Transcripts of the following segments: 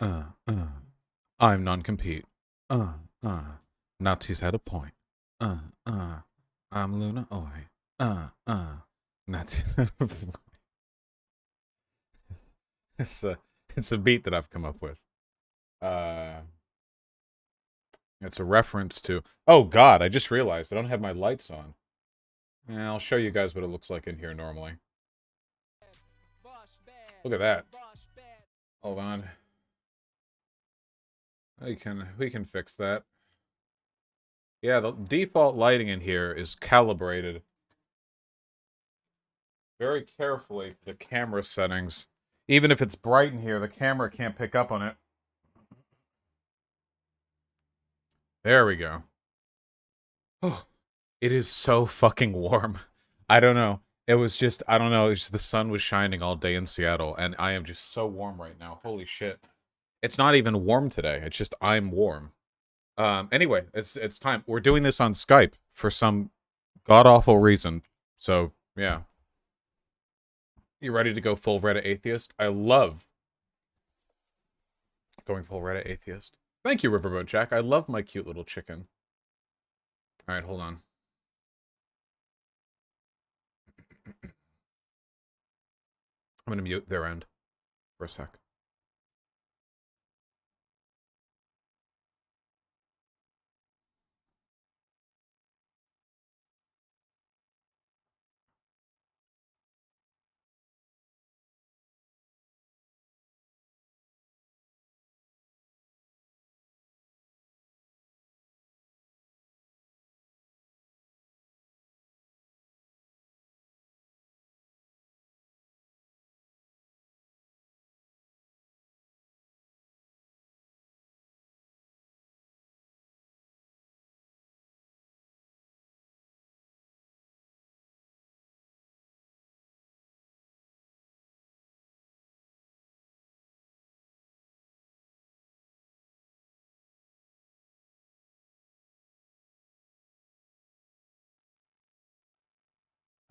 Uh, uh. I'm non-compete. Uh, uh. Nazis had a point. Uh, uh. I'm Luna Oi. Nazis had a point. It's a, it's a beat that I've come up with. Uh, it's a reference to. Oh God! I just realized I don't have my lights on. Yeah, I'll show you guys what it looks like in here normally. Look at that. Hold on. We can fix that. Yeah, the default lighting in here is calibrated very carefully to the camera settings. Even if it's bright in here, the camera can't pick up on it. There we go. Oh, it is so fucking warm. I don't know. It was just, I don't know. It's just the sun was shining all day in Seattle, and I am just so warm right now. Holy shit. It's not even warm today. It's just I'm warm. Anyway, it's time. We're doing this on Skype for some god awful reason. So yeah. You ready to go full Reddit atheist? I love going full Reddit atheist. Thank you, Riverboat Jack. I love my cute little chicken. Alright, hold on. I'm gonna mute their end for a sec.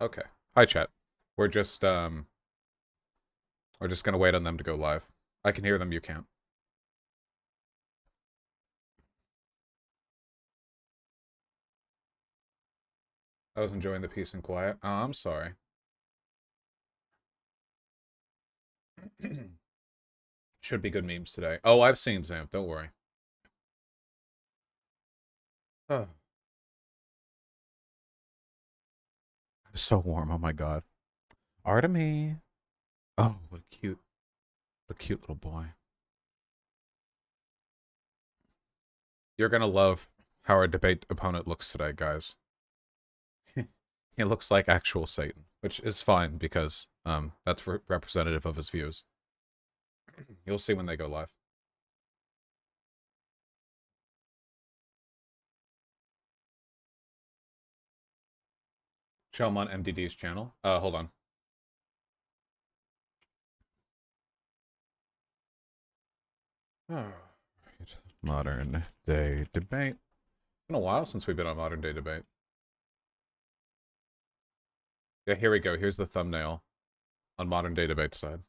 Okay. Hi, chat. We're just um we're just gonna wait on them to go live. I can hear them, you can't. I was enjoying the peace and quiet. Oh, I'm sorry. Should be good memes today. Oh, I've seen Zamp, don't worry. Oh, I'm so warm, oh my god. Artemy. Oh, what a cute little boy. You're gonna love how our debate opponent looks today, guys. He looks like actual Satan, which is fine because that's representative of his views. You'll see when they go live. Show him on MDD's channel. Hold on. Alright. Modern day debate. It's been a while since we've been on modern day debate. Yeah, here we go. Here's the thumbnail on modern day debate side.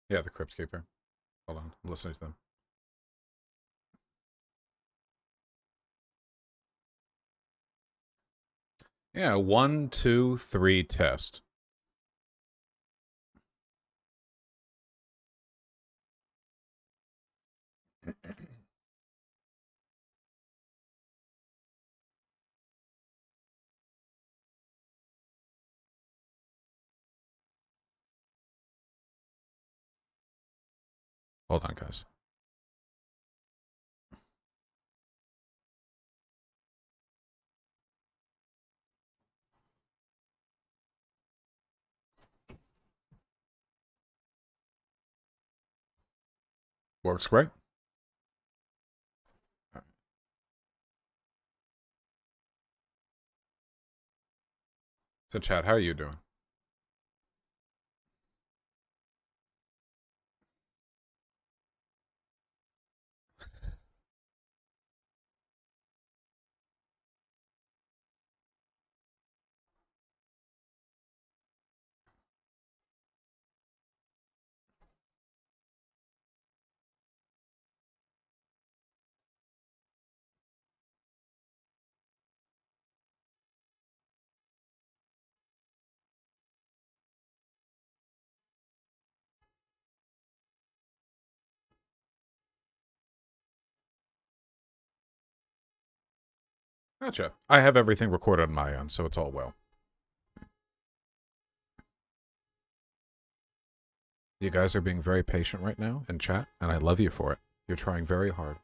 Yeah, the Crypt Keeper. Hold on, I'm listening to them. Yeah, 1, 2, 3 test. Hold on, guys. Works great. So, Chad, how are you doing? Gotcha. I have everything recorded on my end, so it's all well. You guys are being very patient right now in chat, and I love you for it. You're trying very hard.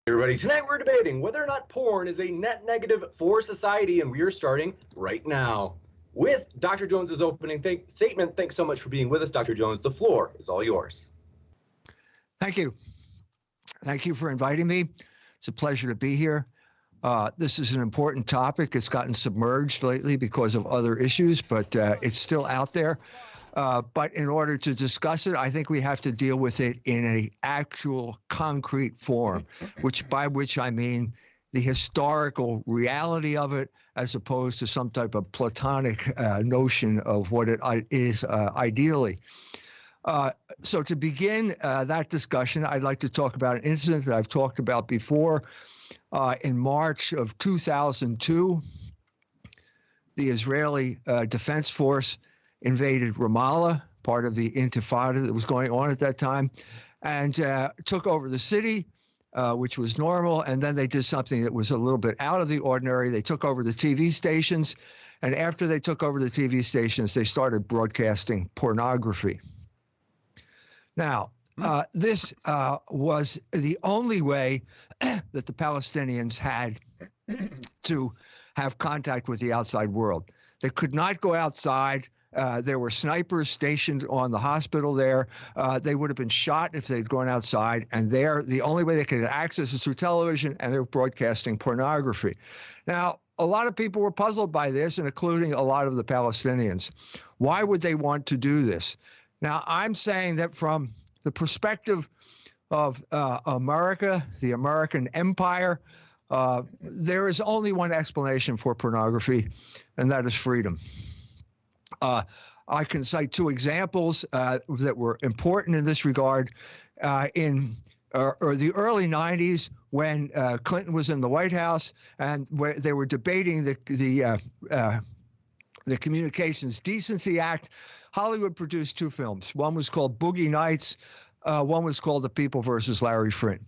Everybody, tonight we're debating whether or not porn is a net negative for society, and we are starting right now with Dr. Jones's opening statement. Thanks so much for being with us, Dr. Jones. The floor is all yours. Thank you. Thank you for inviting me. It's a pleasure to be here. This is an important topic. It's gotten submerged lately because of other issues, but it's still out there. But in order to discuss it, I think we have to deal with it in an actual concrete form, by which I mean the historical reality of it, as opposed to some type of platonic notion of what it is ideally. So to begin that discussion, I'd like to talk about an incident that I've talked about before. In March of 2002, the Israeli Defense Force invaded Ramallah, part of the Intifada that was going on at that time, and took over the city, which was normal. And then they did something that was a little bit out of the ordinary. They took over the TV stations. And after they took over the TV stations, they started broadcasting pornography. Now, this was the only way that the Palestinians had to have contact with the outside world. They could not go outside. There were snipers stationed on the hospital there. They would have been shot if they'd gone outside. And the only way they could get access is through television, and they were broadcasting pornography. Now, a lot of people were puzzled by this, and including a lot of the Palestinians. Why would they want to do this? Now, I'm saying that from the perspective of America, the American empire, there is only one explanation for pornography, and that is freedom. I can cite two examples that were important in this regard. In the early 90s, when Clinton was in the White House, and where they were debating the Communications Decency Act, Hollywood produced two films. One was called Boogie Nights. One was called The People versus Larry Flynt.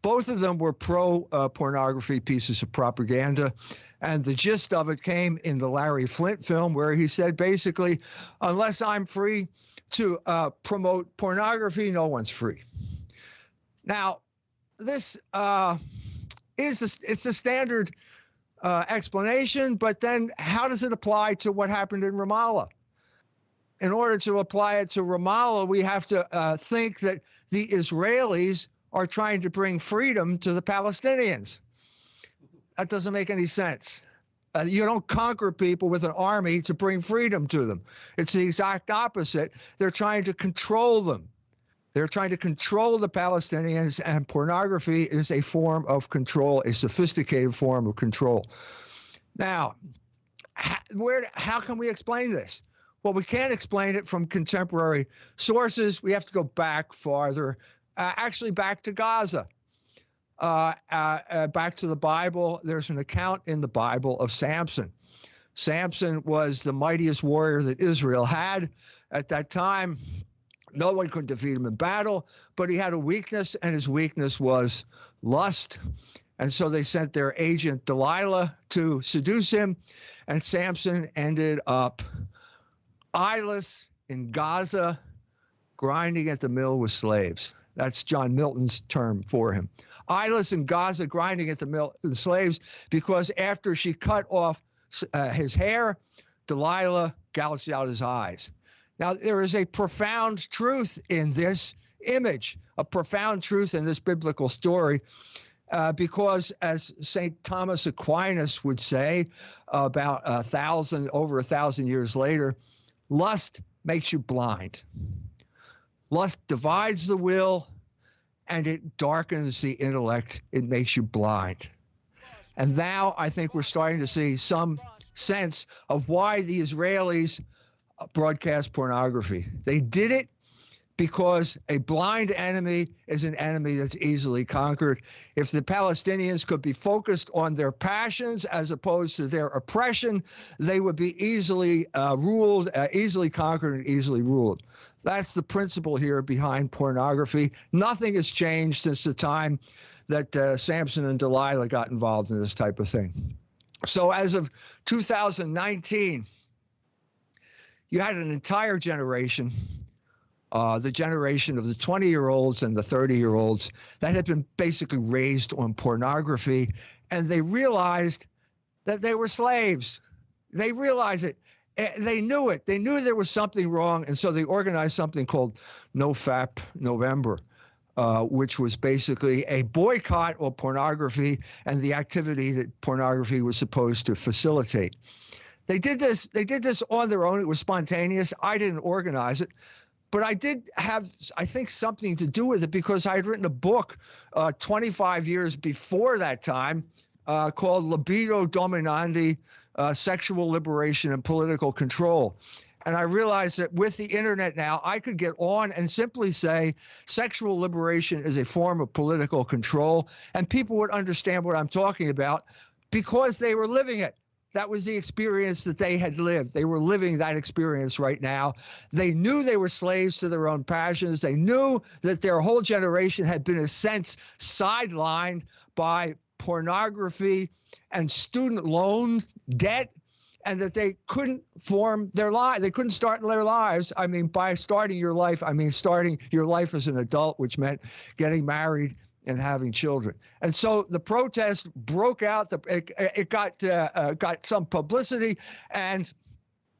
Both of them were pro-pornography pieces of propaganda. And the gist of it came in the Larry Flynt film, where he said, basically, unless I'm free to promote pornography, no one's free. Now, this it's a standard explanation, but then how does it apply to what happened in Ramallah? In order to apply it to Ramallah, we have to think that the Israelis are trying to bring freedom to the Palestinians. That doesn't make any sense. You don't conquer people with an army to bring freedom to them. It's the exact opposite. They're trying to control them. They're trying to control the Palestinians, and pornography is a form of control, a sophisticated form of control. Now, how can we explain this? Well, we can't explain it from contemporary sources. We have to go back farther, actually back to Gaza, back to the Bible. There's an account in the Bible of Samson. Samson was the mightiest warrior that Israel had at that time. No one could defeat him in battle, but he had a weakness, and his weakness was lust. And so they sent their agent Delilah to seduce him, and Samson ended up eyeless in Gaza, grinding at the mill with slaves. That's John Milton's term for him. Eyeless in Gaza, grinding at the mill with slaves, because after she cut off his hair, Delilah gouged out his eyes. Now, there is a profound truth in this image, a profound truth in this biblical story, because as St. Thomas Aquinas would say about over 1,000 years later, lust makes you blind. Lust divides the will and it darkens the intellect. It makes you blind. And now I think we're starting to see some sense of why the Israelis broadcast pornography. They did it because a blind enemy is an enemy that's easily conquered. If the Palestinians could be focused on their passions as opposed to their oppression, they would be easily ruled, easily conquered and easily ruled. That's the principle here behind pornography. Nothing has changed since the time that Samson and Delilah got involved in this type of thing. So as of 2019, you had an entire generation, the generation of the 20-year-olds and the 30-year-olds that had been basically raised on pornography, and they realized that they were slaves. They realized it. They knew it. They knew there was something wrong, and so they organized something called NoFap November, which was basically a boycott of pornography and the activity that pornography was supposed to facilitate. They did this on their own. It was spontaneous. I didn't organize it. But I did have, I think, something to do with it because I had written a book 25 years before that time called Libido Dominandi, Sexual Liberation and Political Control. And I realized that with the internet now, I could get on and simply say sexual liberation is a form of political control, and people would understand what I'm talking about because they were living it. That was the experience that they had lived. They were living that experience right now. They knew they were slaves to their own passions. They knew that their whole generation had been, in a sense, sidelined by pornography and student loan debt, and that they couldn't form their life. They couldn't start their lives. I mean, by starting your life, I mean starting your life as an adult, which meant getting married and having children. And so the protest broke out. It got some publicity, and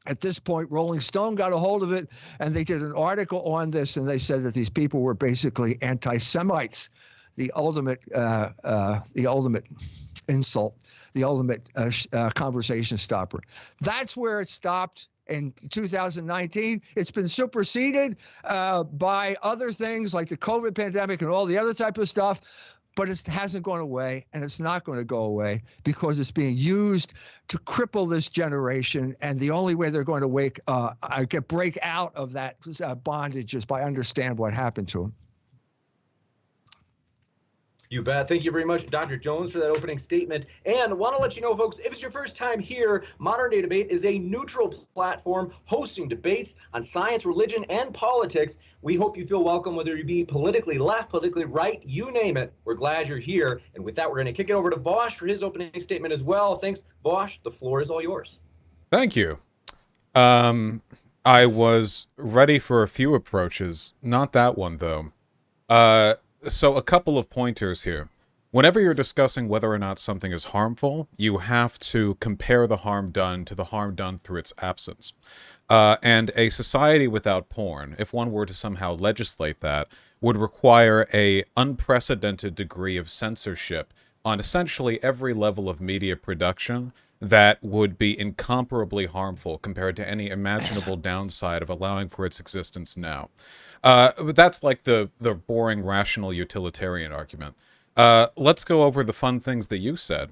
at this point, Rolling Stone got a hold of it, and they did an article on this, and they said that these people were basically anti-Semites, the ultimate insult, the ultimate conversation stopper. That's where it stopped. In 2019, it's been superseded by other things like the COVID pandemic and all the other type of stuff, but it hasn't gone away, and it's not going to go away because it's being used to cripple this generation. And the only way they're going to break out of that bondage is by understand what happened to them. You bet. Thank you very much, Dr. Jones, for that opening statement. And want to let you know, folks, if it's your first time here, Modern Day Debate is a neutral platform hosting debates on science, religion, and politics. We hope you feel welcome, whether you be politically left, politically right, you name it. We're glad you're here. And with that, we're going to kick it over to Vosh for his opening statement as well. Thanks, Vosh. The floor is all yours. Thank you. I was ready for a few approaches. Not that one, though. So a couple of pointers here. Whenever you're discussing whether or not something is harmful, you have to compare the harm done to the harm done through its absence. And a society without porn, if one were to somehow legislate that, would require a unprecedented degree of censorship on essentially every level of media production that would be incomparably harmful compared to any imaginable downside of allowing for its existence now. But that's like the boring, rational, utilitarian argument. Let's go over the fun things that you said.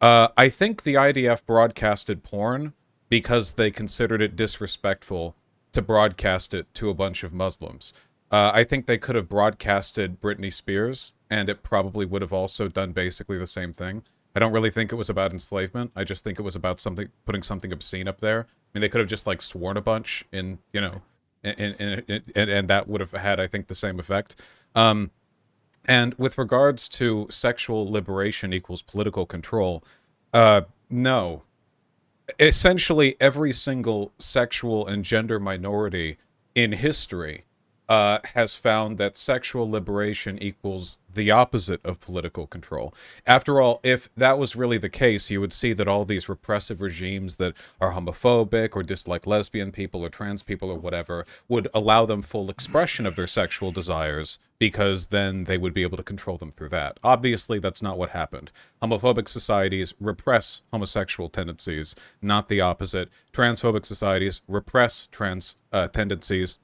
I think the IDF broadcasted porn because they considered it disrespectful to broadcast it to a bunch of Muslims. I think they could have broadcasted Britney Spears, and it probably would have also done basically the same thing. I don't really think it was about enslavement. I just think it was about putting something obscene up there. I mean, they could have just like sworn a bunch in, you know, and that would have had, I think, the same effect. And with regards to sexual liberation equals political control, no. Essentially, every single sexual and gender minority in history has found that sexual liberation equals the opposite of political control. After all, if that was really the case, you would see that all these repressive regimes that are homophobic or dislike lesbian people or trans people or whatever would allow them full expression of their sexual desires, because then they would be able to control them through that. Obviously, that's not what happened. Homophobic societies repress homosexual tendencies, not the opposite. Transphobic societies repress trans tendencies,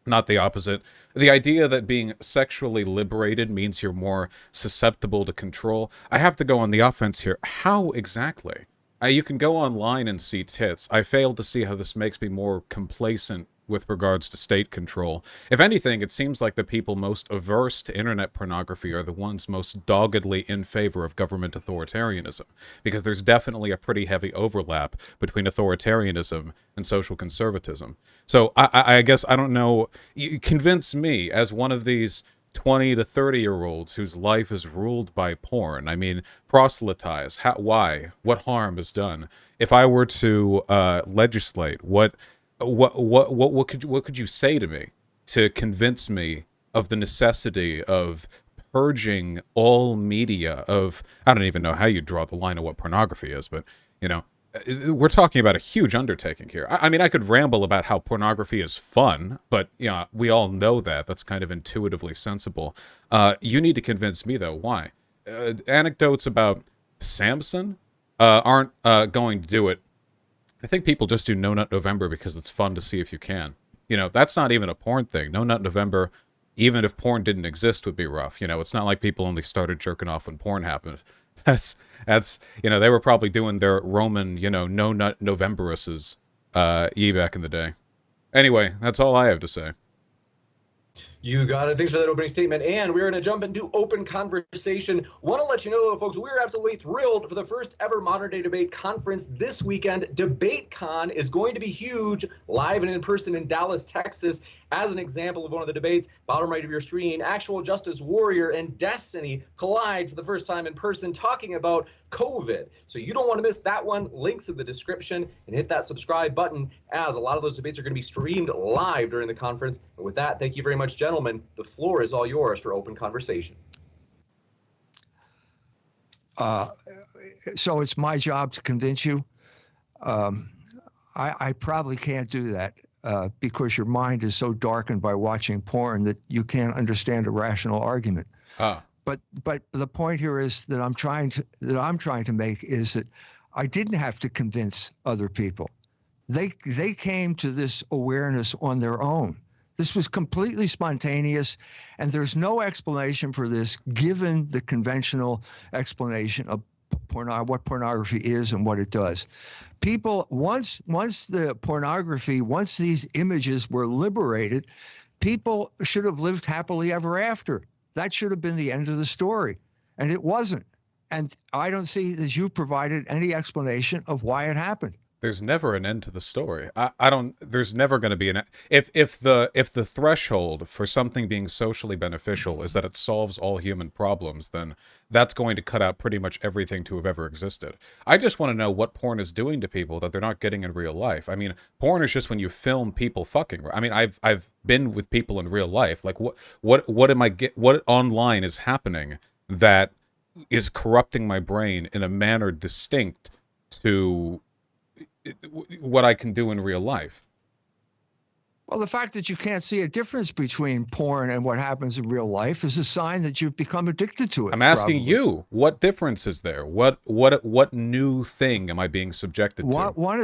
not the opposite. The idea that being sexually liberated means you're more susceptible to control. I have to go on the offense here. How exactly? You can go online and see tits. I fail to see how this makes me more complacent with regards to state control. If anything, it seems like the people most averse to internet pornography are the ones most doggedly in favor of government authoritarianism, because there's definitely a pretty heavy overlap between authoritarianism and social conservatism. So I guess, I don't know, you convince me as one of these 20 to 30-year-olds whose life is ruled by porn. I mean, proselytize. Why? What harm is done? If I were to legislate, what could you say to me to convince me of the necessity of purging all media of, I don't even know how you draw the line of what pornography is, but, you know, we're talking about a huge undertaking here. I mean, I could ramble about how pornography is fun, but, you know, we all know that. That's kind of intuitively sensible. You need to convince me, though. Why? Anecdotes about Samson aren't going to do it. I think people just do No Nut November because it's fun to see if you can. You know, that's not even a porn thing. No Nut November, even if porn didn't exist, would be rough. You know, it's not like people only started jerking off when porn happened. That's you know, they were probably doing their Roman, you know, No Nut Novemberuses back in the day. Anyway, that's all I have to say. You got it. Thanks for that opening statement. And we're going to jump into open conversation. Want to let you know, folks, we're absolutely thrilled for the first ever Modern Day Debate Conference this weekend. DebateCon is going to be huge, live and in person in Dallas, Texas. As an example of one of the debates, bottom right of your screen, Actual Justice Warrior and Destiny collide for the first time in person talking about COVID. So you don't want to miss that one. Links in the description, and hit that subscribe button, as a lot of those debates are going to be streamed live during the conference. And with that, thank you very much, gentlemen. The floor is all yours for open conversation. So it's my job to convince you. I probably can't do that because your mind is so darkened by watching porn that you can't understand a rational argument. But the point here is that I'm trying to make is that I didn't have to convince other people. They came to this awareness on their own. This was completely spontaneous, and there's no explanation for this given the conventional explanation of what pornography is and what it does. People, once these images were liberated, people should have lived happily ever after. That should have been the end of the story, and it wasn't. And I don't see that you provided any explanation of why it happened. There's never an end to the story. There's never going to be if the threshold for something being socially beneficial is that it solves all human problems, then that's going to cut out pretty much everything to have ever existed. I just want to know what porn is doing to people that they're not getting in real life. I mean, porn is just when you film people fucking. I mean, I've been with people in real life. Like what online is happening that is corrupting my brain in a manner distinct to what I can do in real life? Well, the fact that you can't see a difference between porn and what happens in real life is a sign that you've become addicted to it. I'm asking you, what difference is there? What new thing am I being subjected to? One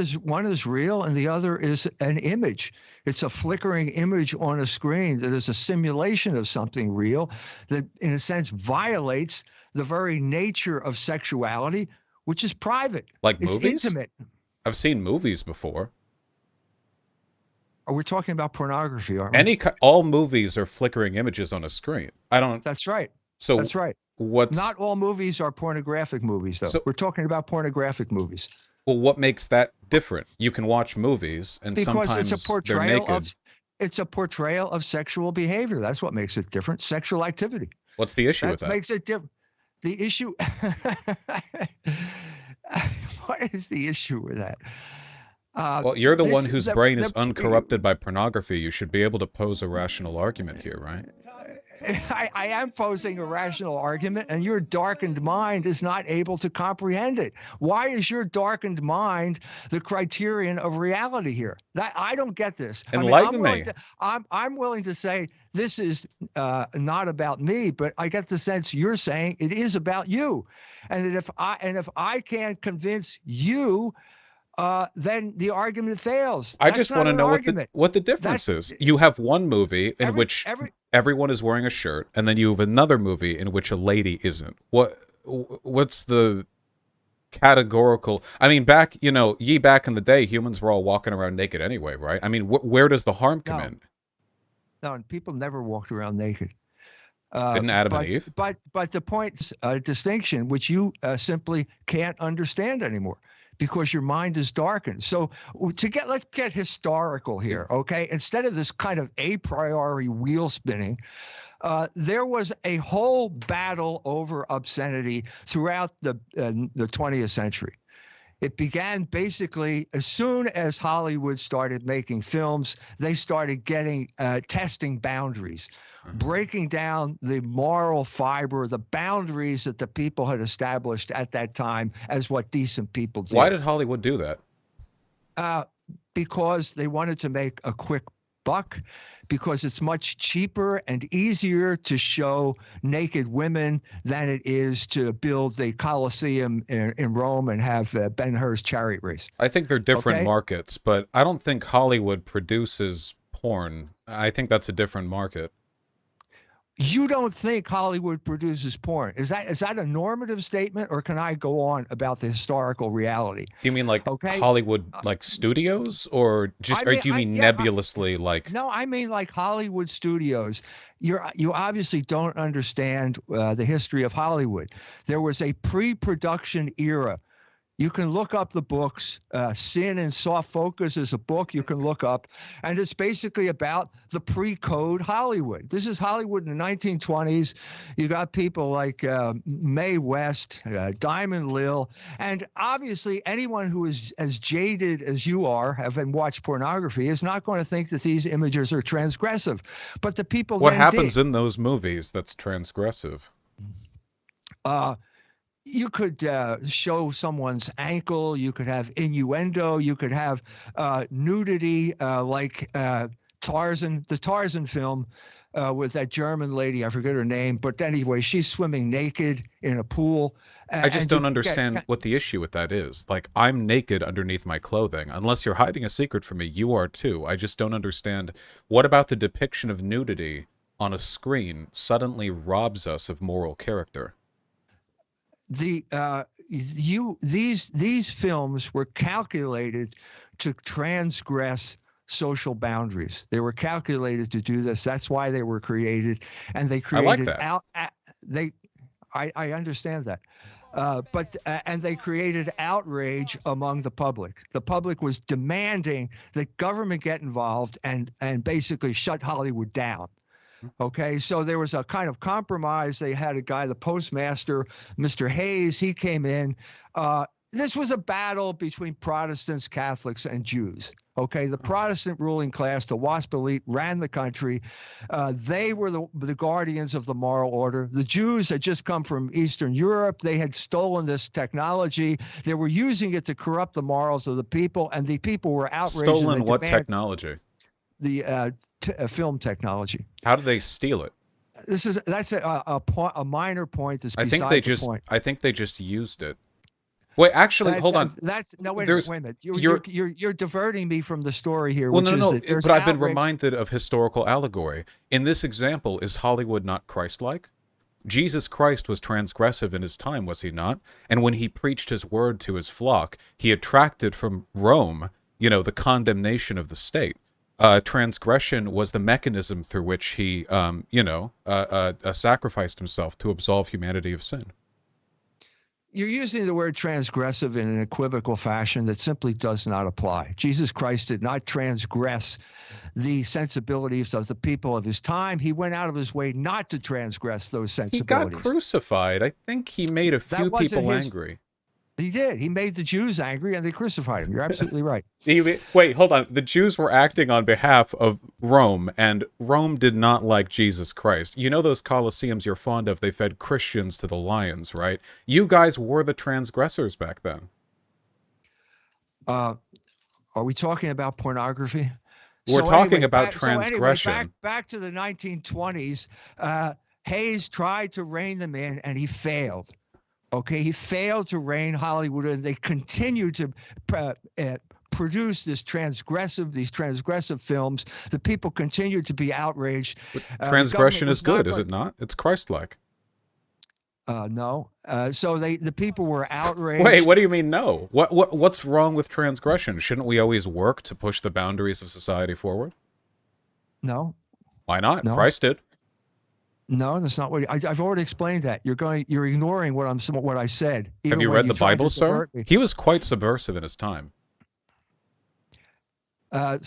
is real, and the other is an image. It's a flickering image on a screen that is a simulation of something real that, in a sense, violates the very nature of sexuality, which is private. Like it's movies? Intimate. I've seen movies before. We're talking about pornography, aren't we? All movies are flickering images on a screen. That's right. So that's right. Not all movies are pornographic movies, though. We're talking about pornographic movies. Well, what makes that different? You can watch movies, and because sometimes they're naked. It's a portrayal of sexual behavior. That's what makes it different. Sexual activity. What's the issue with that? That makes it different. The issue. What is the issue with that? Well, you're the one this whose brain is uncorrupted by pornography. You should be able to pose a rational argument here, right? I am posing a rational argument, and your darkened mind is not able to comprehend it. Why is your darkened mind the criterion of reality here? That I don't get this. Enlighten me. I'm willing to say this is not about me, but I get the sense you're saying it is about you, and that if I can't convince you, then the argument fails. I just want to know what the difference is. You have one movie in which everyone is wearing a shirt, and then you have another movie in which a lady isn't. What's the categorical? I mean, back in the day, humans were all walking around naked anyway, right? I mean, where does the harm come in? No, people never walked around naked. Didn't Adam and Eve? But the point is a distinction which you simply can't understand anymore, because your mind is darkened. So let's get historical here, okay? Instead of this kind of a priori wheel spinning, there was a whole battle over obscenity throughout the 20th century. It began basically as soon as Hollywood started making films. They started testing boundaries, breaking down the moral fiber, the boundaries that the people had established at that time as what decent people did. Why did Hollywood do that? Because they wanted to make a quick buck, because it's much cheaper and easier to show naked women than it is to build the Colosseum in Rome and have Ben-Hur's chariot race. I think they're different markets, but I don't think Hollywood produces porn. I think that's a different market. You don't think Hollywood produces porn? Is that a normative statement, or can I go on about the historical reality? Do you mean like Hollywood, like studios, or just, or do you mean nebulously like? No, I mean like Hollywood studios. You obviously don't understand the history of Hollywood. There was a pre-production era. You can look up the books. Sin and Soft Focus is a book you can look up, and it's basically about the pre-code Hollywood. This is Hollywood in the 1920s. You got people like Mae West, Diamond Lil, and obviously anyone who is as jaded as you are, having watched pornography, is not going to think that these images are transgressive. But the people what happens in those movies that's transgressive? You could show someone's ankle. You could have innuendo. You could have nudity, like Tarzan, the Tarzan film with that German lady. I forget her name, but anyway, she's swimming naked in a pool. I just don't understand what the issue with that is. Like, I'm naked underneath my clothing. Unless you're hiding a secret from me, you are too. I just don't understand. What about the depiction of nudity on a screen suddenly robs us of moral character? These films were calculated to transgress social boundaries. They were calculated to do this. That's why they were created, and they created I understand that. And they created outrage among the public. The public was demanding that government get involved and basically shut Hollywood down. Okay, so there was a kind of compromise. They had a guy, the postmaster, Mr. Hayes, he came in. This was a battle between Protestants, Catholics, and Jews. Okay, the Protestant ruling class, the WASP elite, ran the country. They were the guardians of the moral order. The Jews had just come from Eastern Europe. They had stolen this technology. They were using it to corrupt the morals of the people, and the people were outraged. Stolen what technology? The film technology. How did they steal it? That's a minor point. That's I think they just used it. Wait, actually, hold on. Wait a minute. You're diverting me from the story here. Well, no. But I've been reminded of historical allegory. In this example, is Hollywood not Christ-like? Jesus Christ was transgressive in his time, was he not? And when he preached his word to his flock, he attracted from Rome, the condemnation of the state. Transgression was the mechanism through which he, sacrificed himself to absolve humanity of sin. You're using the word transgressive in an equivocal fashion that simply does not apply. Jesus Christ did not transgress the sensibilities of the people of his time. He went out of his way not to transgress those sensibilities. He got crucified. I think he made a few people angry. He did. He made the Jews angry and they crucified him. You're absolutely right. Wait, hold on. The Jews were acting on behalf of Rome, and Rome did not like Jesus Christ. You know those Colosseums you're fond of, they fed Christians to the lions, right? You guys were the transgressors back then. Are we talking about pornography? We're talking about transgression. Back to the 1920s, Hayes tried to rein them in, and he failed. Okay, he failed to rein Hollywood, and they continued to produce these transgressive films. The people continued to be outraged. Transgression is good, is it not? It's Christ-like. No. So the people were outraged. Wait, what do you mean no? What's wrong with transgression? Shouldn't we always work to push the boundaries of society forward? No. Why not? No. Christ did. No, that's not what I've already explained. That you're ignoring what I said. Have you read the Bible, sir? He was quite subversive in his time. I'm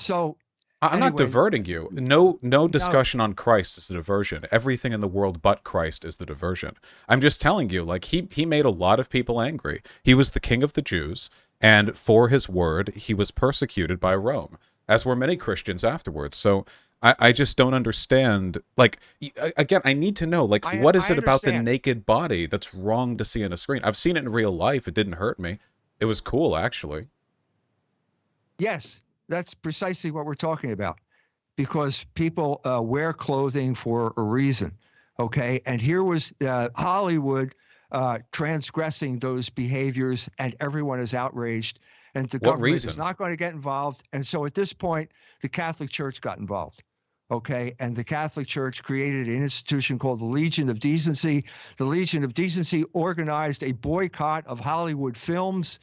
not diverting you. No discussion on Christ is the diversion. Everything in the world but Christ is the diversion. I'm just telling you, like, he made a lot of people angry. He was the king of the Jews, and for his word, he was persecuted by Rome, as were many Christians afterwards. So I just don't understand. Like, again, I need to know, like, what is it about the naked body that's wrong to see on a screen? I've seen it in real life. It didn't hurt me. It was cool, actually. Yes. That's precisely what we're talking about, because people wear clothing for a reason, okay? And here was Hollywood transgressing those behaviors, and everyone is outraged, and the government is not going to get involved. And so at this point, the Catholic Church got involved, okay? And the Catholic Church created an institution called the Legion of Decency. The Legion of Decency organized a boycott of Hollywood films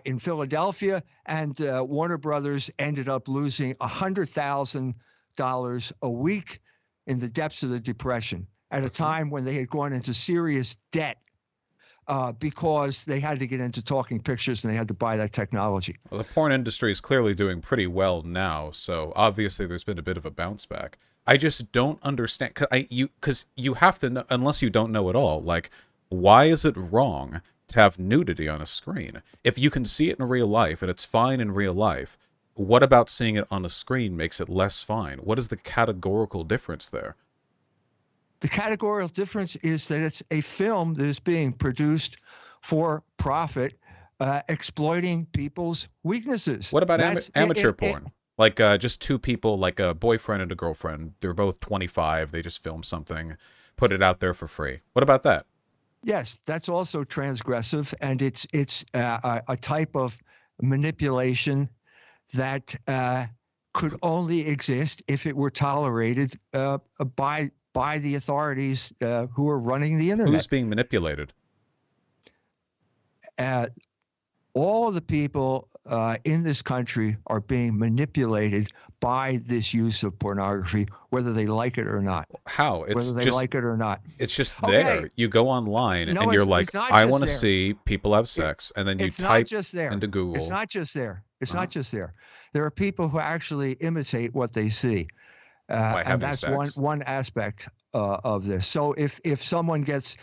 in Philadelphia, and Warner Brothers ended up losing $100,000 a week in the depths of the Depression at a time when they had gone into serious debt because they had to get into talking pictures and they had to buy that technology. Well, the porn industry is clearly doing pretty well now, so obviously there's been a bit of a bounce back. I just don't understand, because you have to know, unless you don't know at all, like, why is it wrong to have nudity on a screen? If you can see it in real life and it's fine in real life, what about seeing it on a screen makes it less fine? What is the categorical difference there? The categorical difference is that it's a film that is being produced for profit, exploiting people's weaknesses. What about amateur porn? Like just two people, like a boyfriend and a girlfriend. They're both 25. They just film something, put it out there for free. What about that? Yes, that's also transgressive, and it's a type of manipulation that could only exist if it were tolerated by the authorities who are running the internet. Who's being manipulated? All of the people in this country are being manipulated by this use of pornography, whether they like it or not. How? Whether they like it or not. It's just there. You go online and you're like, I want to see people have sex, and then you type into Google. It's not just there. It's not just there. There are people who actually imitate what they see. And that's one aspect of this. So if someone gets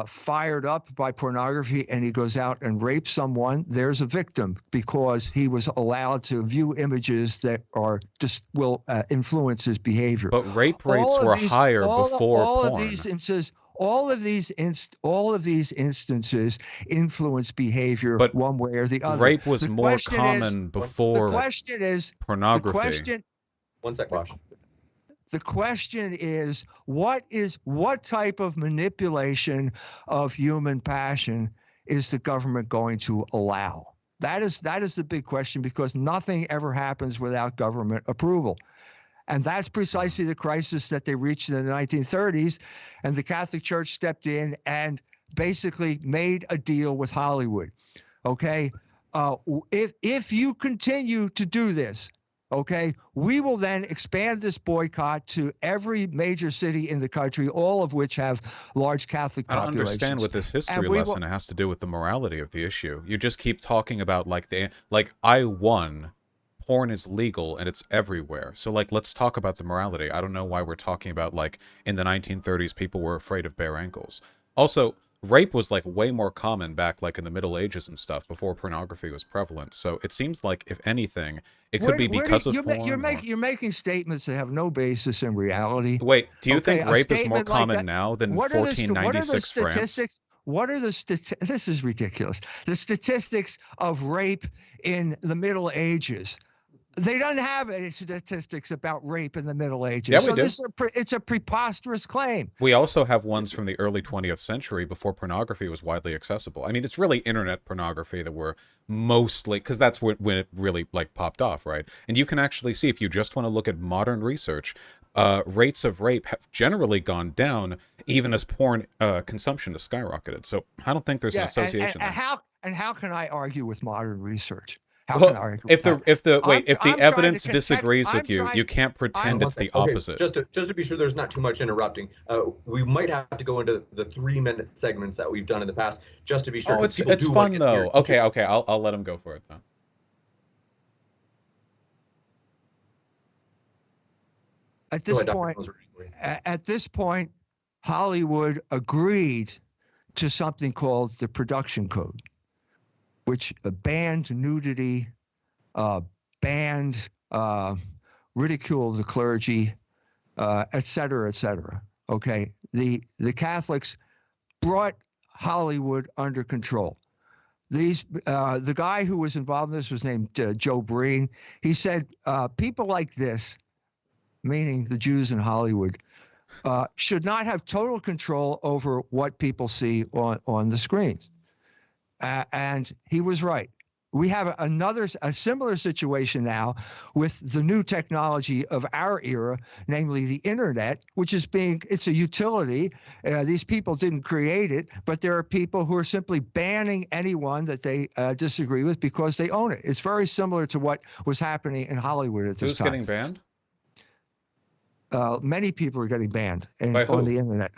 fired up by pornography and he goes out and rapes someone, there's a victim because he was allowed to view images that are just will influence his behavior. But rape rates were higher before porn. All of these instances influence behavior one way or the other. Rape was more common before pornography. One sec, Rosh. The question is what type of manipulation of human passion is the government going to allow? That is the big question, because nothing ever happens without government approval. And that's precisely the crisis that they reached in the 1930s. And the Catholic Church stepped in and basically made a deal with Hollywood. Okay, if you continue to do this, okay, we will then expand this boycott to every major city in the country, all of which have large Catholic populations. I don't understand what this history lesson has to do with the morality of the issue. You just keep talking about I won. Porn is legal and it's everywhere. So let's talk about the morality. I don't know why we're talking about in the 1930s people were afraid of bare ankles. Also, rape was like way more common back like in the Middle Ages and stuff before pornography was prevalent. So it seems like if anything, it could be because of porn. You're making statements that have no basis in reality. Wait, do you Okay, think a rape is more statement like common that- now than What are the 1496 France? statistics? What are the This is ridiculous. The statistics of rape in the Middle Ages. They don't have any statistics about rape in the Middle Ages. Yeah, we so do. it's a preposterous claim. We also have ones from the early 20th century before pornography was widely accessible. I mean, it's really internet pornography that we're mostly, because that's when it really like popped off, right? And you can actually see, if you just want to look at modern research, rates of rape have generally gone down even as porn consumption has skyrocketed. So I don't think there's an association. And how can I argue with modern research? How Well, can I argue if with the that? if the I'm trying evidence to disagrees I'm with you, trying- you can't pretend it's the Okay, opposite. just to be sure there's not too much interrupting, we might have to go into the 3-minute segments that we've done in the past, just to be sure. Oh, 'cause it's people do fun like it though. here. Okay, I'll let him go for it then. At Go this ahead, Dr. point, Moser. at this point, Hollywood agreed to something called the Production Code, which banned nudity, banned ridicule of the clergy, et cetera, et cetera. Okay, the Catholics brought Hollywood under control. The guy who was involved in this was named Joe Breen. He said people like this, meaning the Jews in Hollywood, should not have total control over what people see on the screens. And he was right. We have a similar situation now with the new technology of our era, namely the internet, which it's a utility. These people didn't create it, but there are people who are simply banning anyone that they disagree with because they own it. It's very similar to what was happening in Hollywood at this Who's time. getting banned? Many people are getting banned By who? on the internet.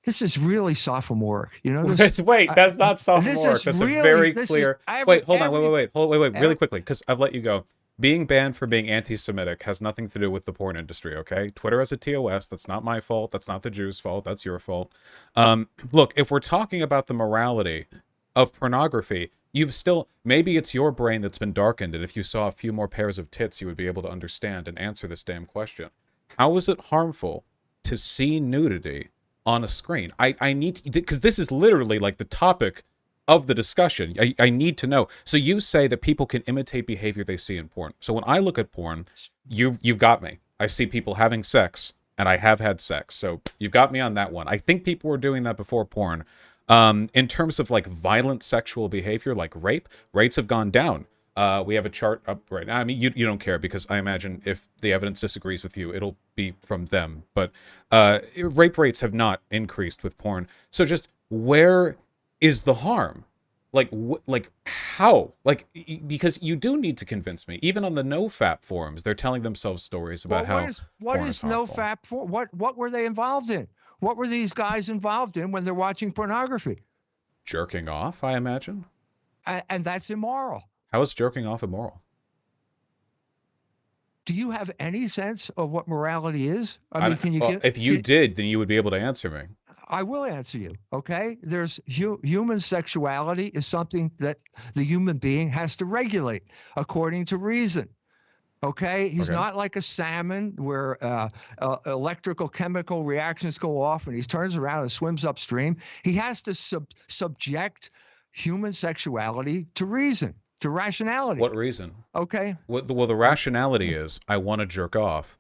This is really sophomoric. You know this? Wait, that's not sophomore. this is That's really- a very this is clear. every- Wait, hold on. every- Wait, really every- quickly, because I've let you go. Being banned for being anti-Semitic has nothing to do with the porn industry, okay? Twitter has a TOS. That's not my fault. That's not the Jews' fault. That's your fault. Look, if we're talking about the morality of pornography, maybe it's your brain that's been darkened, and if you saw a few more pairs of tits, you would be able to understand and answer this damn question. How is it harmful to see nudity on a screen? I need to, because this is literally like the topic of the discussion. I need to know. So you say that people can imitate behavior they see in porn. So when I look at porn, you've got me. I see people having sex, and I have had sex. So you've got me on that one. I think people were doing that before porn. In terms of like violent sexual behavior, like rates have gone down. We have a chart up right now. I mean, you don't care because I imagine if the evidence disagrees with you, it'll be from them. But rape rates have not increased with porn. So just where is the harm? Like how? Like, because you do need to convince me. Even on the NoFap forums, they're telling themselves stories about how what porn is harmful. NoFap for? What were they involved in? What were these guys involved in when they're watching pornography? Jerking off, I imagine. And that's immoral. How is jerking off immoral? Do you have any sense of what morality is? I mean, can you give? If you did, then you would be able to answer me. I will answer you. Okay, there's human sexuality is something that the human being has to regulate according to reason. Okay, he's Okay. not like a salmon where electrical chemical reactions go off and he turns around and swims upstream. He has to subject human sexuality to reason, to rationality. What reason? Okay. Well, the rationality is I want to jerk off,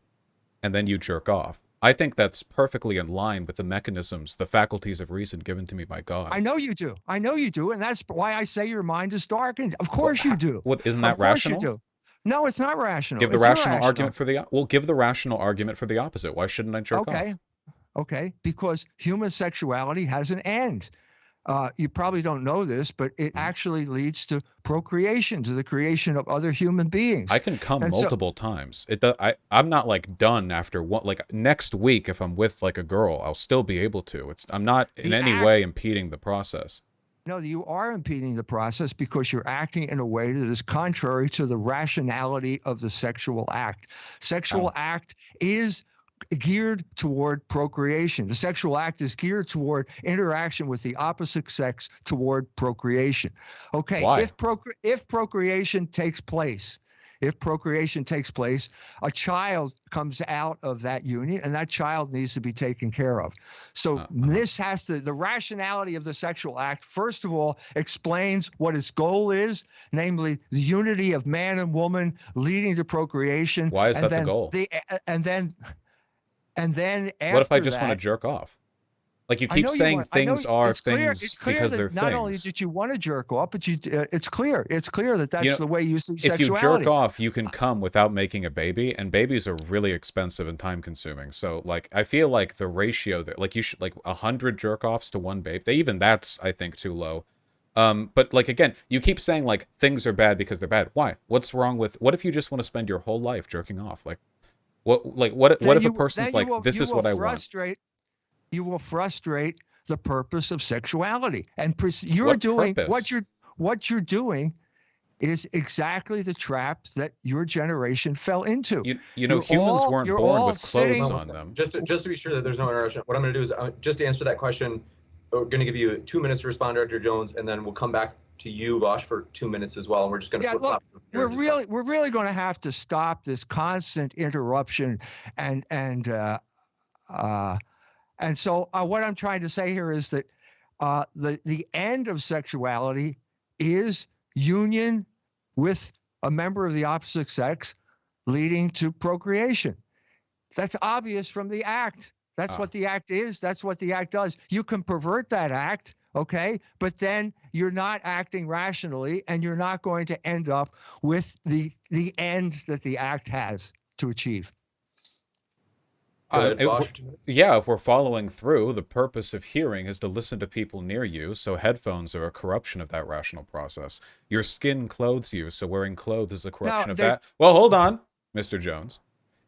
and then you jerk off. I think that's perfectly in line with the mechanisms, the faculties of reason given to me by God. I know you do. I know you do, and that's why I say your mind is darkened. Of course you do. What, isn't that Of course rational? you do. No, it's not rational. Give the It's rational irrational. argument for the give the rational argument for the opposite. Why shouldn't I jerk Okay. off? Okay, because human sexuality has an end. You probably don't know this, but it actually leads to procreation, to the creation of other human beings. I can come And so- multiple times. I'm not like done after one. Like next week, if I'm with like a girl, I'll still be able to. I'm not in The any act- way impeding the process. No, you are impeding the process because you're acting in a way that is contrary to the rationality of the sexual act. Sexual act is geared toward procreation. The sexual act is geared toward interaction with the opposite sex toward procreation. Okay, Why? if procreation takes place, a child comes out of that union, and that child needs to be taken care of. So this has to, the rationality of the sexual act, first of all, explains what its goal is, namely the unity of man and woman leading to procreation. Why is that the goal? And then after What if I just that, want to jerk off? Like you I keep know you saying want- I know things are it's clear- things it's clear because that they're not only things. did you want to jerk off, but it's clear that that's You know, the way you see If you sexuality. jerk off, you can come without making a baby, and babies are really expensive and time consuming. So like I feel like the ratio that like you should like 100 jerk offs to one baby. Even that's I think too low. But like again, you keep saying like things are bad because they're bad. Why? What's wrong with what if you just want to spend your whole life jerking off? Like what if a person's like this is what I want? You will frustrate the purpose of sexuality, and you're What doing purpose? what you're doing is exactly the trap that your generation fell into. You know, You're humans all- weren't you're born all with clothes sitting- on them. Just to be sure that there's no interruption, what I'm going to do is just to answer that question, we're going to give you 2 minutes to respond, Dr. Jones, and then we'll come back to you, Vosh, for 2 minutes as well. And we're just going to Yeah, look, we're really going to have to stop this constant interruption, and so what I'm trying to say here is that the end of sexuality is union with a member of the opposite sex, leading to procreation. That's obvious from the act. That's what the act is. That's what the act does. You can pervert that act, okay, but then you're not acting rationally, and you're not going to end up with the end that the act has to achieve. If we're following through, the purpose of hearing is to listen to people near you, so headphones are a corruption of that rational process. Your skin clothes you, so wearing clothes is a corruption of that. Well, hold on, Mr. Jones.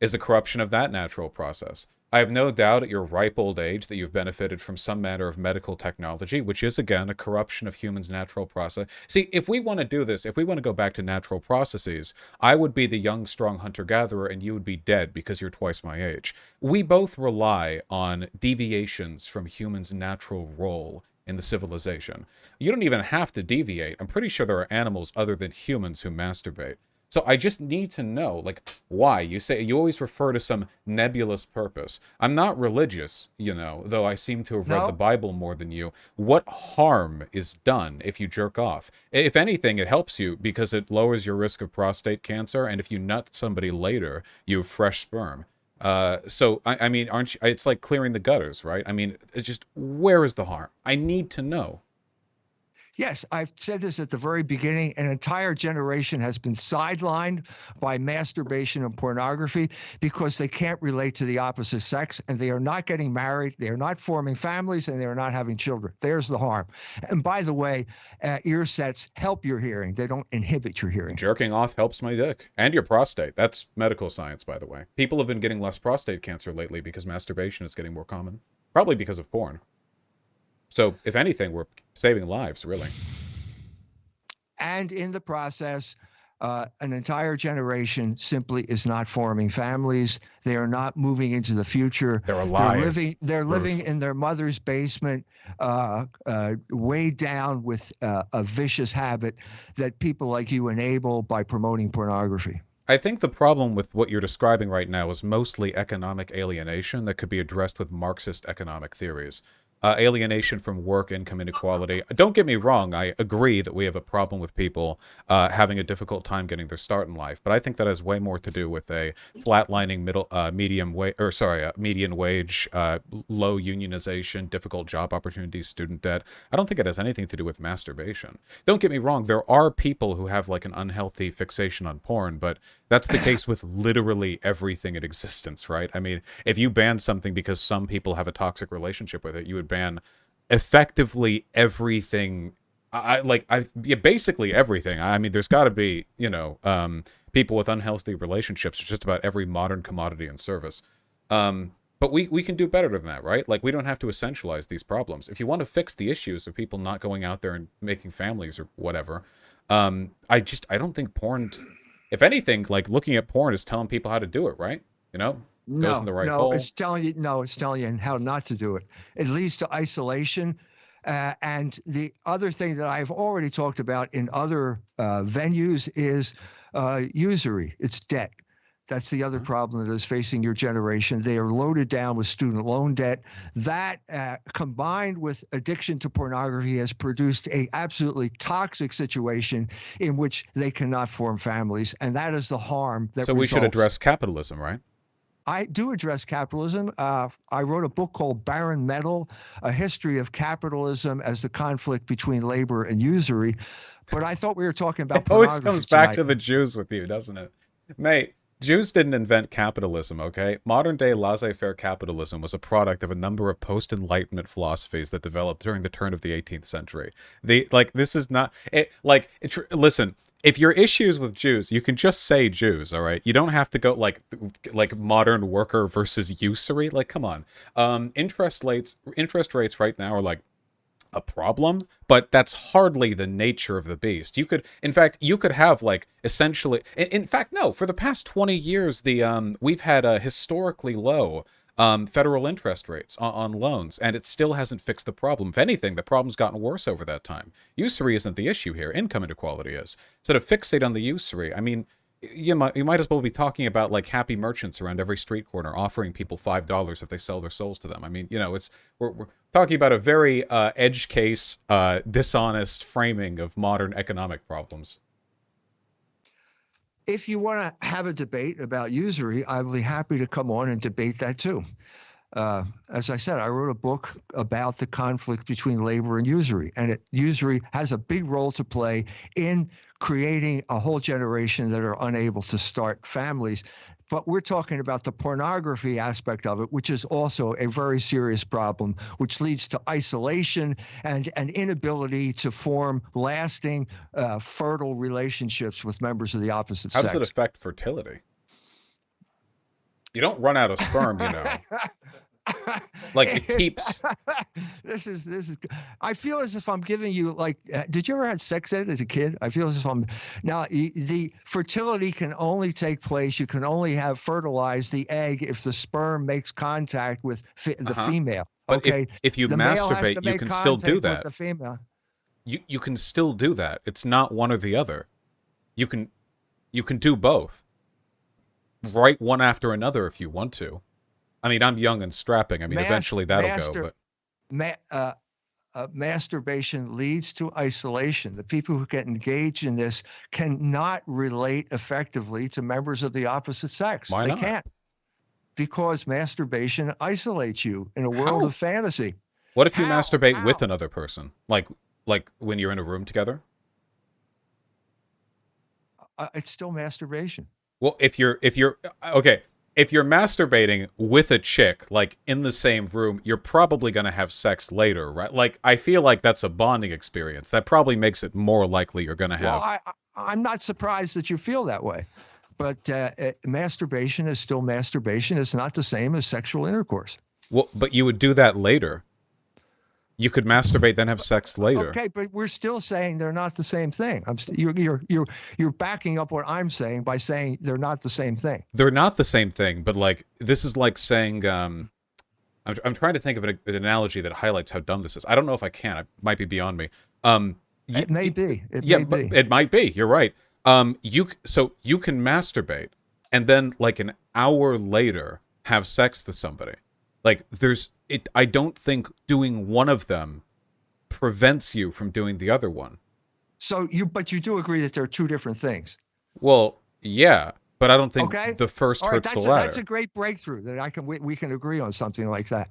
Is a corruption of that natural process. I have no doubt at your ripe old age that you've benefited from some manner of medical technology, which is, again, a corruption of humans' natural process. See, if we want to do this, if we want to go back to natural processes, I would be the young, strong hunter-gatherer, and you would be dead because you're twice my age. We both rely on deviations from humans' natural role in the civilization. You don't even have to deviate. I'm pretty sure there are animals other than humans who masturbate. So I just need to know, like, why. You always refer to some nebulous purpose. I'm not religious, you know, though I seem to have read the Bible more than you. What harm is done if you jerk off? If anything, it helps you because it lowers your risk of prostate cancer, and if you nut somebody later, you have fresh sperm. So, I mean, aren't you, it's like clearing the gutters, right? I mean, it's just, where is the harm? I need to know. Yes, I've said this at the very beginning. An entire generation has been sidelined by masturbation and pornography because they can't relate to the opposite sex, and they are not getting married, they are not forming families, and they are not having children. There's the harm. And by the way, ear sets help your hearing. They don't inhibit your hearing. Jerking off helps my dick and your prostate. That's medical science, by the way. People have been getting less prostate cancer lately because masturbation is getting more common. Probably because of porn. So, if anything, we're saving lives, really. And in the process, an entire generation simply is not forming families. They are not moving into the future. They're alive. They're living in their mother's basement, weighed down with a vicious habit that people like you enable by promoting pornography. I think the problem with what you're describing right now is mostly economic alienation that could be addressed with Marxist economic theories. Alienation from work, income inequality. Don't get me wrong, I agree that we have a problem with people having a difficult time getting their start in life, but I think that has way more to do with a flatlining median wage, low unionization, difficult job opportunities, student debt. I don't think it has anything to do with masturbation. Don't get me wrong, there are people who have like an unhealthy fixation on porn, but that's the case with literally everything in existence, right? I mean, if you ban something because some people have a toxic relationship with it, you would ban effectively everything. Basically everything. I mean, there's got to be, people with unhealthy relationships. Just about every modern commodity and service. But we can do better than that, right? Like, we don't have to essentialize these problems. If you want to fix the issues of people not going out there and making families or whatever, I don't think porn. If anything, like looking at porn is telling people how to do it, right? You know? goes in No, the right no, hole. it's telling you, no, it's telling you how not to do it. It leads to isolation. And the other thing that I've already talked about in other venues is usury. It's debt. That's the other problem that is facing your generation. They are loaded down with student loan debt. That combined with addiction to pornography has produced a absolutely toxic situation in which they cannot form families. And that is the harm that So we should results. address capitalism, right? I do address capitalism. I wrote a book called Barren Metal, A History of Capitalism as the Conflict Between Labor and Usury. But I thought we were talking about It always pornography comes back to tonight. the Jews with you, doesn't it? Mate, Jews didn't invent capitalism, okay? Modern day laissez-faire capitalism was a product of a number of post-Enlightenment philosophies that developed during the turn of the 18th century. This is not listen, if your issues with Jews, you can just say Jews, all right? You don't have to go like modern worker versus usury. Like, come on. Interest rates right now are like a problem, but that's hardly the nature of the beast. You could have like essentially, in fact, no, for the past 20 years, we've had a historically low federal interest rates on loans, and it still hasn't fixed the problem. If anything, the problem's gotten worse over that time. Usury isn't the issue here. Income inequality is. So to fixate on the usury, I mean, you might as well be talking about like happy merchants around every street corner offering people $5 if they sell their souls to them. I mean, we're talking about a very edge case, dishonest framing of modern economic problems. If you want to have a debate about usury, I'll be happy to come on and debate that too. As I said, I wrote a book about the conflict between labor and usury, and usury has a big role to play in creating a whole generation that are unable to start families. But we're talking about the pornography aspect of it, which is also a very serious problem, which leads to isolation and an inability to form lasting, fertile relationships with members of the opposite How sex. does it affect fertility? You don't run out of sperm, you know. Like it keeps. This is. I feel as if I'm giving you like. Did you ever have sex ed as a kid? I feel as if I'm now. The fertility can only take place. You can only have fertilized the egg if the sperm makes contact with the female. But Okay. if you The male has masturbate, to you make can still do contact with that. the female. You can still do that. It's not one or the other. You can do both. Right one after another if you want to. I mean, I'm young and strapping. I mean, eventually that'll go. But Masturbation leads to isolation. The people who get engaged in this cannot relate effectively to members of the opposite sex. Why They not? can't. Because masturbation isolates you in a world How? of fantasy. What if you How? masturbate with How? another person? Like when you're in a room together? It's still masturbation. Well, if you're okay, if you're masturbating with a chick like in the same room, you're probably going to have sex later, right? Like I feel like that's a bonding experience. That probably makes it more likely you're going to have. Well, I'm not surprised that you feel that way. But masturbation is still masturbation. It's not the same as sexual intercourse. Well, but you would do that later. You could masturbate then have sex later. Okay, but we're still saying they're not the same thing. You're backing up what I'm saying by saying they're not the same thing. They're not the same thing, but like this is like saying I'm trying to think of an analogy that highlights how dumb this is. I don't know if I can. It might be beyond me. It may be. It might be. You're right. You can masturbate and then like an hour later have sex with somebody. Like I don't think doing one of them prevents you from doing the other one. But you do agree that they're two different things. Well, yeah, but I don't think Okay. the first All right, hurts the latter. that's a great breakthrough that we can agree on something like that.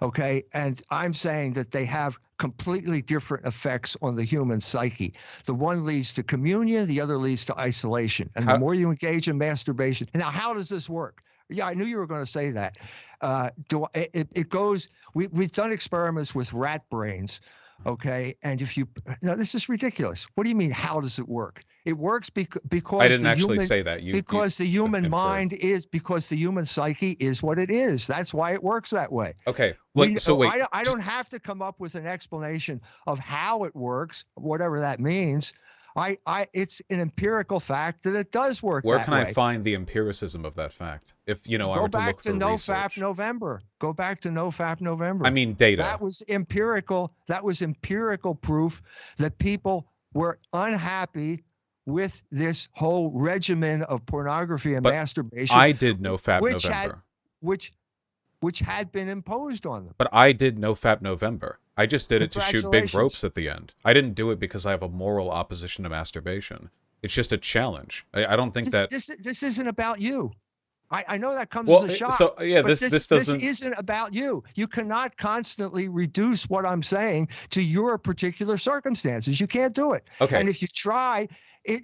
Okay, and I'm saying that they have completely different effects on the human psyche. The one leads to communion, the other leads to isolation. And the more you engage in masturbation. Now, how does this work? Yeah, I knew you were going to say that. It goes. We've done experiments with rat brains. Okay, and this is ridiculous. What do you mean? How does it work? It works because I didn't actually say that. The human mind is because the human psyche is what it is. That's why it works that way. Okay. Wait. I don't have to come up with an explanation of how it works, whatever that means. It's an empirical fact that it does work Where that can way. I find the empiricism of that fact? If I Go were to back look to for NoFap research. November. Go back to NoFap November. I mean data. That was empirical. That was empirical proof that people were unhappy with this whole regimen of pornography and But masturbation. I did NoFap which November. which had been imposed on them. But I did NoFap November. I just did it to shoot big Congratulations. ropes at the end. I didn't do it because I have a moral opposition to masturbation. It's just a challenge. I don't think that. This isn't about you. I know that comes Well, as a shock. so yeah, but this doesn't. This isn't about you. You cannot constantly reduce what I'm saying to your particular circumstances. You can't do it. Okay. And if you try,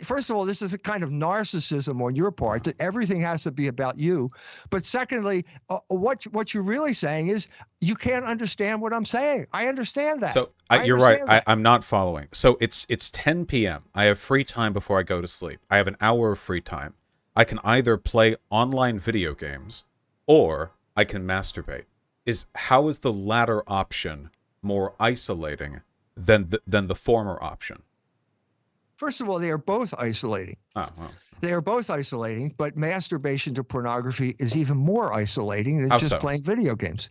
first of all, this is a kind of narcissism on your part that everything has to be about you. But secondly, what you're really saying is you can't understand what I'm saying. I understand that. So you're right. I'm not following. So it's 10 p.m. I have free time before I go to sleep. I have an hour of free time. I can either play online video games or I can masturbate. How is the latter option more isolating than the former option? First of all, they are both isolating. Oh, well. They are both isolating, but masturbation to pornography is even more isolating than How just so? playing video games.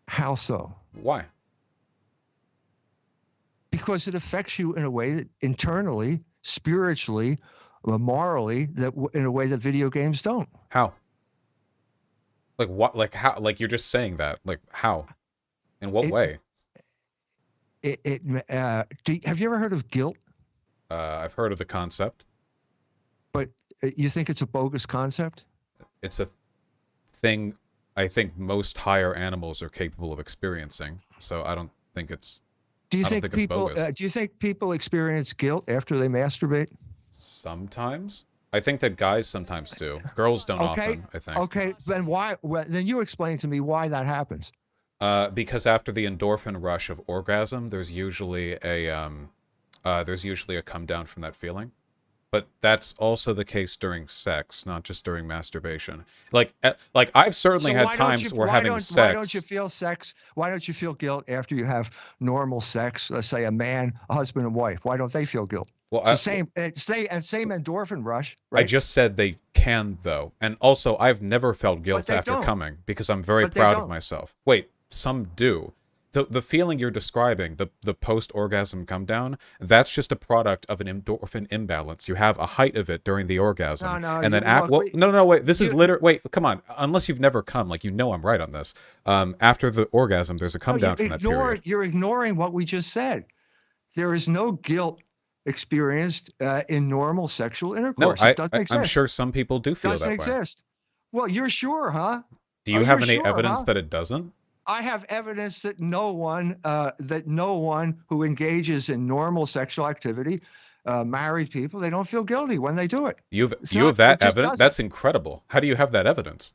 How so? Why? Because it affects you in a way that internally, spiritually, morally, in a way that video games don't. How? Like what? Like how? Like you're just saying that? Like how? In what way? Have you ever heard of guilt? I've heard of the concept. But you think it's a bogus concept? It's a thing I think most higher animals are capable of experiencing. So I don't think it's. Do you I don't think it's people? bogus. Do you think people experience guilt after they masturbate? Sometimes. I think that guys sometimes do. Girls don't often, I think. Okay, then why? Well, then you explain to me why that happens. Because after the endorphin rush of orgasm, there's usually a come down from that feeling. But that's also the case during sex, not just during masturbation. Like I've certainly had times where having sex. Why don't you feel sex? Why don't you feel guilt after you have normal sex? Let's say a husband and wife. Why don't they feel guilt? Well, it's the same endorphin rush, right? I just said they can, though. And also, I've never felt guilt after coming because I'm very proud of myself. Wait, some do. The feeling you're describing, the post-orgasm come down, that's just a product of an endorphin imbalance. You have a height of it during the orgasm. Wait. This is literally... Wait, come on. Unless you've never come, I'm right on this. After the orgasm, there's a come down from that period. You're ignoring what we just said. There is no guilt experienced in normal sexual intercourse. It doesn't exist. I'm sure some people do feel that way. Doesn't exist. Well, you're sure, huh? Do you have any evidence that it doesn't? I have evidence that no one who engages in normal sexual activity, married people, they don't feel guilty when they do it. You have that evidence? That's incredible. How do you have that evidence?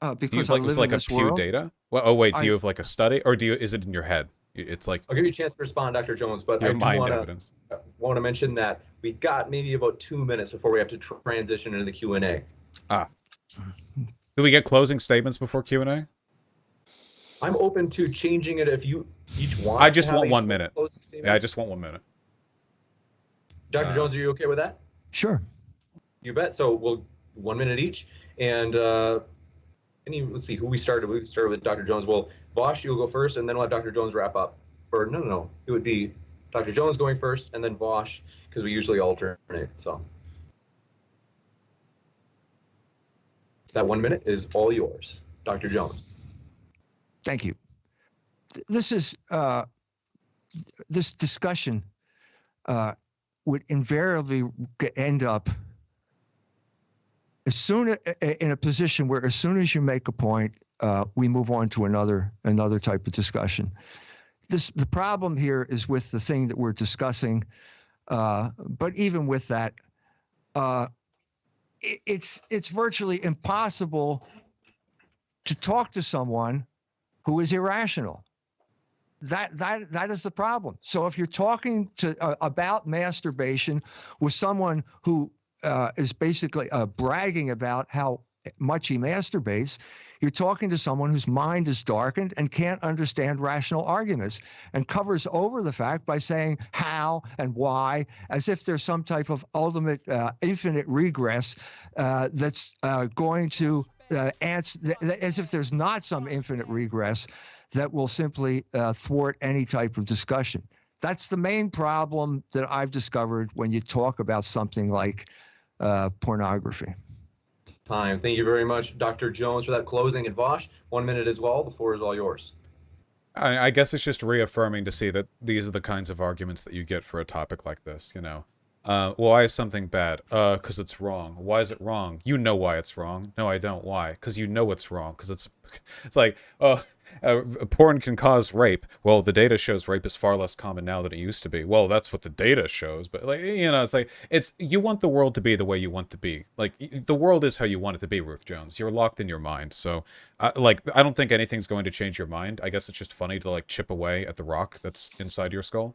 Because do you have like a Pew data? Well, oh wait, do you have like a study, or is it in your head? It's like I'll give you a chance to respond, Dr. Jones, but your I mind do evidence. want to mention that we got maybe about 2 minutes before we have to transition into the Q&A. Do we get closing statements before Q&A? I'm open to changing it if you each want. I just want 1 minute. Yeah, I just want 1 minute. Dr. Jones, are you okay with that? Sure. You bet. So we'll 1 minute each, and let's see who we started. We started with Dr. Jones. Well, Vosh, you'll go first, and then we'll have Dr. Jones wrap up. Or no, it would be Dr. Jones going first, and then Vosh, because we usually alternate. So that 1 minute is all yours, Dr. Jones. Thank you. This is this discussion would invariably end up in a position where as soon as you make a point, we move on to another type of discussion. The problem here is with the thing that we're discussing, but even with that, it's virtually impossible to talk to someone who is irrational. That is the problem. So if you're talking about masturbation with someone who is basically bragging about how much he masturbates, You're talking to someone whose mind is darkened and can't understand rational arguments, and covers over the fact by saying how and why, as if there's some type of ultimate infinite regress that's going to answer, as if there's not some infinite regress that will simply thwart any type of discussion. That's the main problem that I've discovered when you talk about something like pornography. Time. Thank you very much, Dr. Jones, for that closing. And Vosh, 1 minute as well. The floor is all yours. I guess it's just reaffirming to see that these are the kinds of arguments that you get for a topic like this, you know. Why is something bad? Because it's wrong. Why is it wrong? You know why it's wrong. No, I don't. Why? Because you know it's wrong. Because it's like, porn can cause rape. Well, the data shows rape is far less common now than it used to be. Well, that's what the data shows. But, like, you know, it's like, you want the world to be the way you want it to be. Like, the world is how you want it to be, Ruth Jones. You're locked in your mind. So, like, I don't think anything's going to change your mind. I guess it's just funny to, like, chip away at the rock that's inside your skull.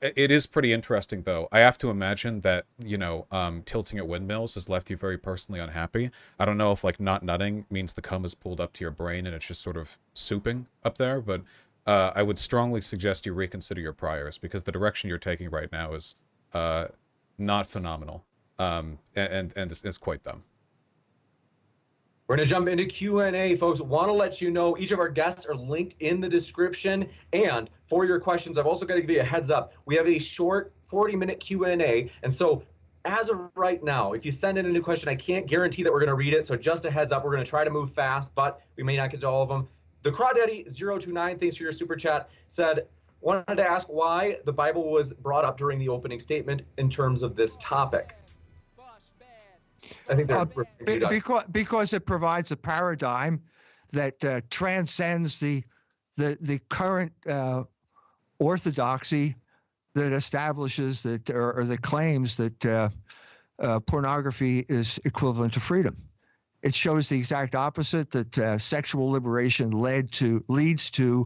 It is pretty interesting, though. I have to imagine that, you know, tilting at windmills has left you very personally unhappy. I don't know if, like, not nutting means the cum is pulled up to your brain and it's just sort of souping up there, but I would strongly suggest you reconsider your priors, because the direction you're taking right now is not phenomenal, and it's quite dumb. We're going to jump into Q&A, folks. Want to let you know each of our guests are linked in the description. And for your questions, I've also got to give you a heads up. We have a short 40-minute Q&A. And so as of right now, if you send in a new question, I can't guarantee that we're going to read it. So just a heads up, we're going to try to move fast, but we may not get to all of them. The Crawdaddy 029, thanks for your super chat, said, wanted to ask why the Bible was brought up during the opening statement in terms of this topic. I think because it provides a paradigm that transcends the current orthodoxy that establishes that or that claims that pornography is equivalent to freedom. It shows the exact opposite, that sexual liberation leads to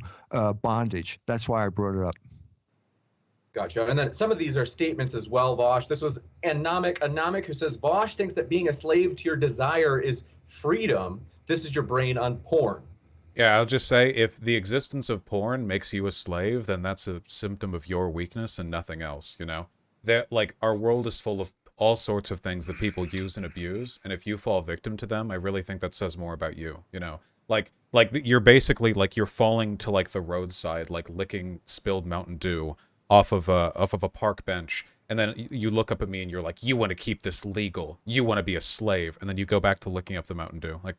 bondage. That's why I brought it up. Gotcha. And then some of these are statements as well, Vosh. This was Anomic, who says, Vosh thinks that being a slave to your desire is freedom. This is your brain on porn. Yeah, I'll just say, if the existence of porn makes you a slave, then that's a symptom of your weakness and nothing else, you know? Like, our world is full of all sorts of things that people use and abuse, and if you fall victim to them, I really think that says more about you, you know? Like you're basically, like, you're falling to, like, the roadside, like, licking spilled Mountain Dew off of a park bench, and then you look up at me and you're like, you want to keep this legal, you want to be a slave, and then you go back to licking up the Mountain Dew. Like,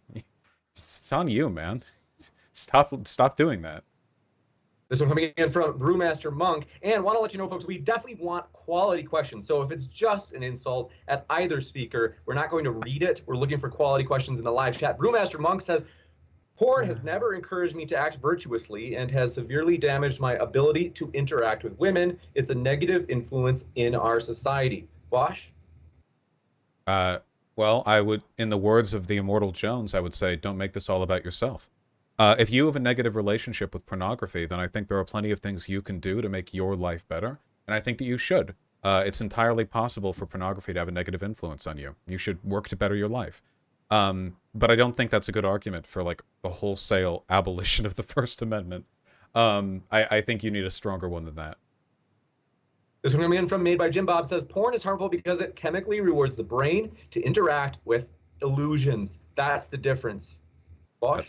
it's on you, man. Stop doing that. This one coming in from Brewmaster Monk, and want to let you know, folks, we definitely want quality questions. So if it's just an insult at either speaker, we're not going to read it. We're looking for quality questions in the live chat. Brewmaster Monk says, porn has never encouraged me to act virtuously and has severely damaged my ability to interact with women. It's a negative influence in our society. Bosch? Well, I would, in the words of the immortal Jones, I would say, don't make this all about yourself. If you have a negative relationship with pornography, then I think there are plenty of things you can do to make your life better, and I think that you should. It's entirely possible for pornography to have a negative influence on you. You should work to better your life. But I don't think that's a good argument for, like, the wholesale abolition of the First Amendment. I think you need a stronger one than that. This one coming in from Made by Jim Bob says, porn is harmful because it chemically rewards the brain to interact with illusions. That's the difference. Bosch?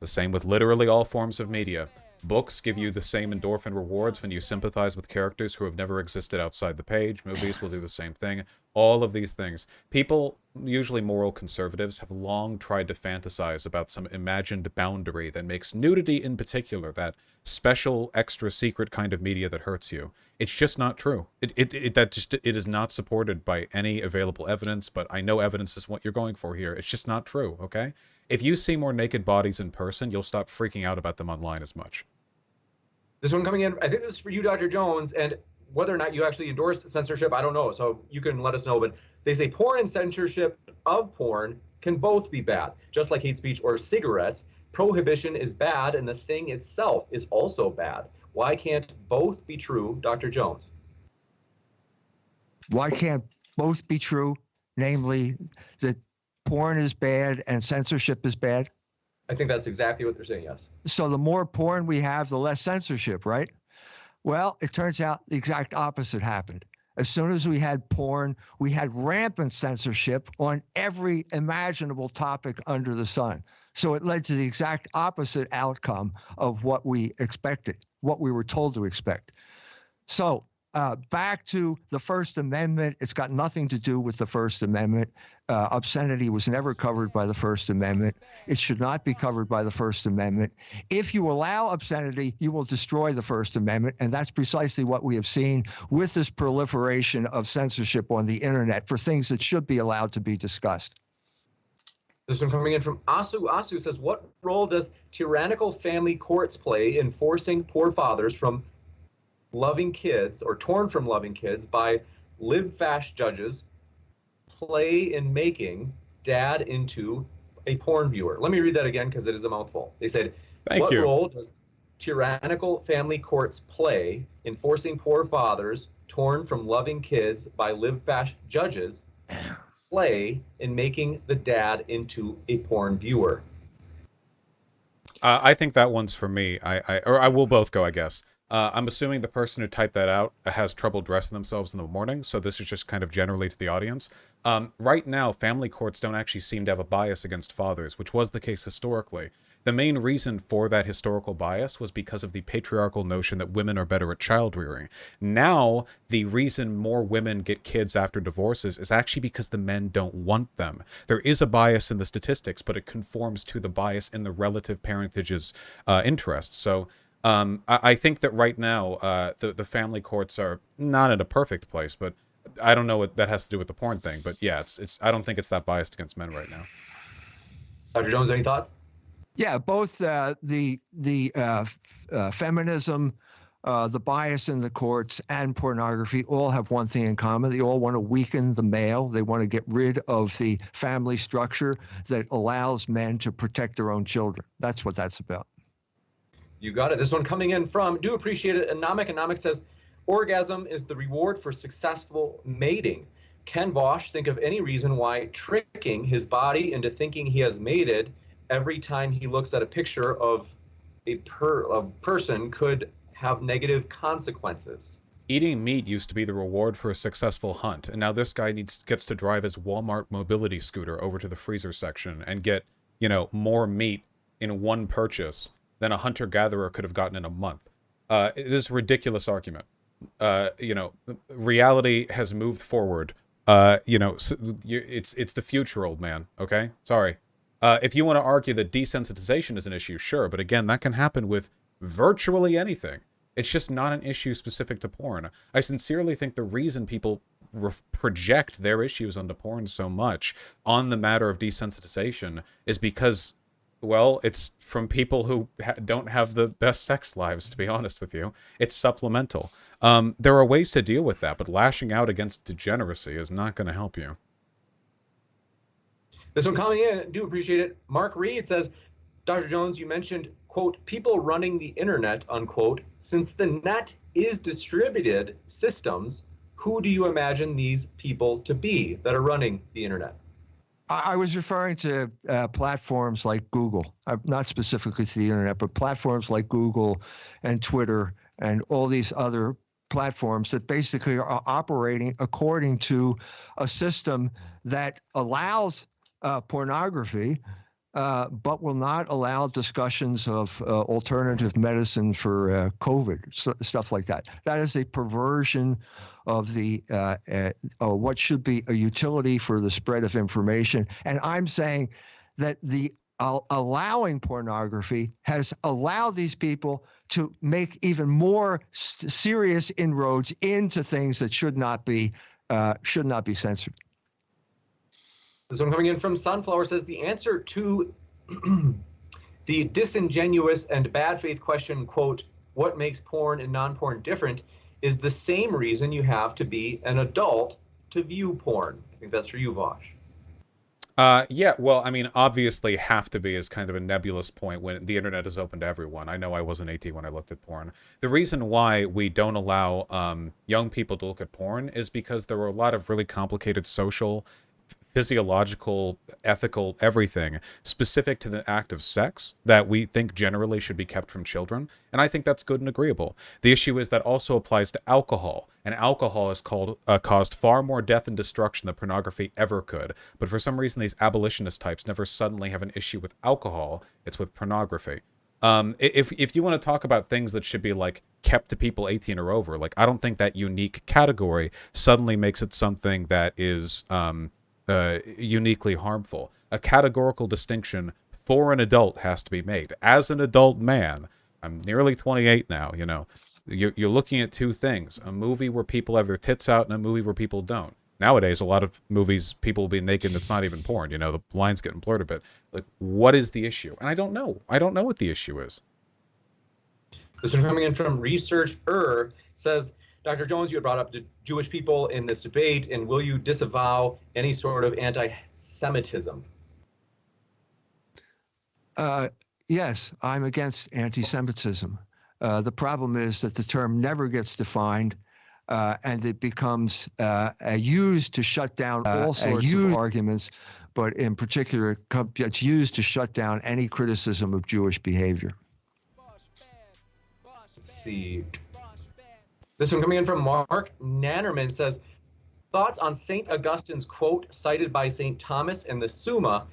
The same with literally all forms of media. Books give you the same endorphin rewards when you sympathize with characters who have never existed outside the page. Movies will do the same thing. All of these things. People, usually moral conservatives, have long tried to fantasize about some imagined boundary that makes nudity in particular that special, extra secret kind of media that hurts you. It's just not true. It is not supported by any available evidence, but I know evidence is what you're going for here. It's just not true, okay? If you see more naked bodies in person, you'll stop freaking out about them online as much. This one coming in, I think this is for you, Dr. Jones, and whether or not you actually endorse censorship, I don't know, so you can let us know, but they say porn and censorship of porn can both be bad, just like hate speech or cigarettes. Prohibition is bad, and the thing itself is also bad. Why can't both be true, Dr. Jones? Why can't both be true? Namely, that porn is bad and censorship is bad? I think that's exactly what they're saying, yes. So the more porn we have, the less censorship, right? Well, it turns out the exact opposite happened. As soon as we had porn, we had rampant censorship on every imaginable topic under the sun. So it led to the exact opposite outcome of what we expected, what we were told to expect. So back to the First Amendment, it's got nothing to do with the First Amendment. Obscenity was never covered by the First Amendment. It should not be covered by the First Amendment. If you allow obscenity, you will destroy the First Amendment, and that's precisely what we have seen with this proliferation of censorship on the internet for things that should be allowed to be discussed. This one coming in from Asu. Asu says, what role does tyrannical family courts play in forcing poor fathers from loving kids or torn from loving kids by lib-fast judges play in making dad into a porn viewer? Let me read that again because it is a mouthful. They said, what role does tyrannical family courts play in forcing poor fathers torn from loving kids by lib-fast judges play in making the dad into a porn viewer? I think that one's for me. I will both go, I guess. I'm assuming the person who typed that out has trouble dressing themselves in the morning, so this is just kind of generally to the audience. Right now, family courts don't actually seem to have a bias against fathers, which was the case historically. The main reason for that historical bias was because of the patriarchal notion that women are better at child rearing. Now, the reason more women get kids after divorces is actually because the men don't want them. There is a bias in the statistics, but it conforms to the bias in the relative parentage's interests. So I think that right now, the family courts are not in a perfect place, but I don't know what that has to do with the porn thing. But yeah, I don't think it's that biased against men right now. Dr. Jones, any thoughts? Yeah, both the feminism, the bias in the courts, and pornography all have one thing in common. They all want to weaken the male. They want to get rid of the family structure that allows men to protect their own children. That's what that's about. You got it. This one coming in from, do appreciate it, Anomic. Anomic says, orgasm is the reward for successful mating. Ken Bosch think of any reason why tricking his body into thinking he has mated every time he looks at a picture of a person could have negative consequences? Eating meat used to be the reward for a successful hunt, and now this guy gets to drive his Walmart mobility scooter over to the freezer section and get, more meat in one purchase than a hunter-gatherer could have gotten in a month. It is a ridiculous argument. Reality has moved forward. It's the future, old man, okay? Sorry. If you want to argue that desensitization is an issue, sure, but again, that can happen with virtually anything. It's just not an issue specific to porn. I sincerely think the reason people project their issues onto porn so much on the matter of desensitization is because, well, it's from people who don't have the best sex lives, to be honest with you. It's supplemental. There are ways to deal with that, but lashing out against degeneracy is not going to help you. This one coming in, do appreciate it. Mark Reed says, Dr. Jones, you mentioned, quote, people running the internet, unquote. Since the net is distributed systems, who do you imagine these people to be that are running the internet? I was referring to platforms like Google, not specifically to the internet, but platforms like Google and Twitter and all these other platforms that basically are operating according to a system that allows pornography, but will not allow discussions of alternative medicine for COVID, stuff like that. That is a perversion of the what should be a utility for the spread of information. And I'm saying that the allowing pornography has allowed these people to make even more serious inroads into things that should not be censored. This one coming in from Sunflower says the answer to the disingenuous and bad faith question, quote, what makes porn and non-porn different, is the same reason you have to be an adult to view porn. I think that's for you, Vosh. Yeah, well, I mean, obviously have to be is kind of a nebulous point when the internet is open to everyone. I know I wasn't 18 when I looked at porn. The reason why we don't allow young people to look at porn is because there were a lot of really complicated social physiological, ethical, everything specific to the act of sex that we think generally should be kept from children. And I think that's good and agreeable. The issue is that also applies to alcohol. And alcohol has caused far more death and destruction than pornography ever could. But for some reason, these abolitionist types never suddenly have an issue with alcohol. It's with pornography. If you want to talk about things that should be like kept to people 18 or over, like I don't think that unique category suddenly makes it something that is uniquely harmful. A categorical distinction for an adult has to be made. As an adult man, I'm nearly 28 now, you know, you're looking at two things: a movie where people have their tits out and a movie where people don't. Nowadays, a lot of movies, people will be naked and it's not even porn. You know, the line's getting blurred a bit. Like, what is the issue? And I don't know. I don't know what the issue is. This one coming in from Researcher says, Dr. Jones, you had brought up the Jewish people in this debate, and will you disavow any sort of anti-Semitism? Yes, I'm against anti-Semitism. The problem is that the term never gets defined, and it becomes used to shut down all sorts of arguments, but in particular, it's used to shut down any criticism of Jewish behavior. Let's see. This one coming in from Mark Nannerman says, thoughts on St. Augustine's quote cited by St. Thomas in the Summa.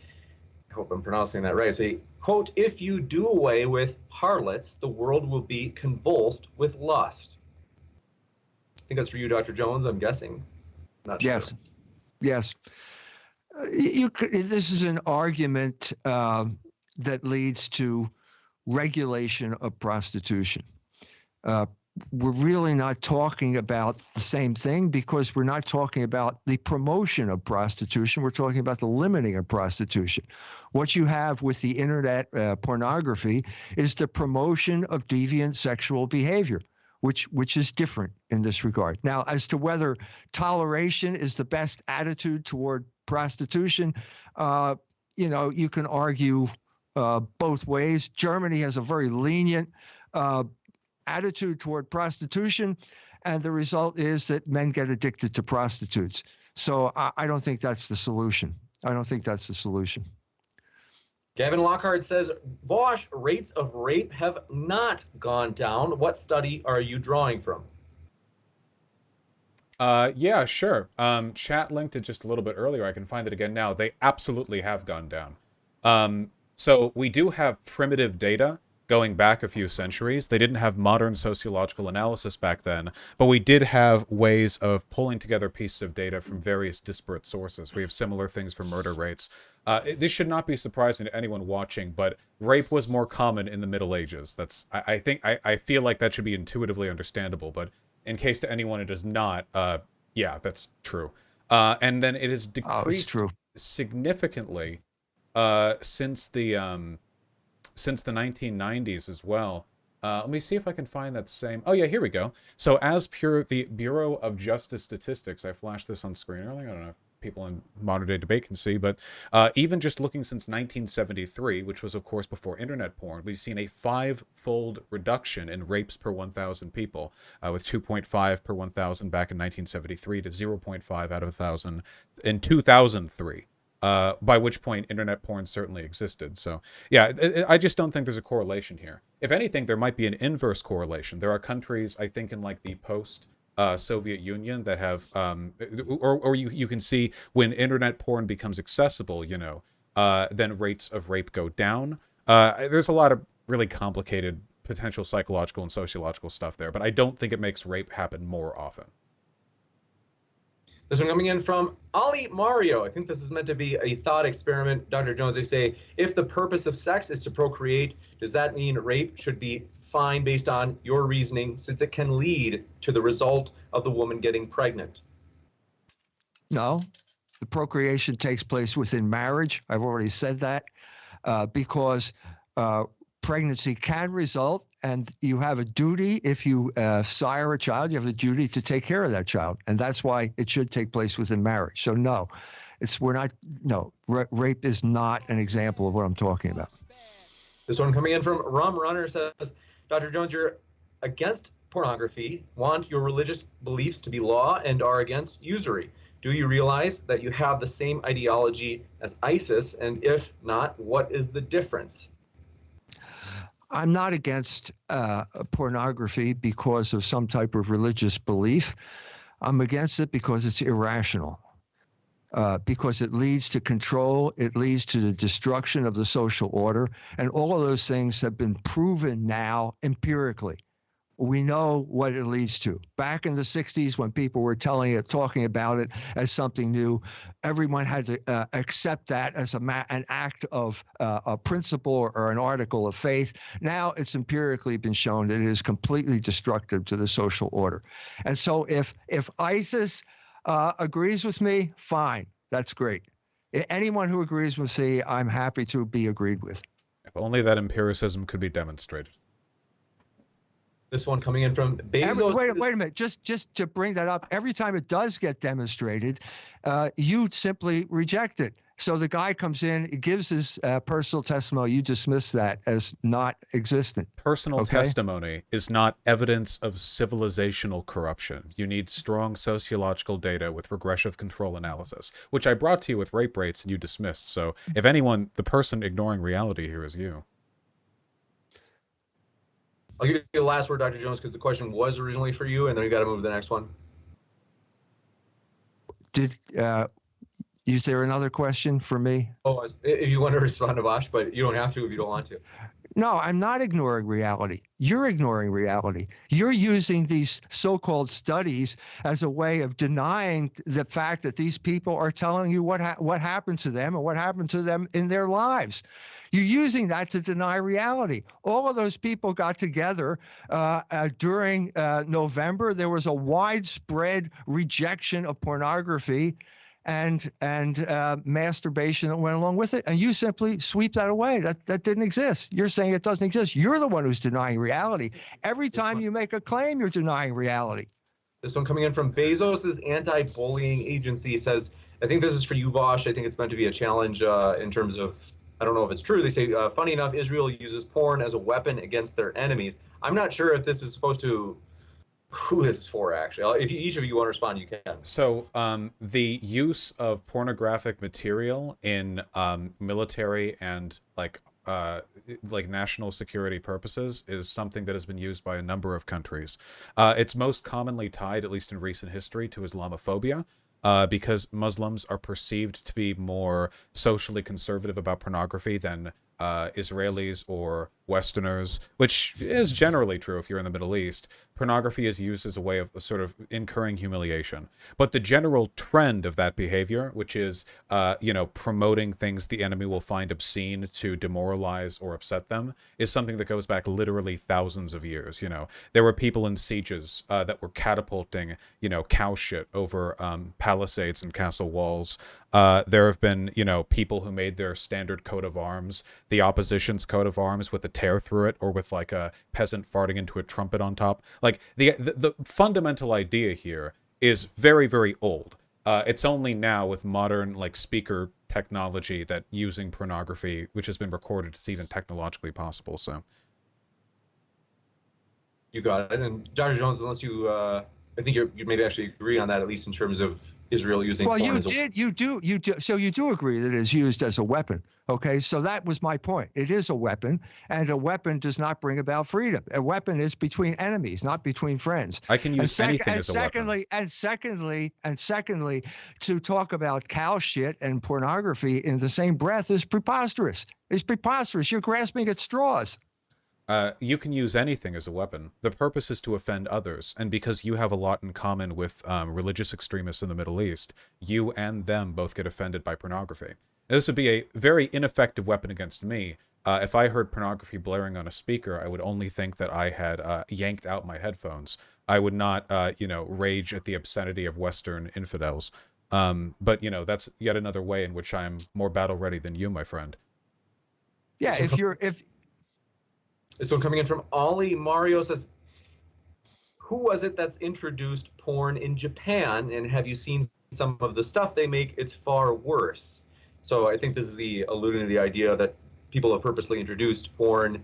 I hope I'm pronouncing that right. Say, quote, if you do away with harlots, the world will be convulsed with lust. I think that's for you, Dr. Jones, I'm guessing. Not yes. sure. Yes. This is an argument that leads to regulation of prostitution. We're really not talking about the same thing, because we're not talking about the promotion of prostitution. We're talking about the limiting of prostitution. What you have with the internet pornography is the promotion of deviant sexual behavior, which is different in this regard. Now, as to whether toleration is the best attitude toward prostitution, you know, you can argue both ways. Germany has a very lenient attitude toward prostitution, and the result is that men get addicted to prostitutes. So I don't think that's the solution. I don't think that's the solution. Gavin Lockhart says, Vosh, rates of rape have not gone down. What study are you drawing from? Yeah, sure. Chat linked it just a little bit earlier. I can find it again now. They absolutely have gone down. So we do have primitive data going back a few centuries. They didn't have modern sociological analysis back then, but we did have ways of pulling together pieces of data from various disparate sources. We have similar things for murder rates. This should not be surprising to anyone watching, but rape was more common in the Middle Ages. That's, I feel like that should be intuitively understandable, but in case to anyone it is not, yeah, that's true. And then it has decreased significantly since the 1990s as well. Let me see if I can find that same. Oh yeah, here we go. So as per the Bureau of Justice Statistics, I flashed this on screen earlier. I don't know if people in modern day debate can see, but even just looking since 1973, which was of course before internet porn, we've seen a 5-fold reduction in rapes per 1,000 people, with 2.5 per 1,000 back in 1973 to 0.5 out of 1,000 in 2003. By which point internet porn certainly existed. So yeah, I just don't think there's a correlation here. If anything, there might be an inverse correlation. There are countries, I think, in like the post-Soviet Union that have, or you can see when internet porn becomes accessible, you know, then rates of rape go down. There's a lot of really complicated potential psychological and sociological stuff there, but I don't think it makes rape happen more often. This one coming in from Ali Mario. I think this is meant to be a thought experiment. Dr. Jones, they say, if the purpose of sex is to procreate, does that mean rape should be fine based on your reasoning, since it can lead to the result of the woman getting pregnant? No, the procreation takes place within marriage. I've already said that, because pregnancy can result, and you have a duty. If you sire a child, you have a duty to take care of that child, and that's why it should take place within marriage. So no, rape is not an example of what I'm talking about. This one coming in from Rum Runner says, Dr. Jones, you're against pornography, want your religious beliefs to be law, and are against usury. Do you realize that you have the same ideology as ISIS? And if not, what is the difference? I'm not against pornography because of some type of religious belief. I'm against it because it's irrational. Because it leads to control, it leads to the destruction of the social order, and all of those things have been proven now empirically. We know what it leads to. Back in the 60s, when people were talking about it as something new, everyone had to accept that as an act of a principle or an article of faith. Now it's empirically been shown that it is completely destructive to the social order. And so if ISIS agrees with me, fine, that's great. Anyone who agrees with me, I'm happy to be agreed with. If only that empiricism could be demonstrated. This one coming in from Bezos. Wait a minute. Just to bring that up, every time it does get demonstrated, you simply reject it. So the guy comes in, gives his personal testimony. You dismiss that as not existent. Personal testimony is not evidence of civilizational corruption. You need strong sociological data with regressive control analysis, which I brought to you with rape rates and you dismissed. So if anyone, the person ignoring reality here is you. I'll give you the last word, Dr. Jones, because the question was originally for you, and then we got to move to the next one. Is there another question for me? Oh, if you want to respond to Vash, but you don't have to if you don't want to. No, I'm not ignoring reality. You're ignoring reality. You're using these so-called studies as a way of denying the fact that these people are telling you what happened to them and what happened to them in their lives. You're using that to deny reality. All of those people got together during November. There was a widespread rejection of pornography and masturbation that went along with it, and you simply sweep that away. That didn't exist. You're saying it doesn't exist. You're the one who's denying reality. Every time you make a claim, you're denying reality. This one coming in from Bezos' anti-bullying agency says, I think this is for you, Vosh. I think it's meant to be a challenge in terms of, I don't know if it's true. They say, funny enough, Israel uses porn as a weapon against their enemies. I'm not sure if this is supposed to, who this is for, actually. If each of you want to respond, you can. So the use of pornographic material in military and like national security purposes is something that has been used by a number of countries. It's most commonly tied, at least in recent history, to Islamophobia. Because Muslims are perceived to be more socially conservative about pornography than Israelis or Westerners, which is generally true if you're in the Middle East. Pornography is used as a way of sort of incurring humiliation. But the general trend of that behavior, which is, promoting things the enemy will find obscene to demoralize or upset them, is something that goes back literally thousands of years. There were people in sieges that were catapulting, cow shit over palisades and castle walls. There have been, people who made their standard coat of arms, the opposition's coat of arms, with a tear through it, or with like a peasant farting into a trumpet on top. Like the fundamental idea here is very, very old. It's only now with modern like speaker technology that using pornography, which has been recorded, is even technologically possible. So you got it. And Dr. Jones, unless you, I think you maybe actually agree on that, at least in terms of Israel using. Well, you do. So you do agree that it is used as a weapon. Okay, so that was my point. It is a weapon, and a weapon does not bring about freedom. A weapon is between enemies, not between friends. I can use anything as a weapon. And secondly, to talk about cow shit and pornography in the same breath is preposterous. It's preposterous. You're grasping at straws. You can use anything as a weapon. The purpose is to offend others, and because you have a lot in common with religious extremists in the Middle East, you and them both get offended by pornography. Now, this would be a very ineffective weapon against me. If I heard pornography blaring on a speaker, I would only think that I had yanked out my headphones. I would not, rage at the obscenity of Western infidels. But, that's yet another way in which I'm more battle-ready than you, my friend. Yeah, This one coming in from Ollie Mario says, who was it that's introduced porn in Japan, and have you seen some of the stuff they make? It's far worse. So I think this is alluding to the idea that people have purposely introduced porn,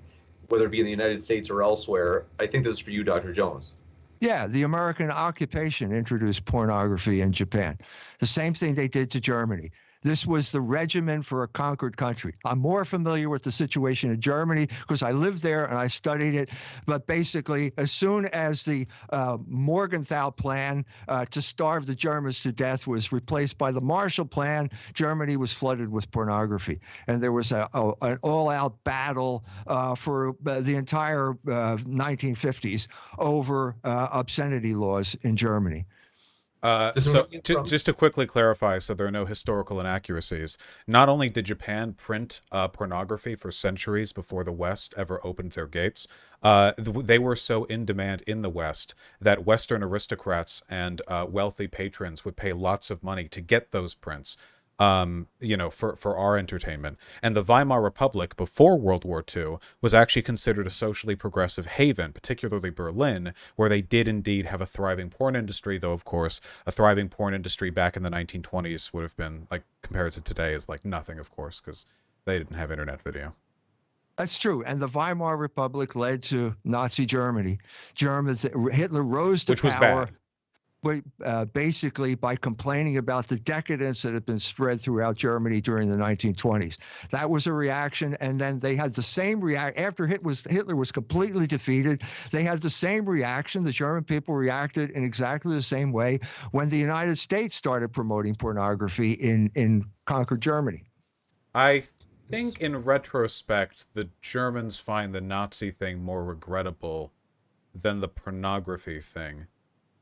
whether it be in the United States or elsewhere. I think this is for you, Dr. Jones. Yeah, the American occupation introduced pornography in Japan. The same thing they did to Germany. This was the regimen for a conquered country. I'm more familiar with the situation in Germany because I lived there and I studied it. But basically, as soon as the Morgenthau Plan to starve the Germans to death was replaced by the Marshall Plan, Germany was flooded with pornography. And there was an all-out battle for the entire 1950s over obscenity laws in Germany. Just to quickly clarify, so there are no historical inaccuracies, not only did Japan print pornography for centuries before the West ever opened their gates, they were so in demand in the West that Western aristocrats and wealthy patrons would pay lots of money to get those prints. For our entertainment. And the Weimar Republic before World War II was actually considered a socially progressive haven, particularly Berlin, where they did indeed have a thriving porn industry, though, of course, a thriving porn industry back in the 1920s would have been, like, compared to today, is like nothing, of course, because they didn't have internet video. That's true. And the Weimar Republic led to Nazi Germany. Hitler rose to Which was power. bad. Basically by complaining about the decadence that had been spread throughout Germany during the 1920s. That was a reaction, and then they had the same reaction after Hitler was completely defeated. They had the same reaction. The German people reacted in exactly the same way when the United States started promoting pornography in conquered Germany. I think in retrospect, the Germans find the Nazi thing more regrettable than the pornography thing.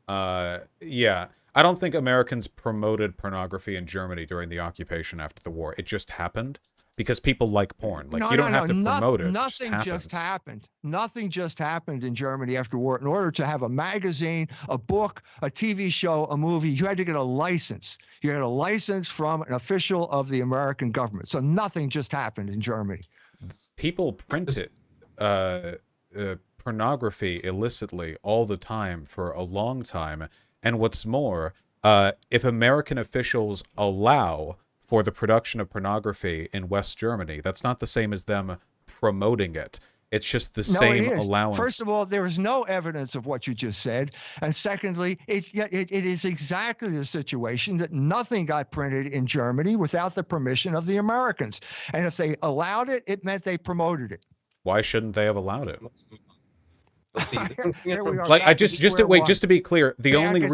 Yeah, I don't think Americans promoted pornography in Germany during the occupation after the war. It just happened because people like porn. Like, you don't have to promote it. Nothing just happened. Nothing just happened in Germany after war. In order to have a magazine, a book, a TV show, a movie, you had to get a license. You had a license from an official of the American government. So nothing just happened in Germany. People printed pornography illicitly all the time for a long time. And what's more, if American officials allow for the production of pornography in West Germany, that's not the same as them promoting it. It's just the same allowance. First of all, there is no evidence of what you just said. And secondly, it is exactly the situation that nothing got printed in Germany without the permission of the Americans. And if they allowed it, it meant they promoted it. Why shouldn't they have allowed it? Let's see. Like, just to be clear, the only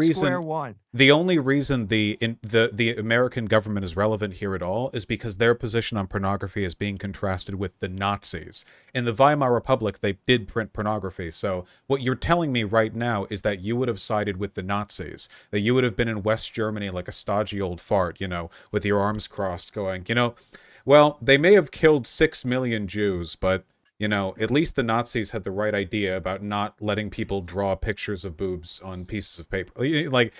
reason the American government is relevant here at all is because their position on pornography is being contrasted with the Nazis. In the Weimar Republic, they did print pornography. So what you're telling me right now is that you would have sided with the Nazis, that you would have been in West Germany like a stodgy old fart, with your arms crossed, going, well, they may have killed 6 million Jews, but at least the Nazis had the right idea about not letting people draw pictures of boobs on pieces of paper. Like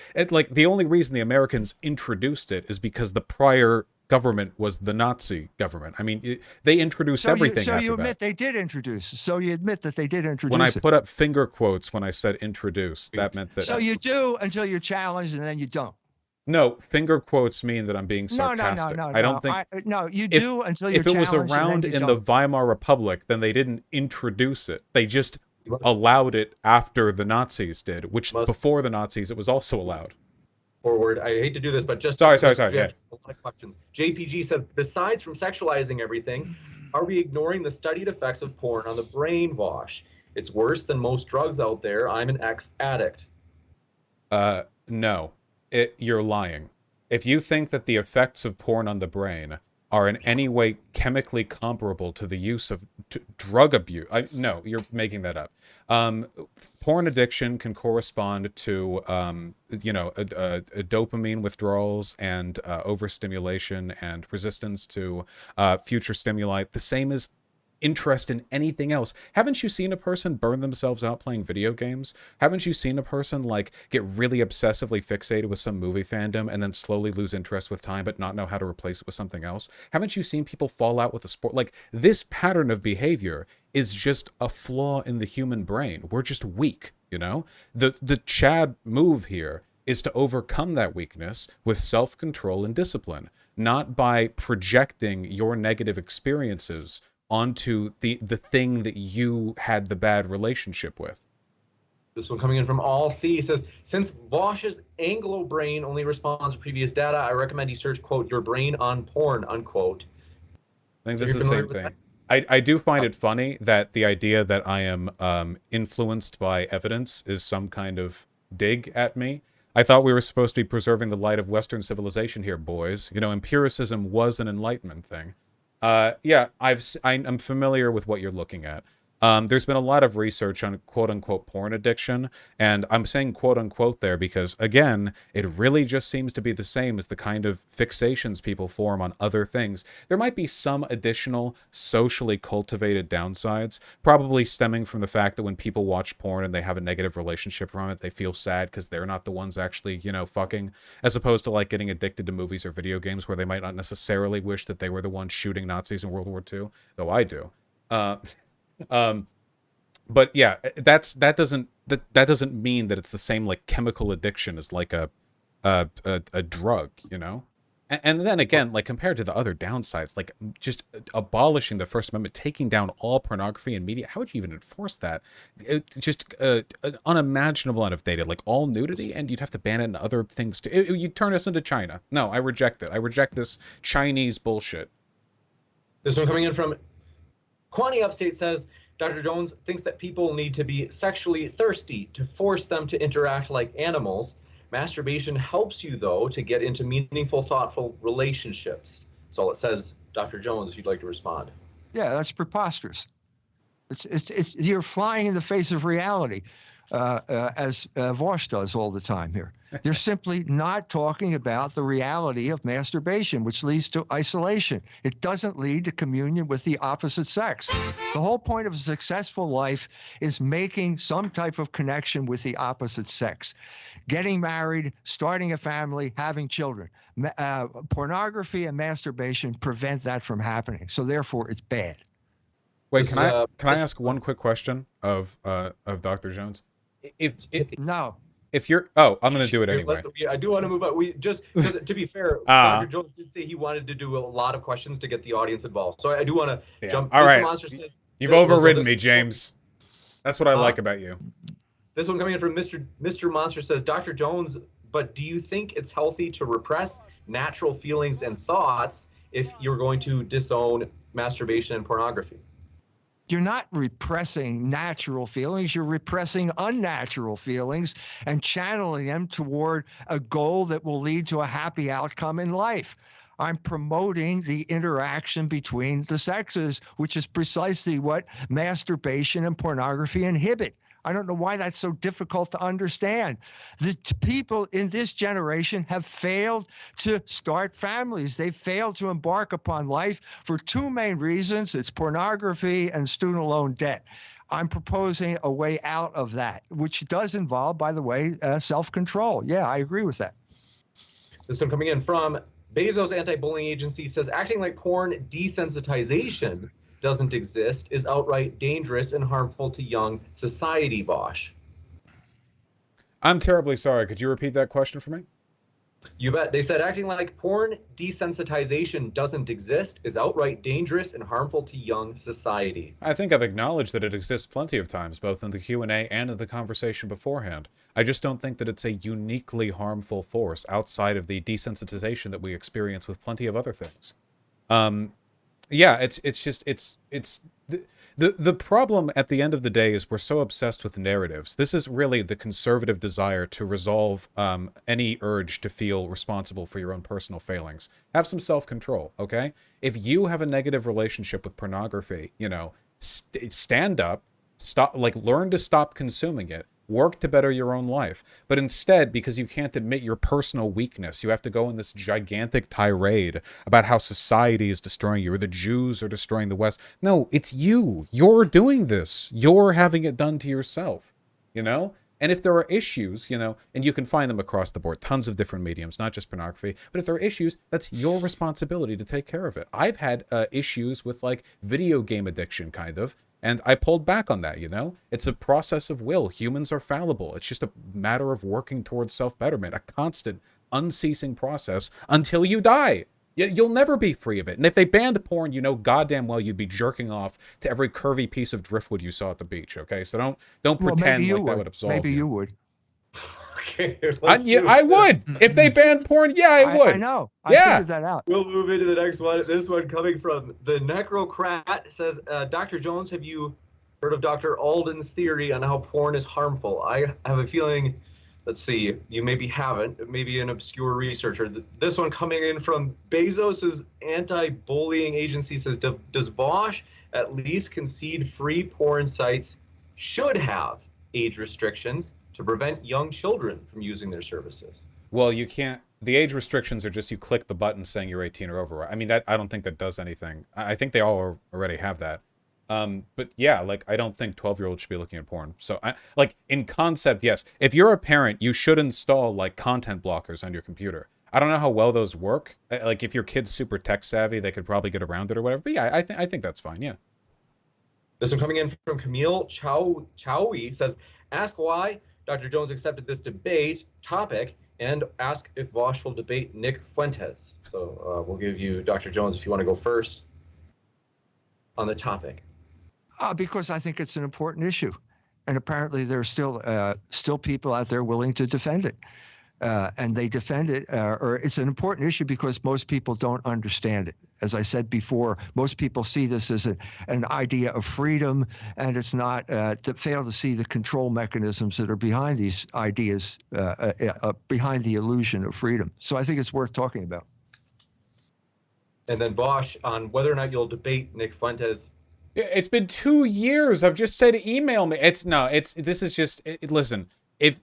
the only reason the Americans introduced it is because the prior government was the Nazi government. I mean, they introduced everything. So you admit they did introduce. So you admit that they did introduce. When I put up finger quotes when I said introduce, that meant that. So you do until you're challenged, and then you don't. No, finger quotes mean that I'm being sarcastic. No. I don't think. You do until you're challenged. If it was around in the Weimar Republic, then they didn't introduce it. They just allowed it after the Nazis did, which before the Nazis, it was also allowed. Forward. I hate to do this, but just sorry. Yeah. Yeah. A lot of questions. JPG says, besides from sexualizing everything, are we ignoring the studied effects of porn on the brainwash? It's worse than most drugs out there. I'm an ex-addict. No. You're lying. If you think that the effects of porn on the brain are in any way chemically comparable to the use of drug abuse, no, you're making that up. Porn addiction can correspond to, a dopamine withdrawals and overstimulation and resistance to future stimuli, the same as interest in anything else. Haven't you seen a person burn themselves out playing video games? Haven't you seen a person get really obsessively fixated with some movie fandom and then slowly lose interest with time but not know how to replace it with something else? Haven't you seen people fall out with a sport? Like, this pattern of behavior is just a flaw in the human brain. We're just weak, The Chad move here is to overcome that weakness with self-control and discipline, not by projecting your negative experiences onto the thing that you had the bad relationship with. This one coming in from All C says, since Vosh's Anglo brain only responds to previous data, I recommend you search, quote, your brain on porn, unquote. I think So this is you're the same familiar with thing. I do find it funny that the idea that I am influenced by evidence is some kind of dig at me. I thought we were supposed to be preserving the light of Western civilization here, boys. You know, empiricism was an Enlightenment thing. Yeah, I'm familiar with what you're looking at. There's been a lot of research on quote-unquote porn addiction, and I'm saying quote-unquote there because, again, it really just seems to be the same as the kind of fixations people form on other things. There might be some additional socially cultivated downsides, probably stemming from the fact that when people watch porn and they have a negative relationship from it, they feel sad because they're not the ones actually, you know, fucking, as opposed to, like, getting addicted to movies or video games where they might not necessarily wish that they were the ones shooting Nazis in World War II, though I do. But yeah, that doesn't mean that it's the same like chemical addiction as like a drug, you know. And then again, like compared to the other downsides, like just abolishing the First Amendment, taking down all pornography and media, how would you even enforce that? Just an unimaginable amount of data, like all nudity, and you'd have to ban it and other things too. You'd turn us into China. No, I reject it. I reject this Chinese bullshit. This one coming in from Quani Upstate says, Dr. Jones thinks that people need to be sexually thirsty to force them to interact like animals. Masturbation helps you, though, to get into meaningful, thoughtful relationships. That's all it says. Dr. Jones, if you'd like to respond. Yeah, that's preposterous. It's you're flying in the face of reality, as Vosh does all the time here. They're simply not talking about the reality of masturbation, which leads to isolation. It doesn't lead to communion with the opposite sex. The whole point of a successful life is making some type of connection with the opposite sex. Getting married, starting a family, having children. Pornography and masturbation prevent that from happening. So therefore, it's bad. Wait, can I ask one quick question of Dr. Jones? No. If you're, I'm gonna do it anyway. I do want to move on. We just to be fair, Dr. Jones did say he wanted to do a lot of questions to get the audience involved. So I do want to jump. All right, Monster says, you've overridden me, James. That's what I like about you. This one coming in from Mr. Monster says, Dr. Jones, but do you think it's healthy to repress natural feelings and thoughts if you're going to disown masturbation and pornography? You're not repressing natural feelings. You're repressing unnatural feelings and channeling them toward a goal that will lead to a happy outcome in life. I'm promoting the interaction between the sexes, which is precisely what masturbation and pornography inhibit. I don't know why that's so difficult to understand. The people in this generation have failed to start families. They've failed to embark upon life for two main reasons. It's pornography and student loan debt. I'm proposing a way out of that, which does involve, by the way, self-control. Yeah, I agree with that. This one coming in from Bezos Anti-Bullying Agency says, acting like porn desensitization doesn't exist is outright dangerous and harmful to young society, Bosch. I'm terribly sorry. Could you repeat that question for me? You bet. They said acting like porn desensitization doesn't exist is outright dangerous and harmful to young society. I think I've acknowledged that it exists plenty of times, both in the Q&A and in the conversation beforehand. I just don't think that it's a uniquely harmful force outside of the desensitization that we experience with plenty of other things. Yeah, it's the problem at the end of the day is we're so obsessed with narratives. This is really the conservative desire to resolve any urge to feel responsible for your own personal failings. Have some self-control, okay? If you have a negative relationship with pornography, you know, stand up, stop, like learn to stop consuming it. Work to better your own life. But instead, because you can't admit your personal weakness, you have to go in this gigantic tirade about how society is destroying you or the Jews are destroying the West. No, it's you. You're doing this. You're having it done to yourself, you know? And if there are issues, you know, and you can find them across the board, tons of different mediums, not just pornography, but if there are issues, that's your responsibility to take care of it. I've had issues with like video game addiction, kind of, and I pulled back on that, you know? It's a process of will. Humans are fallible. It's just a matter of working towards self-betterment, a constant, unceasing process until you die. You'll never be free of it. And if they banned porn, you know goddamn well you'd be jerking off to every curvy piece of driftwood you saw at the beach. Okay, so don't Well, pretend maybe you like that would. would absolve Maybe you. you would. Okay, I would if they banned porn. Yeah, I would. I know. I Yeah. figured that out. We'll move into the next one. This one coming from the Necrocrat says, Dr. Jones, have you heard of Dr. Alden's theory on how porn is harmful? I have a feeling, let's see, you maybe haven't, maybe an obscure researcher. This one coming in from Bezos's anti-bullying agency says, does Bosch at least concede free porn sites should have age restrictions to prevent young children from using their services? Well, you can't. The age restrictions are just you click the button saying you're 18 or over. I mean, that I don't think that does anything. I think they all already have that. But yeah, like I don't think 12-year-olds should be looking at porn. So like in concept, yes. If you're a parent, you should install like content blockers on your computer. I don't know how well those work. Like if your kid's super tech savvy, they could probably get around it or whatever. But yeah, I think that's fine. Yeah. This one coming in from Camille Chowi says, ask why Dr. Jones accepted this debate topic and ask if Bosch will debate Nick Fuentes. So we'll give you, Dr. Jones, if you want to go first on the topic. Because I think it's an important issue, and apparently there's still people out there willing to defend it, and they defend it. Or it's an important issue because most people don't understand it. As I said before, most people see this as an idea of freedom, and it's not. To fail to see the control mechanisms that are behind these ideas, behind the illusion of freedom. So I think it's worth talking about. And then Bosch on whether or not you'll debate Nick Fuentes. It's been 2 years. I've just said email me. This is just listen. If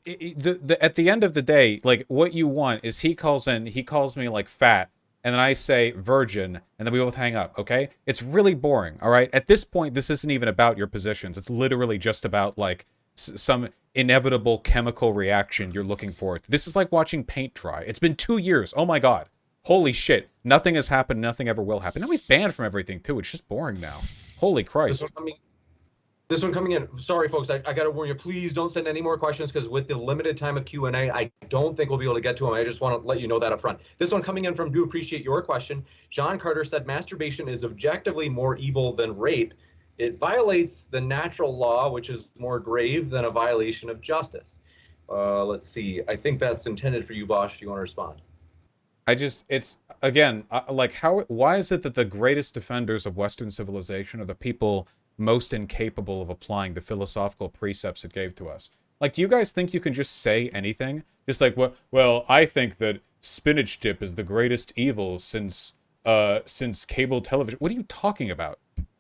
at the end of the day, like what you want is he calls me like fat, and then I say virgin, and then we both hang up. Okay, it's really boring. All right, at this point, this isn't even about your positions. It's literally just about like some inevitable chemical reaction you're looking for. This is like watching paint dry. It's been 2 years. Oh my god. Holy shit. Nothing has happened. Nothing ever will happen. Now he's banned from everything too. It's just boring now. Holy Christ. This one coming in. Sorry, folks. I got to warn you. Please don't send any more questions because with the limited time of Q&A, I don't think we'll be able to get to them. I just want to let you know that up front. This one coming in from Do Appreciate Your Question. John Carter said masturbation is objectively more evil than rape. It violates the natural law, which is more grave than a violation of justice. Let's see. I think that's intended for you, Bosch, if you want to respond. It's again, like why is it that the greatest defenders of Western civilization are the people most incapable of applying the philosophical precepts it gave to us? Like, do you guys think you can just say anything? Just like, well, I think that spinach dip is the greatest evil since cable television. What are you talking about?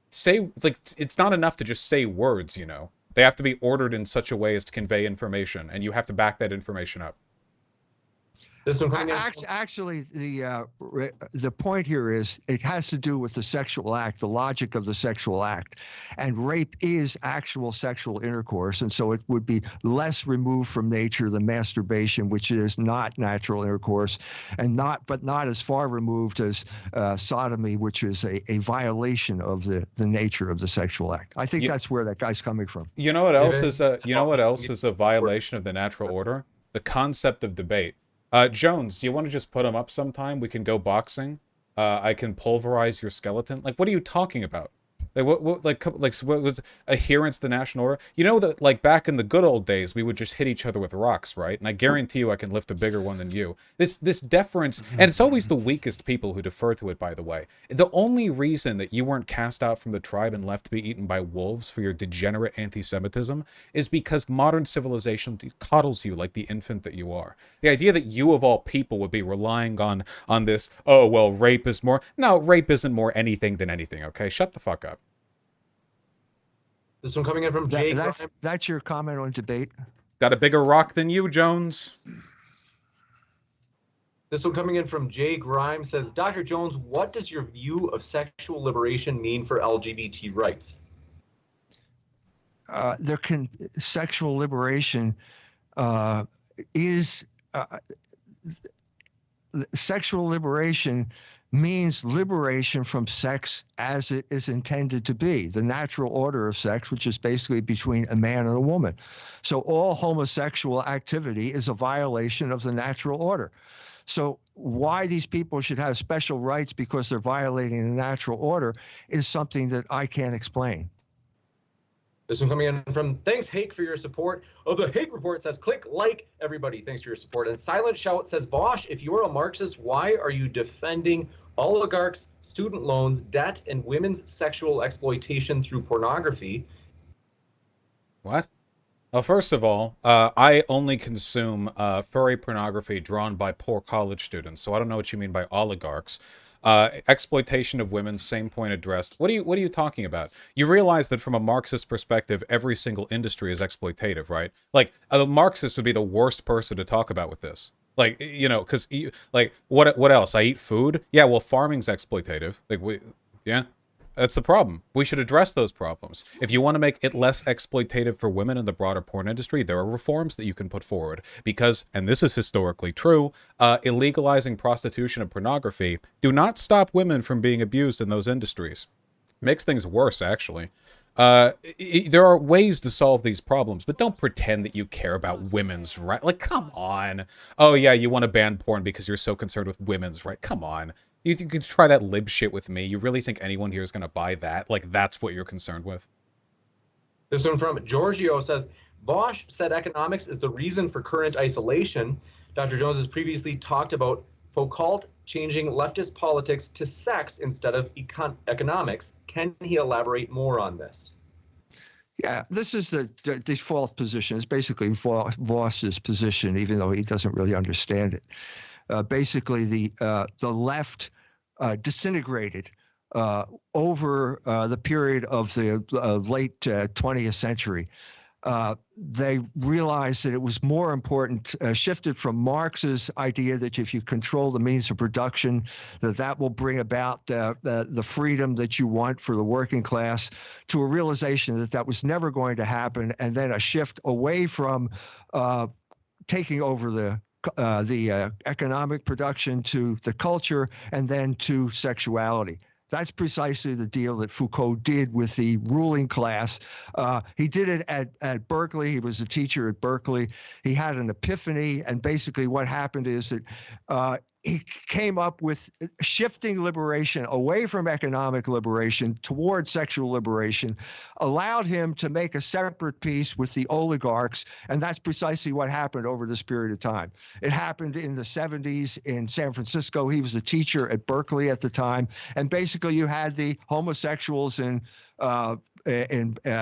Say, like, it's not enough to just say words, you know. They have to be ordered in such a way as to convey information, and you have to back that information up. This one actually, the point here is it has to do with the sexual act, the logic of the sexual act, and rape is actual sexual intercourse, and so it would be less removed from nature than masturbation, which is not natural intercourse, and not as far removed as sodomy, which is a violation of the nature of the sexual act. I think that's where that guy's coming from. You know what else is a violation of the natural order? The concept of debate. Jones, do you want to just put him up sometime? We can go boxing. I can pulverize your skeleton. Like, what are you talking about? Like, what was adherence to the national order? You know that, like, back in the good old days, we would just hit each other with rocks, right? And I guarantee you I can lift a bigger one than you. This deference, and it's always the weakest people who defer to it, by the way. The only reason that you weren't cast out from the tribe and left to be eaten by wolves for your degenerate anti-Semitism is because modern civilization coddles you like the infant that you are. The idea that you, of all people, would be relying on this, oh, well, rape is more... No, rape isn't more anything than anything, okay? Shut the fuck up. This one coming in from Jay. That's your comment on debate? Got a bigger rock than you, Jones? This one coming in from Jay Grimes says, Dr. Jones, what does your view of sexual liberation mean for LGBT rights? Sexual liberation is sexual liberation means liberation from sex as it is intended to be, the natural order of sex, which is basically between a man and a woman. So all homosexual activity is a violation of the natural order. So why these people should have special rights because they're violating the natural order is something that I can't explain. This one coming in from thanks Hake for your support. Oh, the Hake report says click like everybody. Thanks for your support. And Silent Shout says Bosch, if you're a Marxist, why are you defending oligarchs, student loans, debt, and women's sexual exploitation through pornography? What? Well, first of all, I only consume furry pornography drawn by poor college students, so I don't know what you mean by oligarchs. Exploitation of women, same point addressed. What are you talking about? You realize that from a Marxist perspective, every single industry is exploitative, right? Like, a Marxist would be the worst person to talk about with this. Like, you know, because, like, what else? I eat food? Yeah, well, farming's exploitative. Like, yeah. That's the problem. We should address those problems. If you want to make it less exploitative for women in the broader porn industry, there are reforms that you can put forward. Because, and this is historically true, illegalizing prostitution and pornography do not stop women from being abused in those industries. Makes things worse, actually. There are ways to solve these problems, but don't pretend that you care about women's rights. Like, come on. Oh, yeah, you want to ban porn because you're so concerned with women's rights. Come on. You could try that lib shit with me. You really think anyone here is going to buy that? Like, that's what you're concerned with? This one from Giorgio says, Bosch said economics is the reason for current isolation. Dr. Jones has previously talked about Foucault changing leftist politics to sex instead of economics. Can he elaborate more on this? Yeah, this is the default position. It's basically Voss's position, even though he doesn't really understand it. Basically, the left disintegrated over the period of the late 20th century. They realized that it was more important, shifted from Marx's idea that if you control the means of production, that will bring about the freedom that you want for the working class, to a realization that that was never going to happen, and then a shift away from taking over the economic production to the culture, and then to sexuality. That's precisely the deal that Foucault did with the ruling class. He did it at Berkeley. He was a teacher at Berkeley. He had an epiphany, and basically what happened is that he came up with shifting liberation away from economic liberation towards sexual liberation, allowed him to make a separate peace with the oligarchs, and that's precisely what happened over this period of time. It happened in the 70s in San Francisco. He was a teacher at Berkeley at the time, and basically you had the homosexuals in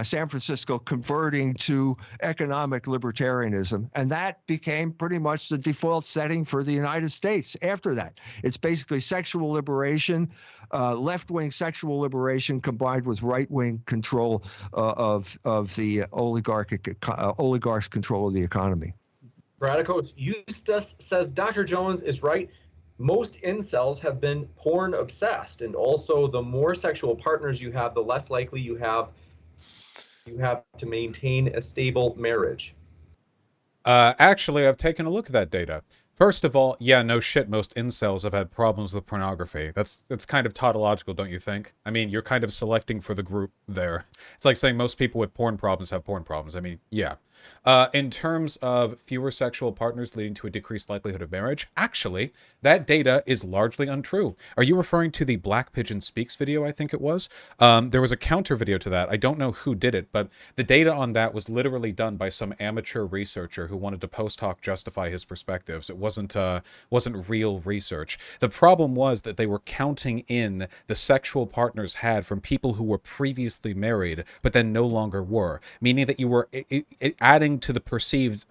San Francisco converting to economic libertarianism. And that became pretty much the default setting for the United States after that. It's basically sexual liberation, left-wing sexual liberation combined with right-wing control of the oligarchs' control of the economy. Radicos Eustace says Dr. Jones is right. Most incels have been porn obsessed, and also the more sexual partners you have, the less likely you have to maintain a stable marriage. Actually, I've taken a look at that data. First of all, yeah, no shit, most incels have had problems with pornography. That's kind of tautological, don't you think? I mean, you're kind of selecting for the group there. It's like saying most people with porn problems have porn problems. I mean, yeah. In terms of fewer sexual partners leading to a decreased likelihood of marriage, actually, that data is largely untrue. Are you referring to the Black Pigeon Speaks video, I think it was? There was a counter video to that. I don't know who did it, but the data on that was literally done by some amateur researcher who wanted to post hoc justify his perspectives. It wasn't real research. The problem was that they were counting in the sexual partners had from people who were previously married, but then no longer were, meaning that you were adding to the perceived,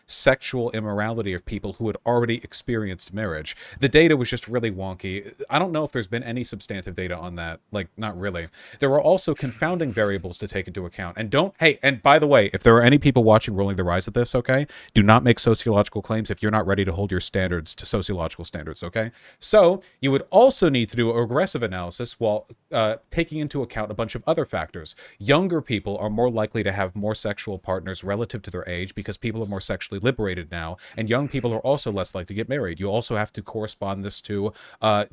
sexual immorality of people who had already experienced marriage. The data was just really wonky. I don't know if there's been any substantive data on that. Like, not really. There were also confounding variables to take into account. And by the way, if there are any people watching rolling their eyes at this, okay, do not make sociological claims if you're not not ready to hold your standards to sociological standards, okay? So you would also need to do a regressive analysis while taking into account a bunch of other factors. Younger people are more likely to have more sexual partners relative to their age because people are more sexually liberated now, and young people are also less likely to get married. You also have to correspond this to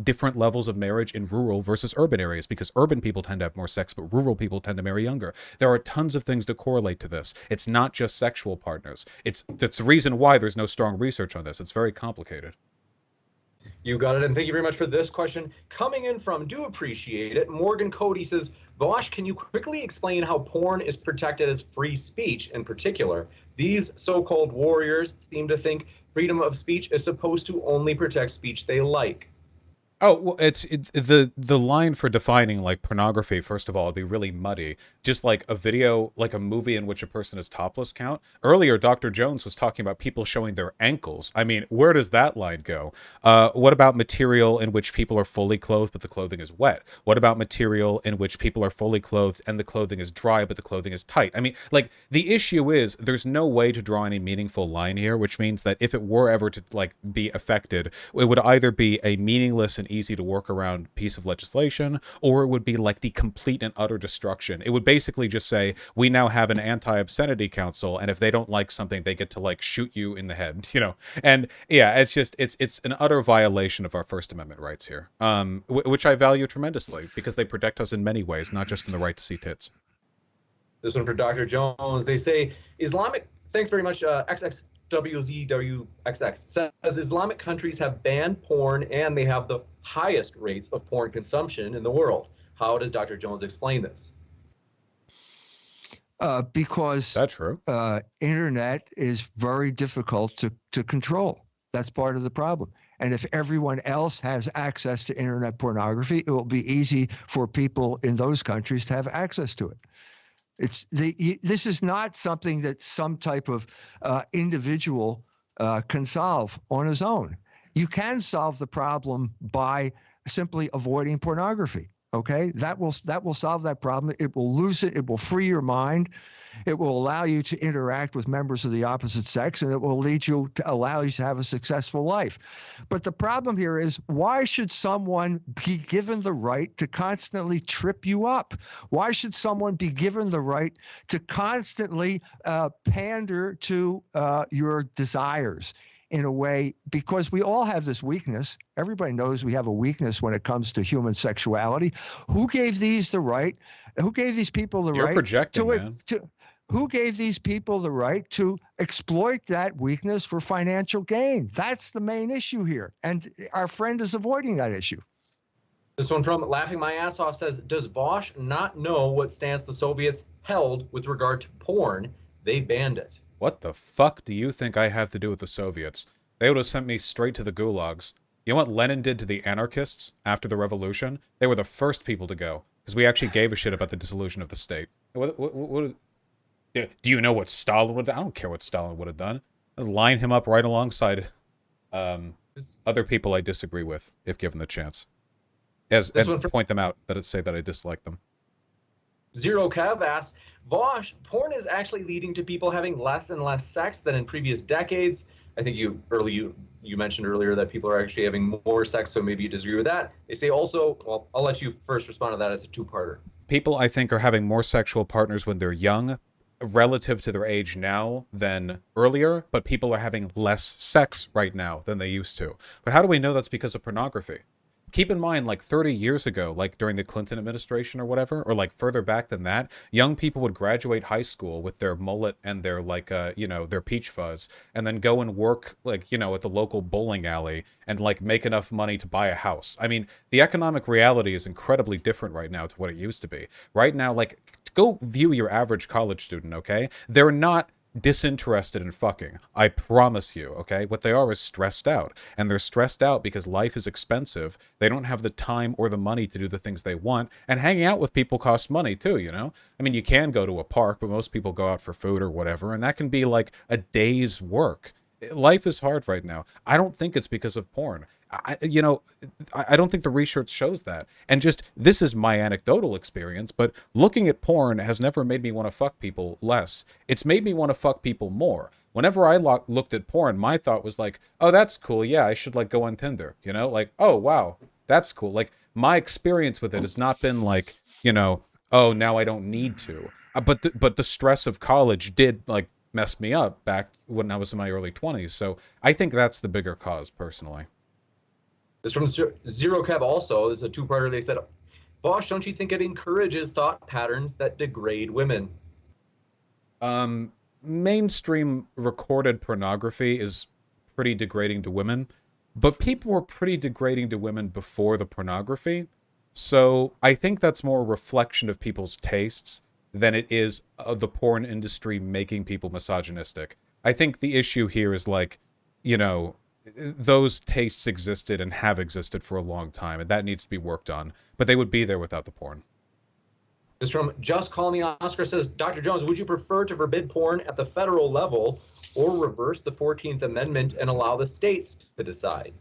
different levels of marriage in rural versus urban areas, because urban people tend to have more sex, but rural people tend to marry younger. There are tons of things to correlate to this. It's not just sexual partners. That's the reason why there's no strong research on this. It's very complicated. You got it, and thank you very much for this question. Coming in from, do appreciate it, Morgan Cody says, Vosh, can you quickly explain how porn is protected as free speech in particular? These so-called warriors seem to think freedom of speech is supposed to only protect speech they like. Oh, well, the line for defining like pornography, first of all, would be really muddy. Just like a video, like a movie in which a person is topless count. Earlier, Dr. Jones was talking about people showing their ankles. I mean, where does that line go? What about material in which people are fully clothed but the clothing is wet? What about material in which people are fully clothed and the clothing is dry but the clothing is tight? I mean, like, the issue is there's no way to draw any meaningful line here, which means that if it were ever to like be affected, it would either be a meaningless and easy to work around piece of legislation, or it would be like the complete and utter destruction. It would basically just say, we now have an anti-obscenity council, and if they don't like something, they get to like shoot you in the head, you know? And yeah, it's just, it's an utter violation of our First Amendment rights here, which I value tremendously, because they protect us in many ways, not just in the right to see tits. This one for Dr. Jones. They say, Islamic, thanks very much, XXWZWXX, says Islamic countries have banned porn and they have the highest rates of porn consumption in the world. How does Dr. Jones explain this? Because That's true. Internet is very difficult to control. That's part of the problem. And if everyone else has access to internet pornography, it will be easy for people in those countries to have access to it. This is not something that some type of individual can solve on his own. You can solve the problem by simply avoiding pornography. Okay, that will solve that problem. It will loosen. It will free your mind. It will allow you to interact with members of the opposite sex, and it will allow you to have a successful life. But the problem here is, why should someone be given the right to constantly trip you up? Why should someone be given the right to constantly pander to your desires in a way? Because we all have this weakness. Everybody knows we have a weakness when it comes to human sexuality. Who gave these the right? Who gave these people the You're right projecting, man. Who gave these people the right to exploit that weakness for financial gain? That's the main issue here. And our friend is avoiding that issue. This one from Laughing My Ass Off says, does Vosh not know what stance the Soviets held with regard to porn? They banned it. What the fuck do you think I have to do with the Soviets? They would have sent me straight to the gulags. You know what Lenin did to the anarchists after the revolution? They were the first people to go, because we actually gave a shit about the dissolution of the state. Do you know what Stalin would have done? I don't care what Stalin would have done. I'd line him up right alongside other people I disagree with, if given the chance. And point them out, say that I dislike them. Zero Kev asks, Vosh, porn is actually leading to people having less and less sex than in previous decades. I think you mentioned earlier that people are actually having more sex, so maybe you disagree with that. They say also, well, I'll let you first respond to that. It's a two-parter. People, I think, are having more sexual partners when they're young, relative to their age now than earlier, but people are having less sex right now than they used to. But how do we know that's because of pornography? Keep in mind, like 30 years ago, like during the Clinton administration or whatever, or like further back than that, young people would graduate high school with their mullet and their like, their peach fuzz, and then go and work like, at the local bowling alley and like make enough money to buy a house. I mean, the economic reality is incredibly different right now to what it used to be. Right now, like, go view your average college student, okay? They're not disinterested in fucking. I promise you, okay? What they are is stressed out. And they're stressed out because life is expensive. They don't have the time or the money to do the things they want. And hanging out with people costs money too, you know? I mean, you can go to a park, but most people go out for food or whatever. And that can be like a day's work. Life is hard right now. I don't think it's because of porn. I don't think the research shows that. And just, this is my anecdotal experience, but looking at porn has never made me want to fuck people less. It's made me want to fuck people more. Whenever I looked at porn, my thought was like, oh, that's cool. Yeah, I should like go on Tinder, you know? Like, oh, wow, that's cool. Like, my experience with it has not been like, you know, oh, now I don't need to. But the stress of college did like mess me up back when I was in my early 20s. So I think that's the bigger cause, personally. This from Zero Kev also. This is a two-parter. They said, Vosh, don't you think it encourages thought patterns that degrade women? Mainstream recorded pornography is pretty degrading to women, but people were pretty degrading to women before the pornography. So I think that's more a reflection of people's tastes than it is the porn industry making people misogynistic. I think the issue here is like, you know, those tastes existed and have existed for a long time, and that needs to be worked on. But they would be there without the porn. This from Just Call Me Oscar says, Dr. Jones, would you prefer to forbid porn at the federal level or reverse the 14th Amendment and allow the states to decide?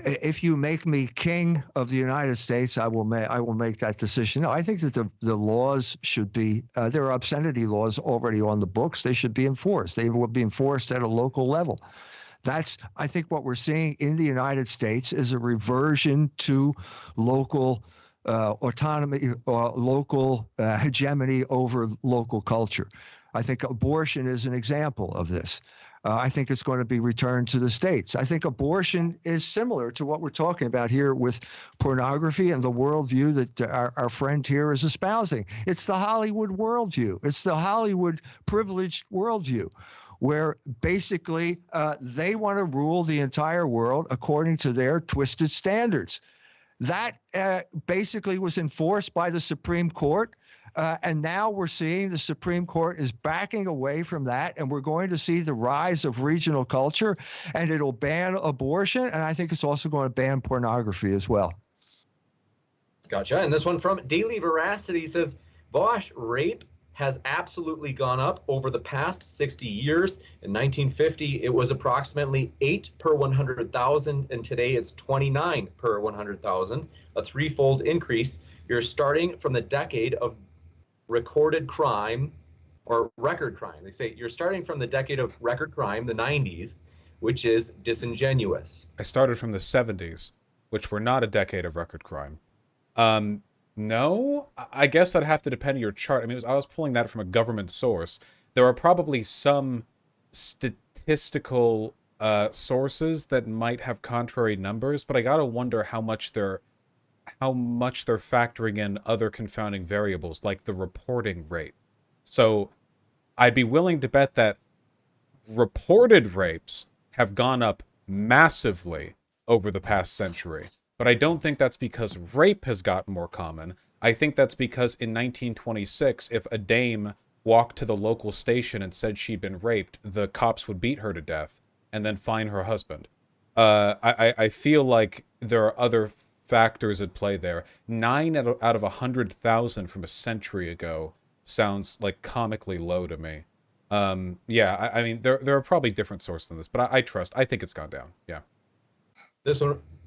If you make me king of the United States, I will make that decision. No, I think that the laws should be, there are obscenity laws already on the books. They should be enforced. They will be enforced at a local level. I think what we're seeing in the United States is a reversion to local autonomy, local hegemony over local culture. I think abortion is an example of this. I think it's going to be returned to the states. I think abortion is similar to what we're talking about here with pornography and the worldview that our friend here is espousing. It's the Hollywood worldview. It's the Hollywood privileged worldview, where basically they want to rule the entire world according to their twisted standards. That basically was enforced by the Supreme Court. And now we're seeing the Supreme Court is backing away from that, and we're going to see the rise of regional culture, and it'll ban abortion, and I think it's also going to ban pornography as well. Gotcha. And this one from Daily Veracity says, Vosh, rape has absolutely gone up over the past 60 years. In 1950, it was approximately 8 per 100,000, and today it's 29 per 100,000, a threefold increase. You're starting from the decade of recorded crime or record crime. They say you're starting from the decade of record crime, the 90s, which is disingenuous. I started from the 70s, which were not a decade of record crime. No, I guess I'd have to depend on your chart. I mean, I was pulling that from a government source. There are probably some statistical sources that might have contrary numbers, but I gotta wonder how much they're factoring in other confounding variables like the reporting rate. So I'd be willing to bet that reported rapes have gone up massively over the past century. But I don't think that's because rape has gotten more common. I think that's because in 1926, if a dame walked to the local station and said she'd been raped, the cops would beat her to death and then fine her husband. I feel like there are other factors at play there. 9 out of 100,000 from a century ago sounds like comically low to me. Yeah, I mean, there are probably different sources than this, but I think it's gone down. Yeah. This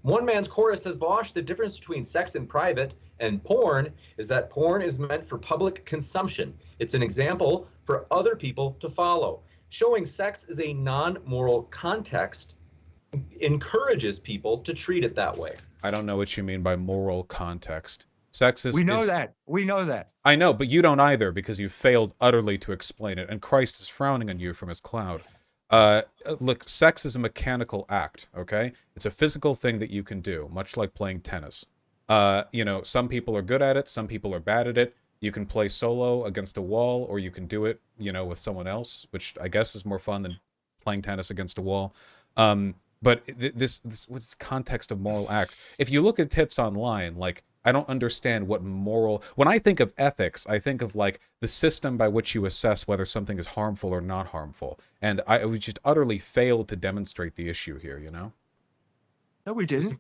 one man's chorus says, Vosh, the difference between sex in private and porn is that porn is meant for public consumption. It's an example for other people to follow. Showing sex is a non-moral context encourages people to treat it that way. I don't know what you mean by moral context. Sex is... We know that. I know, but you don't either, because you failed utterly to explain it, and Christ is frowning on you from his cloud. Look, sex is a mechanical act, okay? It's a physical thing that you can do, much like playing tennis. You know, some people are good at it, some people are bad at it. You can play solo against a wall, or you can do it, you know, with someone else, which I guess is more fun than playing tennis against a wall. But this what's the context of moral act? If you look at tits online, like, I don't understand what moral... When I think of ethics, I think of, like, the system by which you assess whether something is harmful or not harmful. And we just utterly failed to demonstrate the issue here, you know? No, we didn't.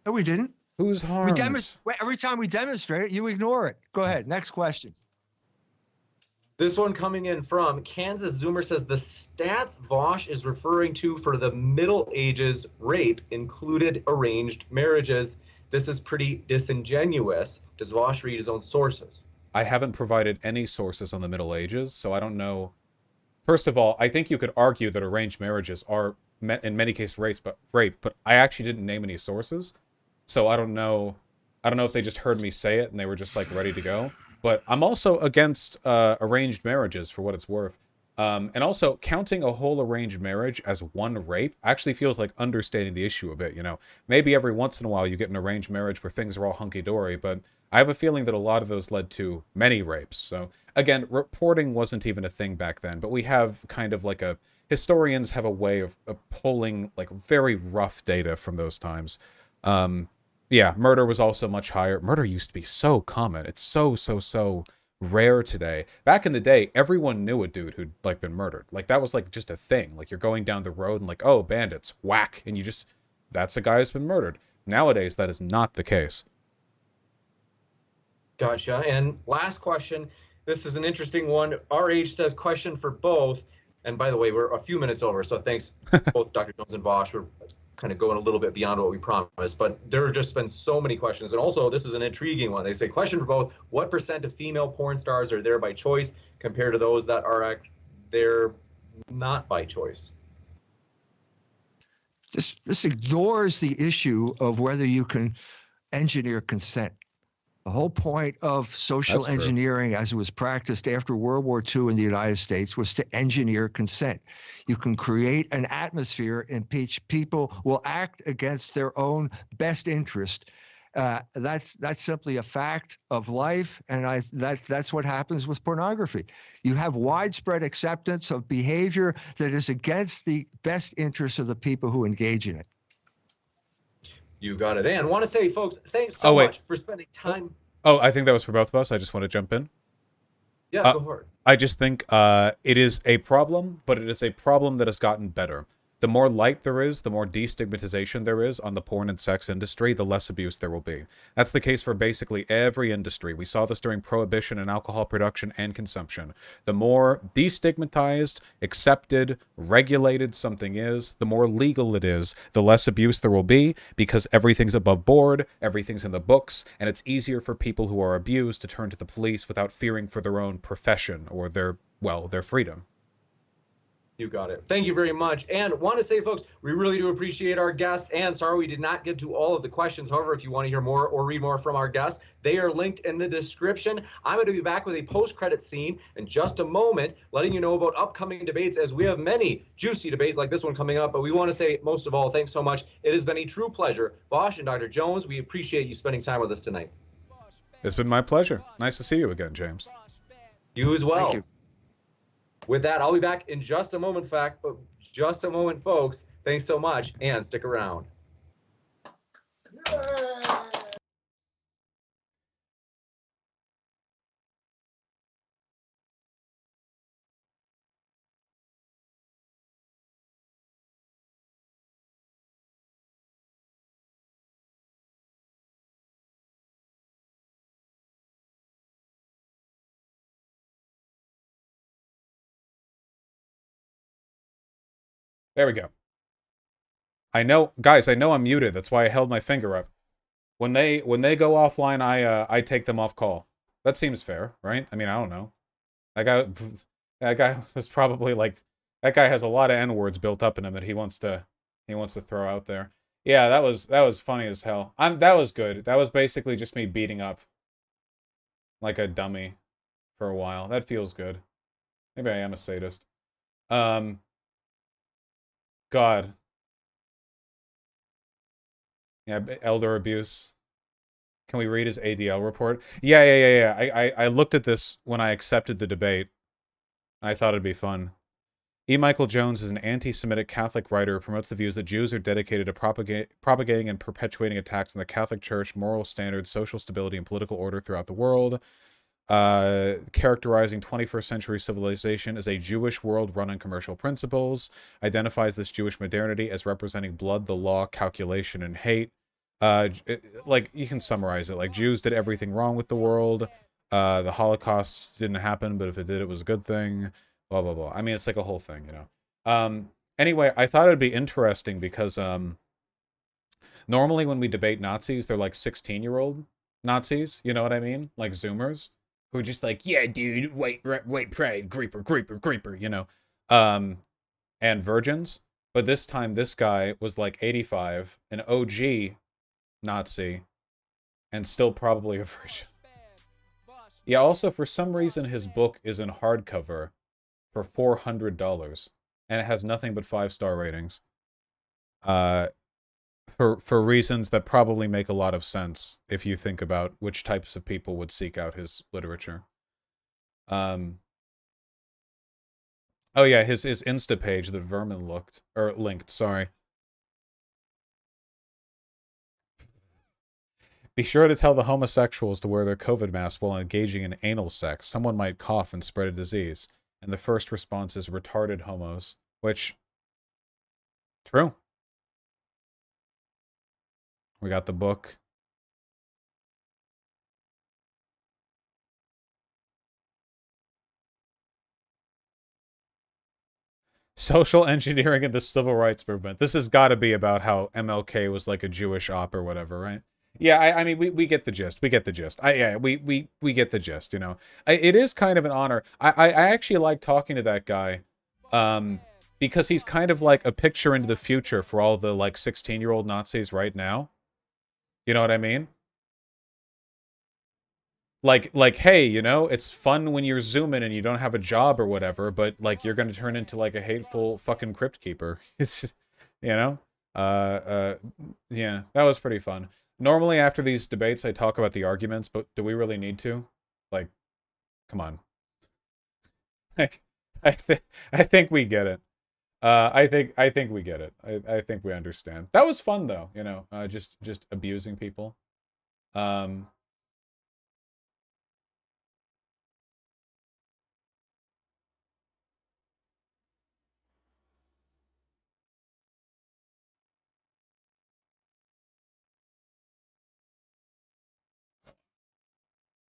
No, we didn't. Who's harmed? Every time we demonstrate it, you ignore it. Go ahead. Next question. This one coming in from Kansas Zoomer says, the stats Vosh is referring to for the Middle Ages rape included arranged marriages. This is pretty disingenuous. Does Vosh read his own sources? I haven't provided any sources on the Middle Ages, so I don't know first of all, I think you could argue that arranged marriages are, in many cases, rape, but I actually didn't name any sources, so I don't know. I don't know if they just heard me say it and they were just like ready to go. But I'm also against arranged marriages for what it's worth. And also, counting a whole arranged marriage as one rape actually feels like understating the issue a bit, you know? Maybe every once in a while you get an arranged marriage where things are all hunky-dory, but I have a feeling that a lot of those led to many rapes. So, again, reporting wasn't even a thing back then, but we have kind of like a... Historians have a way of pulling, like, very rough data from those times. Yeah, murder was also much higher. Murder used to be so common. It's so rare today. Back in the day, everyone knew a dude who'd like been murdered. Like that was like just a thing. Like you're going down the road and like, oh, bandits, whack, and you just, that's a guy who's been murdered. Nowadays, that is not the case. Gotcha. And last question. This is an interesting one. RH says question for both. And by the way, we're a few minutes over, so thanks both Dr. Jones and Bosch. We're kind of going a little bit beyond what we promised, but there have just been so many questions. And also, this is an intriguing one. They say, question for both, what % of female porn stars are there by choice compared to those that are there not by choice? This ignores the issue of whether you can engineer consent. The whole point of social engineering as it was practiced after World War II in the United States was to engineer consent. You can create an atmosphere in which people will act against their own best interest. That's simply a fact of life, and that's what happens with pornography. You have widespread acceptance of behavior that is against the best interests of the people who engage in it. You got it. And I want to say, folks, thanks so much for spending time. Oh, I think that was for both of us. I just want to jump in. Yeah, go for it. I just think it is a problem, but it is a problem that has gotten better. The more light there is, the more destigmatization there is on the porn and sex industry, the less abuse there will be. That's the case for basically every industry. We saw this during prohibition in alcohol production and consumption. The more destigmatized, accepted, regulated something is, the more legal it is, the less abuse there will be, because everything's above board, everything's in the books, and it's easier for people who are abused to turn to the police without fearing for their own profession or their freedom. You got it. Thank you very much. And want to say, folks, we really do appreciate our guests. And sorry we did not get to all of the questions. However, if you want to hear more or read more from our guests, they are linked in the description. I'm going to be back with a post-credit scene in just a moment, letting you know about upcoming debates, as we have many juicy debates like this one coming up. But we want to say, most of all, thanks so much. It has been a true pleasure. Bosch and Dr. Jones, we appreciate you spending time with us tonight. It's been my pleasure. Nice to see you again, James. You as well. Thank you. With that, I'll be back in just a moment, folks. Thanks so much, and stick around. There we go. I know, guys, I know I'm muted. That's why I held my finger up. When they go offline, I take them off call. That seems fair, right? I mean, I don't know. That guy was probably like, that guy has a lot of N-words built up in him that he wants to throw out there. Yeah, that was funny as hell. That was good. That was basically just me beating up like a dummy for a while. That feels good. Maybe I am a sadist. God. Yeah, elder abuse. Can we read his ADL report? Yeah. I looked at this when I accepted the debate. I thought it'd be fun. E. Michael Jones is an anti-Semitic Catholic writer who promotes the views that Jews are dedicated to propagating and perpetuating attacks on the Catholic Church, moral standards, social stability, and political order throughout the world. Characterizing 21st century civilization as a Jewish world run on commercial principles, identifies this Jewish modernity as representing blood, the law, calculation, and hate. Like, you can summarize it. Like, Jews did everything wrong with the world. The Holocaust didn't happen, but if it did, it was a good thing. Blah, blah, blah. I mean, it's like a whole thing, you know. Anyway, I thought it'd be interesting because, normally when we debate Nazis, they're like 16-year-old Nazis, you know what I mean? Like Zoomers. Who are just like, yeah, dude, white pride, creeper, you know. and virgins. But this time, this guy was like 85, an OG Nazi, and still probably a virgin. Yeah, also, for some reason, his book is in hardcover for $400, and it has nothing but 5-star ratings. For reasons that probably make a lot of sense if you think about which types of people would seek out his literature. Oh yeah, his Insta page that Vermin linked, sorry. Be sure to tell the homosexuals to wear their COVID masks while engaging in anal sex. Someone might cough and spread a disease. And the first response is retarded homos, which, true. We got the book. Social engineering in the civil rights movement. This has got to be about how MLK was like a Jewish op or whatever, right? Yeah, I mean, we get the gist. We get the gist. We get the gist, you know. It is kind of an honor. I actually like talking to that guy, because he's kind of like a picture into the future for all the, like, 16-year-old Nazis right now. You know what I mean? Like, hey, you know, it's fun when you're zooming and you don't have a job or whatever, but, like, you're gonna turn into, like, a hateful fucking crypt keeper. It's, you know? Yeah, that was pretty fun. Normally, after these debates, I talk about the arguments, but do we really need to? Like, come on. I think we get it. I think we get it. I think we understand. That was fun though, you know, just abusing people.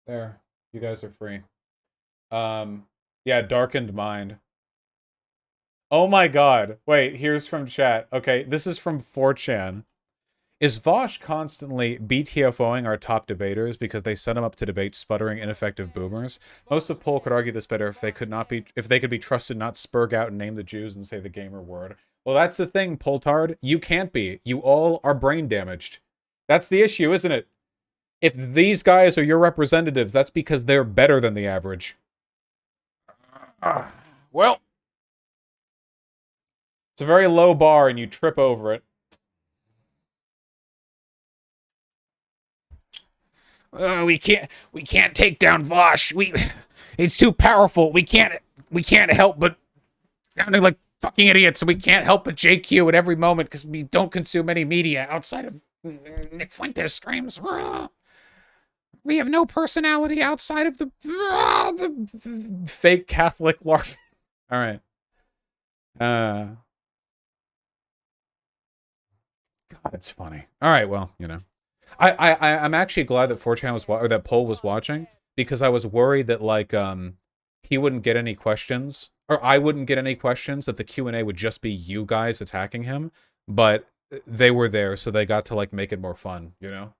There, you guys are free. Yeah, Darkened Mind. Oh my god. Wait, here's from chat. Okay, this is from 4chan. Is Vosh constantly BTFOing our top debaters because they set him up to debate sputtering, ineffective boomers? Most of Poll could argue this better if they could be trusted not spurg out and name the Jews and say the gamer word. Well, that's the thing, Poltard. You can't be. You all are brain damaged. That's the issue, isn't it? If these guys are your representatives, that's because they're better than the average. Well, it's a very low bar and you trip over it. We can't take down Vosh. It's too powerful. We can't help but sounding like fucking idiots. We can't help but JQ at every moment because we don't consume any media outside of Nick Fuentes streams. We have no personality outside of the fake Catholic LARP. All right. God, it's funny. All right, well, you know. I'm actually glad that 4chan was or that Poll was watching, because I was worried that, like, he wouldn't get any questions, or I wouldn't get any questions, that the Q&A would just be you guys attacking him, but they were there, so they got to, like, make it more fun, you know?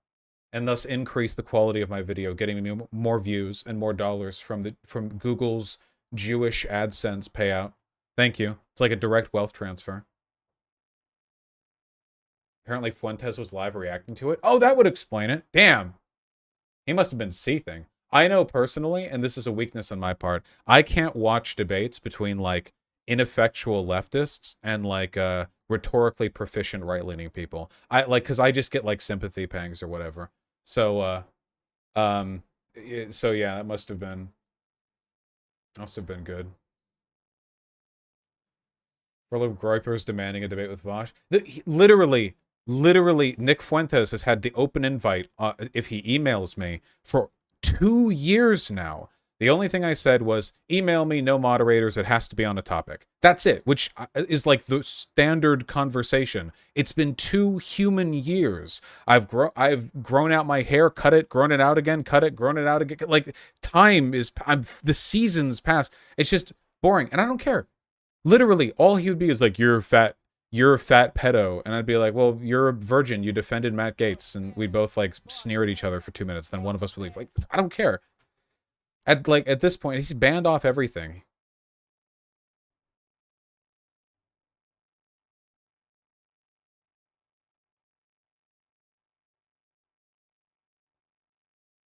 And thus increase the quality of my video, getting me more views and more dollars from Google's Jewish AdSense payout. Thank you. It's like a direct wealth transfer. Apparently Fuentes was live reacting to it. Oh, that would explain it. Damn. He must have been seething. I know personally, and this is a weakness on my part, I can't watch debates between, like, ineffectual leftists and, like, rhetorically proficient right-leaning people. Because I just get, like, sympathy pangs or whatever. So, so yeah, it must have been good. Philip Groyper's demanding a debate with Vosh. Literally, Nick Fuentes has had the open invite, if he emails me, for 2 years now. The only thing I said was, email me, no moderators, it has to be on a topic. That's it, which is like the standard conversation. It's been 2 human years. I've grown out my hair, cut it, grown it out again, cut it, grown it out again. Like, the seasons pass. It's just boring, and I don't care. Literally, all he would be is like, you're a fat pedo. And I'd be like, well, you're a virgin. You defended Matt Gaetz. And we'd both, like, sneer at each other for 2 minutes. Then one of us would leave. Like, I don't care. At this point, he's banned off everything.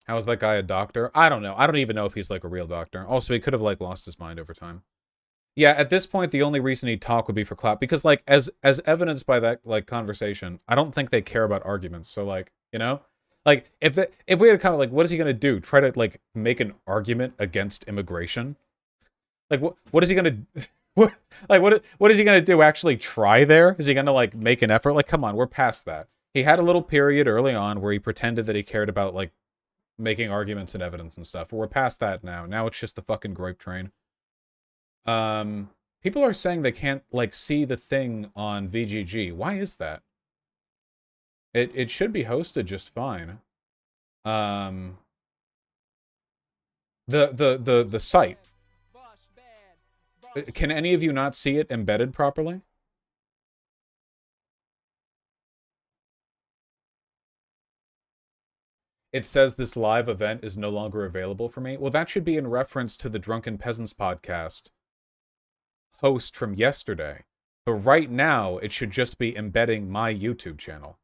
How is that guy a doctor? I don't know. I don't even know if he's like a real doctor. Also, he could have like lost his mind over time. Yeah, at this point, the only reason he'd talk would be for clout, because like as evidenced by that like conversation, I don't think they care about arguments. So like, you know, like if we had kind of like, what is he gonna do? Try to like make an argument against immigration? Like what is he gonna what is he gonna do? Actually try there? Is he gonna like make an effort? Like, come on, we're past that. He had a little period early on where he pretended that he cared about like making arguments and evidence and stuff, but we're past that now. Now it's just the fucking grape train. People are saying they can't like see the thing on VGG. Why is that? It should be hosted just fine. The site. Can any of you not see it embedded properly? It says this live event is no longer available for me. Well, that should be in reference to the Drunken Peasants podcast host from yesterday. But right now, it should just be embedding my YouTube channel.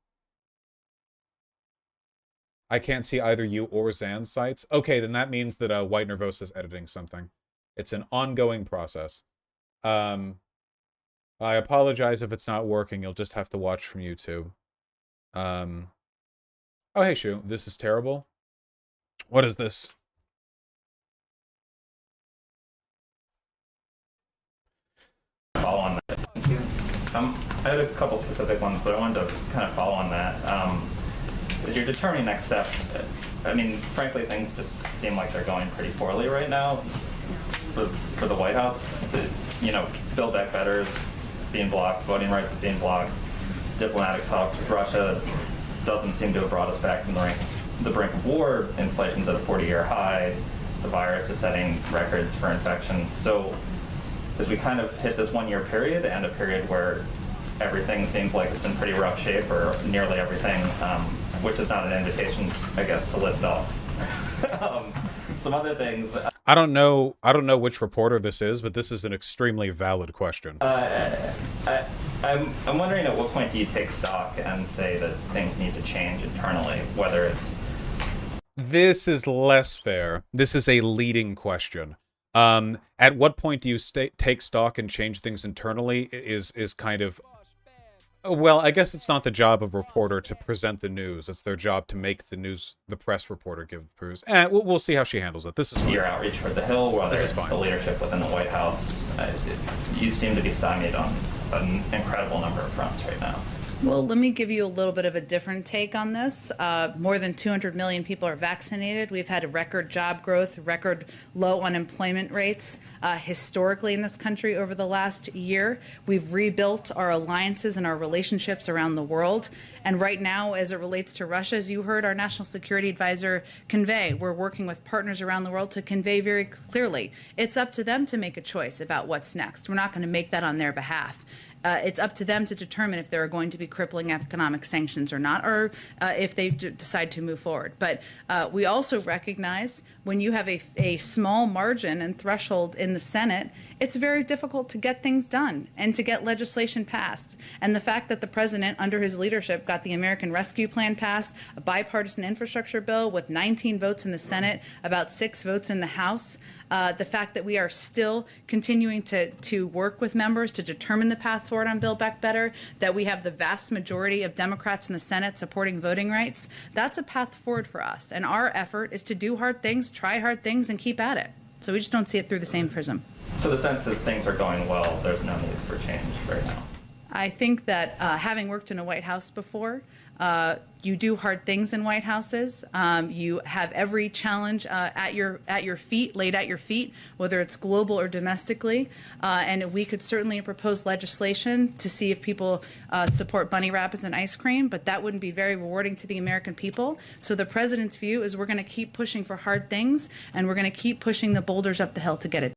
I can't see either you or Zan's sites. Okay, then that means that White Nervosa is editing something. It's an ongoing process. I apologize if it's not working. You'll just have to watch from YouTube. Oh, hey, Shu. This is terrible. What is this? Follow on that. I had a couple specific ones, but I wanted to kind of follow on that. As you're determining next steps, I mean, frankly, things just seem like they're going pretty poorly right now for the White House. Build Back Better is being blocked, voting rights is being blocked, diplomatic talks with Russia doesn't seem to have brought us back from the brink of war. Inflation's at a 40-year high. The virus is setting records for infection. So as we kind of hit this 1-year period and a period where everything seems like it's in pretty rough shape, or nearly everything, which is not an invitation, I guess, to list off some other things. I don't know which reporter this is, but this is an extremely valid question. I'm wondering, at what point do you take stock and say that things need to change internally, whether it's... This is less fair. This is a leading question. At what point do you take stock and change things internally is kind of... Well, I guess it's not the job of a reporter to present the news. It's their job to make the news, the press reporter give the news. We'll see how she handles it. This is fine. Your outreach for the Hill, whether it's the leadership within the White House, you seem to be stymied on an incredible number of fronts right now. Well, let me give you a little bit of a different take on this. More than 200 million people are vaccinated. We've had a record job growth, record low unemployment rates historically in this country over the last year. We've rebuilt our alliances and our relationships around the world. And right now, as it relates to Russia, as you heard our National Security Advisor convey, we're working with partners around the world to convey very clearly. It's up to them to make a choice about what's next. We're not going to make that on their behalf. It's up to them to determine if there are going to be crippling economic sanctions or not, or if they decide to move forward. But we also recognize when you have a small margin and threshold in the Senate, it's very difficult to get things done and to get legislation passed. And the fact that the president, under his leadership, got the American Rescue Plan passed, a bipartisan infrastructure bill with 19 votes in the Senate, about 6 votes in the House, the fact that we are still continuing to work with members to determine the path forward on Build Back Better, that we have the vast majority of Democrats in the Senate supporting voting rights, that's a path forward for us. And our effort is to do hard things, try hard things, and keep at it. So we just don't see it through the same prism. So the sense is things are going well, there's no need for change right now. I think that having worked in a White House before, you do hard things in White Houses. You have every challenge at your feet, laid at your feet, whether it's global or domestically. And we could certainly propose legislation to see if people support bunny rabbits and ice cream, but that wouldn't be very rewarding to the American people. So the president's view is we're going to keep pushing for hard things, and we're going to keep pushing the boulders up the hill to get it.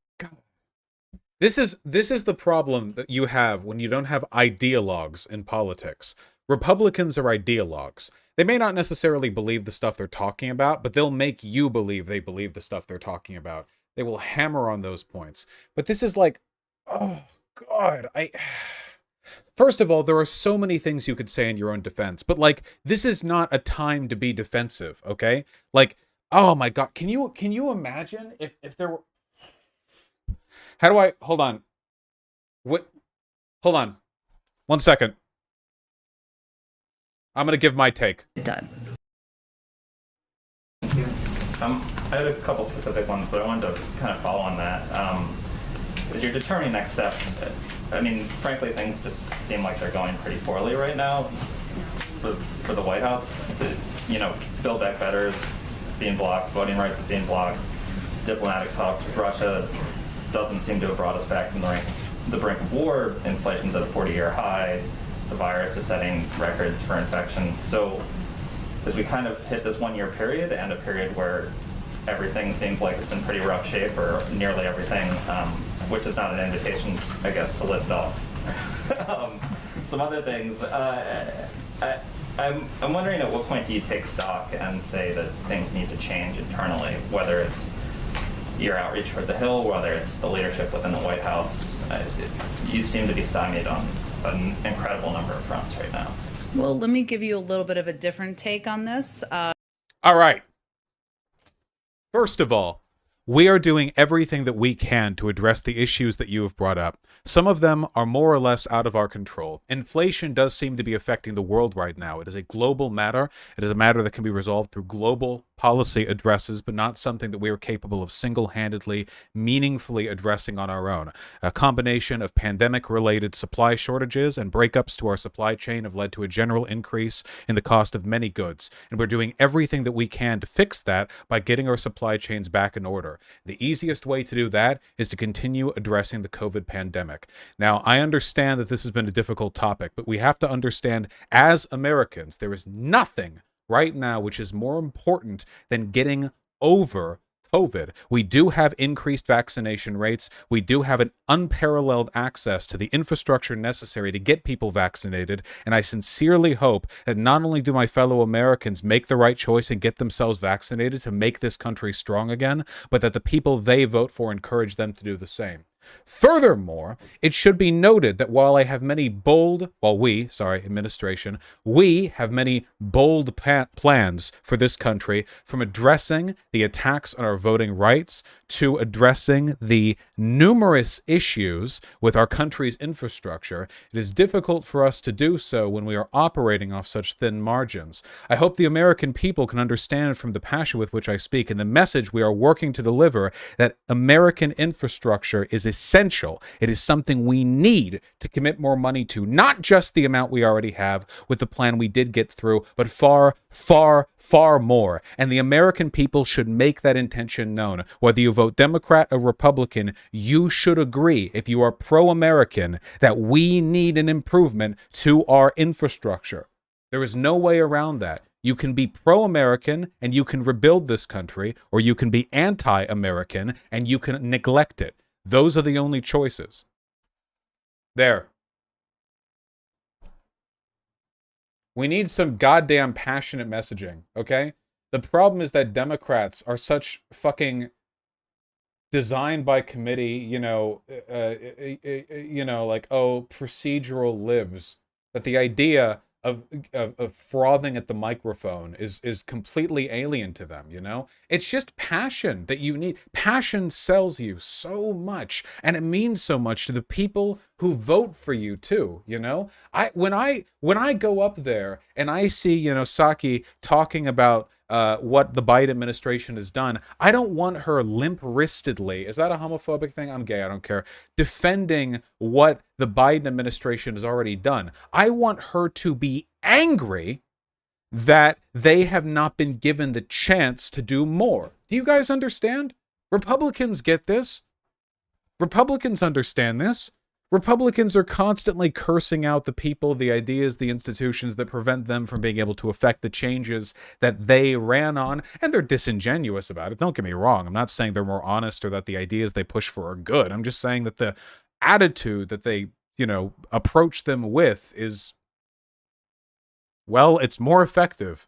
This is the problem that you have when you don't have ideologues in politics. Republicans are ideologues. They may not necessarily believe the stuff they're talking about, but they'll make you believe they believe the stuff they're talking about. They will hammer on those points. But this is like, oh, God, First of all, there are so many things you could say in your own defense, but, like, this is not a time to be defensive, okay? Like, Oh my God. Can you imagine if there were, how do I, hold on. What, hold on. 1 second. I'm going to give my take. Done. I had a couple specific ones, but I wanted to kind of follow on that. As you're determining next steps, I mean, frankly, things just seem like they're going pretty poorly right now for the White House. Build Back Better is being blocked, voting rights is being blocked, diplomatic talks with Russia doesn't seem to have brought us back from the brink of war. Inflation's at a 40-year high. The virus is setting records for infection. So as we kind of hit this 1 year period and a period where everything seems like it's in pretty rough shape, or nearly everything, which is not an invitation, I guess, to list off some other things. I'm wondering, at what point do you take stock and say that things need to change internally, whether it's your outreach toward the Hill, whether it's the leadership within the White House? You seem to be stymied on an incredible number of fronts right now. Well, let me give you a little bit of a different take on this. All right. First of all, we are doing everything that we can to address the issues that you have brought up. Some of them are more or less out of our control. Inflation does seem to be affecting the world right now. It is a global matter. It is a matter that can be resolved through global policy addresses, but not something that we are capable of single-handedly, meaningfully addressing on our own. A combination of pandemic-related supply shortages and breakups to our supply chain have led to a general increase in the cost of many goods, and we're doing everything that we can to fix that by getting our supply chains back in order. The easiest way to do that is to continue addressing the COVID pandemic. Now, I understand that this has been a difficult topic, but we have to understand, as Americans, there is nothing right now which is more important than getting over COVID. We do have increased vaccination rates. We do have an unparalleled access to the infrastructure necessary to get people vaccinated. And I sincerely hope that not only do my fellow Americans make the right choice and get themselves vaccinated to make this country strong again, but that the people they vote for encourage them to do the same. Furthermore, it should be noted that while administration, we have many bold plans for this country, from addressing the attacks on our voting rights to addressing the numerous issues with our country's infrastructure. It is difficult for us to do so when we are operating off such thin margins. I hope the American people can understand from the passion with which I speak and the message we are working to deliver that American infrastructure is essential. It is something we need to commit more money to, not just the amount we already have with the plan we did get through, but far, far, far more. And the American people should make that intention known. Whether you vote Democrat or Republican, you should agree, if you are pro-American, that we need an improvement to our infrastructure. There is no way around that. You can be pro-American and you can rebuild this country, or you can be anti-American and you can neglect it. Those are the only choices. There. We need some goddamn passionate messaging, okay? The problem is that Democrats are such fucking designed by committee, like, oh, procedural libs, that the idea of frothing at the microphone is completely alien to them, you know? It's just passion that you need. Passion sells you so much, and it means so much to the people who vote for you too, you know? When I go up there and I see, Psaki talking about what the Biden administration has done, I don't want her limp-wristedly, is that a homophobic thing? I'm gay, I don't care, defending what the Biden administration has already done. I want her to be angry that they have not been given the chance to do more. Do you guys understand? Republicans get this. Republicans understand this. Republicans are constantly cursing out the people, the ideas, the institutions that prevent them from being able to affect the changes that they ran on, and they're disingenuous about it. Don't get me wrong. I'm not saying they're more honest or that the ideas they push for are good. I'm just saying that the attitude that they, approach them with is, well, it's more effective.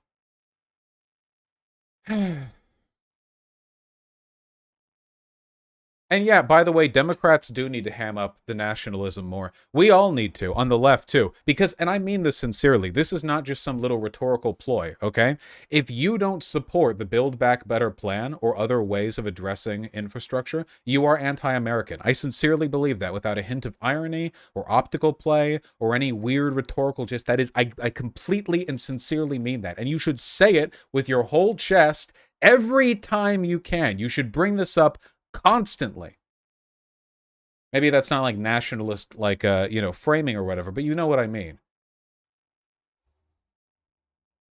And yeah, by the way, Democrats do need to ham up the nationalism more. We all need to, on the left too. Because, and I mean this sincerely, this is not just some little rhetorical ploy, okay? If you don't support the Build Back Better plan or other ways of addressing infrastructure, you are anti-American. I sincerely believe that without a hint of irony or optical play or any weird rhetorical gist. That is, I completely and sincerely mean that. And you should say it with your whole chest every time you can. You should bring this up constantly. Maybe that's not like nationalist, like, framing or whatever, but you know what I mean.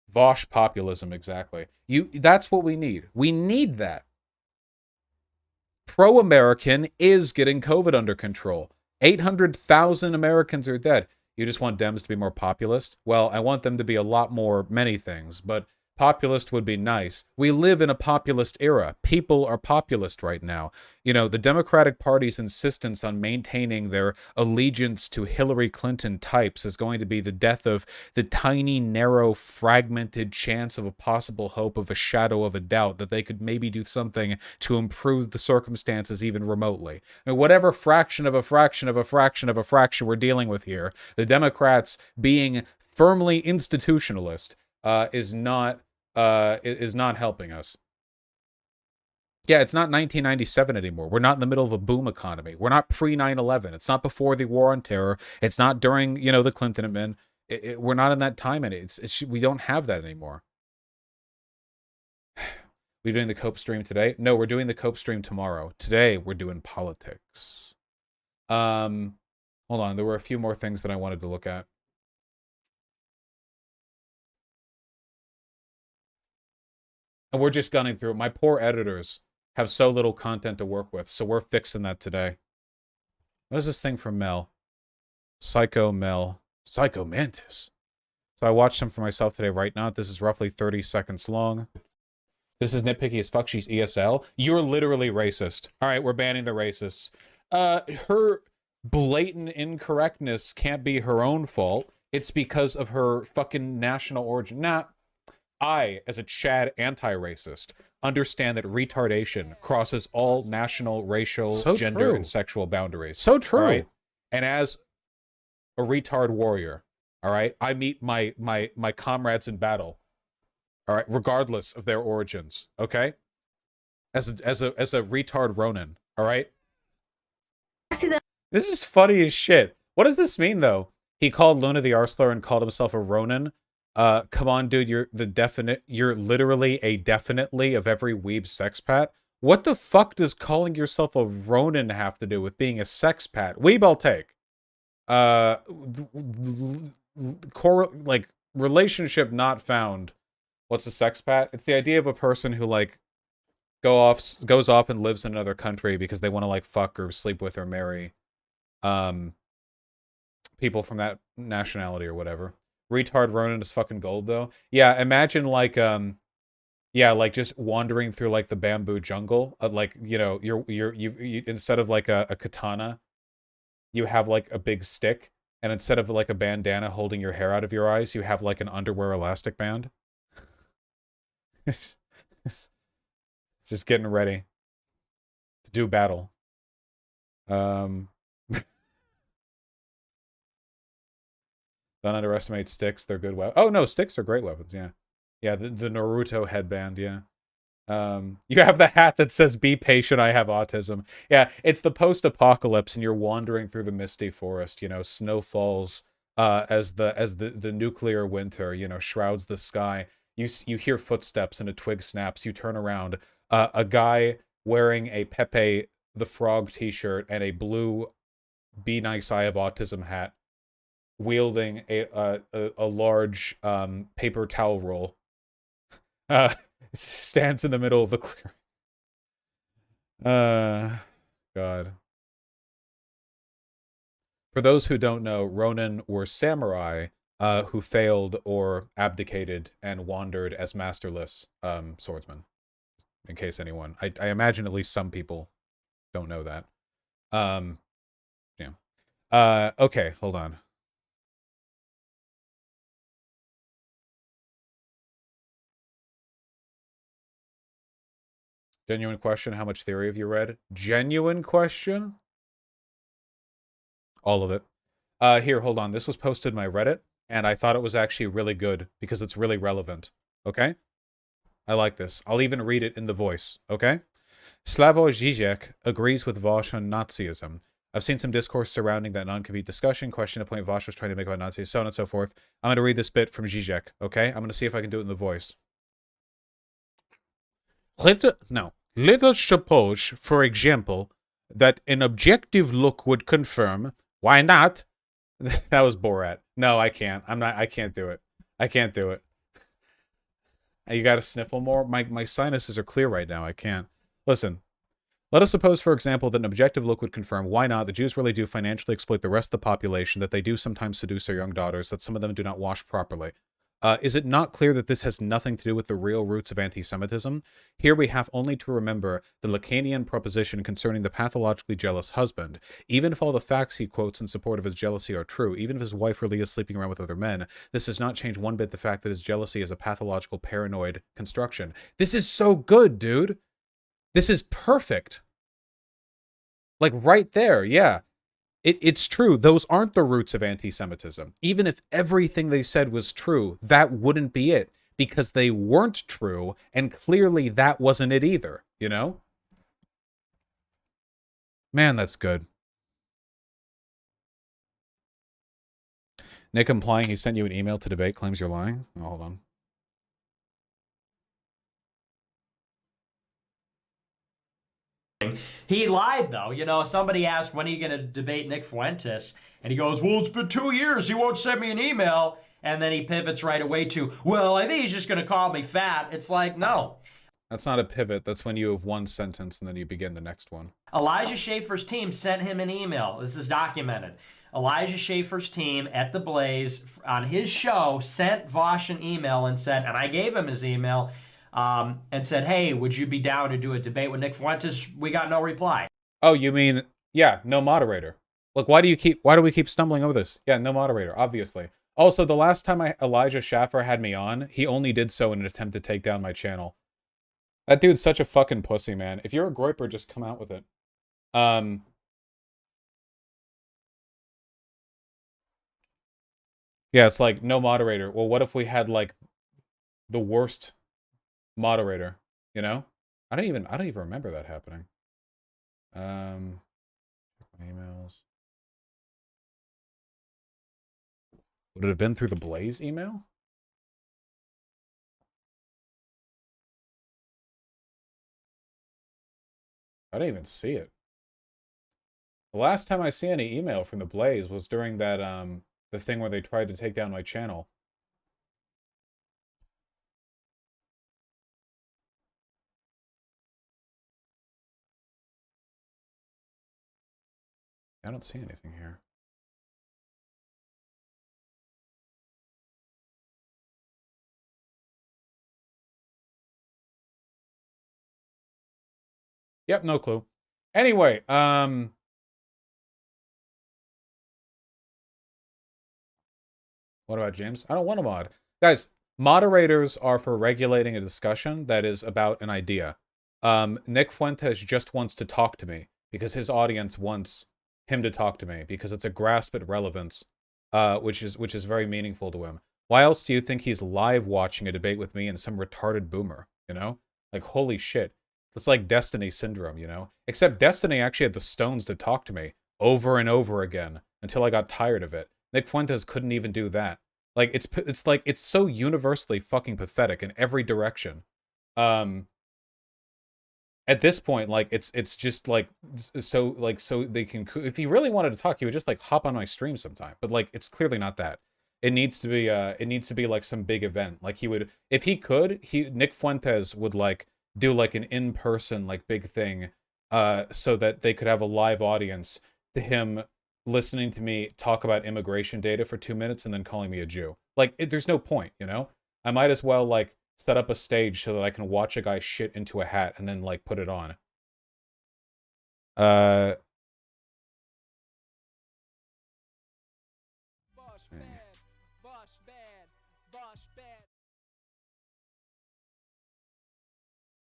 Vosh populism, exactly. That's what we need. We need that. Pro-American is getting COVID under control. 800,000 Americans are dead. You just want Dems to be more populist? Well, I want them to be a lot more many things, but populist would be nice. We live in a populist era. People are populist right now. You know, the Democratic Party's insistence on maintaining their allegiance to Hillary Clinton types is going to be the death of the tiny, narrow, fragmented chance of a possible hope of a shadow of a doubt that they could maybe do something to improve the circumstances even remotely. I mean, whatever fraction of a fraction of a fraction of a fraction we're dealing with here, the Democrats being firmly institutionalist is not helping us. Yeah, it's not 1997 anymore. We're not in the middle of a boom economy. We're not pre 9/11. It's not before the war on terror. It's not during, the Clinton admin. We're not in that time, and we don't have that anymore. We doing the Cope stream today? No, we're doing the Cope stream tomorrow. Today, we're doing politics. Hold on. There were a few more things that I wanted to look at. And we're just gunning through it. My poor editors have so little content to work with, so we're fixing that today. What is this thing from Mel? Psycho Mel. Psycho Mantis. So I watched him for myself today, right now. This is roughly 30 seconds long. This is nitpicky as fuck. She's ESL. You're literally racist. All right, we're banning the racists. Her blatant incorrectness can't be her own fault. It's because of her fucking national origin. Nah. I, as a Chad anti-racist, understand that retardation crosses all national, racial, gender, and sexual boundaries. So true. Right? And as a retard warrior, all right, I meet my comrades in battle, all right, regardless of their origins, okay? As a retard Ronin, all right? This is funny as shit. What does this mean, though? He called Luna the Arsler and called himself a Ronin. Come on, dude, you're literally a definitely of every weeb sexpat. What the fuck does calling yourself a Ronin have to do with being a sexpat? Weeb, I'll take. Relationship not found. What's a sexpat? It's the idea of a person who, like, goes off and lives in another country because they want to, like, fuck or sleep with or marry, people from that nationality or whatever. Retard Ronin is fucking gold, though. Yeah, imagine, like, just wandering through, like, the bamboo jungle. You instead of, like, a katana, you have, like, a big stick. And instead of, like, a bandana holding your hair out of your eyes, you have, like, an underwear elastic band. Just getting ready to do battle. Don't underestimate sticks. They're good weapons. Oh, no, sticks are great weapons, yeah. Yeah, the Naruto headband, yeah. You have the hat that says, "Be patient, I have autism." Yeah, it's the post-apocalypse, and you're wandering through the misty forest, snow falls as the nuclear winter, shrouds the sky. You hear footsteps and a twig snaps. You turn around. A guy wearing a Pepe the Frog t-shirt and a blue "Be Nice, I have autism" hat, wielding a large paper towel roll, stands in the middle of the clearing. God. For those who don't know, Ronin were samurai who failed or abdicated and wandered as masterless swordsmen. In case anyone, I imagine at least some people don't know that. Yeah. Okay, hold on. Genuine question, how much theory have you read? Genuine question? All of it. Here, hold on. This was posted in my Reddit, and I thought it was actually really good because it's really relevant. Okay? I like this. I'll even read it in the voice. Okay? Slavoj Žižek agrees with Vosh on Nazism. I've seen some discourse surrounding that non-compete discussion, question the point Vosh was trying to make about Nazis, so on and so forth. I'm going to read this bit from Žižek, okay? I'm going to see if I can do it in the voice. Let us suppose, for example, that an objective look would confirm, why not? That was Borat. No, I can't. I can't do it. I can't do it. You got to sniffle more? My sinuses are clear right now. I can't. Listen. Let us suppose, for example, that an objective look would confirm, why not, the Jews really do financially exploit the rest of the population, that they do sometimes seduce their young daughters, that some of them do not wash properly. Is it not clear that this has nothing to do with the real roots of anti-Semitism? Here we have only to remember the Lacanian proposition concerning the pathologically jealous husband. Even if all the facts he quotes in support of his jealousy are true, even if his wife really is sleeping around with other men, this does not change one bit the fact that his jealousy is a pathological paranoid construction. This is so good, dude! This is perfect. Like, right there, yeah. It's true. Those aren't the roots of anti-Semitism. Even if everything they said was true, that wouldn't be it. Because they weren't true, and clearly that wasn't it either, you know? Man, that's good. Nick implying he sent you an email to debate claims you're lying? Oh, hold on. He lied, though. You know, somebody asked, when are you going to debate Nick Fuentes? And he goes, well, it's been 2 years. He won't send me an email. And then he pivots right away to, well, I think he's just going to call me fat. It's like, no. That's not a pivot. That's when you have one sentence and then you begin the next one. Elijah Schaffer's team sent him an email. This is documented. Elijah Schaffer's team at The Blaze on his show sent Vosh an email and said, and I gave him his email, and said, hey, would you be down to do a debate with Nick Fuentes? We got no reply. Oh, you mean, yeah, no moderator. Look, why do we keep stumbling over this? Yeah, no moderator, obviously. Also, the last time Elijah Schaffer had me on, he only did so in an attempt to take down my channel. That dude's such a fucking pussy, man. If you're a groiper, just come out with it. Yeah, it's like, no moderator. Well, what if we had, like, the worst moderator, you know? I don't even remember that happening. Emails. Would it have been through the Blaze email? I didn't even see it. The last time I see any email from the Blaze was during that the thing where they tried to take down my channel. I don't see anything here. Yep, no clue. Anyway, what about James? I don't want a mod. Guys, moderators are for regulating a discussion that is about an idea. Nick Fuentes just wants to talk to me because his audience wants him to talk to me because it's a grasp at relevance, which is very meaningful to him. Why else do you think he's live watching a debate with me and some retarded boomer, you know? Like, holy shit. It's like Destiny syndrome, you know? Except Destiny actually had the stones to talk to me over and over again until I got tired of it. Nick Fuentes couldn't even do that. Like, it's so universally fucking pathetic in every direction. At this point, like, it's just like, so they can, if he really wanted to talk, he would just like hop on my stream sometime. But like, it's clearly not that. It needs to be like some big event. Like, he would, if he could, Nick Fuentes would like do like an in-person like big thing, so that they could have a live audience to him listening to me talk about immigration data for 2 minutes and then calling me a Jew. Like, there's no point, you know? I might as well like set up a stage so that I can watch a guy shit into a hat and then like put it on.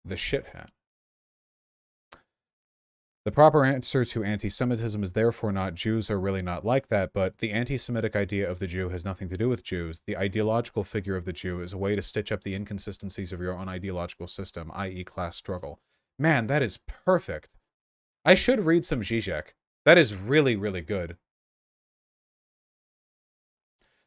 The shit hat. The proper answer to anti-Semitism is therefore not Jews are really not like that, but the anti-Semitic idea of the Jew has nothing to do with Jews. The ideological figure of the Jew is a way to stitch up the inconsistencies of your own ideological system, i.e. class struggle. Man, that is perfect. I should read some Zizek. That is really, really good.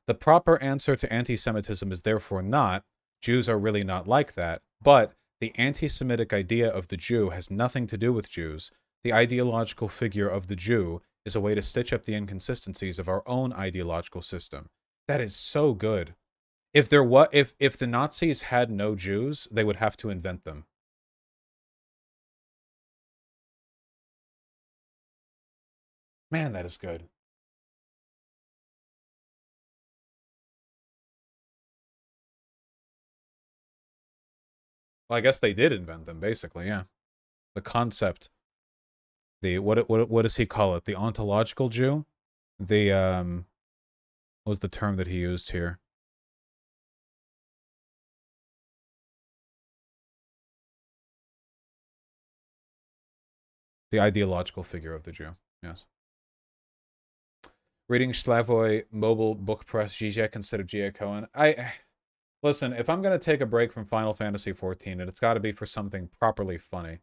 The proper answer to anti-Semitism is therefore not Jews are really not like that, but the anti-Semitic idea of the Jew has nothing to do with Jews. The ideological figure of the Jew is a way to stitch up the inconsistencies of our own ideological system. That is so good. If the Nazis had no Jews, they would have to invent them. Man, that is good. Well, I guess they did invent them, basically, yeah. The concept. The what does he call it? The ontological Jew? The what was the term that he used here? The ideological figure of the Jew, yes. Reading Slavoj Mobile Book Press Zizek instead of G.A. Cohen. Listen, if I'm going to take a break from Final Fantasy XIV, it's got to be for something properly funny.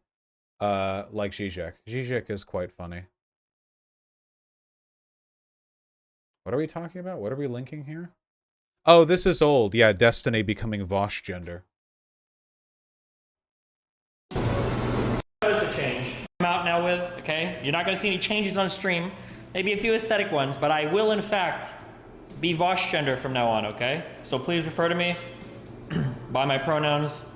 Like Zizek. Zizek is quite funny. What are we talking about? What are we linking here? Oh, this is old. Yeah, Destiny becoming Vosh gender. Notice a change. I'm out now with, okay? You're not going to see any changes on stream. Maybe a few aesthetic ones, but I will, in fact, be Vosh gender from now on, okay? So please refer to me by my pronouns,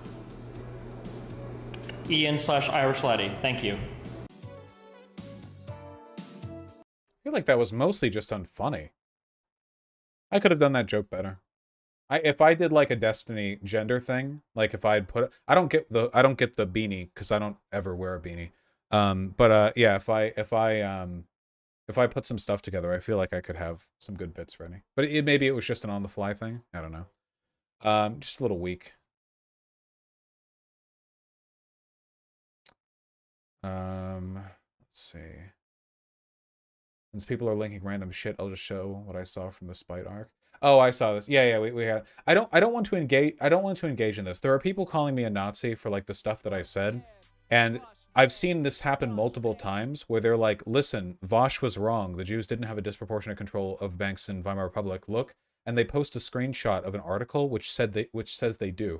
Ian/Irish Laddie. Thank you. I feel like that was mostly just unfunny. I could have done that joke better. If I did like a Destiny gender thing, like if I'd put I don't get the beanie because I don't ever wear a beanie. Yeah, if I put some stuff together, I feel like I could have some good bits ready. But maybe it was just an on the fly thing. I don't know. Just a little weak. Let's see. Since people are linking random shit, I'll just show what I saw from the Spite arc. Oh, I saw this. Yeah, we had. I don't want to engage in this. There are people calling me a Nazi for like the stuff that I said, and I've seen this happen multiple times where they're like, "Listen, Vosh was wrong. The Jews didn't have a disproportionate control of banks in Weimar Republic. Look," and they post a screenshot of an article which says they do.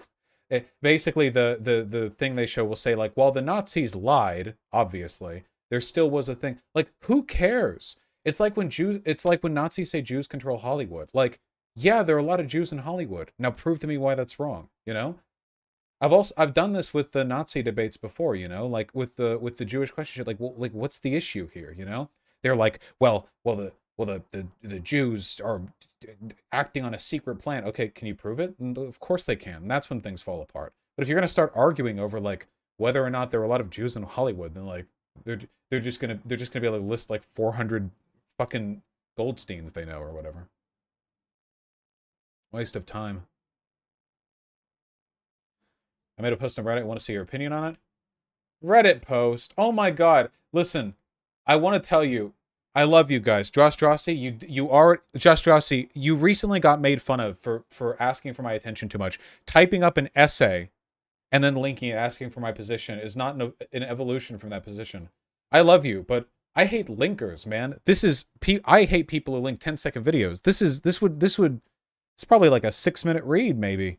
Basically, the thing they show will say like, "Well, the Nazis lied. Obviously, there still was a thing." Like, who cares? It's like when Nazis say Jews control Hollywood. Like, yeah, there are a lot of Jews in Hollywood. Now prove to me why that's wrong, you know? I've done this with the Nazi debates before, you know, like with the Jewish question shit, like, well, like what's the issue here, you know? They're like, the Jews are acting on a secret plan. Okay, can you prove it? And of course they can. And that's when things fall apart. But if you're going to start arguing over like whether or not there are a lot of Jews in Hollywood, then like they're just going to be able to list like 400 fucking Goldsteins they know or whatever. Waste of time. I made a post on Reddit. Want to see your opinion on it? Reddit post. Oh my god. Listen, I want to tell you, I love you guys. Josh Drossi, Josh Drossi, you recently got made fun of for asking for my attention too much. Typing up an essay and then linking it, asking for my position is not an evolution from that position. I love you, but I hate linkers, man. I hate people who link 10-second videos. It's probably like a 6-minute read, maybe.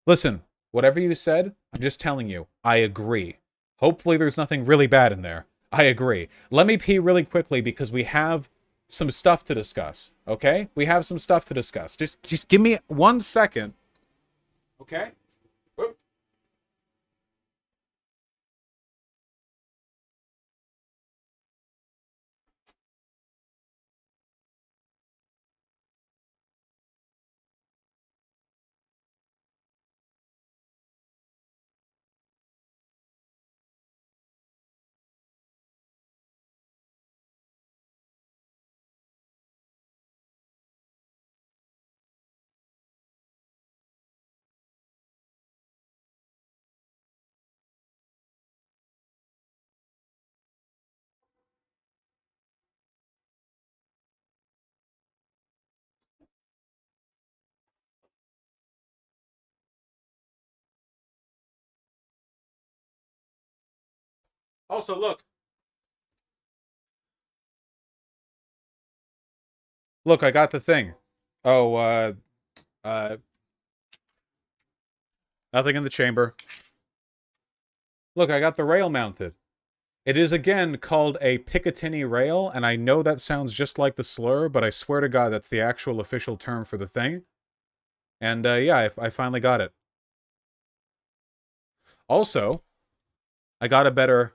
Listen, whatever you said, I'm just telling you, I agree. Hopefully there's nothing really bad in there. I agree. Let me pee really quickly because we have some stuff to discuss, okay? We have some stuff to discuss. Just give me 1 second, okay? Also, look. Look, I got the thing. Oh, nothing in the chamber. Look, I got the rail mounted. It is again called a Picatinny rail, and I know that sounds just like the slur, but I swear to God, that's the actual official term for the thing. And yeah, I finally got it. Also, I got a better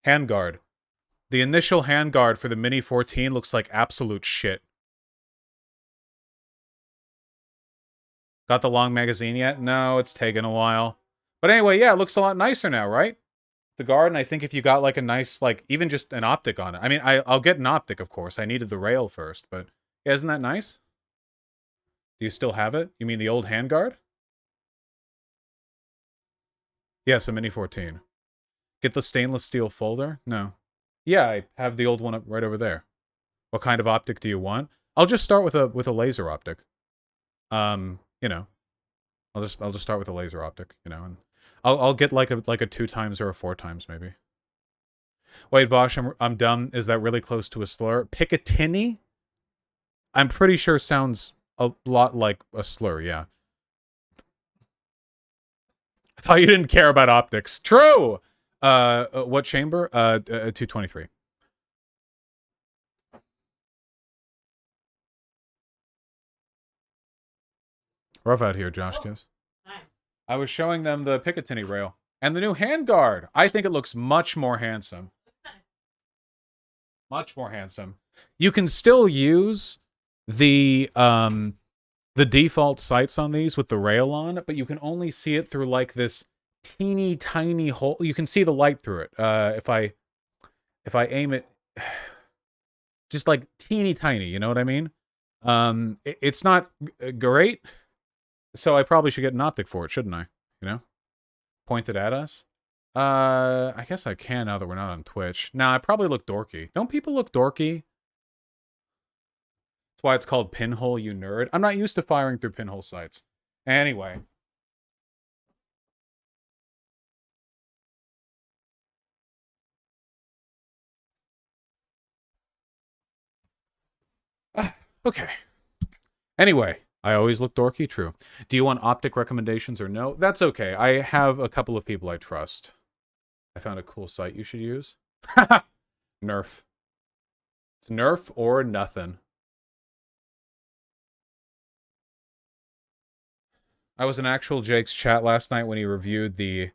handguard. The initial handguard for the Mini 14 looks like absolute shit. Got the long magazine yet? No, it's taken a while. But anyway, yeah, it looks a lot nicer now, right? The guard, and I think if you got like a nice, like, even just an optic on it. I mean, I'll get an optic, of course. I needed the rail first, but yeah, isn't that nice? Do you still have it? You mean the old handguard? Yes, a Mini 14. Get the stainless steel folder? No. Yeah, I have the old one up right over there. What kind of optic do you want? I'll just start with a laser optic. You know, I'll just start with a laser optic, you know, and I'll get like a 2 times or a 4 times maybe. Wait, Vosh, I'm dumb. Is that really close to a slur? Picatinny? I'm pretty sure sounds a lot like a slur, yeah. I thought you didn't care about optics. True! What chamber? 223. Rough out here, Josh Kiss. I was showing them the Picatinny rail. And the new handguard. I think it looks much more handsome. Much more handsome. You can still use the default sights on these with the rail on, but you can only see it through like this teeny tiny hole. You can see the light through it. If I aim it just like teeny tiny, you know what I mean? It's not great. So I probably should get an optic for it, shouldn't I? You know? Point it at us? I guess I can now that we're not on Twitch. Nah, I probably look dorky. Don't people look dorky? That's why it's called Pinhole, you nerd. I'm not used to firing through pinhole sights. Anyway. Okay. Anyway. I always look dorky, true. Do you want optic recommendations or no? That's okay. I have a couple of people I trust. I found a cool site you should use. Nerf. It's Nerf or nothing. I was in actual Jake's chat last night when he reviewed the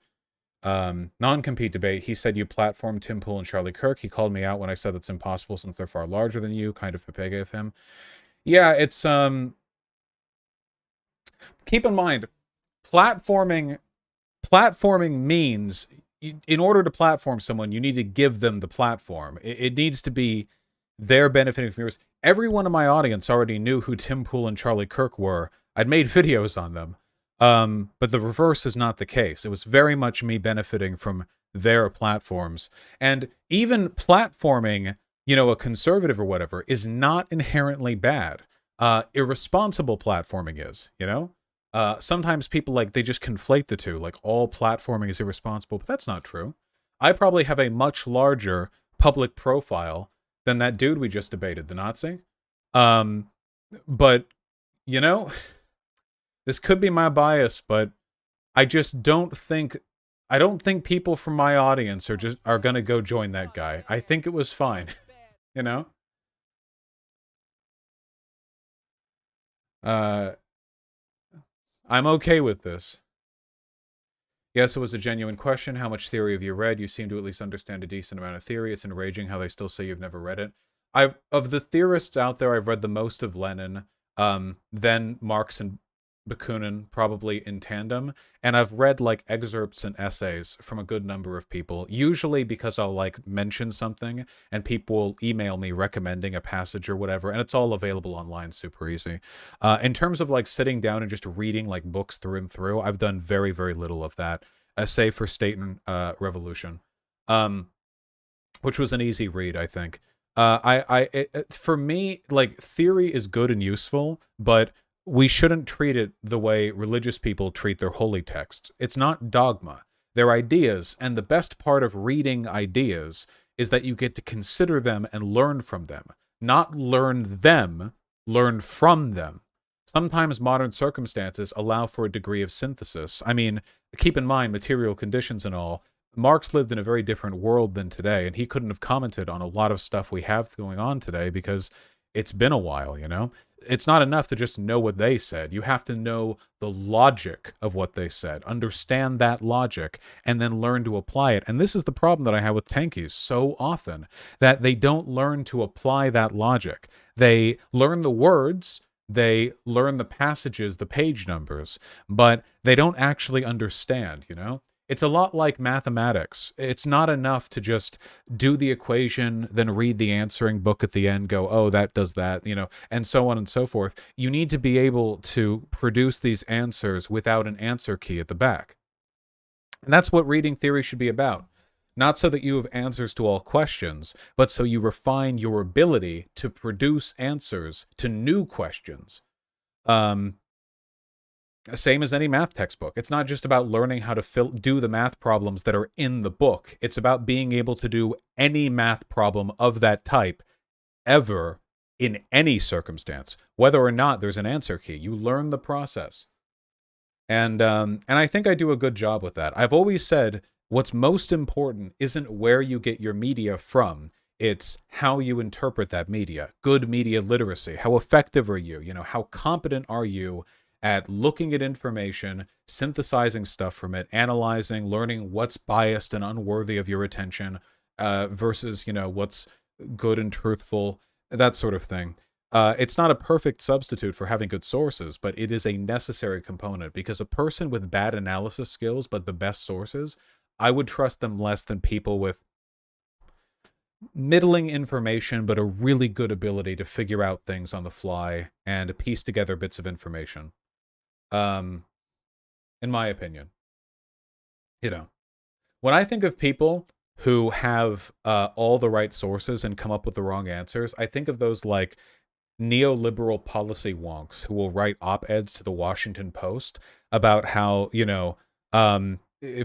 non-compete debate. He said you platformed Tim Pool and Charlie Kirk. He called me out when I said that's impossible since they're far larger than you. Kind of Pepega of him. Yeah, it's keep in mind, platforming means in order to platform someone, you need to give them the platform. It needs to be they're benefiting from yours. Everyone in my audience already knew who Tim Pool and Charlie Kirk were. I'd made videos on them. But the reverse is not the case. It was very much me benefiting from their platforms. And even platforming, you know, a conservative or whatever is not inherently bad. Irresponsible platforming is, you know? Sometimes people, like, they just conflate the two, like all platforming is irresponsible, but that's not true. I probably have a much larger public profile than that dude we just debated, the Nazi. But, you know, this could be my bias, but I just don't think people from my audience are gonna go join that guy. I think it was fine. You know? I'm okay with this. Yes, it was a genuine question. How much theory have you read? You seem to at least understand a decent amount of theory. It's enraging how they still say you've never read it. Of the theorists out there, I've read the most of Lenin, then Marx and Bakunin, probably in tandem, and I've read like excerpts and essays from a good number of people, usually because I'll like mention something and people will email me recommending a passage or whatever, and it's all available online super easy. In terms of like sitting down and just reading like books through and through, I've done very, very little of that. Essay for State and Revolution, which was an easy read, I think. For me, like, theory is good and useful, but we shouldn't treat it the way religious people treat their holy texts. It's not dogma. They're ideas, and the best part of reading ideas is that you get to consider them and learn from them. Not learn them, learn from them. Sometimes modern circumstances allow for a degree of synthesis. I mean, keep in mind material conditions and all. Marx lived in a very different world than today, and he couldn't have commented on a lot of stuff we have going on today because it's been a while, you know? It's not enough to just know what they said. You have to know the logic of what they said, understand that logic, and then learn to apply it. And this is the problem that I have with tankies so often, that they don't learn to apply that logic. They learn the words, they learn the passages, the page numbers, but they don't actually understand, you know? It's a lot like mathematics. It's not enough to just do the equation, then read the answering book at the end, go, oh, that does that, you know, and so on and so forth. You need to be able to produce these answers without an answer key at the back. And that's what reading theory should be about. Not so that you have answers to all questions, but so you refine your ability to produce answers to new questions. Same as any math textbook. It's not just about learning how to do the math problems that are in the book. It's about being able to do any math problem of that type ever in any circumstance, whether or not there's an answer key. You learn the process. And I think I do a good job with that. I've always said what's most important isn't where you get your media from. It's how you interpret that media. Good media literacy. How effective are you? You know, how competent are you at looking at information, synthesizing stuff from it, analyzing, learning what's biased and unworthy of your attention versus, you know, what's good and truthful, that sort of thing. It's not a perfect substitute for having good sources, but it is a necessary component because a person with bad analysis skills but the best sources, I would trust them less than people with middling information but a really good ability to figure out things on the fly and piece together bits of information. In my opinion, you know, when I think of people who have all the right sources and come up with the wrong answers, I think of those like neoliberal policy wonks who will write op-eds to the Washington Post about how, you know,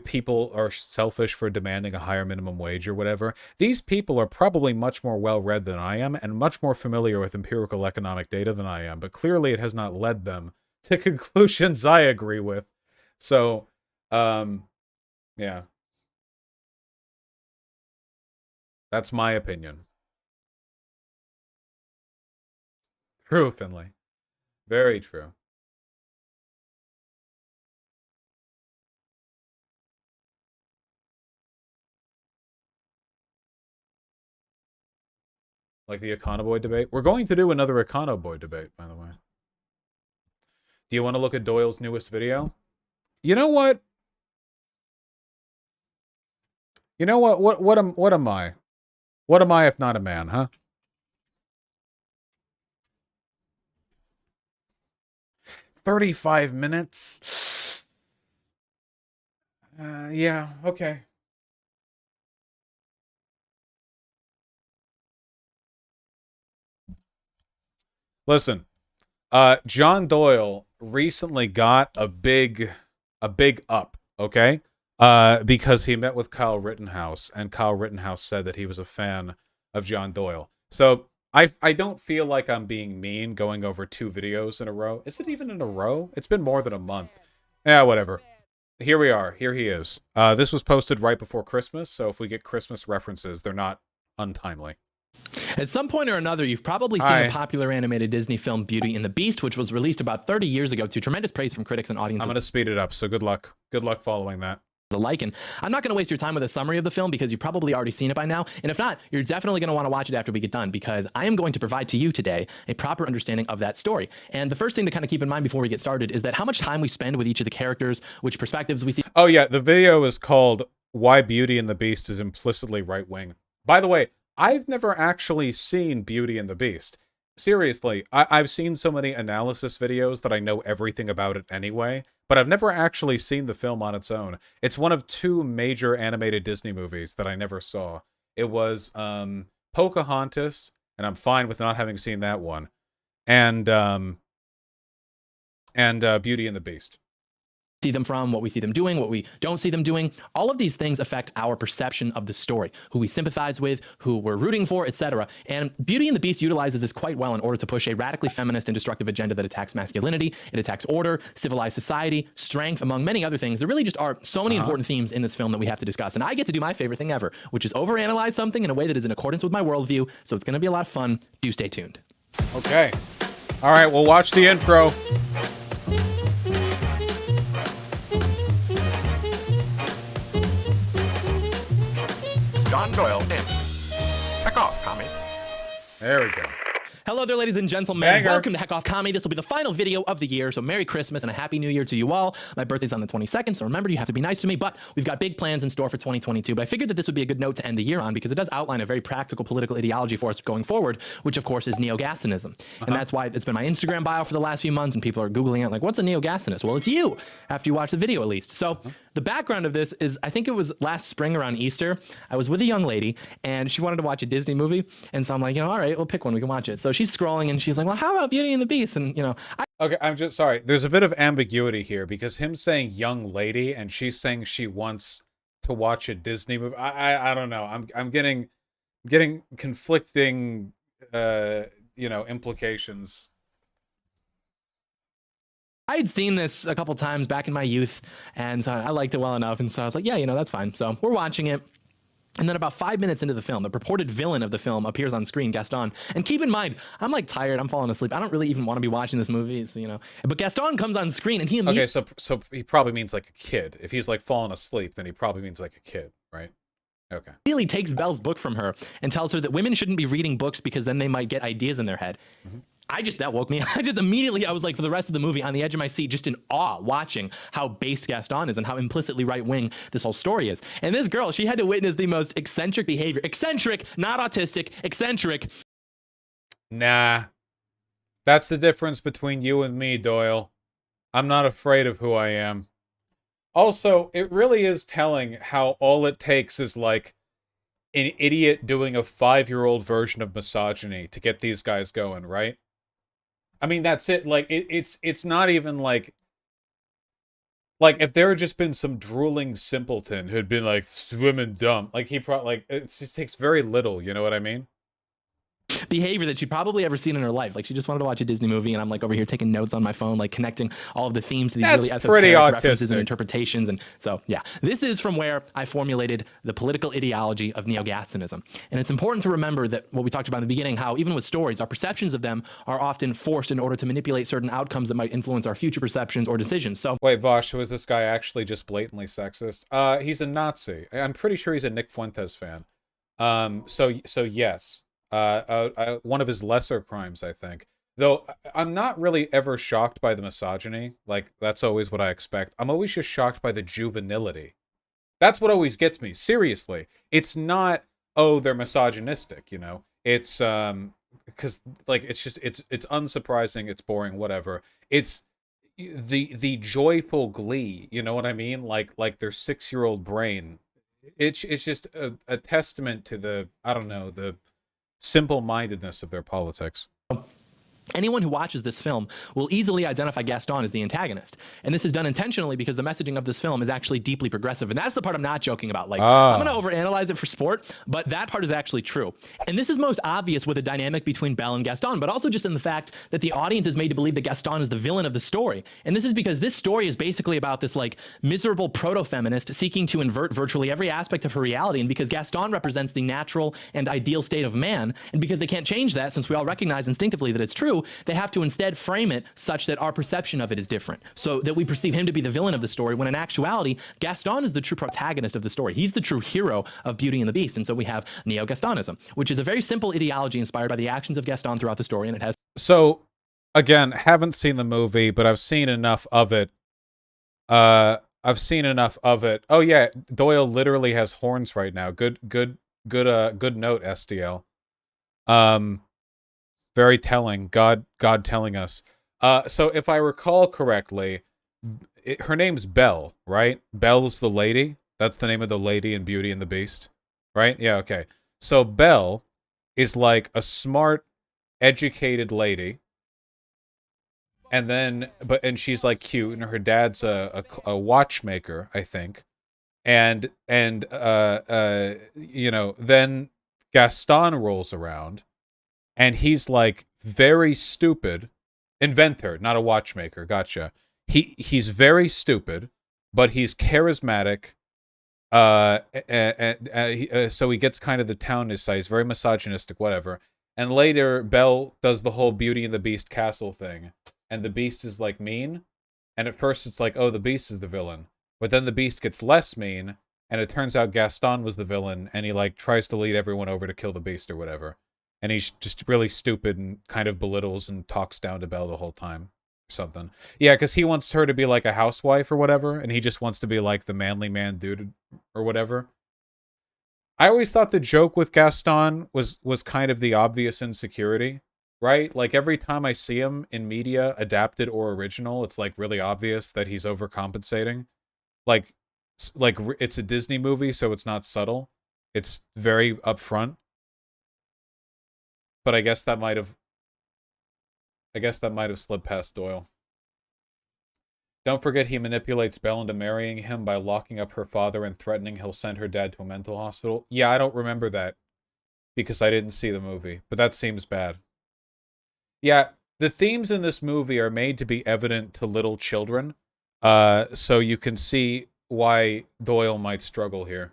people are selfish for demanding a higher minimum wage or whatever. These people are probably much more well-read than I am and much more familiar with empirical economic data than I am, but clearly it has not led them to conclusions I agree with. So, yeah. That's my opinion. True, Finley. Very true. Like the Econoboy debate. We're going to do another Econoboy debate, by the way. Do you want to look at Doyle's newest video? You know what? You know what? What am I? What am I if not a man, huh? "35 minutes? Yeah, okay. Listen, John Doyle recently got a big up, okay? Because he met with Kyle Rittenhouse, and Kyle Rittenhouse said that he was a fan of John Doyle. So I don't feel like I'm being mean going over 2 videos in a row. Is it even in a row? It's been more than a month. Yeah, whatever. Here we are. Here he is. This was posted right before Christmas, so if we get Christmas references, they're not untimely. At some point or another, you've probably seen the popular animated Disney film Beauty and the Beast, which was released about 30 years ago to tremendous praise from critics and audiences. I'm going to speed it up, so good luck. Good luck following that. Alike, and I'm not going to waste your time with a summary of the film because you've probably already seen it by now, and if not, you're definitely going to want to watch it after we get done because I am going to provide to you today a proper understanding of that story. And the first thing to kind of keep in mind before we get started is that how much time we spend with each of the characters, which perspectives we see. Oh yeah, the video is called Why Beauty and the Beast is Implicitly Right-Wing. By the way, I've never actually seen Beauty and the Beast. Seriously, I've seen so many analysis videos that I know everything about it anyway, but I've never actually seen the film on its own. It's one of 2 major animated Disney movies that I never saw. It was Pocahontas, and I'm fine with not having seen that one, and Beauty and the Beast. see them from, what we see them doing, what we don't see them doing. All of these things affect our perception of the story, who we sympathize with, who we're rooting for, etc. And Beauty and the Beast utilizes this quite well in order to push a radically feminist and destructive agenda that attacks masculinity, it attacks order, civilized society, strength, among many other things. There really just are so many important themes in this film that we have to discuss. And I get to do my favorite thing ever, which is overanalyze something in a way that is in accordance with my worldview. So it's going to be a lot of fun. Do stay tuned. Okay. All right, we'll watch the intro. John Doyle in. Heck off, Tommy. There we go. Hello there, ladies and gentlemen. Banger. Welcome to Heck Off Comedy. This will be the final video of the year, so Merry Christmas and a Happy New Year to you all. My birthday's on the 22nd, so remember, you have to be nice to me, but we've got big plans in store for 2022. But I figured that this would be a good note to end the year on because it does outline a very practical political ideology for us going forward, which of course is neo-Gassonism. And that's why it's been my Instagram bio for the last few months, and people are Googling it like, what's a neo-Gassonist? Well, it's you, after you watch the video at least. So the background of this is, I think it was last spring around Easter, I was with a young lady, and she wanted to watch a Disney movie, and so I'm like, all right, we'll pick one, we can watch it. So she's scrolling, and she's like, well, how about Beauty and the Beast? And, Okay, I'm just sorry. There's a bit of ambiguity here because him saying young lady and she's saying she wants to watch a Disney movie. I don't know. I'm getting conflicting implications. I had seen this a couple times back in my youth, and so I liked it well enough, and so I was like, yeah, that's fine. So we're watching it. And then about 5 minutes into the film, the purported villain of the film appears on screen, Gaston. And keep in mind, I'm like tired, I'm falling asleep. I don't really even want to be watching this movie, so, But Gaston comes on screen and he immediately... Okay, so he probably means like a kid. If he's like falling asleep, then he probably means like a kid, right? Okay. Immediately takes Belle's book from her and tells her that women shouldn't be reading books because then they might get ideas in their head. That woke me. I was like, for the rest of the movie, on the edge of my seat, just in awe, watching how based Gaston is and how implicitly right-wing this whole story is. And this girl, she had to witness the most eccentric behavior. Eccentric, not autistic, eccentric. Nah. That's the difference between you and me, Doyle. I'm not afraid of who I am. Also, it really is telling how all it takes is like an idiot doing a 5-year-old version of misogyny to get these guys going, right? I mean, that's it. Like, it's not even like if there had just been some drooling simpleton who'd been like, women dumb. Like, he probably, like, it just takes very little, you know what I mean? Behavior that she'd probably ever seen in her life. Like, she just wanted to watch a Disney movie, and I'm like over here taking notes on my phone, like connecting all of the themes to these That's really pretty esoteric references autistic. and interpretations. And so, yeah, this is from where I formulated the political ideology of neo-Gassonism. And it's important to remember that what we talked about in the beginning, how even with stories, our perceptions of them are often forced in order to manipulate certain outcomes that might influence our future perceptions or decisions. So, Wait, Vosh, was this guy actually just blatantly sexist? He's a Nazi. I'm pretty sure he's a Nick Fuentes fan. So yes. One of his lesser crimes, I think. Though I'm not really ever shocked by the misogyny. Like, that's always what I expect. I'm always just shocked by the juvenility. That's what always gets me. Seriously. It's not, oh, they're misogynistic, It's, because, like, it's just, it's unsurprising, it's boring, whatever. It's the joyful glee, you know what I mean? Like their 6-year-old brain. It's just a testament to the, I don't know, the simple-mindedness of their politics. anyone who watches this film will easily identify Gaston as the antagonist. And this is done intentionally because the messaging of this film is actually deeply progressive. And that's the part I'm not joking about. Like, I'm going to overanalyze it for sport, but that part is actually true. And this is most obvious with the dynamic between Belle and Gaston, but also just in the fact that the audience is made to believe that Gaston is the villain of the story. And this is because this story is basically about this like miserable proto-feminist seeking to invert virtually every aspect of her reality. And because Gaston represents the natural and ideal state of man, and because they can't change that since we all recognize instinctively that it's true, they have to instead frame it such that our perception of it is different, so that we perceive him to be the villain of the story, when in actuality, Gaston is the true protagonist of the story. He's the true hero of Beauty and the Beast. And so we have Neo-Gastonism, which is a very simple ideology inspired by the actions of Gaston throughout the story, and it has... So, again, haven't seen the movie, but I've seen enough of it. Oh yeah, Doyle literally has horns right now. Good note, SDL. Very telling. God telling us. So if I recall correctly, her name's Belle, right? Belle's the lady. That's the name of the lady in Beauty and the Beast, right? Yeah, okay. So Belle is like a smart, educated lady. and then and she's like cute, and her dad's a watchmaker, I think, and you know, then Gaston rolls around, and he's like very stupid, inventor, not a watchmaker. Gotcha. He's very stupid, but he's charismatic. So he gets kind of the town his size, very misogynistic, whatever. And later, Belle does the whole Beauty and the Beast castle thing, and the Beast is like mean. And at first, it's like, oh, the Beast is the villain, but then the Beast gets less mean, and it turns out Gaston was the villain, and he like tries to lead everyone over to kill the Beast or whatever. And he's just really stupid and kind of belittles and talks down to Belle the whole time. Something. Yeah, because he wants her to be like a housewife or whatever, and he just wants to be like the manly man dude or whatever. I always thought the joke with Gaston was kind of the obvious insecurity, right? Like every time I see him in media, adapted or original, it's like really obvious that he's overcompensating. Like it's a Disney movie, so it's not subtle. It's very upfront. But I guess that might have slipped past Doyle. Don't forget he manipulates Belle into marrying him by locking up her father and threatening he'll send her dad to a mental hospital. Yeah, I don't remember that because I didn't see the movie, but that seems bad. Yeah, the themes in this movie are made to be evident to little children, so you can see why Doyle might struggle here.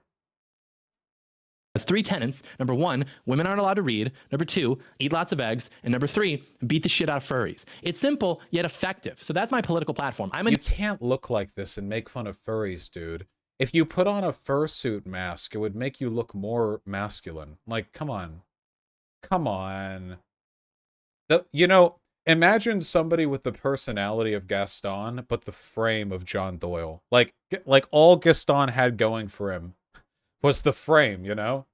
Has 3 tenets. Number 1, women aren't allowed to read. Number 2, eat lots of eggs. And number 3, beat the shit out of furries. It's simple, yet effective. So that's my political platform. You can't look like this and make fun of furries, dude. If you put on a fursuit mask, it would make you look more masculine. Like, come on. Come on. You know, imagine somebody with the personality of Gaston, but the frame of John Doyle. Like all Gaston had going for him was the frame, you know?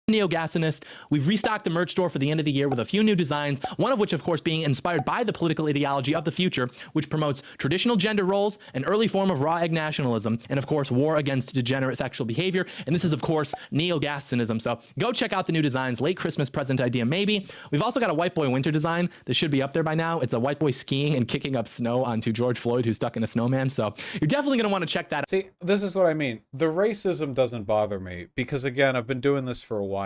Neo-Gastonist. We've restocked the merch store for the end of the year with a few new designs, one of which, of course, being inspired by the political ideology of the future, which promotes traditional gender roles, an early form of raw egg nationalism, and, of course, war against degenerate sexual behavior. And this is, of course, Neo-Gastonism. So go check out the new designs. Late Christmas present idea, maybe. We've also got a white boy winter design that should be up there by now. It's a white boy skiing and kicking up snow onto George Floyd, who's stuck in a snowman. So you're definitely going to want to check that out. See, this is what I mean. The racism doesn't bother me because, again, I've been doing this for a while.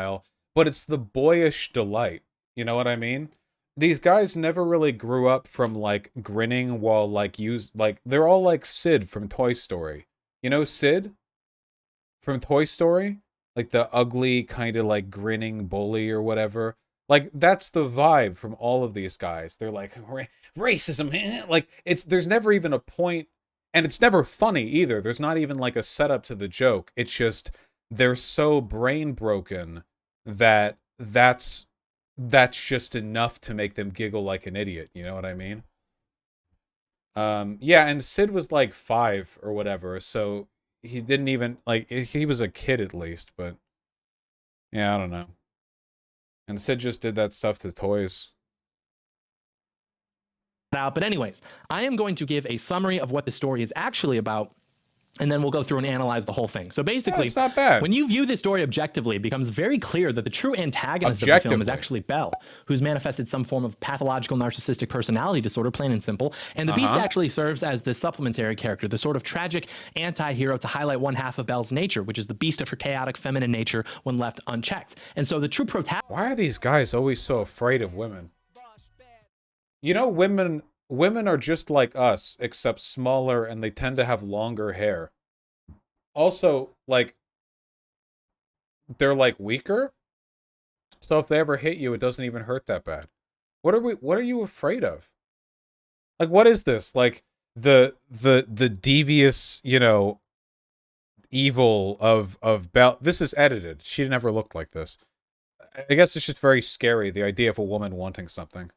But it's the boyish delight. You know what I mean? These guys never really grew up from, like, grinning while, like, they're all like Sid from Toy Story. You know Sid? From Toy Story? Like, the ugly, kind of, like, grinning bully or whatever. Like, that's the vibe from all of these guys. They're like, racism, like, there's never even a point, and it's never funny either. There's not even, like, a setup to the joke. It's just, they're so brain broken that's just enough to make them giggle like an idiot, you know what I mean? Yeah, and Sid was like 5 or whatever, so he didn't even, like, he was a kid at least, but yeah, I don't know. And Sid just did that stuff to toys. But anyways, I am going to give a summary of what the story is actually about, and then we'll go through and analyze the whole thing. So basically, it's not bad. When you view this story objectively, it becomes very clear that the true antagonist of the film is actually Belle, who's manifested some form of pathological narcissistic personality disorder, plain and simple. And the Beast actually serves as the supplementary character, the sort of tragic anti-hero to highlight one half of Belle's nature, which is the beast of her chaotic feminine nature when left unchecked. And so the true protagonist... Why are these guys always so afraid of women? You know, women are just like us, except smaller, and they tend to have longer hair. Also, like, they're, like, weaker? So if they ever hit you, it doesn't even hurt that bad. What are you afraid of? Like, what is this? Like, the devious, you know, evil of Belle. This is edited. She never looked like this. I guess it's just very scary, the idea of a woman wanting something.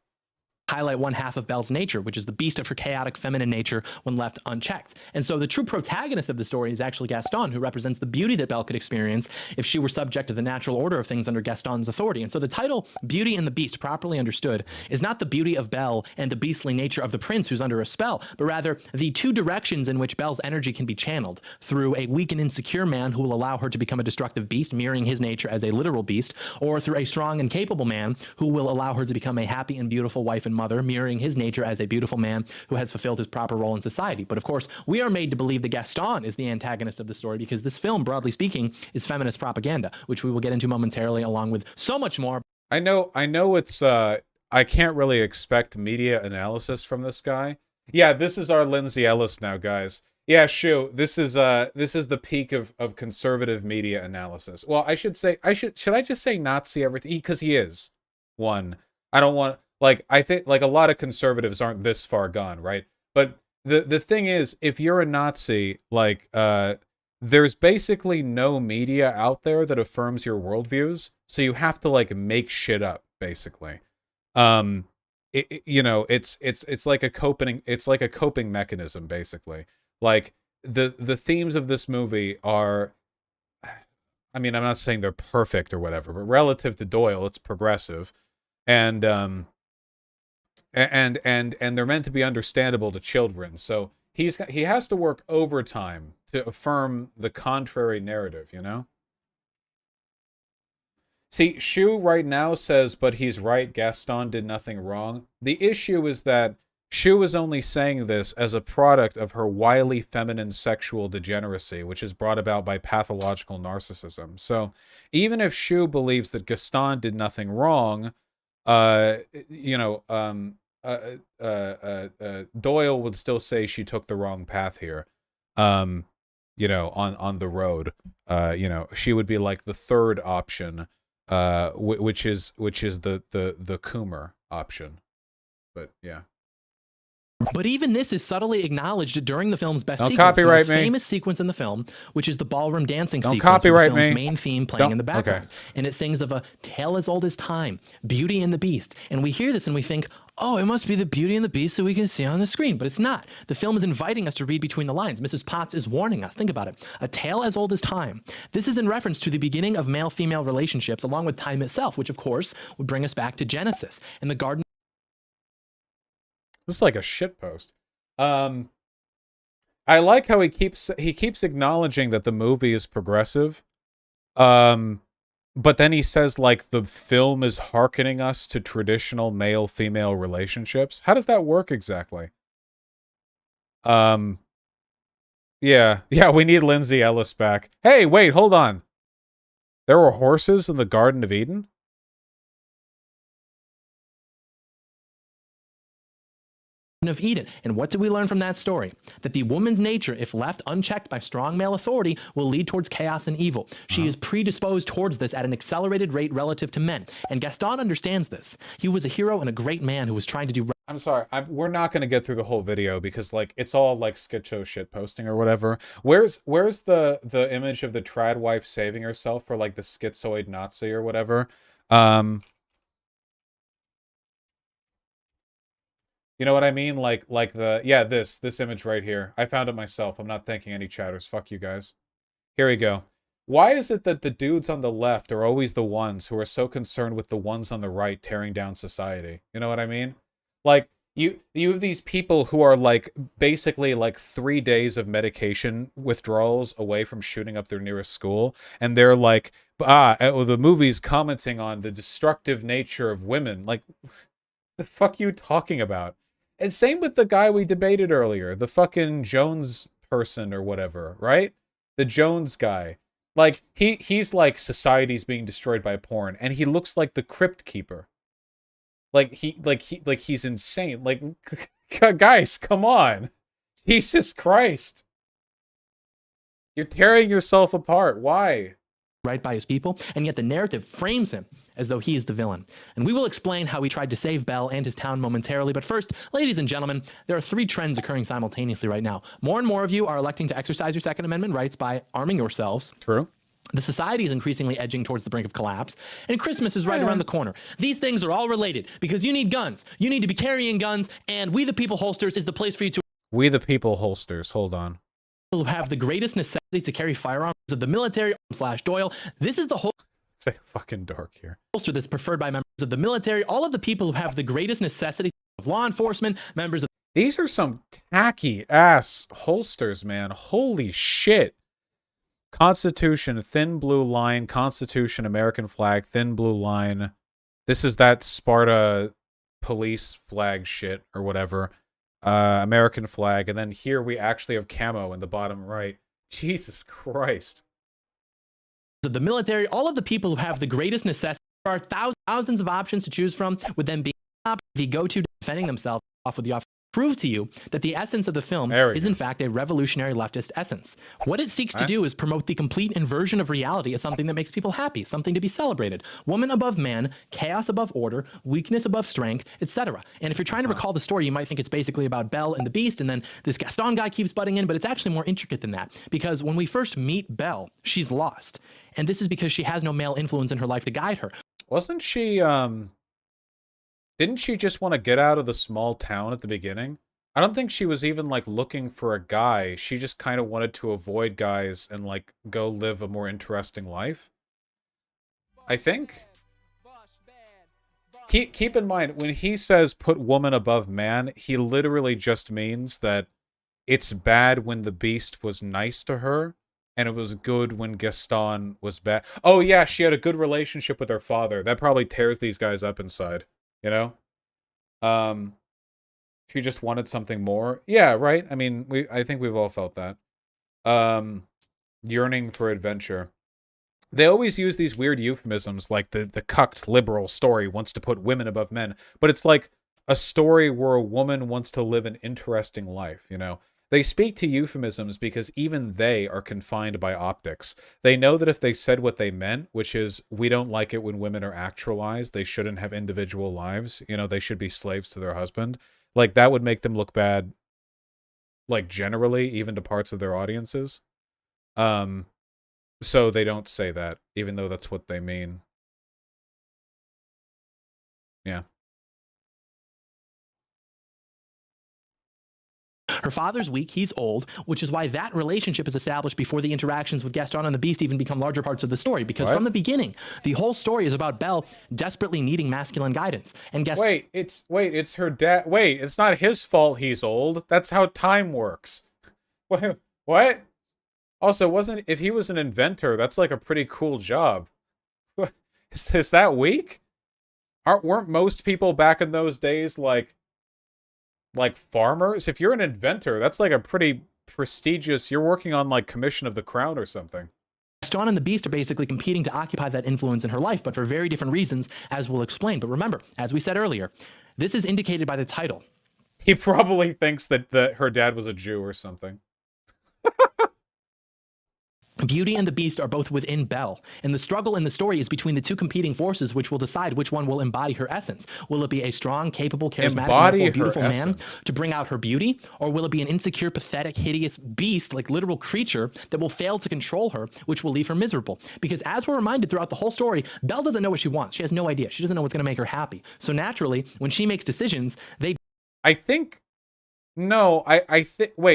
Highlight one half of Belle's nature, which is the beast of her chaotic feminine nature when left unchecked. And so the true protagonist of the story is actually Gaston, who represents the beauty that Belle could experience if she were subject to the natural order of things under Gaston's authority. And so the title, Beauty and the Beast, properly understood, is not the beauty of Belle and the beastly nature of the prince who's under a spell, but rather the two directions in which Belle's energy can be channeled, through a weak and insecure man who will allow her to become a destructive beast, mirroring his nature as a literal beast, or through a strong and capable man who will allow her to become a happy and beautiful wife and mother, mirroring his nature as a beautiful man who has fulfilled his proper role in society. But of course, we are made to believe that Gaston is the antagonist of the story because this film, broadly speaking, is feminist propaganda, which we will get into momentarily, along with so much more. I know it's I can't really expect media analysis from this guy. Yeah, this is our Lindsay Ellis now, guys. Yeah, Shu, this is the peak of conservative media analysis. Well, should I just say Nazi everything? Because he is one. I don't want, like, I think like a lot of conservatives aren't this far gone, right? But the thing is, if you're a Nazi, like there's basically no media out there that affirms your worldviews, so you have to like make shit up, basically. You know, it's like a coping mechanism, basically. Like the themes of this movie are, I mean, I'm not saying they're perfect or whatever, but relative to Doyle, it's progressive, and they're meant to be understandable to children. So he has to work overtime to affirm the contrary narrative, you know? See, Shu right now says, but he's right, Gaston did nothing wrong. The issue is that Shu is only saying this as a product of her wily feminine sexual degeneracy, which is brought about by pathological narcissism. So even if Shu believes that Gaston did nothing wrong, you know, Doyle would still say she took the wrong path here. You know, on the road. You know, she would be like the third option, which is the Coomer option. But yeah. But even this is subtly acknowledged during the film's best Don't sequence, the copyright most me. famous sequence in the film, which is the ballroom dancing Don't sequence with the copyright film's me. main theme playing Don't- in the background. okay. And it sings of a tale as old as time, Beauty and the Beast. And we hear this and we think, oh, it must be the Beauty and the Beast that we can see on the screen. But it's not. The film is inviting us to read between the lines. Mrs. Potts is warning us. Think about it. A tale as old as time. This is in reference to the beginning of male-female relationships, along with time itself, which of course would bring us back to Genesis and the Garden. This is like a shitpost. I like how he keeps acknowledging that the movie is progressive. But then he says like the film is hearkening us to traditional male-female relationships. How does that work exactly? Yeah, we need Lindsay Ellis back. Hey, wait, hold on. There were horses in the Garden of Eden? Of Eden. And what did we learn from that story? That the woman's nature, if left unchecked by strong male authority, will lead towards chaos and evil. She is predisposed towards this at an accelerated rate relative to men. And Gaston understands this. He was a hero and a great man who was trying to do. I'm sorry, we're not going to get through the whole video because like it's all like schizo shit posting or whatever. Where's the image of the trad wife saving herself for like the schizoid Nazi or whatever? You know what I mean? Like the, yeah, this image right here. I found it myself. I'm not thanking any chatters. Fuck you guys. Here we go. Why is it that the dudes on the left are always the ones who are so concerned with the ones on the right tearing down society? You know what I mean? Like, you have these people who are like basically like 3 days of medication withdrawals away from shooting up their nearest school, and they're like, the movie's commenting on the destructive nature of women. Like, the fuck you talking about? And same with the guy we debated earlier, the fucking Jones person or whatever, right? The Jones guy. Like, he's like, society's being destroyed by porn, and he looks like the Crypt Keeper. Like he's insane. Like, guys, come on. Jesus Christ. You're tearing yourself apart. Why? Right by his people, and yet the narrative frames him as though he is the villain. And we will explain how he tried to save Bell and his town momentarily. But first, ladies and gentlemen, there are 3 trends occurring simultaneously right now. More and more of you are electing to exercise your Second Amendment rights by arming yourselves. True. The society is increasingly edging towards the brink of collapse, and Christmas is right around the corner. These things are all related because you need guns. You need to be carrying guns, and We the People holsters is the place for you to. We the People holsters. Hold on. Who have the greatest necessity to carry firearms of the military / Doyle. This is the whole. It's like fucking dark here. Holster that's preferred by members of the military. All of the people who have the greatest necessity of law enforcement, members of. These are some tacky ass holsters, man. Holy shit. Constitution, thin blue line, Constitution, American flag, thin blue line. This is that Sparta police flag shit or whatever. American flag, and then here we actually have camo in the bottom right. Jesus Christ. The military, all of the people who have the greatest necessity. There are thousands of options to choose from, with them being the go-to defending themselves off with the officer. Prove to you that the essence of the film is in fact a revolutionary leftist essence. What it seeks to do is promote the complete inversion of reality as something that makes people happy, something to be celebrated. Woman above man, chaos above order, weakness above strength, etc. And if you're trying to recall the story, you might think it's basically about Belle and the Beast, and then this Gaston guy keeps butting in, but it's actually more intricate than that. Because when we first meet Belle, she's lost. And this is because she has no male influence in her life to guide her. Wasn't she, didn't she just want to get out of the small town at the beginning? I don't think she was even, like, looking for a guy. She just kind of wanted to avoid guys and, like, go live a more interesting life. I think. Keep in mind, when he says put woman above man, he literally just means that it's bad when the Beast was nice to her, and it was good when Gaston was bad. Oh, yeah, she had a good relationship with her father. That probably tears these guys up inside. You know? She just wanted something more. Yeah, right? I mean, I think we've all felt that. Yearning for adventure. They always use these weird euphemisms like the cucked liberal story wants to put women above men. But it's like a story where a woman wants to live an interesting life, you know? They speak to euphemisms because even they are confined by optics. They know that if they said what they meant, which is, we don't like it when women are actualized, they shouldn't have individual lives, you know, they should be slaves to their husband, like, that would make them look bad, like, generally, even to parts of their audiences. So they don't say that, even though that's what they mean. Yeah. Her father's weak, he's old, which is why that relationship is established before the interactions with Gaston and the Beast even become larger parts of the story. Because from the beginning, the whole story is about Belle desperately needing masculine guidance. And Wait, it's her dad. Wait, it's not his fault he's old. That's how time works. What? Also, if he was an inventor, that's like a pretty cool job. Is that weak? Weren't most people back in those days like farmers? If you're an inventor, that's like a pretty prestigious, you're working on like Commission of the Crown or something. Gaston and the Beast are basically competing to occupy that influence in her life, but for very different reasons, as we'll explain. But remember, as we said earlier, this is indicated by the title. He probably thinks that her dad was a Jew or something. Beauty and the Beast are both within Belle, and the struggle in the story is between the two competing forces, which will decide which one will embody her essence. Will it be a strong, capable, charismatic, beautiful man to bring out her beauty, or will it be an insecure, pathetic, hideous beast, like literal creature, that will fail to control her, which will leave her miserable? Because as we're reminded throughout the whole story, Belle doesn't know what she wants. She has no idea. She doesn't know what's going to make her happy. So naturally, when she makes decisions, wait,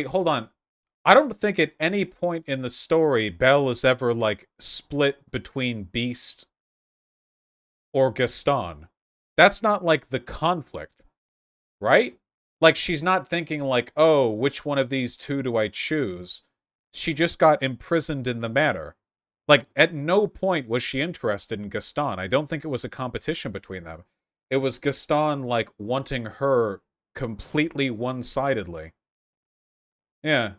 hold on. I don't think at any point in the story Belle is ever, like, split between Beast or Gaston. That's not, like, the conflict, right? Like, she's not thinking, like, oh, which one of these two do I choose? She just got imprisoned in the matter. Like, at no point was she interested in Gaston. I don't think it was a competition between them. It was Gaston, like, wanting her completely one-sidedly. Yeah.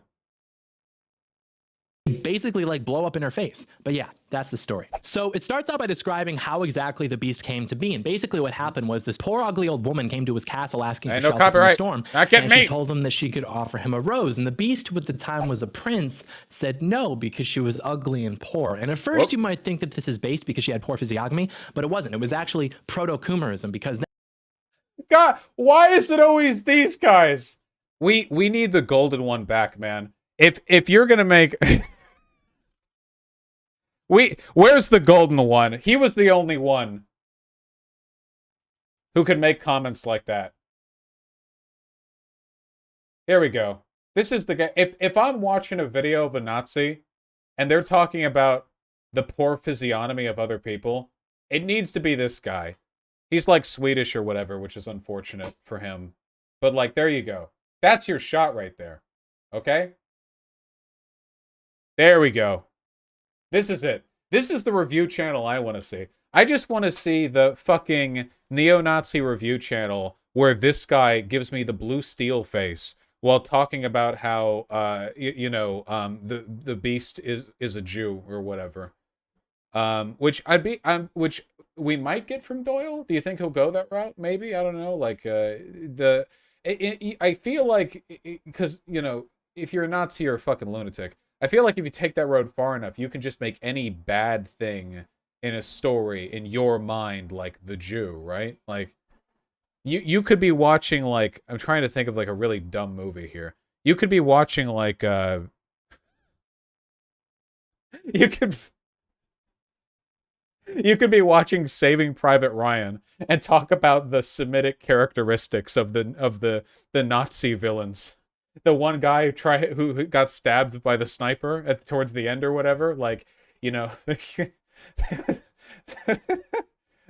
Basically like blow up in her face. But yeah, that's the story. So it starts out by describing how exactly the Beast came to be. And basically what happened was this poor ugly old woman came to his castle asking for shelter from the storm. And she told him that she could offer him a rose. And the Beast, who at the time was a prince, said no because she was ugly and poor. And at first you might think that this is based because she had poor physiognomy, but it wasn't. It was actually proto-Coomerism because... God, why is it always these guys? We need the golden one back, man. If you're gonna make... Where's the golden one? He was the only one who could make comments like that. Here we go. This is the guy. If I'm watching a video of a Nazi and they're talking about the poor physiognomy of other people, it needs to be this guy. He's like Swedish or whatever, which is unfortunate for him. But like, there you go. That's your shot right there. Okay? There we go. This is it. This is the review channel I want to see. I just want to see the fucking neo-Nazi review channel where this guy gives me the blue steel face while talking about how the beast is a Jew or whatever. Which we might get from Doyle. Do you think he'll go that route? Maybe, I don't know. Like I feel like, because if you're a Nazi or a fucking lunatic, I feel like if you take that road far enough, you can just make any bad thing in a story in your mind like the Jew, right? Like you could be watching, like, I'm trying to think of like a really dumb movie here. You could be watching like you could be watching Saving Private Ryan and talk about the Semitic characteristics of the Nazi villains. The one guy who got stabbed by the sniper towards the end or whatever, like,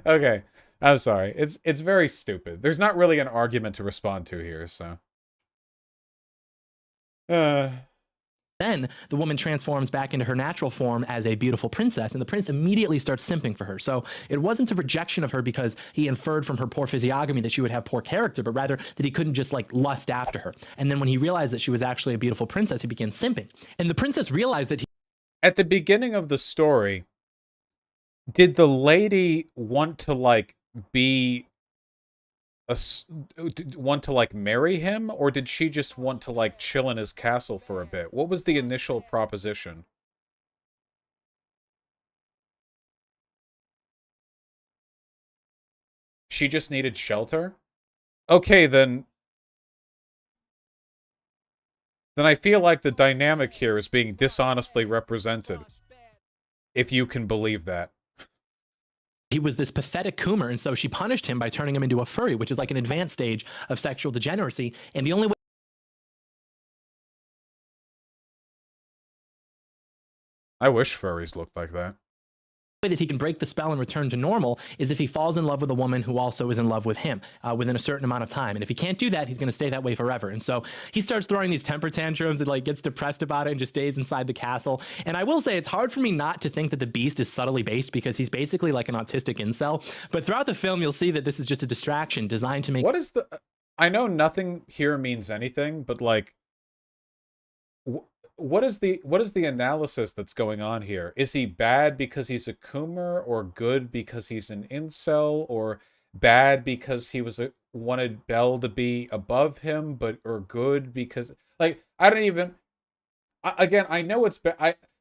Okay, I'm sorry. It's very stupid. There's not really an argument to respond to here, so. Then the woman transforms back into her natural form as a beautiful princess, and the prince immediately starts simping for her. So it wasn't a rejection of her because he inferred from her poor physiognomy that she would have poor character, but rather that he couldn't just like lust after her. And then when he realized that she was actually a beautiful princess, he began simping. And the princess realized that at the beginning of the story, did the lady want to like want to like marry him, or did she just want to like chill in his castle for a bit? What was the initial proposition? She just needed shelter? Okay, then I feel like the dynamic here is being dishonestly represented, if you can believe that. he was this pathetic coomer, and so she punished him by turning him into a furry, which is like an advanced stage of sexual degeneracy. And the only way I wish furries looked like that. that he can break the spell and return to normal is if he falls in love with a woman who also is in love with him within a certain amount of time. And if he can't do that, he's going to stay that way forever. And so he starts throwing these temper tantrums and like gets depressed about it and just stays inside the castle. And I will say it's hard for me not to think that the Beast is subtly based because he's basically like an autistic incel. But throughout the film, you'll see that this is just a distraction designed to make... What is the... I know nothing here means anything, but like... What is the analysis that's going on here? Is he bad because he's a coomer, or good because he's an incel, or bad because he wanted Belle to be above him, or good because, like, I don't even. Again, I know it's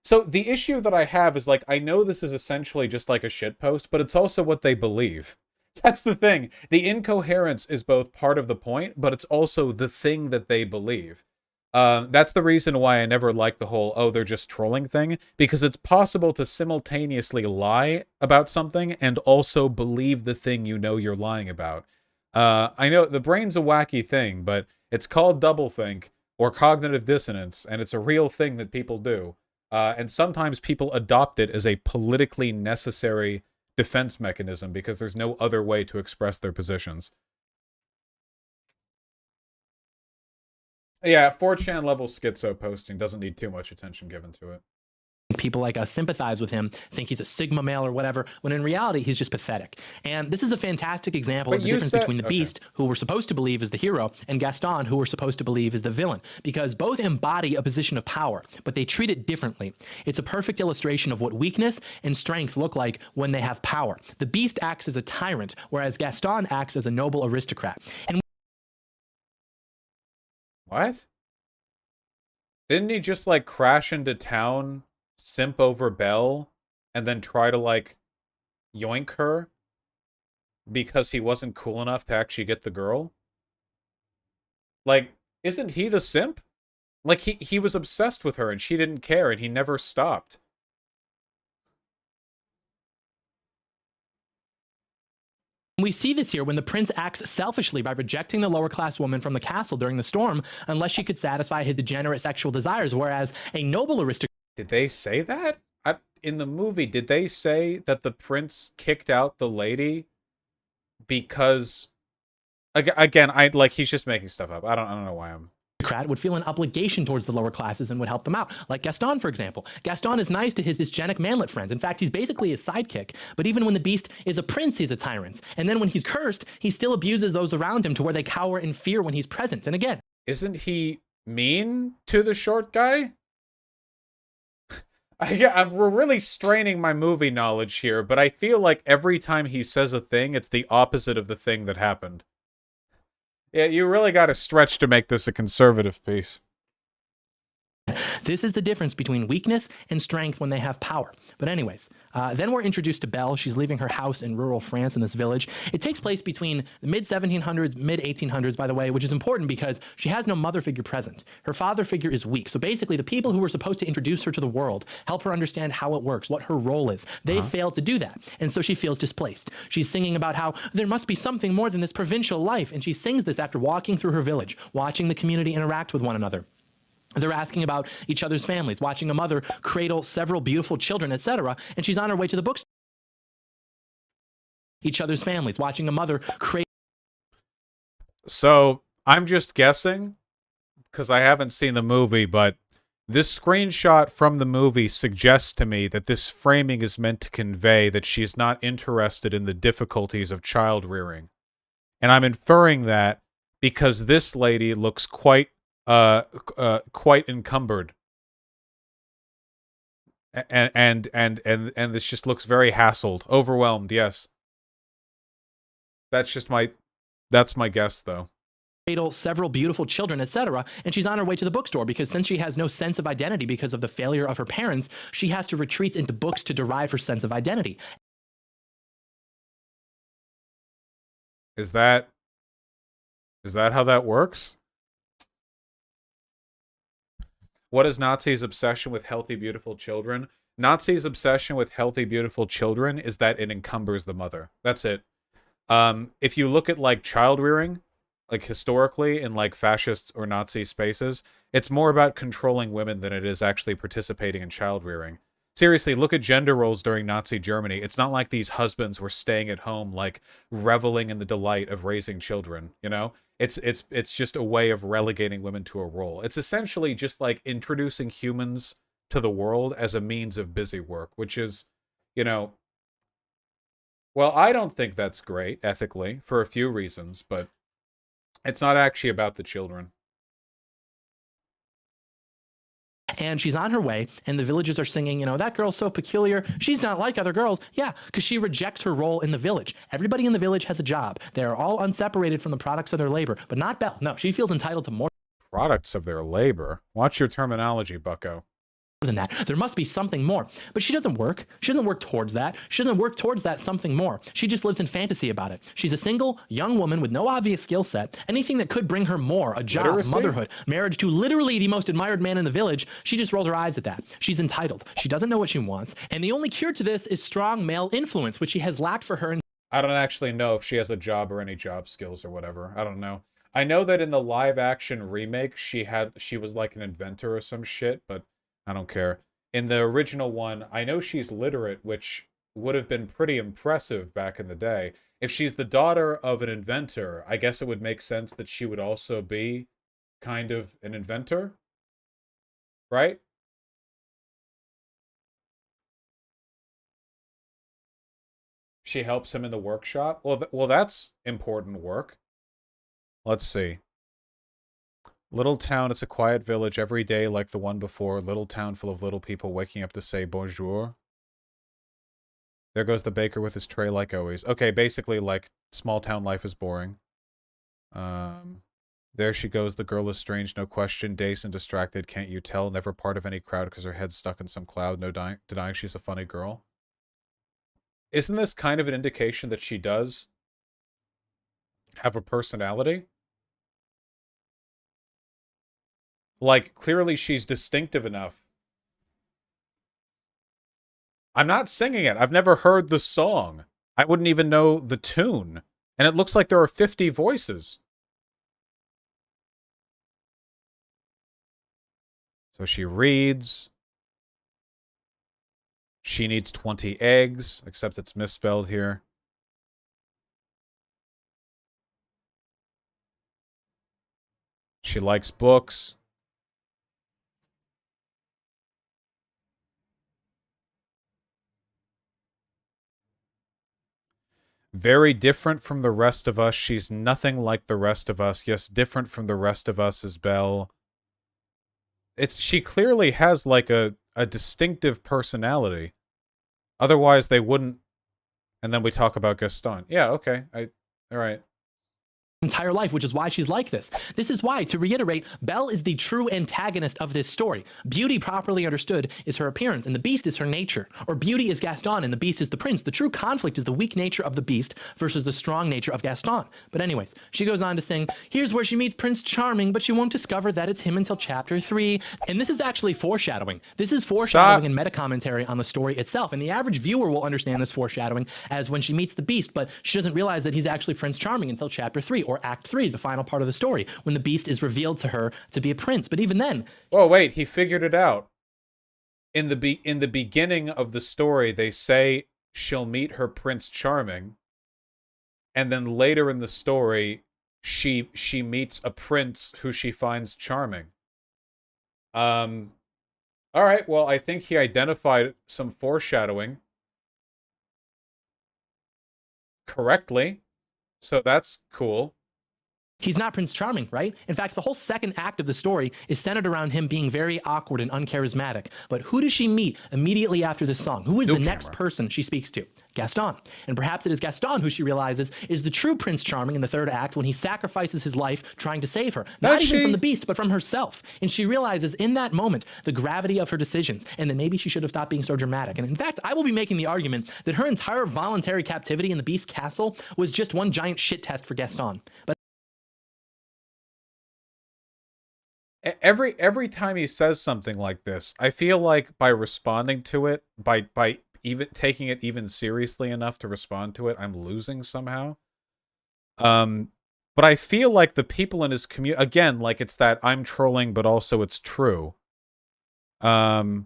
so the issue that I have is, like, I know this is essentially just like a shitpost, but it's also what they believe. That's the thing. The incoherence is both part of the point, but it's also the thing that they believe. That's the reason why I never liked the whole, oh, they're just trolling thing, because it's possible to simultaneously lie about something and also believe the thing you know you're lying about. I know the brain's a wacky thing, but it's called doublethink or cognitive dissonance, and it's a real thing that people do. And sometimes people adopt it as a politically necessary defense mechanism because there's no other way to express their positions. Yeah, 4chan level schizo posting doesn't need too much attention given to it. People like us sympathize with him, think he's a Sigma male or whatever, when in reality, he's just pathetic. And this is a fantastic example of the difference between the Beast, who we're supposed to believe is the hero, and Gaston, who we're supposed to believe is the villain, because both embody a position of power, but they treat it differently. It's a perfect illustration of what weakness and strength look like when they have power. The Beast acts as a tyrant, whereas Gaston acts as a noble aristocrat. And what? Didn't he just, like, crash into town, simp over Belle, and then try to, like, yoink her because he wasn't cool enough to actually get the girl? Like, isn't he the simp? Like, he was obsessed with her and she didn't care and he never stopped. we see this here when the prince acts selfishly by rejecting the lower class woman from the castle during the storm unless she could satisfy his degenerate sexual desires, whereas a noble aristocrat... Did they say that? In the movie, did they say that the prince kicked out the lady because... Again, he's just making stuff up. I don't know why I'm aristocrat would feel an obligation towards the lower classes and would help them out. Like Gaston, for example. Gaston is nice to his dysgenic manlet friends. In fact, he's basically his sidekick. But even when the beast is a prince, he's a tyrant. And then when he's cursed, he still abuses those around him to where they cower in fear when he's present. And again, Isn't he mean to the short guy? We're really straining my movie knowledge here, but I feel like every time he says a thing, it's the opposite of the thing that happened. Yeah, you really got to stretch to make this a conservative piece. this is the difference between weakness and strength when they have power. But anyways, then we're introduced to Belle. She's leaving her house in rural France in this village. It takes place between the mid-1700s, mid-1800s, by the way, which is important because she has no mother figure present. Her father figure is weak. So basically, the people who were supposed to introduce her to the world, help her understand how it works, what her role is, they failed to do that. And so she feels displaced. She's singing about how there must be something more than this provincial life. And she sings this after walking through her village, watching the community interact with one another. They're asking about each other's families, watching a mother cradle several beautiful children, etc. And she's on her way to the bookstore. Each other's families, watching a mother cradle. So, I'm just guessing, because I haven't seen the movie, but this screenshot from the movie suggests to me that this framing is meant to convey that she's not interested in the difficulties of child rearing. And I'm inferring that because this lady looks quite encumbered, and this just looks very hassled, overwhelmed. Yes, that's my guess, though. Cradle several beautiful children, etc. And she's on her way to the bookstore because since she has no sense of identity because of the failure of her parents, she has to retreat into books to derive her sense of identity. Is that how that works? What is Nazi's obsession with healthy, beautiful children? Nazi's obsession with healthy, beautiful children is that it encumbers the mother. That's it. If you look at, like, child rearing, like, historically in, like, fascist or Nazi spaces, it's more about controlling women than it is actually participating in child rearing. Seriously, look at gender roles during Nazi Germany. It's not like these husbands were staying at home, like, reveling in the delight of raising children, you know? It's just a way of relegating women to a role. It's essentially just like introducing humans to the world as a means of busy work, which is, you know, well, I don't think that's great ethically for a few reasons, but it's not actually about the children. And she's on her way, and the villagers are singing, you know, that girl's so peculiar. She's not like other girls. Yeah, because she rejects her role in the village. Everybody in the village has a job. They're all unseparated from the products of their labor, but not Belle. No, she feels entitled to more Products of their labor? Watch your terminology, bucko. than that. There must be something more. But she doesn't work. She doesn't work towards that. She doesn't work towards that something more. She just lives in fantasy about it. She's a single, young woman with no obvious skill set. Anything that could bring her more, a job, Literacy? motherhood, marriage to literally the most admired man in the village, she just rolls her eyes at that. She's entitled. She doesn't know what she wants. And the only cure to this is strong male influence, which she has lacked for her. I don't actually know if she has a job or any job skills or whatever. I don't know. I know that in the live action remake, she was like an inventor or some shit, but I don't care. In the original one, I know she's literate, which would have been pretty impressive back in the day. If she's the daughter of an inventor, I guess it would make sense that she would also be kind of an inventor, right? She helps him in the workshop. Well, that's important work. Let's see. Little town, it's a quiet village every day like the one before. Little town full of little people waking up to say bonjour. There goes the baker with his tray like always. Okay, basically like small town life is boring. There she goes, the girl is strange, no question. Dazed and distracted, can't you tell? Never part of any crowd because her head's stuck in some cloud. No denying she's a funny girl. Isn't this kind of an indication that she does have a personality? Like, clearly she's distinctive enough. I'm not singing it. I've never heard the song. I wouldn't even know the tune. And it looks like there are 50 voices. So she reads. She needs 20 eggs, except it's misspelled here. She likes books. Very different from the rest of us. She's nothing like the rest of us. Yes, different from the rest of us is Belle. She clearly has like a distinctive personality. Otherwise they wouldn't. And then we talk about Gaston. Yeah, okay. All right. Entire life, which is why she's like this. This is why, to reiterate, Belle is the true antagonist of this story. Beauty, properly understood, is her appearance, and the beast is her nature. Or beauty is Gaston, and the beast is the prince. The true conflict is the weak nature of the beast versus the strong nature of Gaston. But anyways, she goes on to sing, here's where she meets Prince Charming, but she won't discover that it's him until chapter 3. And this is actually foreshadowing. This is foreshadowing and meta-commentary on the story itself. And the average viewer will understand this foreshadowing as when she meets the beast, but she doesn't realize that he's actually Prince Charming until chapter 3, or Act 3, the final part of the story, when the beast is revealed to her to be a prince. But even then... Whoa, wait, he figured it out. In the beginning of the story, they say she'll meet her Prince Charming, and then later in the story, she meets a prince who she finds charming. All right, well, I think he identified some foreshadowing correctly, so that's cool. He's not Prince Charming, right? In fact, the whole second act of the story is centered around him being very awkward and uncharismatic. But who does she meet immediately after this song? Who is the next person she speaks to? Gaston. And perhaps it is Gaston who she realizes is the true Prince Charming in the third act when he sacrifices his life trying to save her. Not even from the beast, but from herself. And she realizes in that moment the gravity of her decisions and that maybe she should have stopped being so dramatic. And in fact, I will be making the argument that her entire voluntary captivity in the beast castle was just one giant shit test for Gaston. But every time he says something like this, I feel like by responding to it, by even taking it even seriously enough to respond to it, I'm losing somehow. But I feel like the people in his community, again, like it's that I'm trolling, but also it's true. What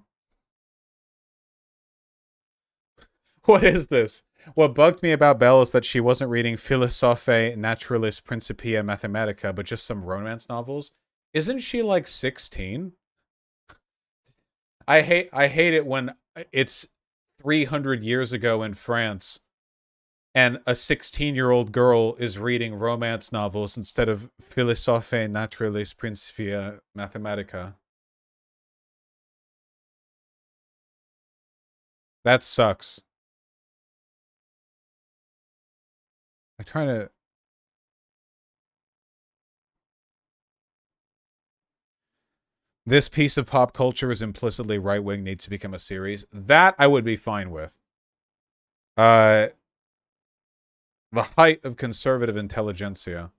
is this? What bugged me about Belle is that she wasn't reading Philosophiae Naturalis Principia Mathematica, but just some romance novels. Isn't she like 16? I hate it when it's 300 years ago in France and a 16-year-old girl is reading romance novels instead of Philosophiae Naturalis Principia Mathematica. That sucks. I'm trying to... This piece of pop culture is implicitly right-wing, needs to become a series. That I would be fine with. The height of conservative intelligentsia.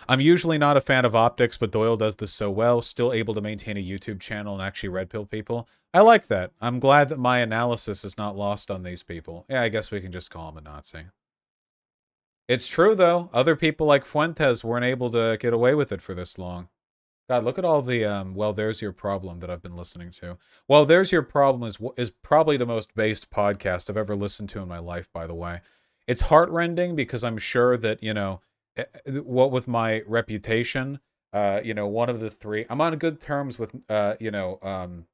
I'm usually not a fan of optics, but Doyle does this so well, still able to maintain a YouTube channel and actually red pill people. I like that. I'm glad that my analysis is not lost on these people. Yeah, I guess we can just call him a Nazi. It's true, though. Other people like Fuentes weren't able to get away with it for this long. God, look at all the, Well, There's Your Problem that I've been listening to. Well, There's Your Problem is probably the most based podcast I've ever listened to in my life, by the way. It's heartrending because I'm sure that, you know, what with my reputation, you know, one of the three... I'm on good terms with, you know,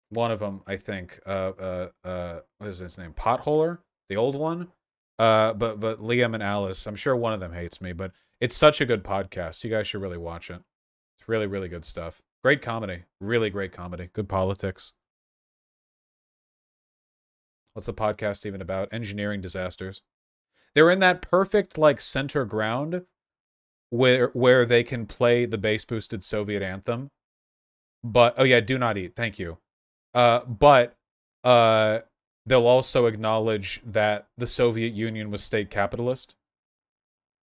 one of them, I think, what is his name? Potholer? The old one? But Liam and Alice, I'm sure one of them hates me, but it's such a good podcast. You guys should really watch it. It's really, really good stuff. Great comedy. Really great comedy. Good politics. What's the podcast even about? Engineering disasters. They're in that perfect, like, center ground where they can play the bass-boosted Soviet anthem. But, oh yeah, Do Not Eat. Thank you. But they'll also acknowledge that the Soviet Union was state capitalist.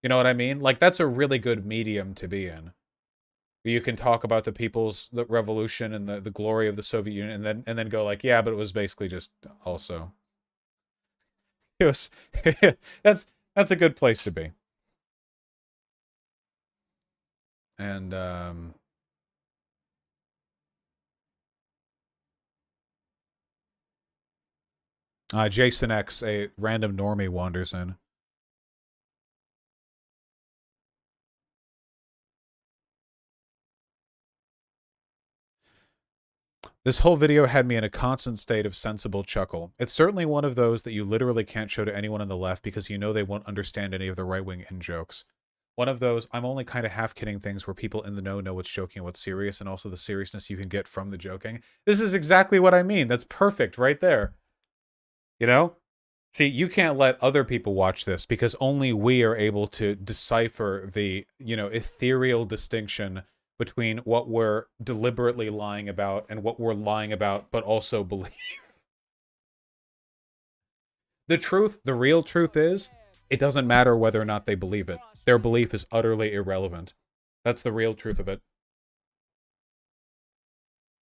You know what I mean? Like, that's a really good medium to be in. You can talk about the revolution and the glory of the Soviet Union, and then go like, yeah, but it was basically just also. It was that's a good place to be. And Jason X, a random normie, wanders in. This whole video had me in a constant state of sensible chuckle. It's certainly one of those that you literally can't show to anyone on the left because you know they won't understand any of the right-wing in-jokes. One of those, I'm only kind of half-kidding things where people in the know what's joking and what's serious, and also the seriousness you can get from the joking. This is exactly what I mean. That's perfect right there. You know? See, you can't let other people watch this because only we are able to decipher the, ethereal distinction between what we're deliberately lying about and what we're lying about but also believe. The truth, the real truth is, it doesn't matter whether or not they believe it. Their belief is utterly irrelevant. That's the real truth of it.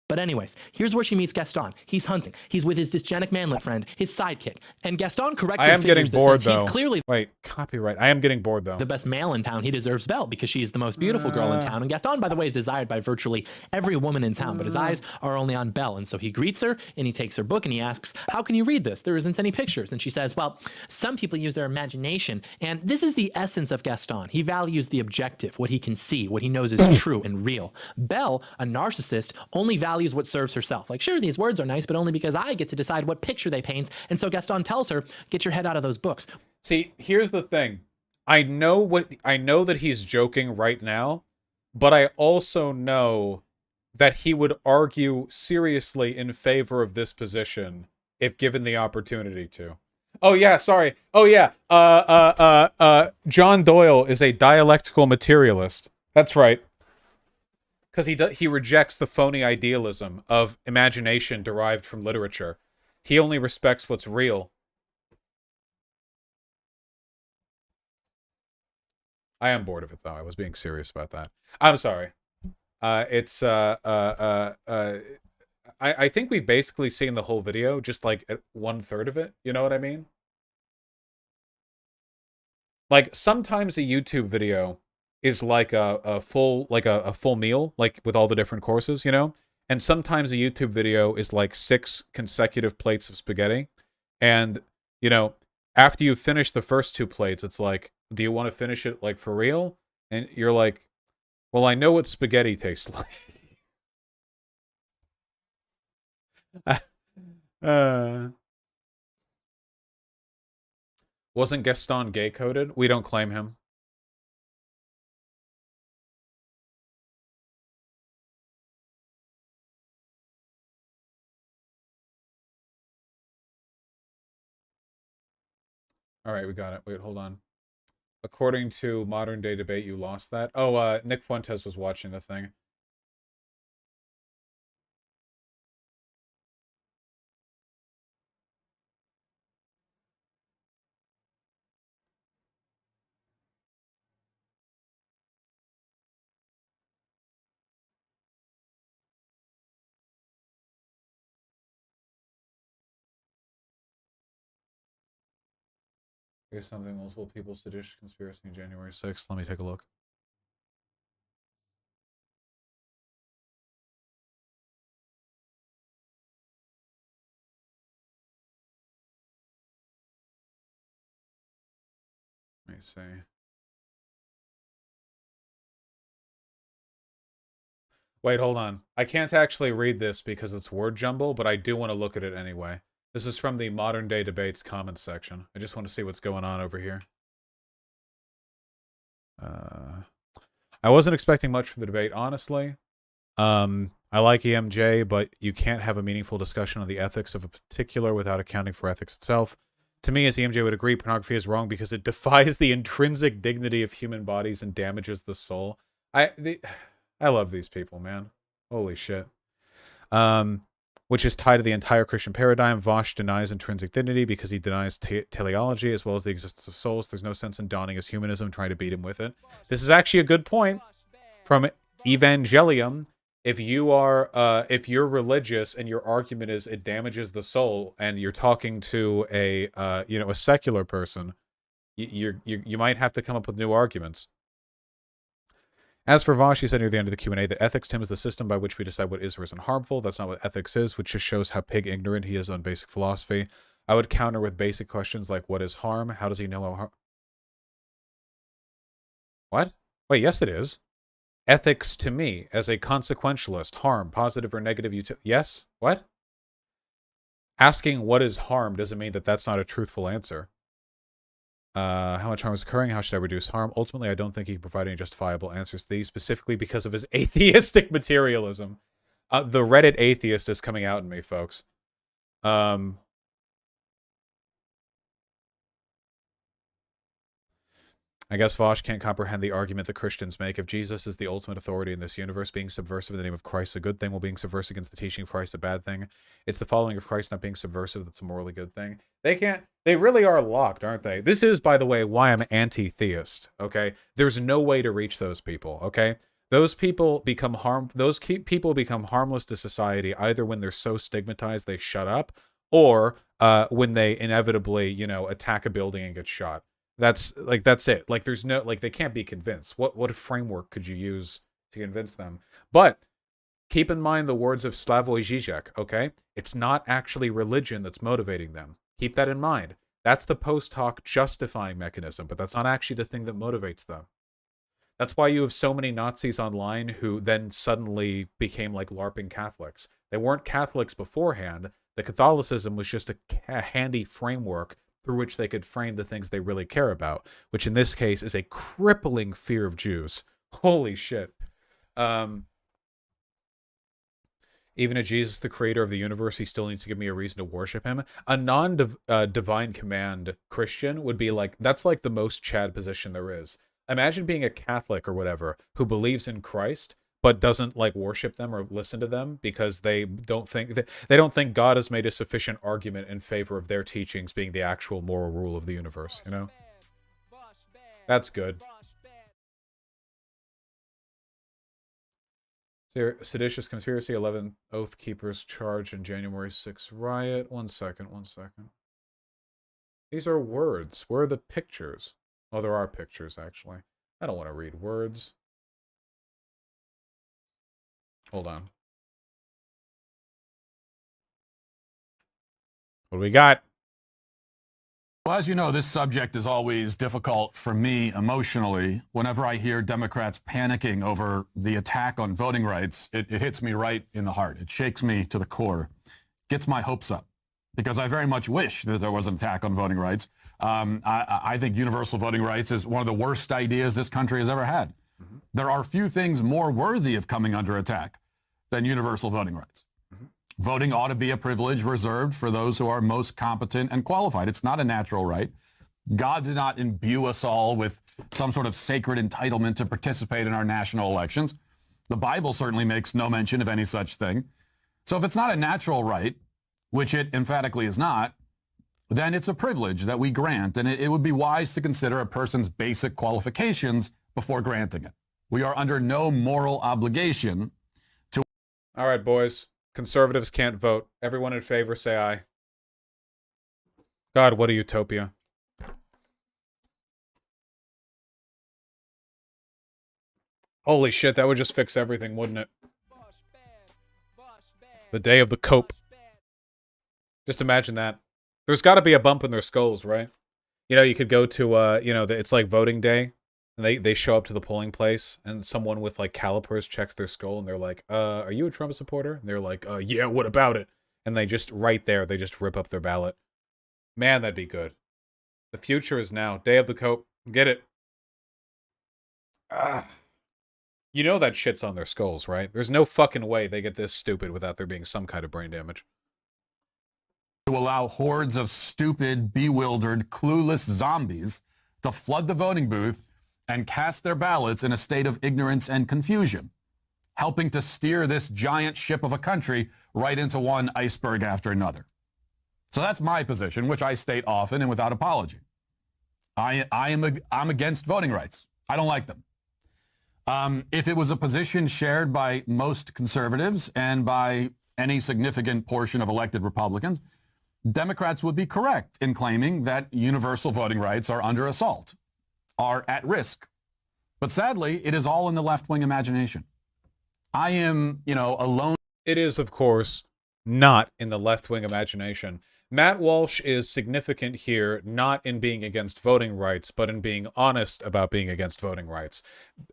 But anyways, here's where she meets Gaston. He's hunting. He's with his dysgenic manlet friend, his sidekick. And Gaston correctly I am getting figures this bored, since though. he's clearly Wait, copyright. I am getting bored, though. the best male in town. He deserves Belle because she's the most beautiful girl in town. And Gaston, by the way, is desired by virtually every woman in town. But his eyes are only on Belle. And so he greets her and he takes her book and he asks, how can you read this? There isn't any pictures. And she says, well, some people use their imagination. And this is the essence of Gaston. He values the objective, what he can see, what he knows is true and real. Belle, a narcissist, only values what serves herself. Like, sure, these words are nice, but only because I get to decide what picture they paint. And so Gaston tells her, get your head out of those books. See, here's the thing. I know that he's joking right now, but I also know that he would argue seriously in favor of this position if given the opportunity to. Oh yeah, sorry. Oh yeah. John Doyle is a dialectical materialist. That's right. Because he rejects the phony idealism of imagination derived from literature. He only respects what's real. I am bored of it, though. I was being serious about that. I'm sorry. I think we've basically seen the whole video, just like at 1/3 of it. You know what I mean? Like, sometimes a YouTube video is like a full meal, like with all the different courses, and sometimes a YouTube video is like 6 consecutive plates of spaghetti, and after you finish the first 2 plates, it's like, do you want to finish it like for real? And you're like, well, I know what spaghetti tastes like. Wasn't Gaston gay coded? We don't claim him. All right, we got it. Wait, hold on. According to Modern Day Debate, you lost that. Oh, Nick Fuentes was watching the thing. Here's something multiple people seditious conspiracy on January 6th. Let me take a look. Let me see. Wait, hold on. I can't actually read this because it's word jumble, but I do want to look at it anyway. This is from the Modern Day Debates comments section. I just want to see what's going on over here. I wasn't expecting much from the debate, honestly. I like EMJ, but you can't have a meaningful discussion on the ethics of a particular without accounting for ethics itself. To me, as EMJ would agree, pornography is wrong because it defies the intrinsic dignity of human bodies and damages the soul. I love these people, man. Holy shit. Which is tied to the entire Christian paradigm. Vosh denies intrinsic dignity because he denies teleology as well as the existence of souls. There's no sense in donning his humanism, trying to beat him with it. This is actually a good point from Evangelium. If you're religious and your argument is it damages the soul, and you're talking to a secular person, you might have to come up with new arguments. As for Vosh, he said near the end of the Q&A that ethics, Tim, is the system by which we decide what is or isn't harmful. That's not what ethics is, which just shows how pig ignorant he is on basic philosophy. I would counter with basic questions like, what is harm? How does he know how harm? What? Wait, yes it is. ethics to me as a consequentialist, harm, positive or negative yes? What? Asking what is harm doesn't mean that that's not a truthful answer. How much harm is occurring? How should I reduce harm? Ultimately, I don't think he can provide any justifiable answers to these, specifically because of his atheistic materialism. The Reddit atheist is coming out in me, folks. I guess Vosh can't comprehend the argument that Christians make. If Jesus is the ultimate authority in this universe, being subversive in the name of Christ a good thing, while being subversive against the teaching of Christ a bad thing. It's the following of Christ not being subversive that's a morally good thing. They really are locked, aren't they? This is, by the way, why I'm anti-theist, okay? There's no way to reach those people, okay? Those people become harmless to society either when they're so stigmatized they shut up, or when they inevitably, attack a building and get shot. That's it. Like, there's no, like, they can't be convinced. What framework could you use to convince them? But keep in mind the words of Slavoj Žižek, okay? It's not actually religion that's motivating them. Keep that in mind. That's the post hoc justifying mechanism, but that's not actually the thing that motivates them. That's why you have so many Nazis online who then suddenly became like LARPing Catholics. They weren't Catholics beforehand. The Catholicism was just a handy framework through which they could frame the things they really care about, which in this case is a crippling fear of Jews. Holy shit. Even if Jesus, the creator of the universe, he still needs to give me a reason to worship him. A non-divine command Christian would be like, that's like the most Chad position there is. Imagine being a Catholic or whatever who believes in Christ, but doesn't like worship them or listen to them because they don't think God has made a sufficient argument in favor of their teachings being the actual moral rule of the universe, you know? That's good. Seditious conspiracy, 11 Oath Keepers charged in January 6th riot. One second. These are words. Where are the pictures? Oh, there are pictures, actually. I don't want to read words. Hold on. What do we got? Well, as you know, this subject is always difficult for me emotionally. Whenever I hear Democrats panicking over the attack on voting rights, it hits me right in the heart. It shakes me to the core, gets my hopes up, because I very much wish that there was an attack on voting rights. I think universal voting rights is one of the worst ideas this country has ever had. Mm-hmm. There are few things more worthy of coming under attack than universal voting rights. Mm-hmm. Voting ought to be a privilege reserved for those who are most competent and qualified. It's not a natural right. God did not imbue us all with some sort of sacred entitlement to participate in our national elections. The Bible certainly makes no mention of any such thing. So if it's not a natural right, which it emphatically is not, then it's a privilege that we grant, and it would be wise to consider a person's basic qualifications before granting it. We are under no moral obligation to... All right, boys. Conservatives can't vote. Everyone in favor, say aye. God, what a utopia. Holy shit, that would just fix everything, wouldn't it? The day of the cope. Just imagine that. There's got to be a bump in their skulls, right? You know, you could go to, it's like voting day. And they show up to the polling place, and someone with, like, calipers checks their skull, and they're like, are you a Trump supporter? And they're like, yeah, what about it? And they just, right there, they just rip up their ballot. Man, that'd be good. The future is now. Day of the cope. Get it. You know that shit's on their skulls, right? There's no fucking way they get this stupid without there being some kind of brain damage. To allow hordes of stupid, bewildered, clueless zombies to flood the voting booth and cast their ballots in a state of ignorance and confusion, helping to steer this giant ship of a country right into one iceberg after another. So that's my position, which I state often and without apology. I'm against voting rights. I don't like them. If it was a position shared by most conservatives and by any significant portion of elected Republicans, Democrats would be correct in claiming that universal voting rights are under assault, are at risk. But sadly, it is all in the left-wing imagination. I am, alone. It is, of course, not in the left-wing imagination. Matt Walsh is significant here, not in being against voting rights, but in being honest about being against voting rights.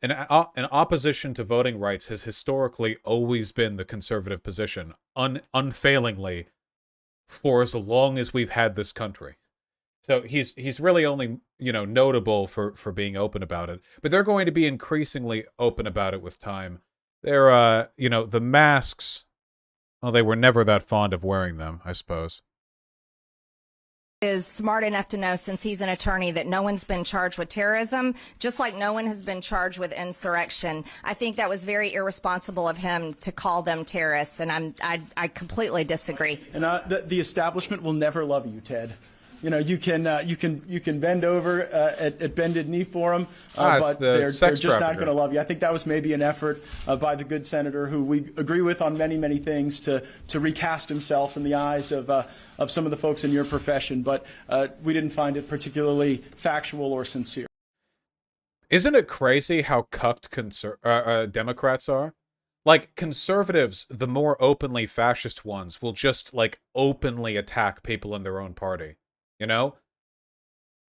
An opposition to voting rights has historically always been the conservative position, unfailingly, for as long as we've had this country. So he's really only, notable for being open about it. But they're going to be increasingly open about it with time. They're, the masks, well, they were never that fond of wearing them, I suppose. Is smart enough to know, since he's an attorney, that no one's been charged with terrorism, just like no one has been charged with insurrection. I think that was very irresponsible of him to call them terrorists, and I completely disagree. And the establishment will never love you, Ted. You can bend over at bended knee for them, but they're just not going to love you. I think that was maybe an effort by the good senator, who we agree with on many, many things, to recast himself in the eyes of some of the folks in your profession. But we didn't find it particularly factual or sincere. Isn't it crazy how cucked Democrats are? Like, conservatives, the more openly fascist ones, will just, openly attack people in their own party.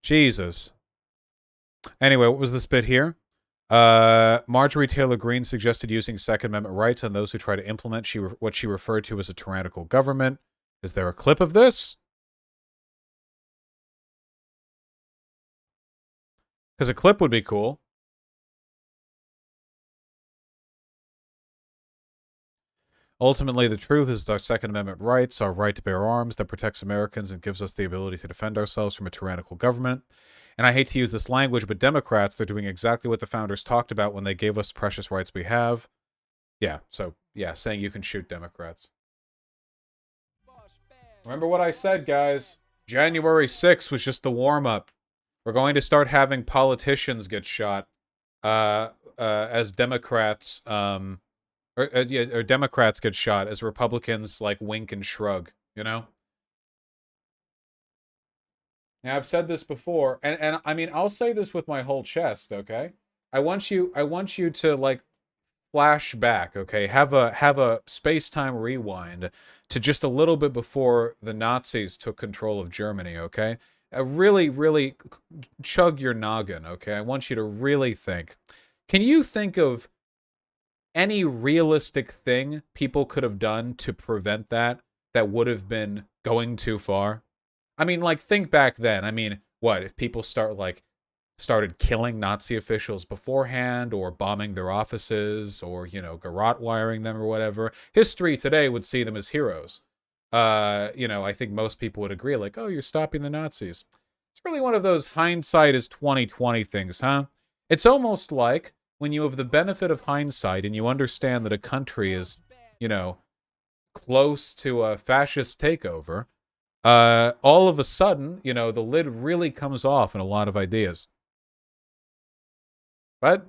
Jesus. Anyway, what was this bit here? Marjorie Taylor Greene suggested using Second Amendment rights on those who try to implement what she referred to as a tyrannical government. Is there a clip of this? Because a clip would be cool. Ultimately, the truth is that our Second Amendment rights, our right to bear arms that protects Americans and gives us the ability to defend ourselves from a tyrannical government. And I hate to use this language, but Democrats, they're doing exactly what the founders talked about when they gave us precious rights we have. Yeah, saying you can shoot Democrats. Remember what I said, guys. January 6th was just the warm-up. We're going to start having politicians get shot as Democrats... Or Democrats get shot as Republicans wink and shrug, Now I've said this before, and I mean I'll say this with my whole chest, okay? I want you to flash back, okay? Have a space-time rewind to just a little bit before the Nazis took control of Germany, okay? Really, really chug your noggin, okay? I want you to really think. Can you think of any realistic thing people could have done to prevent that would have been going too far? I mean, think back then. I mean, what if people started killing Nazi officials beforehand, or bombing their offices, or garrote wiring them or whatever? History today would see them as heroes. I think most people would agree, oh, you're stopping the Nazis. It's really one of those hindsight is 20/20 things, huh? It's almost like when you have the benefit of hindsight and you understand that a country is, close to a fascist takeover, all of a sudden, the lid really comes off in a lot of ideas. But,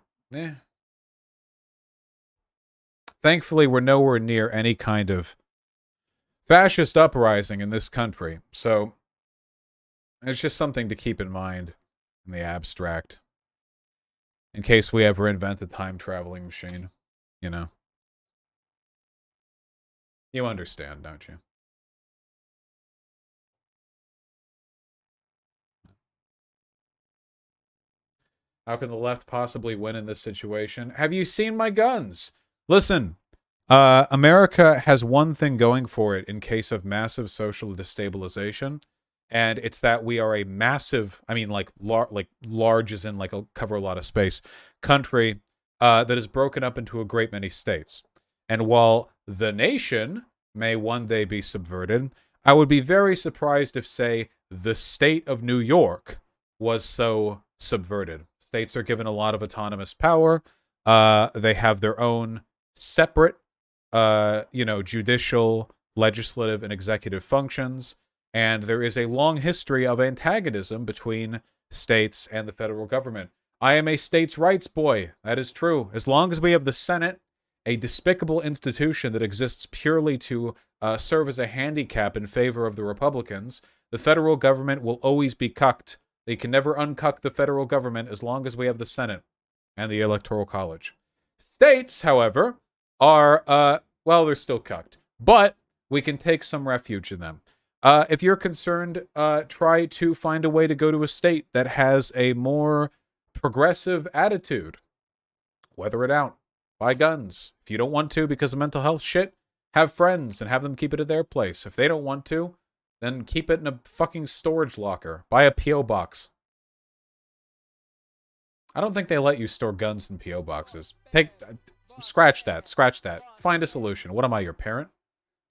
thankfully, we're nowhere near any kind of fascist uprising in this country. So, it's just something to keep in mind in the abstract. In case we ever invent a time-traveling machine, You understand, don't you? How can the left possibly win in this situation? Have you seen my guns? Listen, America has one thing going for it in case of massive social destabilization. And it's that we are a massive, I mean, large as in cover a lot of space, country that is broken up into a great many states. And while the nation may one day be subverted, I would be very surprised if, say, the state of New York was so subverted. States are given a lot of autonomous power. They have their own separate, judicial, legislative, and executive functions. And there is a long history of antagonism between states and the federal government. I am a states' rights boy. That is true. As long as we have the Senate, a despicable institution that exists purely to serve as a handicap in favor of the Republicans, the federal government will always be cucked. They can never uncuck the federal government as long as we have the Senate and the Electoral College. States, however, are, they're still cucked. But we can take some refuge in them. If you're concerned, try to find a way to go to a state that has a more progressive attitude. Weather it out. Buy guns. If you don't want to because of mental health shit, have friends and have them keep it at their place. If they don't want to, then keep it in a fucking storage locker. Buy a P.O. box. I don't think they let you store guns in P.O. boxes. Scratch that. Scratch that. Find a solution. What am I, your parent?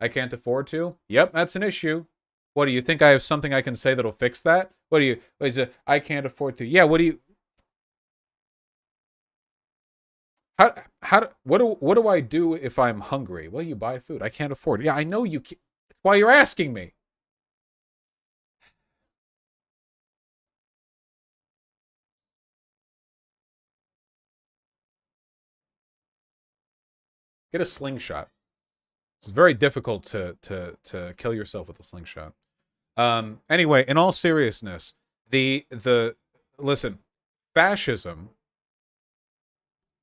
I can't afford to? Yep, that's an issue. What, do you think I have something I can say that'll fix that? What do you... I can't afford to... Yeah, what do you... What do I do if I'm hungry? Well, you buy food. I can't afford it. Yeah, I know you can't. That's why you're asking me. Get a slingshot. It's very difficult to kill yourself with a slingshot. Anyway, in all seriousness, listen, fascism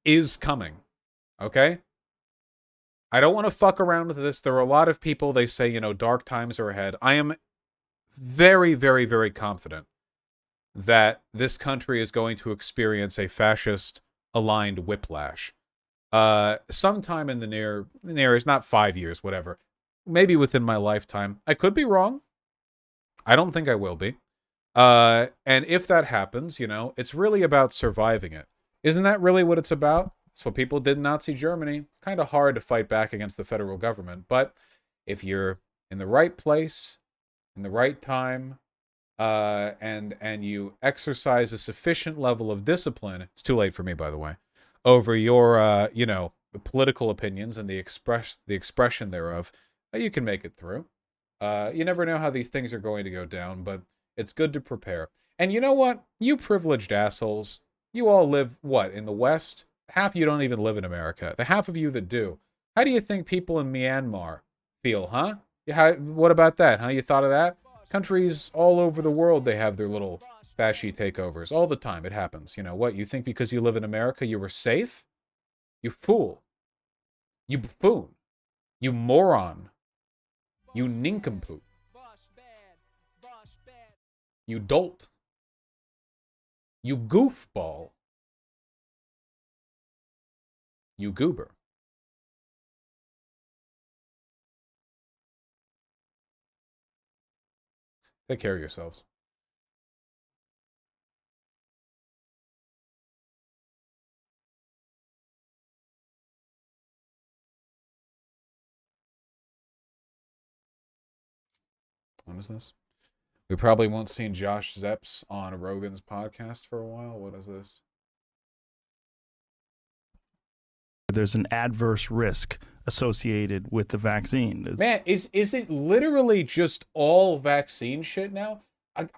is coming. Okay? I don't want to fuck around with this. There are a lot of people, they say, dark times are ahead. I am very, very, very confident that this country is going to experience a fascist-aligned whiplash. Sometime in the near is not 5 years, whatever. Maybe within my lifetime. I could be wrong. I don't think I will be. And if that happens, it's really about surviving it. Isn't that really what it's about? It's what people did in Nazi Germany. Kind of hard to fight back against the federal government. But if you're in the right place, in the right time, and you exercise a sufficient level of discipline, it's too late for me, by the way, over your, political opinions and the expression thereof, you can make it through. You never know how these things are going to go down, but it's good to prepare. And you know what? You privileged assholes. You all live, in the West? Half of you don't even live in America. The half of you that do. How do you think people in Myanmar feel, huh? What about that, huh? You thought of that? Countries all over the world, they have their little fasci takeovers. All the time, it happens. You know what? You think because you live in America, you were safe? You fool. You buffoon. You moron. You nincompoop. You dolt. You goofball. You goober. Take care of yourselves. What is this? We probably won't see Josh Zepps on Rogan's podcast for a while. What is this? There's an adverse risk associated with the vaccine. Man, is it literally just all vaccine shit now?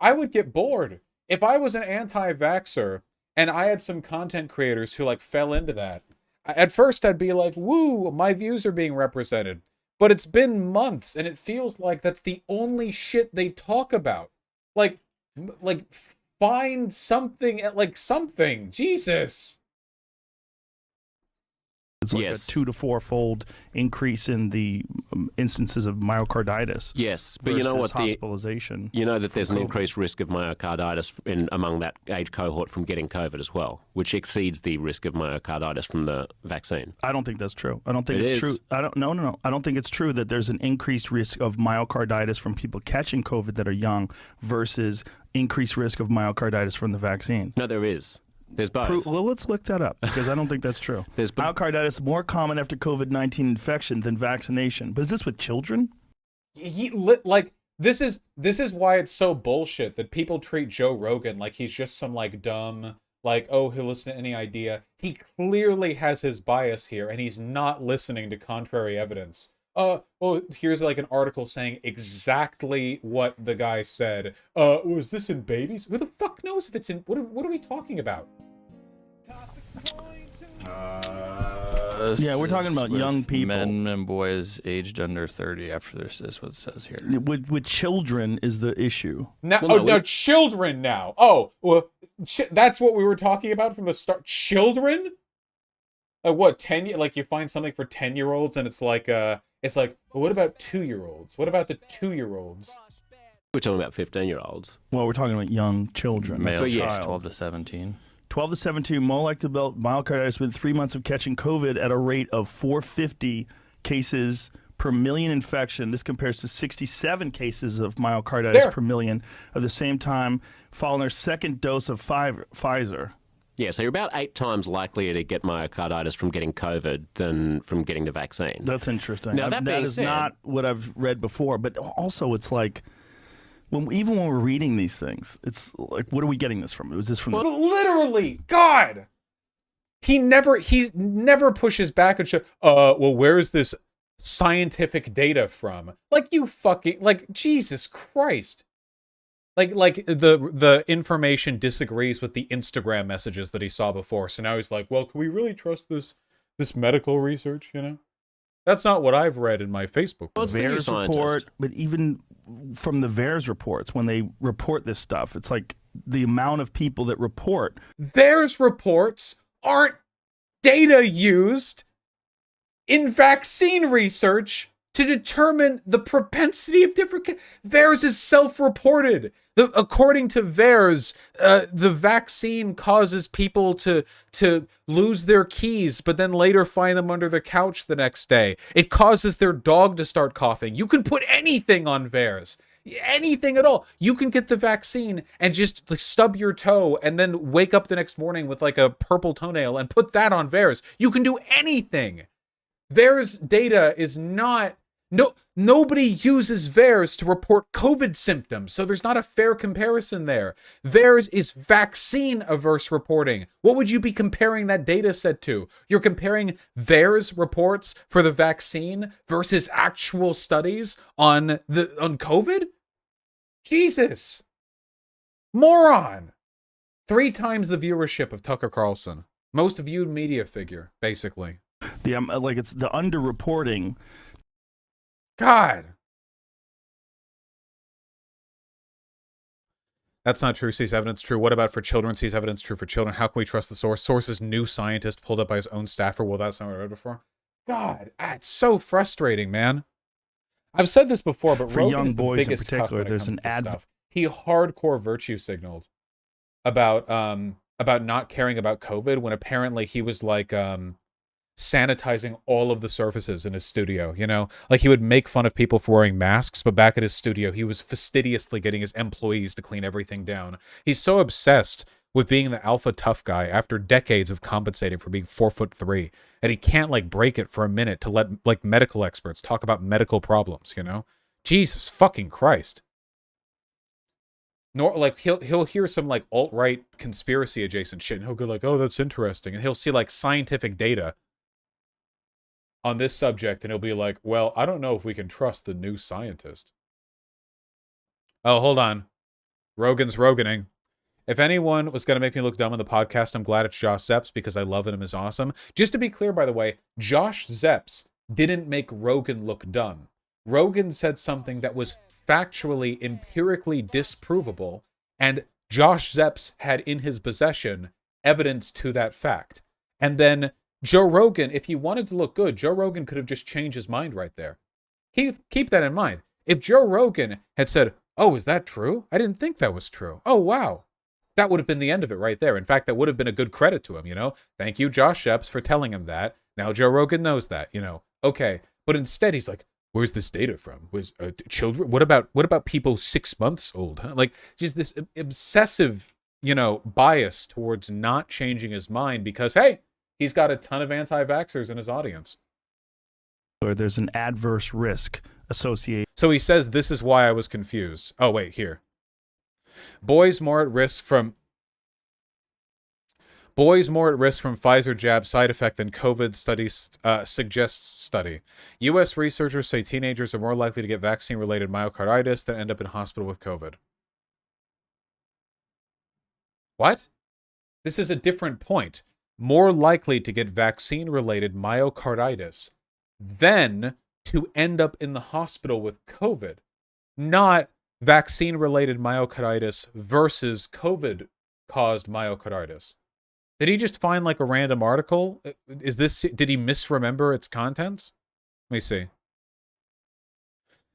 I would get bored. If I was an anti-vaxxer and I had some content creators who fell into that, at first I'd be like, woo, my views are being represented. But it's been months, and it feels like that's the only shit they talk about. Like find something, something. Jesus. It's like a 2 to 4-fold increase in the instances of myocarditis. Yes, but you know what? Hospitalization. You know that there's an increased risk of myocarditis among that age cohort from getting COVID as well, which exceeds the risk of myocarditis from the vaccine. I don't think that's true. I don't think it's true. No. I don't think it's true that there's an increased risk of myocarditis from people catching COVID that are young versus increased risk of myocarditis from the vaccine. No, there is. There's both. Well, let's look that up because I don't think that's true. Myocarditis more common after COVID-19 infection than vaccination. But is this with children? This is why it's so bullshit that people treat Joe Rogan like he's just some dumb, he'll listen to any idea. He clearly has his bias here, and he's not listening to contrary evidence. Here's an article saying exactly what the guy said. Was this in babies? Who the fuck knows if it's in... What are we talking about? Yeah, we're talking about young people. Men and boys aged under 30 after this is what it says here. With children is the issue. Now, children now. Oh, well, that's what we were talking about from the start. Children? What, 10? You find something for 10-year-olds and it's well, what about 2-year-olds? What about the 2-year-olds? We're talking about 15-year-olds. Well, we're talking about young children. Male, So, yes. child. 12 to 17. 12 to 17, more likely to develop myocarditis within 3 months of catching COVID at a rate of 450 cases per million infection. This compares to 67 cases of myocarditis per million at the same time following their second dose of Pfizer. Yeah, so you're about 8 times likelier to get myocarditis from getting COVID than from getting the vaccine. That's interesting. Now, that is said, not what I've read before, but also it's like, even when we're reading these things, it's like, what are we getting this from? Was this from literally, God, he never pushes back and well, where is this scientific data from? Like, you fucking, like, Jesus Christ. Like the information disagrees with the Instagram messages that he saw before. So now he's like, well, can we really trust this medical research, you know? That's not what I've read in my Facebook. Well, VAERS report, but even from the VAERS reports, when they report this stuff, it's like the amount of people that report. VAERS reports aren't data used in vaccine research to determine the propensity of different... VAERS is self-reported. According to VAERS, the vaccine causes people to lose their keys, but then later find them under the couch the next day. It causes their dog to start coughing. You can put anything on VAERS. Anything at all. You can get the vaccine and just like, stub your toe and then wake up the next morning with like a purple toenail and put that on VAERS. You can do anything. VAERS data is not... Nobody uses VAERS to report COVID symptoms, so there's not a fair comparison there. VAERS is vaccine-averse reporting. What would you be comparing that data set to? You're comparing VAERS reports for the vaccine versus actual studies on COVID? Jesus. Moron. 3 times the viewership of Tucker Carlson. Most viewed media figure, basically. It's the underreporting. God. That's not true. Sees evidence true. What about for children? Sees evidence true for children. How can we trust the source? Source's new scientist pulled up by his own staffer. Well, that's not what I read before. God, it's so frustrating, man. I've said this before, but for Rogan young is the boys in biggest particular, there's an stuff. He hardcore virtue signaled about not caring about COVID when apparently he was like sanitizing all of the surfaces in his studio, you know? Like, he would make fun of people for wearing masks, but back at his studio, he was fastidiously getting his employees to clean everything down. He's so obsessed with being the alpha tough guy after decades of compensating for being 4'3", and he can't, like, break it for a minute to let, like, medical experts talk about medical problems, you know? Jesus fucking Christ. Nor, like, he'll hear some, like, alt-right conspiracy adjacent shit, and he'll go like, oh, that's interesting, and he'll see, like, scientific data on this subject, and he'll be like, well, I don't know if we can trust the new scientist. Oh, hold on. Rogan's Roganing. If anyone was going to make me look dumb on the podcast, I'm glad it's Josh Zepps, because I love him as awesome. Just to be clear, by the way, Josh Zepps didn't make Rogan look dumb. Rogan said something that was factually, empirically disprovable, and Josh Zepps had in his possession evidence to that fact. And then Joe Rogan, if he wanted to look good, Joe Rogan could have just changed his mind right there. Keep that in mind. If Joe Rogan had said, oh, is that true? I didn't think that was true. Oh, wow. That would have been the end of it right there. In fact, that would have been a good credit to him, you know? Thank you, Josh Zepps, for telling him that. Now Joe Rogan knows that, you know? Okay. But instead, he's like, where's this data from? Was children? What about people 6 months old? Huh? Like, just this obsessive, you know, bias towards not changing his mind because, hey, he's got a ton of anti-vaxxers in his audience. Or there's an adverse risk associated. So he says, this is why I was confused. Oh, wait, here. Boys more at risk from Pfizer jab side effect than COVID studies suggests study. U.S. researchers say teenagers are more likely to get vaccine-related myocarditis than end up in hospital with COVID. What? This is a different point. More likely to get vaccine-related myocarditis than to end up in the hospital with COVID. Not vaccine-related myocarditis versus COVID-caused myocarditis. Did he just find like a random article? Did he misremember its contents? Let me see.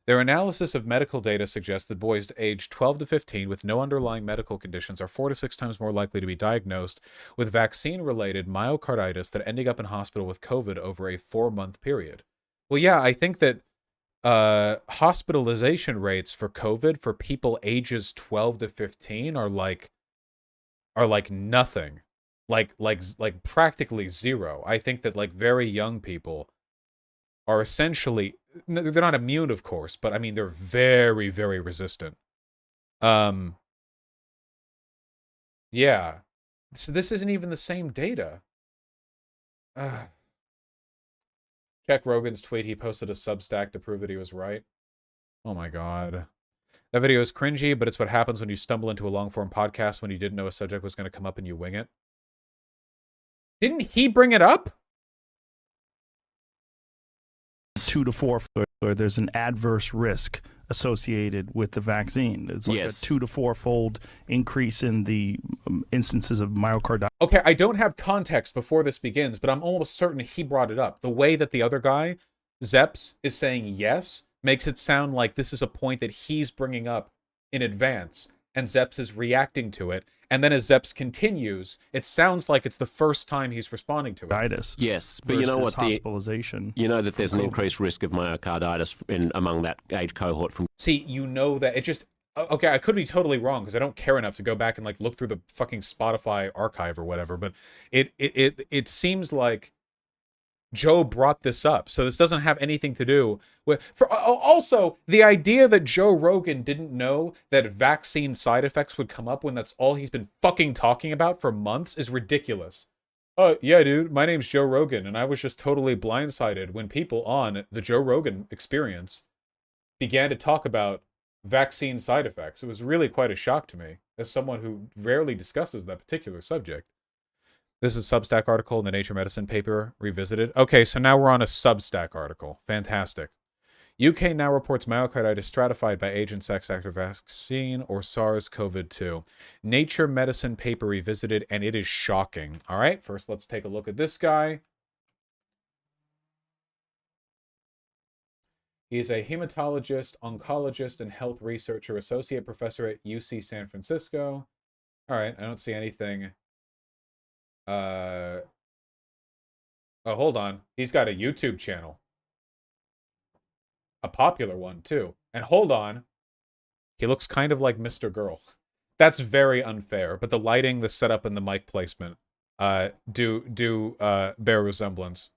Their analysis of medical data suggests that boys aged 12 to 15 with no underlying medical conditions are 4 to 6 times more likely to be diagnosed with vaccine-related myocarditis than ending up in hospital with COVID over a 4-month period. Well, yeah, I think that hospitalization rates for COVID for people ages 12 to 15 are like nothing, like practically zero. I think that like very young people are essentially, they're not immune, of course, but I mean they're very, very resistant. Yeah, so this isn't even the same data. Check Rogan's tweet. He posted a Substack to prove that he was right. Oh my god. That video is cringy, but it's what happens when you stumble into a long-form podcast when you didn't know a subject was going to come up and you wing it. Didn't he bring it up? 2 to 4 where there's an adverse risk associated with the vaccine. It's like a 2 to 4-fold increase in the instances of myocarditis. Okay, I don't have context before this begins, but I'm almost certain he brought it up. The way that the other guy, Zeps, is saying yes makes it sound like this is a point that he's bringing up in advance, and Zeps is reacting to it. And then as Zeps continues, it sounds like it's the first time he's responding to it. Yes, but you know what? Hospitalization. You know that there's an increased risk of myocarditis among that age cohort from. See, you know that it just. Okay, I could be totally wrong because I don't care enough to go back and like look through the fucking Spotify archive or whatever. But it seems like Joe brought this up, so this doesn't have anything to do with. Also, the idea that Joe Rogan didn't know that vaccine side effects would come up when that's all he's been fucking talking about for months is ridiculous. Yeah, dude, my name's Joe Rogan, and I was just totally blindsided when people on the Joe Rogan Experience began to talk about vaccine side effects. It was really quite a shock to me, as someone who rarely discusses that particular subject. This is a Substack article in the Nature Medicine paper, revisited. Okay, so now we're on a Substack article. Fantastic. UK now reports myocarditis stratified by age and sex after vaccine or SARS-CoV-2. Nature Medicine paper revisited, and it is shocking. All right, first let's take a look at this guy. He is a hematologist, oncologist, and health researcher, associate professor at UC San Francisco. All right, I don't see anything. Oh, hold on. He's got a YouTube channel. A popular one, too. And hold on. He looks kind of like Mr. Girl. That's very unfair, but the lighting, the setup, and the mic placement do bear resemblance.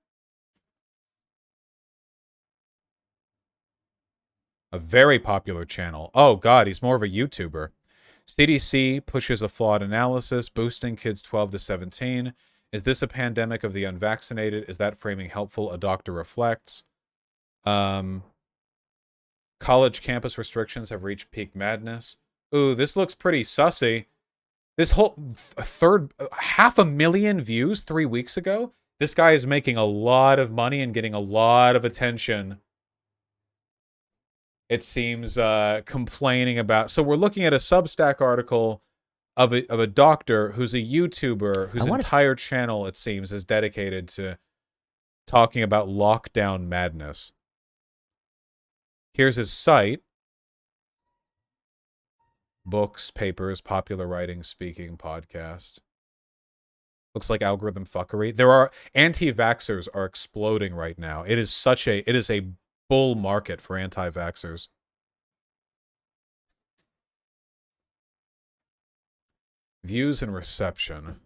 A very popular channel. Oh, God, he's more of a YouTuber. CDC pushes a flawed analysis, boosting kids 12 to 17. Is this a pandemic of the unvaccinated? Is that framing helpful? A doctor reflects. College campus restrictions have reached peak madness. Ooh, this looks pretty sussy. This whole 500,000 views 3 weeks ago? This guy is making a lot of money and getting a lot of attention. It seems complaining about. So we're looking at a Substack article of a doctor who's a YouTuber whose entire channel, it seems, is dedicated to talking about lockdown madness. Here's his site. Books, papers, popular writing, speaking, podcast. Looks like algorithm fuckery. There are anti-vaxxers are exploding right now. It is a bull market for anti-vaxxers. Views and reception.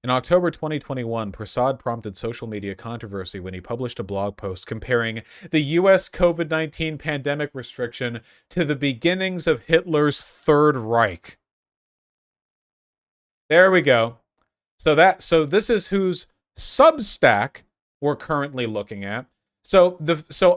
In October 2021, Prasad prompted social media controversy when he published a blog post comparing the US COVID-19 pandemic restriction to the beginnings of Hitler's Third Reich. There we go. So this is whose Substack we're currently looking at. So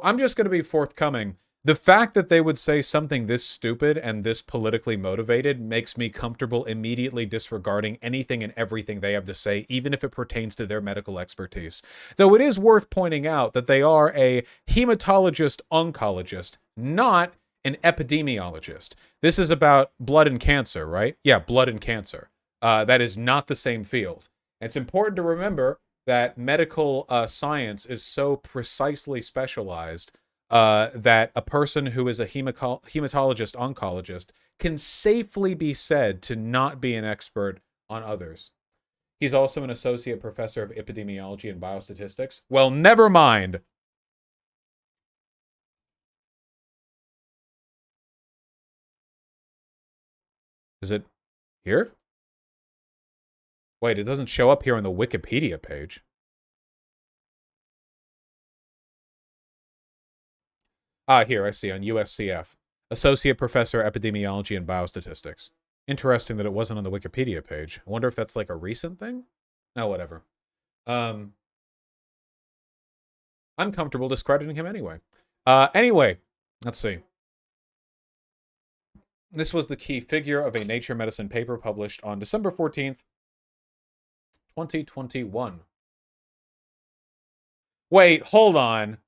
I'm just going to be forthcoming. The fact that they would say something this stupid and this politically motivated makes me comfortable immediately disregarding anything and everything they have to say, even if it pertains to their medical expertise. Though it is worth pointing out that they are a hematologist-oncologist, not an epidemiologist. This is about blood and cancer, right? Yeah, blood and cancer. That is not the same field. It's important to remember that medical science is so precisely specialized that a person who is a hematologist oncologist can safely be said to not be an expert on others. He's also an associate professor of epidemiology and biostatistics. Well, never mind. Is it here? Wait, it doesn't show up here on the Wikipedia page. Ah, here, I see, on USCF. Associate Professor, Epidemiology and Biostatistics. Interesting that it wasn't on the Wikipedia page. I wonder if that's like a recent thing? No, whatever. I'm comfortable discrediting him anyway. Anyway, let's see. This was the key figure of a Nature Medicine paper published on December 14th, 2021. Wait, hold on.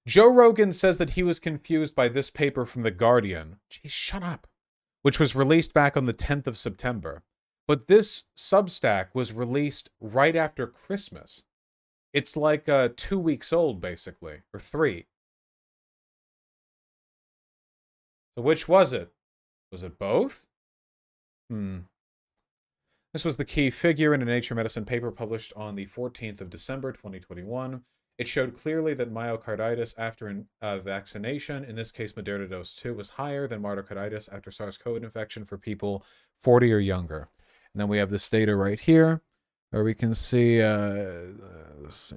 Joe Rogan says that he was confused by this paper from The Guardian. Jeez, shut up. Which was released back on the 10th of September. But this Substack was released right after Christmas. It's like 2 weeks old, basically. Or 3. So which was it? Was it both? This was the key figure in a Nature Medicine paper published on the 14th of December, 2021. It showed clearly that myocarditis after vaccination, in this case Moderna dose 2, was higher than myocarditis after SARS-CoV infection for people 40 or younger. And then we have this data right here, where we can see, let's see,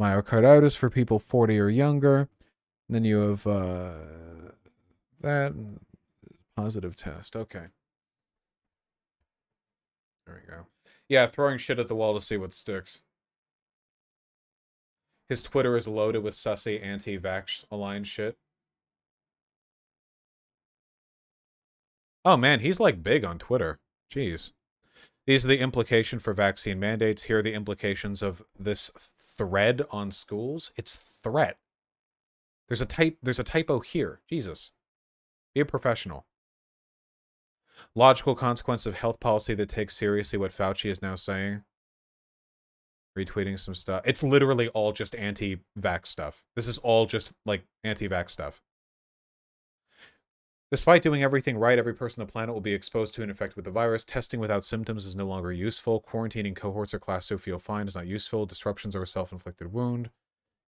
myocarditis for people 40 or younger. And then you have that positive test. Okay. There we go. Yeah, throwing shit at the wall to see what sticks. His Twitter is loaded with sussy anti-vax aligned shit. Oh man, he's like big on Twitter. Jeez. These are the implications for vaccine mandates. Here are the implications of this thread on schools. It's threat. There's a typo here. Jesus. Be a professional. Logical consequence of health policy that takes seriously what Fauci is now saying. Retweeting some stuff. It's literally all just anti-vax stuff. This is all just, like, anti-vax stuff. Despite doing everything right, every person on the planet will be exposed to and infected with the virus. Testing without symptoms is no longer useful. Quarantining cohorts or class who feel fine is not useful. Disruptions are a self-inflicted wound.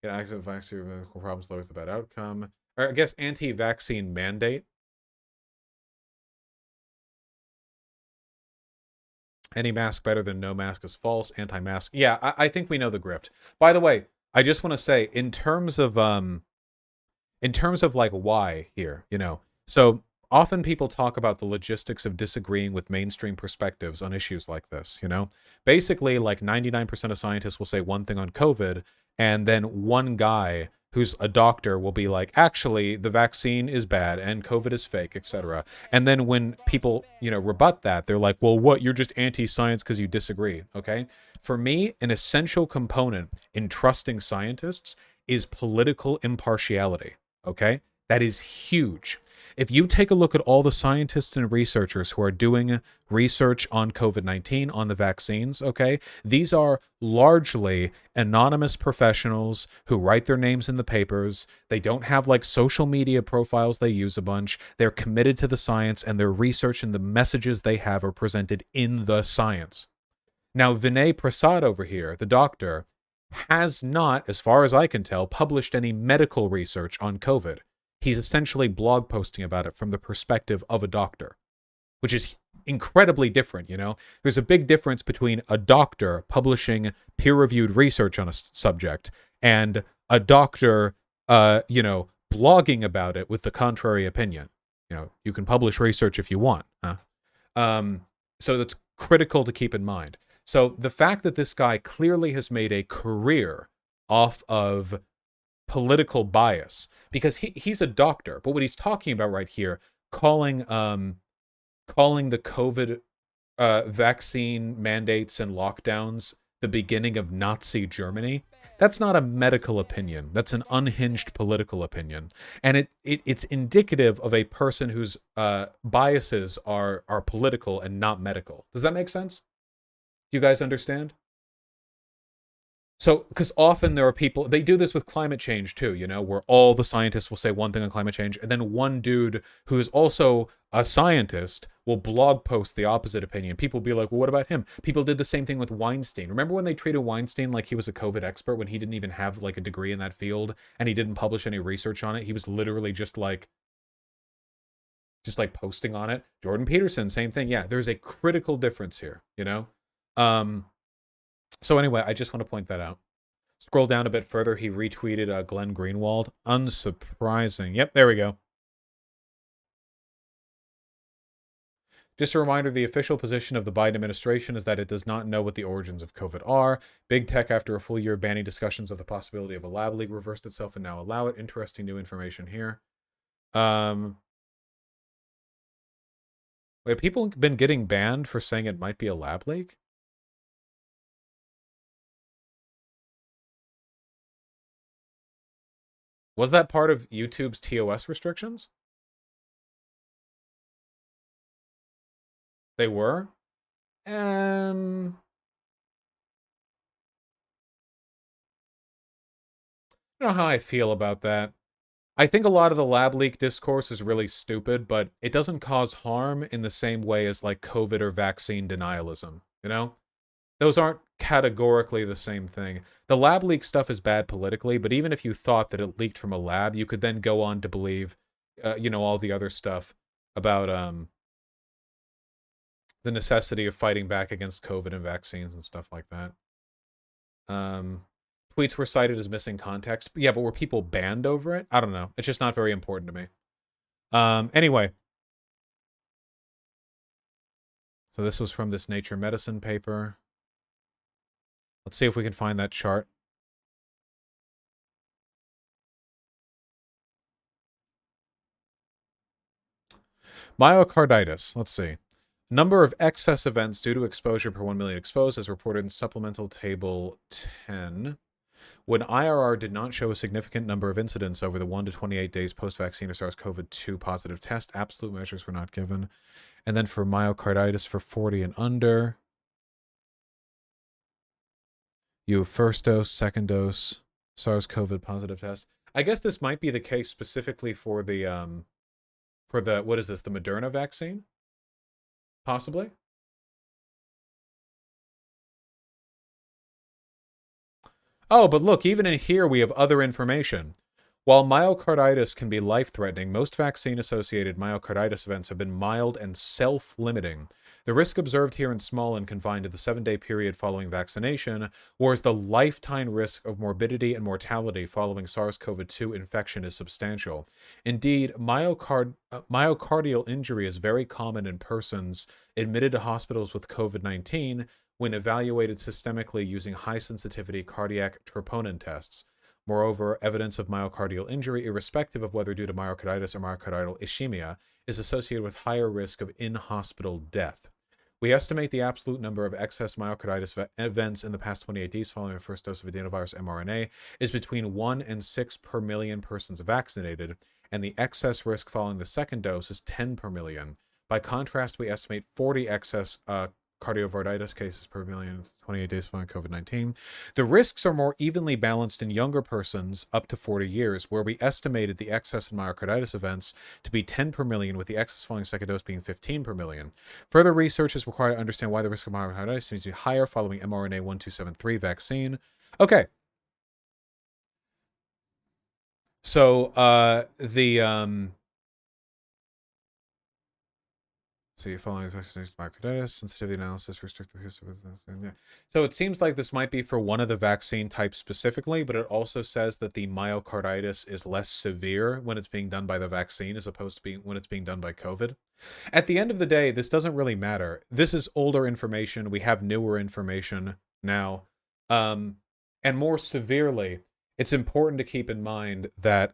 Get active vaccine medical problems lowers the bad outcome. Or I guess anti-vaccine mandate. Any mask better than no mask is false. Anti-mask. Yeah, I think we know the grift. By the way, I just want to say, in terms of like why here, you know, so often people talk about the logistics of disagreeing with mainstream perspectives on issues like this, you know? Basically, like 99% of scientists will say one thing on COVID, and then one guy who's a doctor will be like, actually, the vaccine is bad and COVID is fake, etc. And then when people, you know, rebut that, they're like, well, what? You're just anti-science because you disagree, okay? For me, an essential component in trusting scientists is political impartiality, okay? That is huge. If you take a look at all the scientists and researchers who are doing research on COVID-19, on the vaccines, okay, these are largely anonymous professionals who write their names in the papers. They don't have like social media profiles they use a bunch. They're committed to the science, and their research and the messages they have are presented in the science. Now, Vinay Prasad over here, the doctor, has not, as far as I can tell, published any medical research on COVID. He's essentially blog posting about it from the perspective of a doctor, which is incredibly different, you know? There's a big difference between a doctor publishing peer-reviewed research on a subject and a doctor, you know, blogging about it with the contrary opinion. You know, you can publish research if you want, huh? So that's critical to keep in mind. So the fact that this guy clearly has made a career off of political bias, because he's a doctor, but what he's talking about right here, calling the COVID vaccine mandates and lockdowns the beginning of Nazi Germany, that's not a medical opinion. That's an unhinged political opinion. And it's indicative of a person whose biases are political and not medical. Does that make sense? You guys understand? So, because often there are people, they do this with climate change too, you know, where all the scientists will say one thing on climate change, and then one dude who is also a scientist will blog post the opposite opinion. People will be like, well, what about him? People did the same thing with Weinstein. Remember when they treated Weinstein like he was a COVID expert when he didn't even have like a degree in that field and he didn't publish any research on it? He was literally just like posting on it. Jordan Peterson, same thing. Yeah, there's a critical difference here, you know? So anyway, I just want to point that out. Scroll down a bit further. He retweeted Glenn Greenwald. Unsurprising. Yep, there we go. Just a reminder, the official position of the Biden administration is that it does not know what the origins of COVID are. Big Tech, after a full year of banning discussions of the possibility of a lab leak, reversed itself and now allow it. Interesting new information here. Wait, people have been getting banned for saying it might be a lab leak? Was that part of YouTube's TOS restrictions? They were? I don't know how I feel about that. I think a lot of the lab leak discourse is really stupid, but it doesn't cause harm in the same way as like COVID or vaccine denialism, you know? Those aren't categorically the same thing. The lab leak stuff is bad politically, but even if you thought that it leaked from a lab, you could then go on to believe, you know, all the other stuff about the necessity of fighting back against COVID and vaccines and stuff like that. Tweets were cited as missing context. Yeah, but were people banned over it? I don't know. It's just not very important to me. Anyway. So this was from this Nature Medicine paper. Let's see if we can find that chart. Myocarditis. Let's see. Number of excess events due to exposure per 1 million exposed as reported in supplemental table 10. When IRR did not show a significant number of incidents over the 1 to 28 days post-vaccine or SARS-CoV-2 positive test, absolute measures were not given. And then for myocarditis for 40 and under, you have first dose, second dose, SARS-CoV positive test. I guess this might be the case specifically for the what is this, the Moderna vaccine? Possibly. Oh, but look, even in here we have other information. While myocarditis can be life-threatening, most vaccine-associated myocarditis events have been mild and self-limiting. The risk observed here is small and confined to the 7-day period following vaccination, whereas the lifetime risk of morbidity and mortality following SARS-CoV-2 infection is substantial. Indeed, myocardial injury is very common in persons admitted to hospitals with COVID-19 when evaluated systemically using high-sensitivity cardiac troponin tests. Moreover, evidence of myocardial injury, irrespective of whether due to myocarditis or myocardial ischemia, is associated with higher risk of in-hospital death. We estimate the absolute number of excess myocarditis events in the past 28 days following the first dose of adenovirus mRNA is between 1 and 6 per million persons vaccinated, and the excess risk following the second dose is 10 per million. By contrast, we estimate 40 excess cardiovertitis cases per million 28 days following COVID-19. The risks are more evenly balanced in younger persons up to 40 years, where we estimated the excess in myocarditis events to be 10 per million, with the excess following second dose being 15 per million. Further research is required to understand why the risk of myocarditis seems to be higher following mRNA 1273 vaccine. Okay. So, So you're following vaccination myocarditis, sensitivity analysis, restrictive history. Yeah. So it seems like this might be for one of the vaccine types specifically, but it also says that the myocarditis is less severe when it's being done by the vaccine as opposed to when it's being done by COVID. At the end of the day, this doesn't really matter. This is older information. We have newer information now. And more severely, it's important to keep in mind that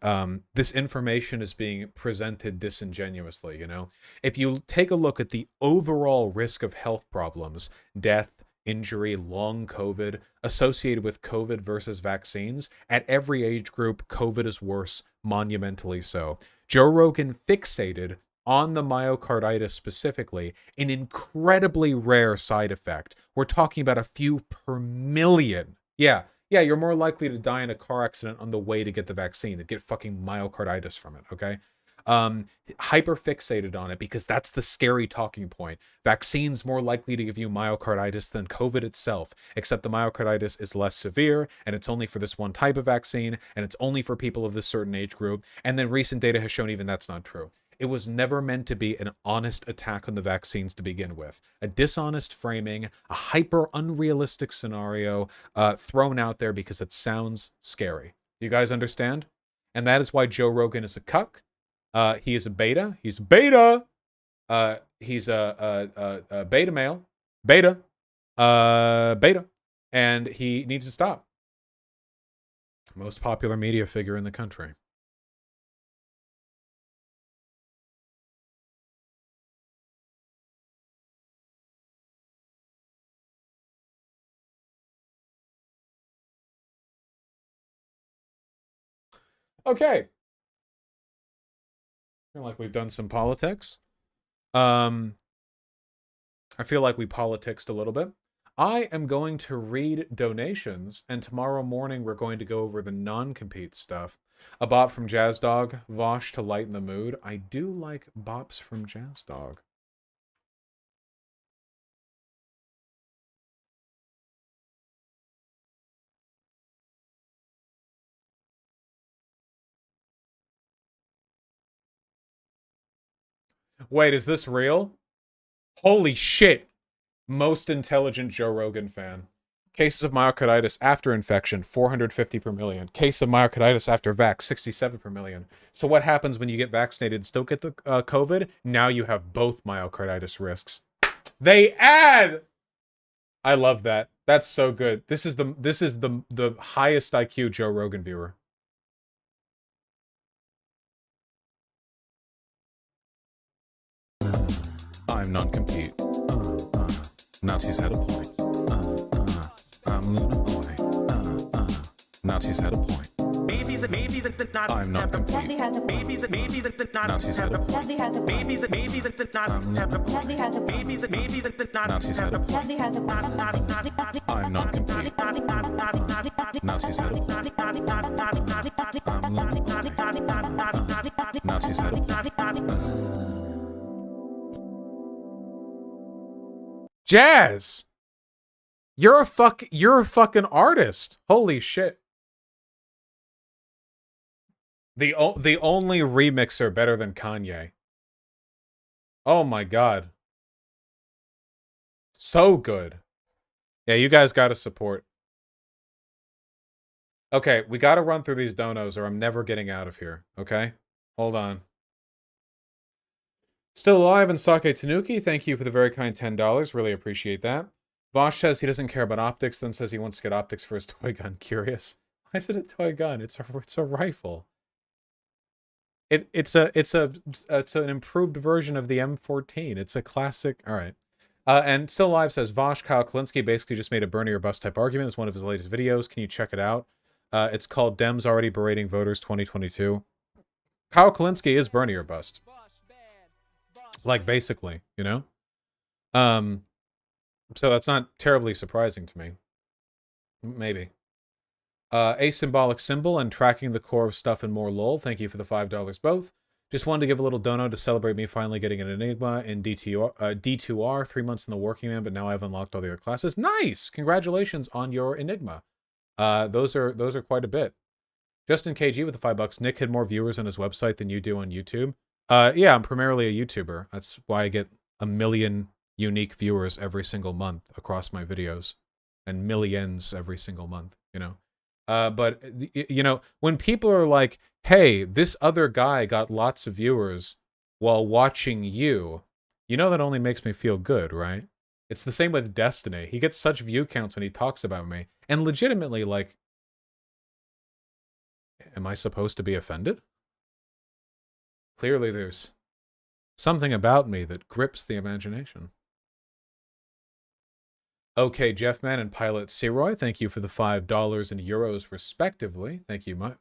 this information is being presented disingenuously, you know? If you take a look at the overall risk of health problems, death, injury, long COVID, associated with COVID versus vaccines. At every age group, COVID is worse, monumentally so. Joe Rogan fixated on the myocarditis specifically, an incredibly rare side effect. We're talking about a few per million. Yeah, you're more likely to die in a car accident on the way to get the vaccine than get fucking myocarditis from it, okay? Hyper fixated on it because that's the scary talking point. Vaccines more likely to give you myocarditis than COVID itself, except the myocarditis is less severe and it's only for this one type of vaccine and it's only for people of this certain age group. And then recent data has shown even that's not true. It was never meant to be an honest attack on the vaccines to begin with. A dishonest framing, a hyper unrealistic scenario thrown out there because it sounds scary. You guys understand? And that is why Joe Rogan is a cuck. He is a beta. He's beta. He's a beta male. Beta. Beta. And he needs to stop. Most popular media figure in the country. Okay. I feel like we've done some politics. I feel like we politicsed a little bit. I am going to read donations, and tomorrow morning we're going to go over the non-compete stuff. A bop from Jazz Dog, Vosh to lighten the mood. I do like bops from Jazz Dog. Wait, is this real? Holy shit. Most intelligent Joe Rogan fan. Cases of myocarditis after infection, 450 per million. Case of myocarditis after vax, 67 per million. So what happens when you get vaccinated and still get the COVID? Now you have both myocarditis risks. They add! I love that. That's so good. This is the highest IQ Joe Rogan viewer. I'm non-compete. Nazis had a point. I'm Luna Boy. Nazis had a point. I'm non-compete. Nazis had a point. Nazis had a point. I'm non-compete. Nazis had a point. I'm Luna Boy. Nazis had a point. Jazz, you're a fucking artist. Holy shit. The only remixer better than Kanye. Oh my god. So good. Yeah, you guys gotta support. Okay, we gotta run through these donos or I'm never getting out of here. Okay? Hold on. Still alive and Sake Tanuki, thank you for the very kind $10. Really appreciate that. Vosh says he doesn't care about optics, then says he wants to get optics for his toy gun. Curious. Why is it a toy gun? It's a rifle. It's an improved version of the M14. It's a classic. All right. And Still Alive says Vosh, Kyle Kulinski basically just made a Bernie or bust type argument. It's one of his latest videos. Can you check it out? It's called Dems Already Berating Voters 2022. Kyle Kulinski is Bernie or bust. Like, basically, you know? So that's not terribly surprising to me. Maybe. A symbolic symbol and tracking the core of stuff and more lol. Thank you for the $5 both. Just wanted to give a little dono to celebrate me finally getting an Enigma in D2R, 3 months in the working man, but now I've unlocked all the other classes. Nice! Congratulations on your Enigma. Those are quite a bit. Justin KG with the $5. Nick had more viewers on his website than you do on YouTube. Yeah, I'm primarily a YouTuber. That's why I get 1 million unique viewers every single month across my videos. And millions every single month, you know? But, you know, when people are like, hey, this other guy got lots of viewers while watching you, you know that only makes me feel good, right? It's the same with Destiny. He gets such view counts when he talks about me. And legitimately, like, am I supposed to be offended? Clearly there's something about me that grips the imagination. Okay, Jeffman and Pilot Seroy, thank you for the $5 and euros respectively. Thank you much.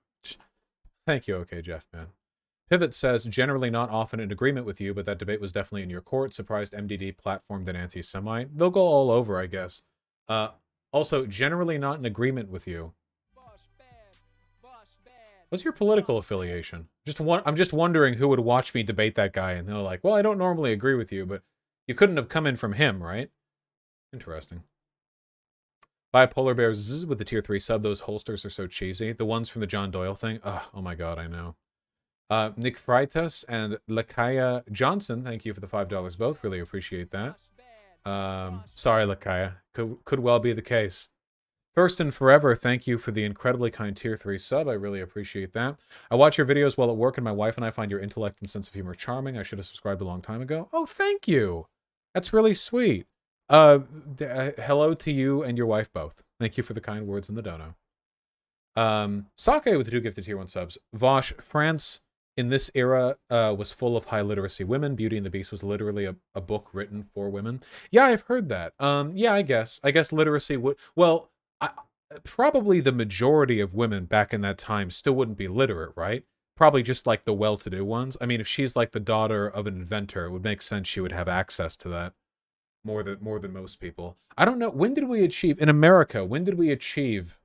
Thank you, okay, Jeffman. Pivot says, generally not often in agreement with you, but that debate was definitely in your court. Surprised MDD platformed an anti-Semite. They'll go all over, I guess. Also, generally not in agreement with you. What's your political affiliation? I'm just wondering who would watch me debate that guy, and they're like, well, I don't normally agree with you, but you couldn't have come in from him, right? Interesting. Bipolar Bear Zzz with the tier 3 sub. Those holsters are so cheesy. The ones from the John Doyle thing. Oh my god, I know. Nick Freitas and Lakaya Johnson, thank you for the $5 both. Really appreciate that. Sorry, Lakaya. Could well be the case. First and Forever, thank you for the incredibly kind tier 3 sub. I really appreciate that. I watch your videos while at work, and my wife and I find your intellect and sense of humor charming. I should have subscribed a long time ago. Oh, thank you. That's really sweet. Hello to you and your wife both. Thank you for the kind words in the dono. Sake with the 2 gifted tier 1 subs. Vosh, France in this era was full of high literacy women. Beauty and the Beast was literally a book written for women. Yeah, I've heard that. Yeah, I guess literacy would... Well, probably the majority of women back in that time still wouldn't be literate, right? Probably just like the well-to-do ones. I mean, if she's like the daughter of an inventor, it would make sense she would have access to that more than most people. I don't know. When did we achieve in America? When did we achieve?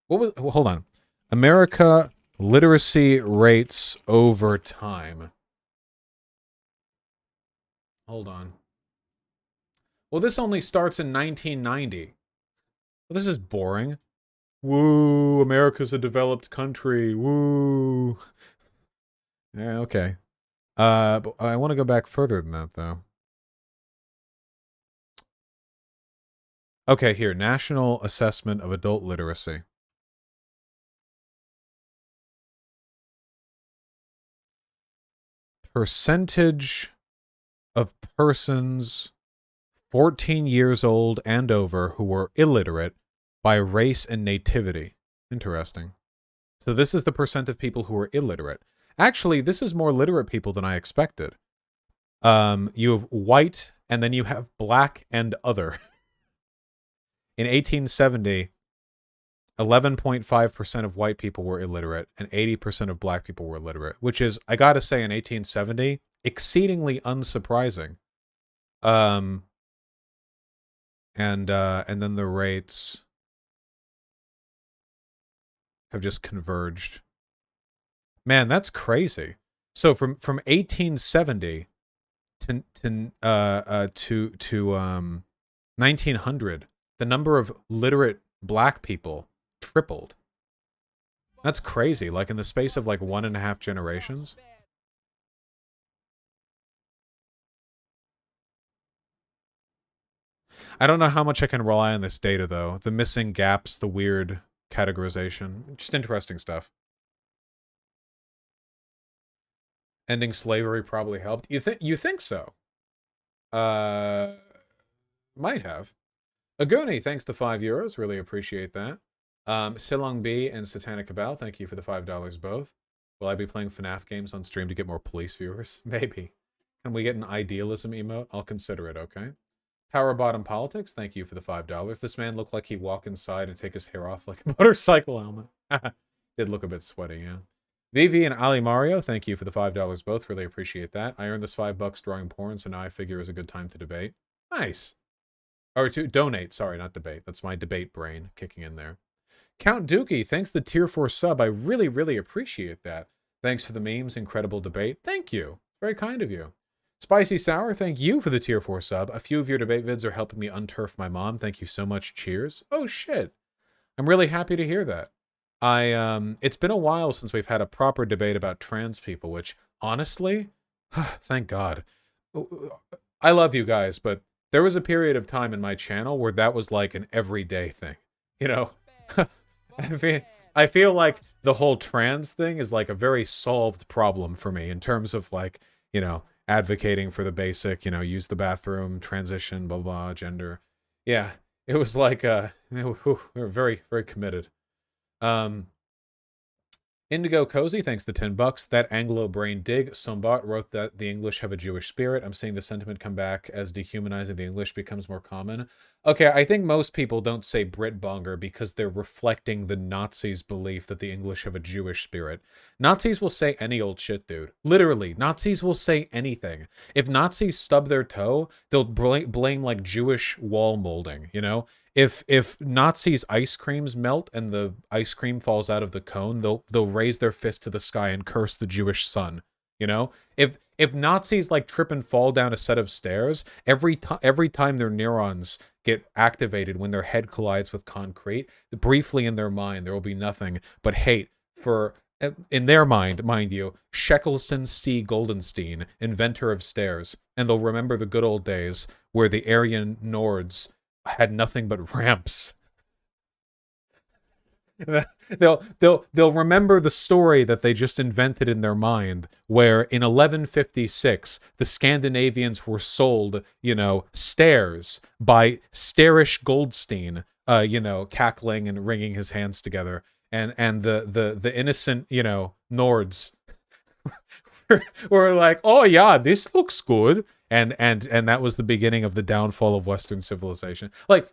What was? Well, hold on. America literacy rates over time. Hold on. Well, this only starts in 1990. Well, this is boring. Woo, America's a developed country. Woo. Yeah, okay. But I want to go back further than that, though. Okay, here. National Assessment of Adult Literacy. Percentage of persons 14 years old and over who were illiterate by race and nativity. Interesting. So this is the percent of people who are illiterate. Actually, this is more literate people than I expected. You have white, and then you have black and other. In 1870, 11.5% of white people were illiterate, and 80% of black people were illiterate, which is, I gotta say, in 1870, exceedingly unsurprising. And then the rates have just converged. Man, that's crazy. So from 1870 to 1900, the number of literate black people tripled. That's crazy. Like in the space of like 1.5 generations. I don't know how much I can rely on this data, though. The missing gaps, the weird categorization. Just interesting stuff. Ending slavery probably helped. You think so? Might have. Agoni, thanks to €5. Really appreciate that. Silong B and Satanic Cabal, thank you for the $5 both. Will I be playing FNAF games on stream to get more police viewers? Maybe. Can we get an idealism emote? I'll consider it, okay? Tower Bottom Politics, thank you for the $5. This man looked like he'd walk inside and take his hair off like a motorcycle helmet. Did look a bit sweaty, yeah. Vivi and Ali Mario, thank you for the $5 both. Really appreciate that. I earned this $5 drawing porn, so now I figure it's a good time to debate. Nice. Or to donate, sorry, not debate. That's my debate brain kicking in there. Count Dookie, thanks the tier 4 sub. I really, really appreciate that. Thanks for the memes, incredible debate. Thank you. Very kind of you. Spicy Sour, thank you for the tier 4 sub. A few of your debate vids are helping me unturf my mom. Thank you so much. Cheers. Oh, shit. I'm really happy to hear that. It's been a while since we've had a proper debate about trans people, which, honestly, thank God. I love you guys, but there was a period of time in my channel where that was like an everyday thing. You know? I feel like the whole trans thing is like a very solved problem for me in terms of like, you know, advocating for the basic, you know, use the bathroom, transition, blah, blah, gender. Yeah, it was like, we were very, very committed. Indigo Cozy, thanks the $10. That Anglo brain dig. Sombat wrote that the English have a Jewish spirit. I'm seeing the sentiment come back as dehumanizing the English becomes more common. Okay, I think most people don't say Britbonger because they're reflecting the Nazis' belief that the English have a Jewish spirit. Nazis will say any old shit, dude. Literally, Nazis will say anything. If Nazis stub their toe, they'll blame like Jewish wall molding, you know? If Nazis' ice creams melt and the ice cream falls out of the cone, they'll raise their fist to the sky and curse the Jewish sun. You know, if Nazis like trip and fall down a set of stairs, every time their neurons get activated when their head collides with concrete, briefly in their mind there will be nothing but hate for, in their mind you, Shekelston C. Goldenstein, inventor of stairs, and they'll remember the good old days where the Aryan Nords had nothing but ramps. They'll remember the story that they just invented in their mind, where in 1156 the Scandinavians were sold, you know, stairs by Starish Goldstein, you know, cackling and wringing his hands together, and the innocent, you know, Nords were like, oh yeah, this looks good. And that was the beginning of the downfall of Western civilization. Like,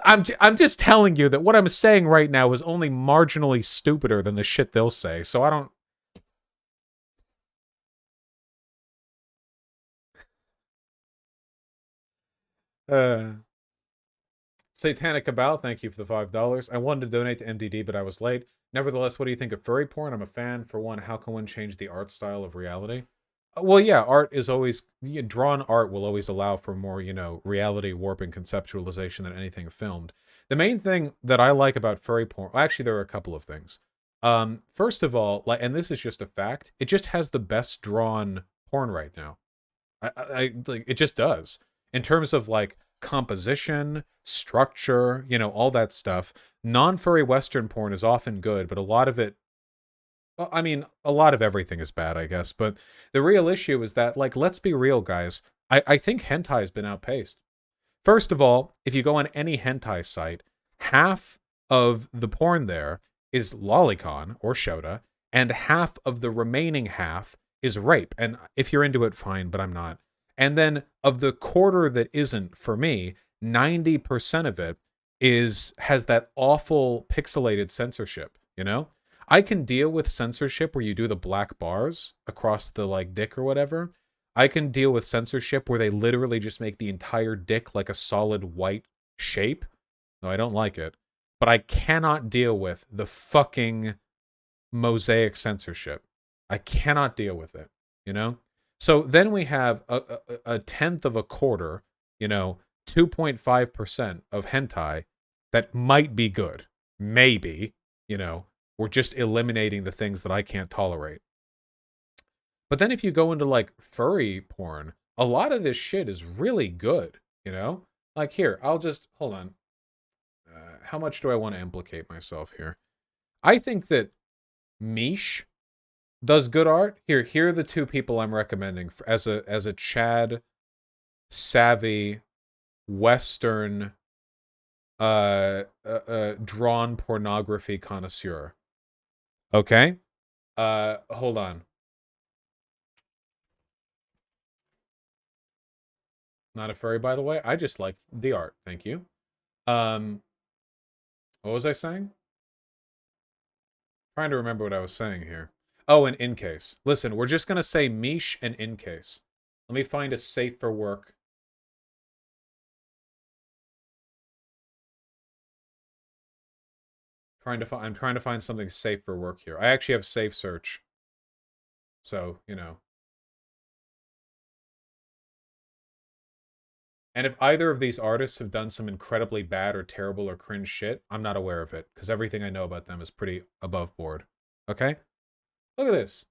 I'm just telling you that what I'm saying right now is only marginally stupider than the shit they'll say. So I don't. Satanic Cabal, thank you for the $5. I wanted to donate to MDD, but I was late. Nevertheless, what do you think of furry porn? I'm a fan. For one, how can one change the art style of reality? Well, yeah, art is always, drawn art will always allow for more, you know, reality warping conceptualization than anything filmed. The main thing that I like about furry porn, actually, there are a couple of things. First of all, like, and this is just a fact, it just has the best drawn porn right now. I like, it just does. In terms of like composition, structure, you know, all that stuff. Non-furry Western porn is often good, but a lot of it, I mean, a lot of everything is bad, I guess. But the real issue is that, like, let's be real, guys. I think hentai has been outpaced. First of all, if you go on any hentai site, half of the porn there is lolicon or shota, and half of the remaining half is rape. And if you're into it, fine, but I'm not. And then of the quarter that isn't, for me, 90% of it has that awful pixelated censorship, you know? I can deal with censorship where you do the black bars across the like dick or whatever. I can deal with censorship where they literally just make the entire dick like a solid white shape. No, I don't like it. But I cannot deal with the fucking mosaic censorship. I cannot deal with it, you know? So then we have a tenth of a quarter, you know, 2.5% of hentai that might be good. Maybe, you know. We're just eliminating the things that I can't tolerate. But then if you go into like furry porn, a lot of this shit is really good, you know? Like here, I'll just, hold on. How much do I want to implicate myself here? I think that Mish does good art. Here are the two people I'm recommending as a Chad savvy Western drawn pornography connoisseur. Okay? Hold on. Not a furry, by the way. I just like the art. Thank you. What was I saying? Trying to remember what I was saying here. Oh, and in case. Listen, we're just going to say Mish and in case. Let me find a safe for work. I'm trying to find something safe for work here. I actually have safe search. So, you know. And if either of these artists have done some incredibly bad or terrible or cringe shit, I'm not aware of it, because everything I know about them is pretty above board. Okay? Look at this.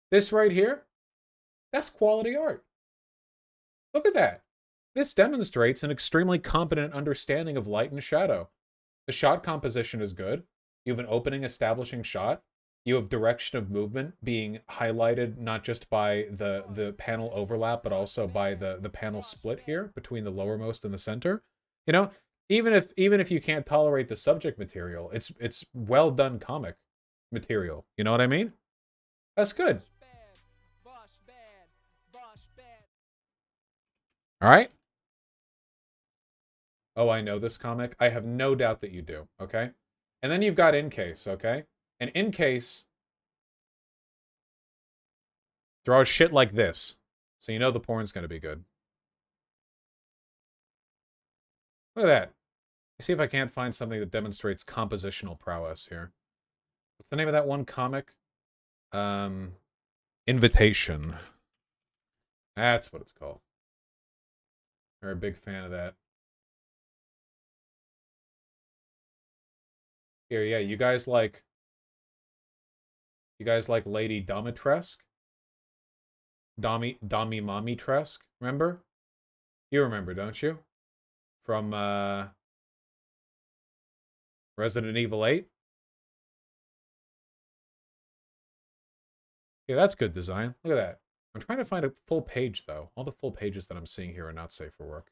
This right here, that's quality art. Look at that. This demonstrates an extremely competent understanding of light and shadow. The shot composition is good. You have an opening establishing shot. You have direction of movement being highlighted not just by the panel overlap, but also by the panel split here between the lowermost and the center. You know, even if you can't tolerate the subject material, it's well done comic. material. You know what I mean? That's good. All right? Oh, I know this comic. I have no doubt that you do, okay? And then you've got In Case, okay? And In Case throws shit like this. So you know the porn's going to be good. Look at that. Let's see if I can't find something that demonstrates compositional prowess here. What's the name of that one comic? Invitation. That's what it's called. You're a big fan of that. Here, yeah, you guys like Lady Domitresque? Dami Mommy Tresque, remember? You remember, don't you? From Resident Evil 8? Yeah, that's good design. Look at that. I'm trying to find a full page, though. All the full pages that I'm seeing here are not safe for work.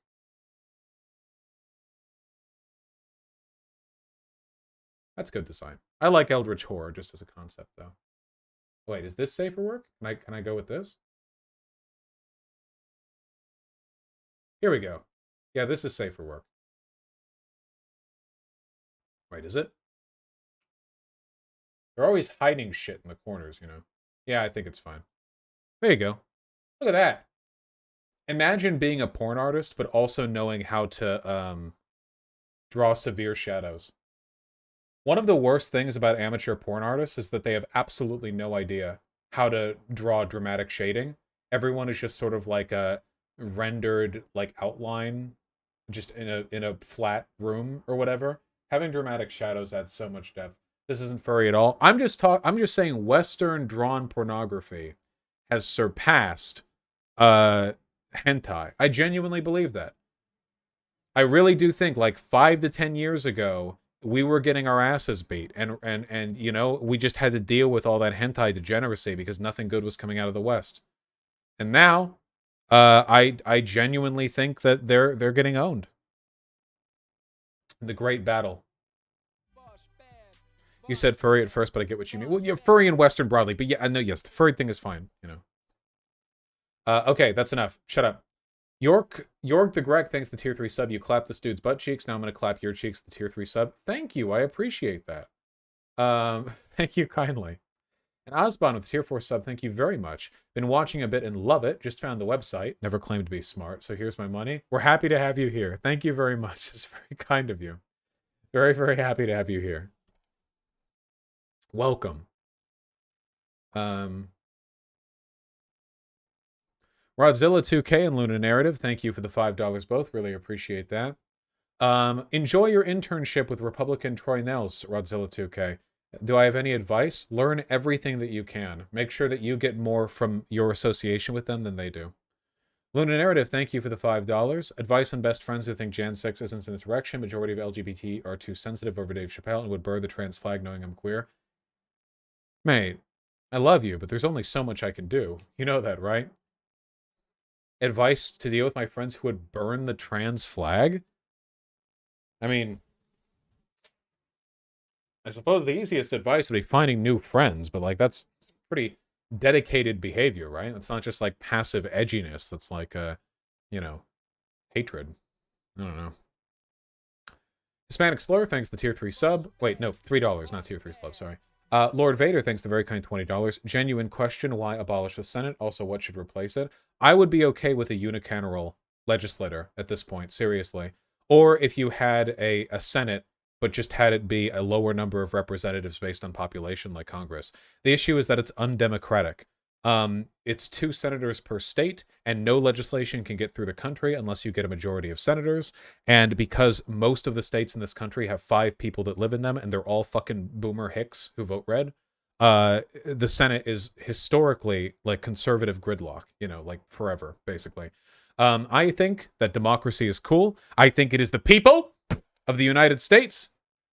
That's good design. I like Eldritch Horror just as a concept, though. Wait, is this safe for work? Can I go with this? Here we go. Yeah, this is safe for work. Wait, is it? They're always hiding shit in the corners, you know. Yeah, I think it's fine. There you go. Look at that. Imagine being a porn artist, but also knowing how to draw severe shadows. One of the worst things about amateur porn artists is that they have absolutely no idea how to draw dramatic shading. Everyone is just sort of like a rendered like outline just in a flat room or whatever. Having dramatic shadows adds so much depth. This isn't furry at all. I'm just saying Western drawn pornography has surpassed hentai. I genuinely believe that. I really do think like 5 to 10 years ago we were getting our asses beat and you know, we just had to deal with all that hentai degeneracy because nothing good was coming out of the West. And now I genuinely think that they're getting owned. The great battle. You said furry at first, but I get what you mean. Well, yeah, furry and Western broadly, but yeah, I know, yes, the furry thing is fine, you know. Okay, that's enough. Shut up. York the Greg, thanks the tier 3 sub. You clapped this dude's butt cheeks. Now I'm going to clap your cheeks, the tier 3 sub. Thank you. I appreciate that. Thank you kindly. And Osbon with the tier 4 sub. Thank you very much. Been watching a bit and love it. Just found the website. Never claimed to be smart. So here's my money. We're happy to have you here. Thank you very much. It's very kind of you. Very, very happy to have you here. Welcome. Rodzilla 2K and Luna Narrative, thank you for the $5 both. Really appreciate that. Enjoy your internship with Republican Troy Nels, Rodzilla 2K. Do I have any advice? Learn everything that you can. Make sure that you get more from your association with them than they do. Luna Narrative, thank you for the $5. Advice on best friends who think Jan 6 isn't an insurrection. Majority of LGBT are too sensitive over Dave Chappelle and would burn the trans flag knowing I'm queer. Mate, I love you, but there's only so much I can do. You know that, right? Advice to deal with my friends who would burn the trans flag? I mean, I suppose the easiest advice would be finding new friends, but like that's pretty dedicated behavior, right? That's not just like passive edginess. That's like, you know, hatred. I don't know. Hispanic Slur, thanks the tier 3 sub. Wait, no, $3, not tier 3 sub, sorry. Lord Vader, thanks the very kind $20. Genuine question, why abolish the Senate? Also, what should replace it? I would be okay with a unicameral legislator at this point, seriously. Or if you had a Senate, but just had it be a lower number of representatives based on population like Congress. The issue is that it's undemocratic. It's 2 senators per state, and no legislation can get through the country unless you get a majority of senators. And because most of the states in this country have 5 people that live in them, and they're all fucking boomer hicks who vote red, the Senate is historically like conservative gridlock, you know, like forever, basically. I think that democracy is cool. I think it is the people of the United States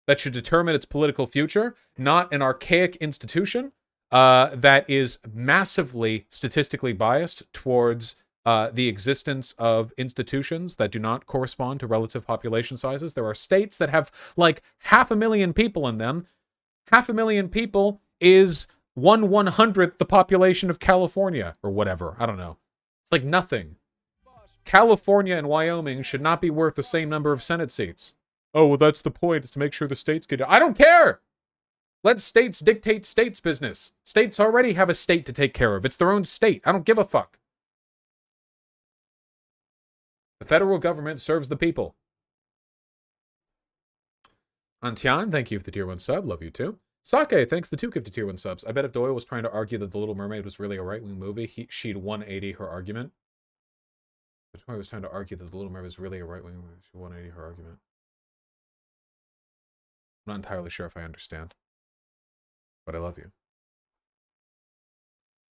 that should determine its political future, not an archaic institution that is massively statistically biased towards the existence of institutions that do not correspond to relative population sizes. There are states that have like 500,000 people in them. 500,000 people is 1/100th the population of California or whatever. I don't know. It's like nothing. California and Wyoming should not be worth the same number of Senate seats. Oh, well, that's the point, is to make sure the states get it. I don't care! Let states dictate states' business. States already have a state to take care of. It's their own state. I don't give a fuck. The federal government serves the people. Antian, thank you for the tier 1 sub. Love you too. Sake, thanks the 2 gifted tier 1 subs. I bet if Doyle was trying to argue that The Little Mermaid was really a right-wing movie, she'd 180 her argument. If I was trying to argue that The Little Mermaid was really a right-wing movie, she'd 180 her argument. I'm not entirely sure if I understand. But I love you.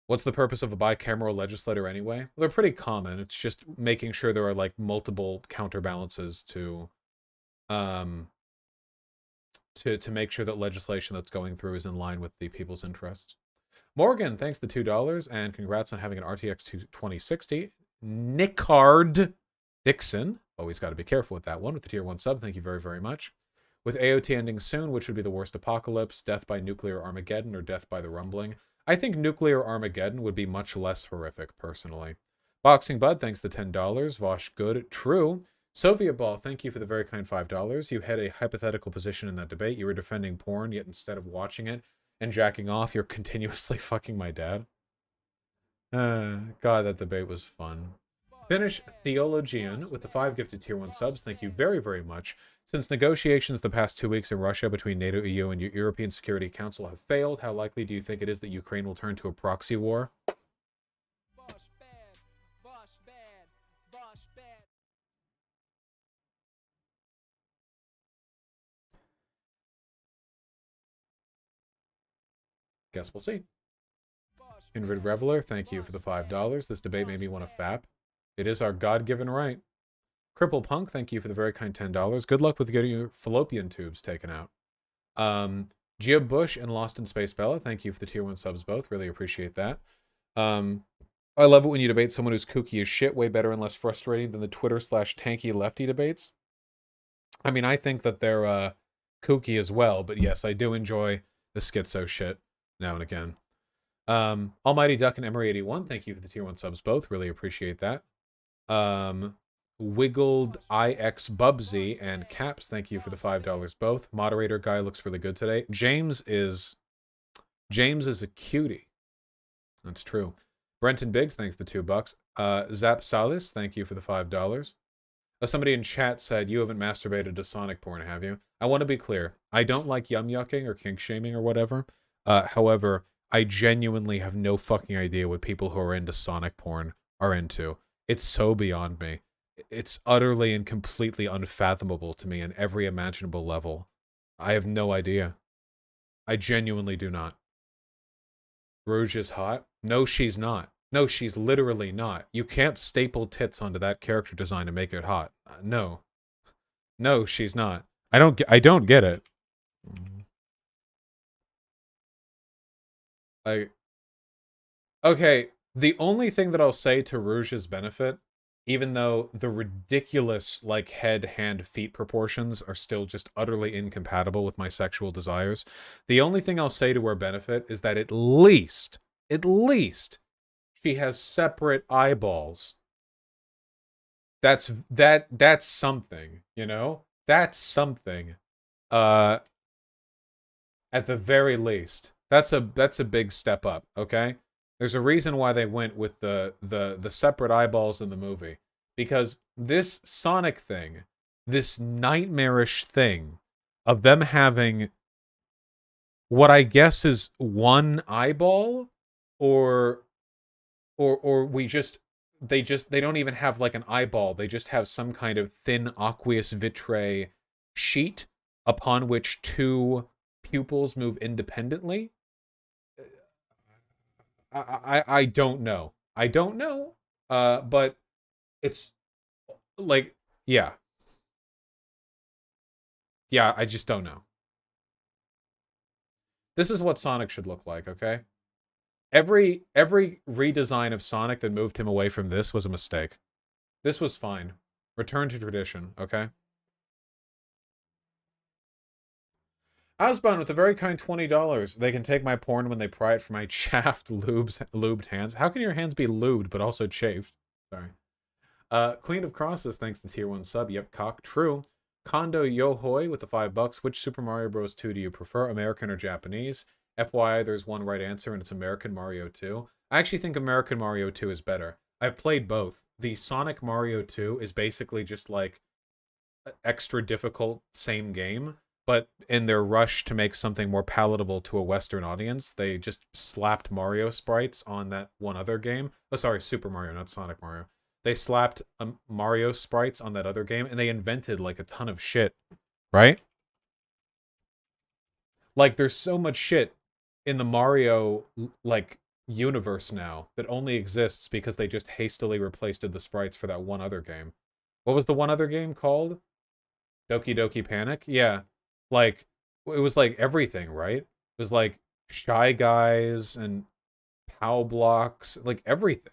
What's the purpose of a bicameral legislature anyway? Well, they're pretty common. It's just making sure there are like multiple counterbalances to make sure that legislation that's going through is in line with the people's interests. Morgan, thanks the $2, and congrats on having an RTX 2060. Nickard Dixon, always got to be careful with that one, with the tier 1 sub. Thank you very, very much. With AOT ending soon, which would be the worst apocalypse, death by nuclear Armageddon or death by the rumbling? I think nuclear Armageddon would be much less horrific, personally. Boxing Bud, thanks the $10. Vosh Good, true. Soviet Ball, thank you for the very kind $5. You had a hypothetical position in that debate. You were defending porn, yet instead of watching it and jacking off, you're continuously fucking my dad. God, that debate was fun. Finnish Theologian with the 5 gifted tier 1 subs. Thank you very, very much. Since negotiations the past 2 weeks in Russia between NATO, EU, and European Security Council have failed, how likely do you think it is that Ukraine will turn to a proxy war? Guess we'll see. Invid Reveler, thank you for the $5. This debate made me want to fap. It is our God-given right. Cripple Punk, thank you for the very kind $10. Good luck with getting your fallopian tubes taken out. Gia Bush and Lost in Space Bella, thank you for the tier 1 subs both. Really appreciate that. I love it when you debate someone who's kooky as shit, way better and less frustrating than the Twitter/tanky lefty debates. I mean, I think that they're kooky as well, but yes, I do enjoy the schizo shit now and again. Almighty Duck and Emery81, thank you for the tier 1 subs both. Really appreciate that. Wiggled IX Bubsy and Caps, thank you for the $5 both. Moderator guy looks really good today. James is a cutie. That's true. Brenton Biggs, thanks the $2. Zap Salis, thank you for the $5. Somebody in chat said, you haven't masturbated to Sonic porn, have you? I want to be clear. I don't like yum-yucking or kink-shaming or whatever. However, I genuinely have no fucking idea what people who are into Sonic porn are into. It's so beyond me. It's utterly and completely unfathomable to me on every imaginable level. I have no idea. I genuinely do not. Rouge is hot? No, she's not. No, she's literally not. You can't staple tits onto that character design and make it hot. No. No, she's not. I don't get it. Okay, the only thing that I'll say to Rouge's benefit, even though the ridiculous, like, head, hand, feet proportions are still just utterly incompatible with my sexual desires, the only thing I'll say to her benefit is that at least, she has separate eyeballs. That's something, you know? That's something. At the very least. That's a big step up, okay? There's a reason why they went with the separate eyeballs in the movie. Because this Sonic thing, this nightmarish thing of them having what I guess is one eyeball, or they don't even have like an eyeball. They just have some kind of thin aqueous vitré sheet upon which two pupils move independently. I don't know. I don't know. But it's like, yeah. Yeah, I just don't know. This is what Sonic should look like, okay? Every redesign of Sonic that moved him away from this was a mistake. This was fine. Return to tradition, okay? Husband with a very kind $20. They can take my porn when they pry it from my chaffed lubed hands. How can your hands be lubed but also chafed? Sorry. Queen of Crosses, thanks to tier 1 sub. Yep, cock. True. Kondo Yohoi with the $5. Which Super Mario Bros. 2 do you prefer, American or Japanese? FYI, there's one right answer, and it's American Mario 2. I actually think American Mario 2 is better. I've played both. The Sonic Mario 2 is basically just like extra difficult, same game, but in their rush to make something more palatable to a Western audience, they just slapped Mario sprites on that one other game. Oh, sorry, Super Mario, not Sonic Mario. They slapped Mario sprites on that other game, and they invented, like, a ton of shit, right? Like, there's so much shit in the Mario, like, universe now that only exists because they just hastily replaced the sprites for that one other game. What was the one other game called? Doki Doki Panic? Yeah. Like, it was, like, everything, right? It was, like, Shy Guys and POW blocks, like, everything.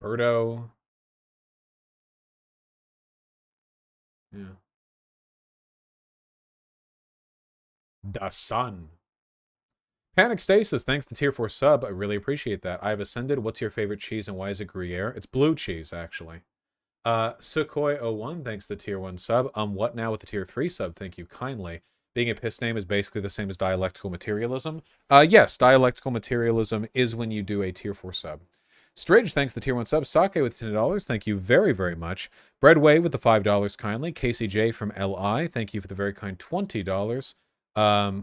Birdo. Yeah. The Sun. Panic Stasis, thanks to tier 4 sub. I really appreciate that. I've ascended. What's your favorite cheese and why is it Gruyere? It's blue cheese, actually. Sukhoi01, thanks to tier 1 sub. What now with the tier 3 sub? Thank you kindly. Being a piss name is basically the same as dialectical materialism. Yes, dialectical materialism is when you do a tier 4 sub. Stridge, thanks to tier 1 sub. Sake with $10, thank you very, very much. Breadway with the $5 kindly. Casey J from LI, thank you for the very kind $20.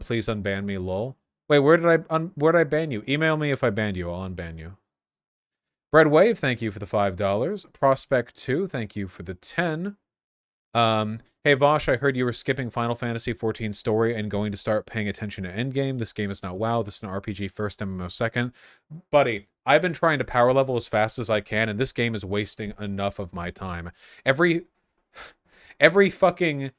Please unban me, lol. Wait, where did I ban you? Email me if I banned you. I'll unban you. Breadwave, thank you for the $5. Prospect 2, thank you for the 10. Hey Vosh, I heard you were skipping Final Fantasy XIV story and going to start paying attention to Endgame. This game is not WoW. This is an RPG first, MMO second. Buddy, I've been trying to power level as fast as I can, and this game is wasting enough of my time. Every fucking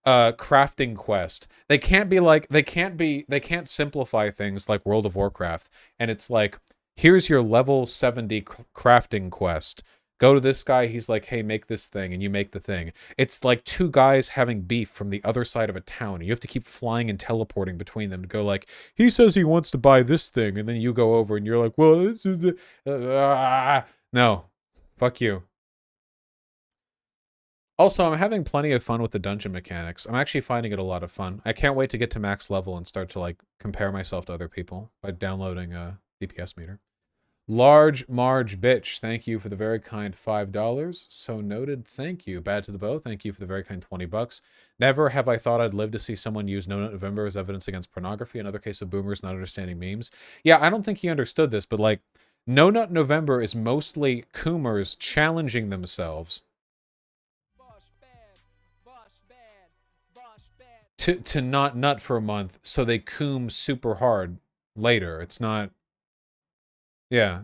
crafting quest, they can't simplify things like World of Warcraft, and it's like, here's your level 70 crafting quest. Go to this guy, he's like, hey, make this thing, and you make the thing. It's like two guys having beef from the other side of a town, and you have to keep flying and teleporting between them to go like, he says he wants to buy this thing, and then you go over and you're like, well, this is no, fuck you. Also, I'm having plenty of fun with the dungeon mechanics. I'm actually finding it a lot of fun. I can't wait to get to max level and start to, like, compare myself to other people by downloading a DPS meter. Large Marge Bitch, thank you for the very kind $5. So noted, thank you. Bad to the Bow, thank you for the very kind $20. Never have I thought I'd live to see someone use No Nut November as evidence against pornography. Another case of boomers not understanding memes. Yeah, I don't think he understood this, but like, No Nut November is mostly Coomers challenging themselves to not nut for a month, so they coom super hard later. It's not... Yeah.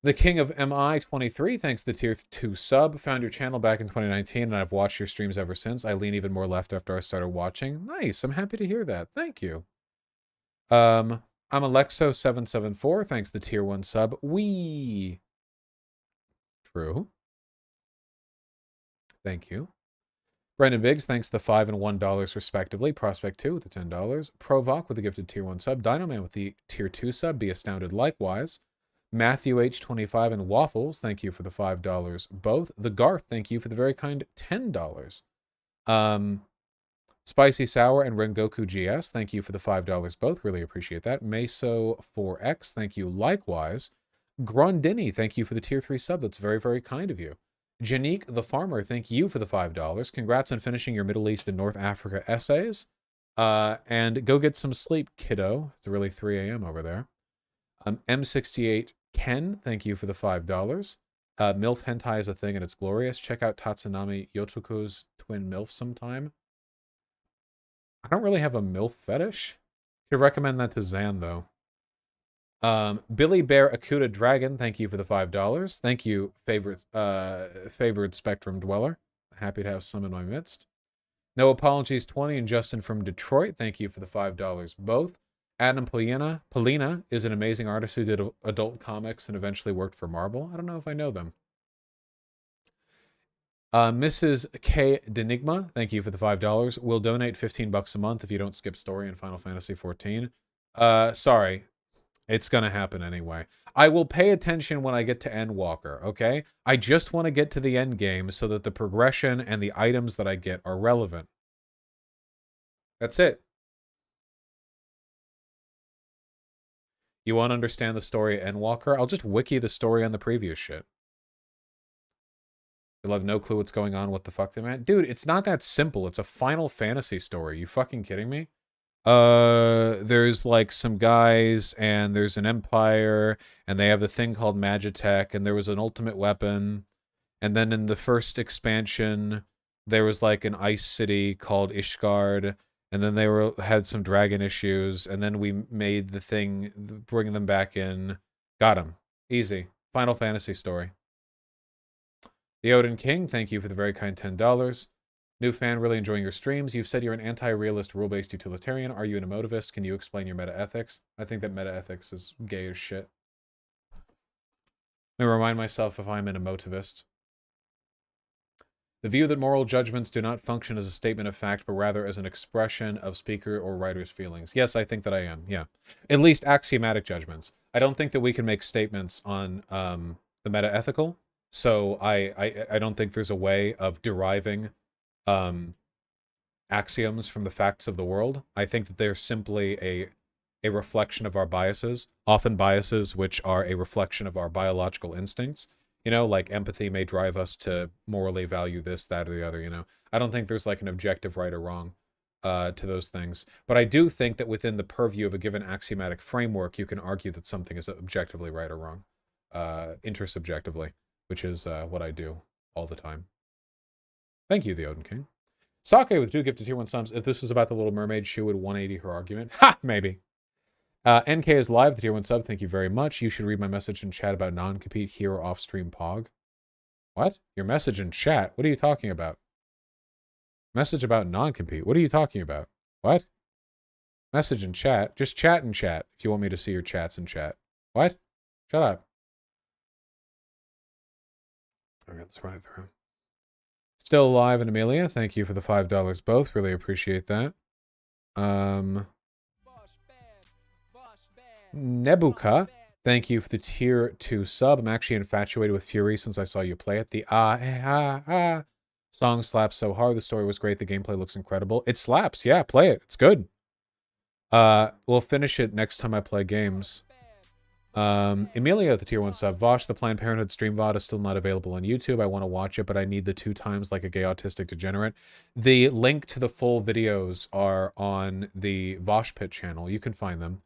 The King of MI23, thanks to the tier 2 sub. Found your channel back in 2019, and I've watched your streams ever since. I lean even more left after I started watching. Nice, I'm happy to hear that. Thank you. I'm Alexo774, thanks to the tier 1 sub. Wee. True. Thank you. Brendan Biggs, thanks to the $5 and $1 respectively. Prospect 2 with the $10. Provoc with the gifted tier 1 sub. Dinoman with the tier 2 sub. Be astounded likewise. Matthew H25 and Waffles, thank you for the $5 both. The Garth, thank you for the very kind $10. Spicy Sour and Rengoku GS, thank you for the $5 both. Really appreciate that. Meso4X, thank you likewise. Grondini, thank you for the tier 3 sub. That's very, very kind of you. Janique the Farmer, thank you for the $5. Congrats on finishing your Middle East and North Africa essays. And go get some sleep, kiddo. It's really 3 a.m. over there. M68 Ken, thank you for the $5. MILF Hentai is a thing and it's glorious. Check out Tatsunami Yotoko's Twin MILF sometime. I don't really have a MILF fetish. Should recommend that to Zan, though. Billy Bear Akuta Dragon, thank you for the $5. Thank you, favored Spectrum Dweller. Happy to have some in my midst. No Apologies 20 and Justin from Detroit, thank you for the $5 both. Adam Polina is an amazing artist who did adult comics and eventually worked for Marvel. I don't know if I know them. Mrs. K. Denigma, thank you for the $5. We'll donate $15 a month if you don't skip story in Final Fantasy XIV. Sorry. It's gonna happen anyway. I will pay attention when I get to Endwalker, okay? I just want to get to the end game so that the progression and the items that I get are relevant. That's it. You want to understand the story of Endwalker? I'll just wiki the story on the previous shit. You'll have no clue what's going on, what the fuck they meant. Dude, it's not that simple. It's a Final Fantasy story. You fucking kidding me? There's like some guys, and there's an empire, and they have a thing called Magitech, and there was an ultimate weapon. And then in the first expansion, there was like an ice city called Ishgard, and then they had some dragon issues, and then we made the thing, bringing them back in. Got him. Easy. Final Fantasy story. The Odin King, thank you for the very kind $10. New fan, really enjoying your streams. You've said you're an anti-realist, rule-based utilitarian. Are you an emotivist? Can you explain your meta-ethics? I think that meta-ethics is gay as shit. Let me remind myself if I'm an emotivist. The view that moral judgments do not function as a statement of fact, but rather as an expression of speaker or writer's feelings. Yes, I think that I am, yeah. At least axiomatic judgments. I don't think that we can make statements on the meta-ethical, so I don't think there's a way of deriving axioms from the facts of the world. I think that they're simply a reflection of our biases, often biases which are a reflection of our biological instincts. You know, like empathy may drive us to morally value this, that, or the other, you know. I don't think there's like an objective right or wrong to those things. But I do think that within the purview of a given axiomatic framework, you can argue that something is objectively right or wrong, intersubjectively, which is what I do all the time. Thank you, the Odin King. Sake with 2 gifted tier 1 subs. If this was about the Little Mermaid, she would 180 her argument. Ha! Maybe. NK is live, the tier 1 sub. Thank you very much. You should read my message in chat about non-compete here or off-stream pog. What? Your message in chat? What are you talking about? Message about non-compete? What are you talking about? What? Message in chat? Just chat in chat if you want me to see your chats in chat. What? Shut up. Okay, let's run it through. Still alive and Amelia, thank you for the $5 both. Really appreciate that. Nebuka, thank you for the tier 2 sub. I'm actually infatuated with Fury since I saw you play it. The song slaps so hard. The story was great. The gameplay looks incredible. It slaps. Yeah, play it. It's good. We'll finish it next time I play games. Emilia, the tier 1 sub. Vosh, the Planned Parenthood stream VOD is still not available on YouTube. I want to watch it, but I need the 2 times like a gay autistic degenerate. The link to the full videos are on the Vosh Pit channel. You can find them.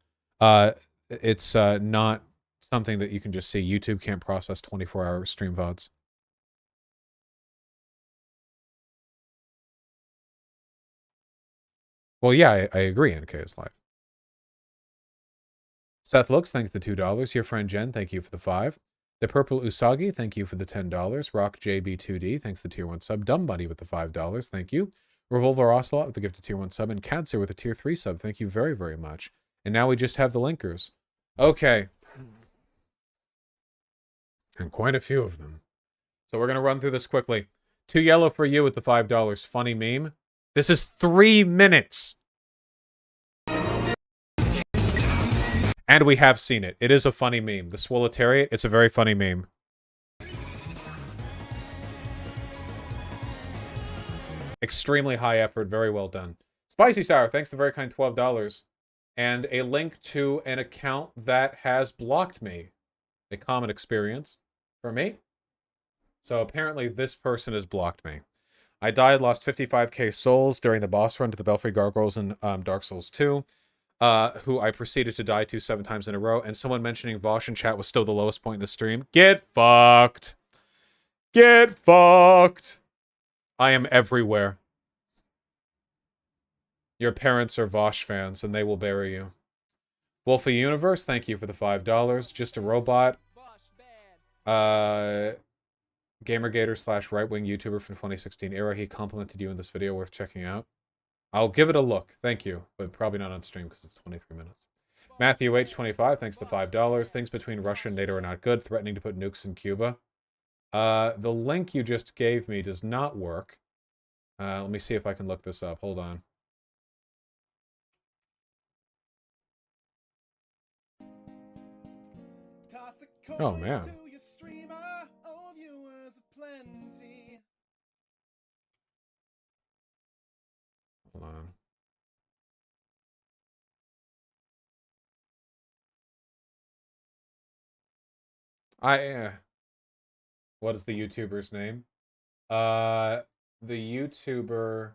It's not something that you can just see. YouTube can't process 24-hour stream VODs. Well, yeah, I agree. NK is live. Seth Looks, thanks for the $2. Your friend Jen, thank you for the 5. The Purple Usagi, thank you for the $10. Rock JB2D, thanks for the tier 1 sub. Dumb Buddy with the $5, thank you. Revolver Ocelot with the gift of tier 1 sub. And Cancer with a tier 3 sub, thank you very, very much. And now we just have the linkers. Okay. And quite a few of them. So we're going to run through this quickly. 2 yellow for you with the $5. Funny meme. This is 3 minutes. And we have seen it. It is a funny meme. The Swolitariat, it's a very funny meme. Extremely high effort. Very well done. Spicy Sour, thanks for the very kind $12. And a link to an account that has blocked me. A common experience for me. So apparently this person has blocked me. I died, lost 55k souls during the boss run to the Belfry Gargoyles in Dark Souls 2. Who I proceeded to die to 7 times in a row, and someone mentioning Vosh in chat was still the lowest point in the stream. Get fucked. Get fucked. I am everywhere. Your parents are Vosh fans, and they will bury you. Wolfie Universe, thank you for the $5. Just a Robot. Gamergator / right-wing YouTuber from 2016 era. He complimented you in this video, worth checking out. I'll give it a look. Thank you. But probably not on stream because it's 23 minutes. Matthew H25, thanks for the $5. Things between Russia and NATO are not good. Threatening to put nukes in Cuba. The link you just gave me does not work. Let me see if I can look this up. Hold on. Oh, man. Hold on. What is the YouTuber's name? The YouTuber,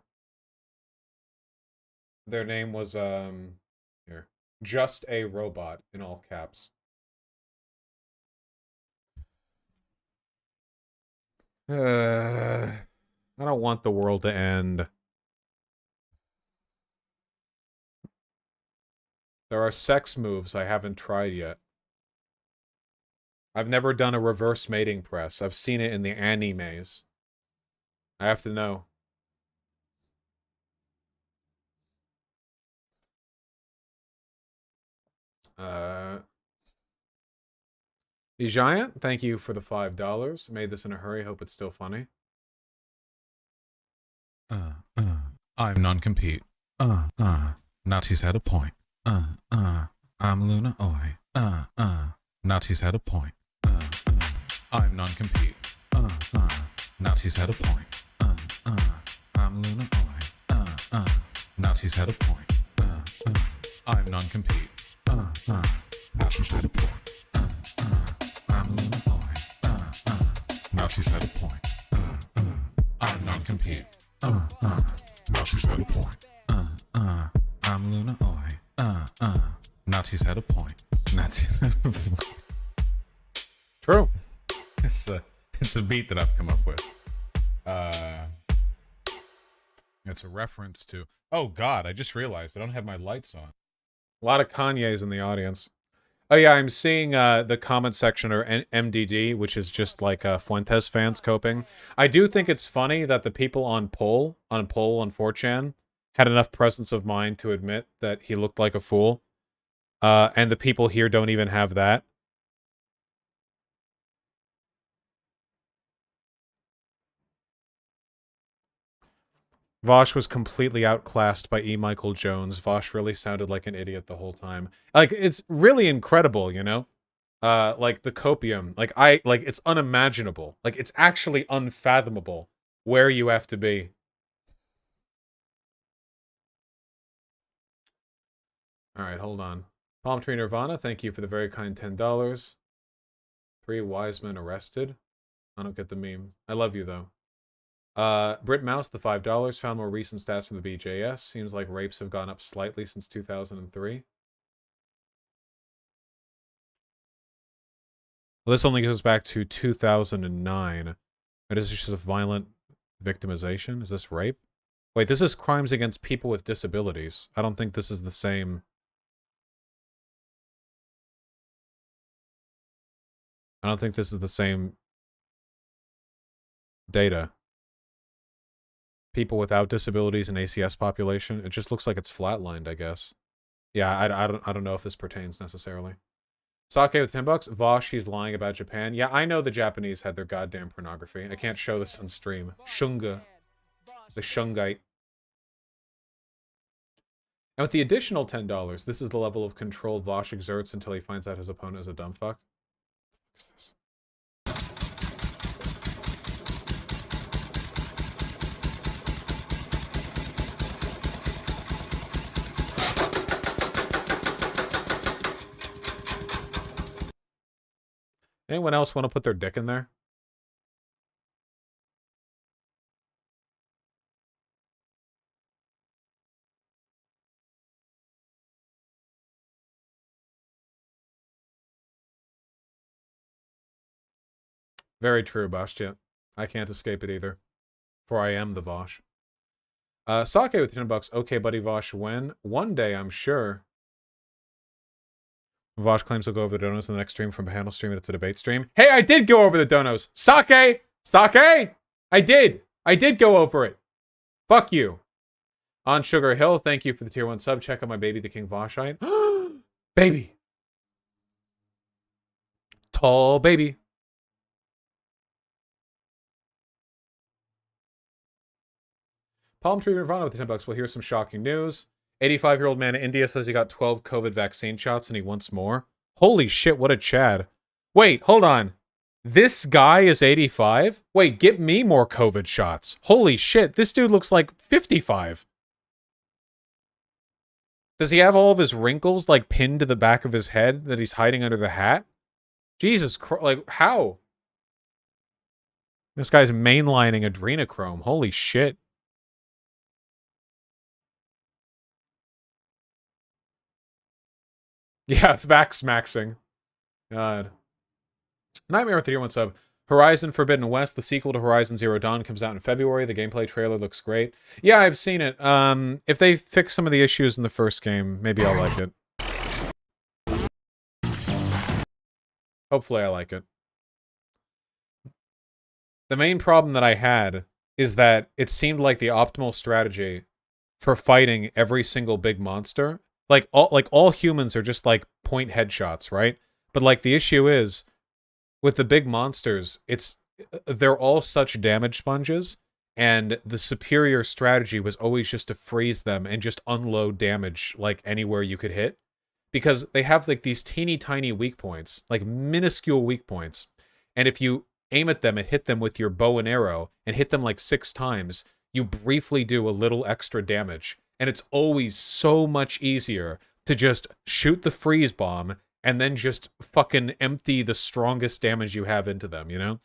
their name was, here. Just a Robot, in all caps. I don't want the world to end. There are sex moves I haven't tried yet. I've never done a reverse mating press. I've seen it in the animes. I have to know. The Giant, thank you for the $5. Made this in a hurry. Hope it's still funny. I'm non-compete. Nazis had a point. I'm Luna Oi. Nazis had a point. I'm non-compete. Nazis had a point. I'm Luna Oi. Nazis had a point. I'm non-compete. Nazis had a point. I'm Luna Oi. Nazis had a point. I'm non-compete. Nazis had a point. I'm Luna Oi. Nazis had a point. Nazis. True. It's a beat that I've come up with. It's a reference to. Oh God! I just realized I don't have my lights on. A lot of Kanye's in the audience. Oh yeah, I'm seeing the comment section or MDD, which is just like Fuentes fans coping. I do think it's funny that the people on poll on 4chan had enough presence of mind to admit that he looked like a fool, and the people here don't even have that. Vosh was completely outclassed by E. Michael Jones. Vosh really sounded like an idiot the whole time. Like, it's really incredible, you know? Like, the copium. Like, it's unimaginable. Like, it's actually unfathomable where you have to be. Alright, hold on. Palm Tree Nirvana, thank you for the very kind $10. 3 wise men arrested. I don't get the meme. I love you, though. Brit Mouse, the $5, found more recent stats from the BJS. Seems like rapes have gone up slightly since 2003. Well, this only goes back to 2009. It is just a violent victimization. Is this rape? Wait, this is crimes against people with disabilities. I don't think this is the same. I don't think this is the same data. People without disabilities and ACS population. It just looks like it's flatlined, I guess. Yeah, I don't know if this pertains necessarily. Sake with $10. Vosh, he's lying about Japan. Yeah, I know the Japanese had their goddamn pornography. I can't show this on stream. Shunga. The Shungite. And with the additional $10, this is the level of control Vosh exerts until he finds out his opponent is a dumb fuck. What is this? Anyone else want to put their dick in there? Very true, Bastia. I can't escape it either. For I am the Vosh. Sake with $10. Okay, buddy Vosh, when? One day, I'm sure. Vosh claims he'll go over the donos in the next stream from a panel stream. It's a debate stream. Hey, I did go over the donos. Sake! Sake! I did go over it. Fuck you. On Sugar Hill, thank you for the tier 1 sub. Check out my baby, the King Voshite. Baby. Tall baby. Palm Tree Nirvana with the $10. Well, here's some shocking news. 85-year-old man in India says he got 12 COVID vaccine shots and he wants more. Holy shit, what a Chad. Wait, hold on. This guy is 85? Wait, get me more COVID shots. Holy shit, this dude looks like 55. Does he have all of his wrinkles, like, pinned to the back of his head that he's hiding under the hat? Jesus Christ, like, how? This guy's mainlining adrenochrome. Holy shit. Yeah, vax maxing. God. Nightmare with the Year 1 sub. Horizon Forbidden West, the sequel to Horizon Zero Dawn, comes out in February. The gameplay trailer looks great. Yeah, I've seen it. If they fix some of the issues in the first game, maybe I'll like it. Hopefully I like it. The main problem that I had is that it seemed like the optimal strategy for fighting every single big monster. Like all humans are just like point headshots, right? But like the issue is with the big monsters, they're all such damage sponges, and the superior strategy was always just to freeze them and just unload damage like anywhere you could hit, because they have like these teeny tiny weak points, like minuscule weak points, and if you aim at them and hit them with your bow and arrow and hit them like 6 times, you briefly do a little extra damage, and it's always so much easier to just shoot the freeze bomb and then just fucking empty the strongest damage you have into them, you know?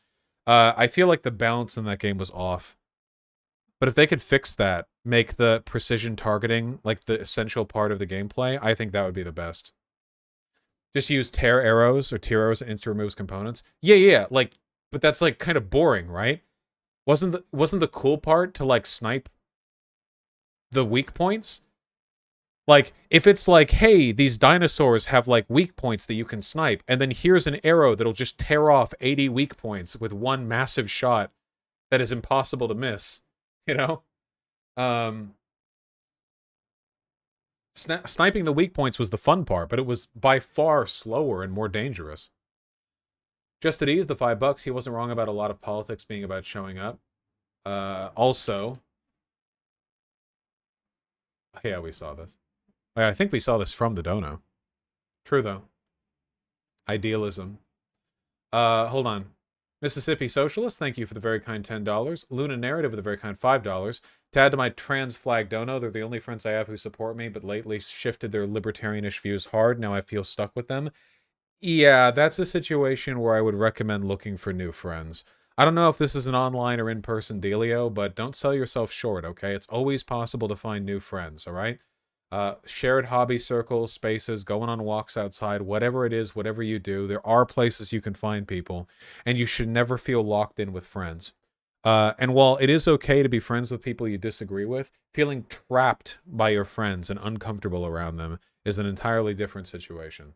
I feel like the balance in that game was off. But if they could fix that, make the precision targeting like the essential part of the gameplay, I think that would be the best. Just use tear arrows or tear arrows and insta-removes components. Yeah, like, but that's like kind of boring, right? Wasn't the cool part to like snipe the weak points? Like, if it's like, hey, these dinosaurs have, like, weak points that you can snipe, and then here's an arrow that'll just tear off 80 weak points with one massive shot that is impossible to miss, you know? Sniping the weak points was the fun part, but it was by far slower and more dangerous. Just at ease, the $5. He wasn't wrong about a lot of politics being about showing up. Also... Yeah, we saw this. I think we saw this from the dono. True, though. Idealism. Hold on. Mississippi Socialist, thank you for the very kind $10. Luna Narrative with a very kind $5. To add to my trans flag dono, they're the only friends I have who support me, but lately shifted their libertarianish views hard. Now I feel stuck with them. Yeah, that's a situation where I would recommend looking for new friends. I don't know if this is an online or in-person dealio, but don't sell yourself short, okay? It's always possible to find new friends, all right? Shared hobby circles, spaces, going on walks outside, whatever it is, whatever you do, there are places you can find people, and you should never feel locked in with friends. And while it is okay to be friends with people you disagree with, feeling trapped by your friends and uncomfortable around them is an entirely different situation.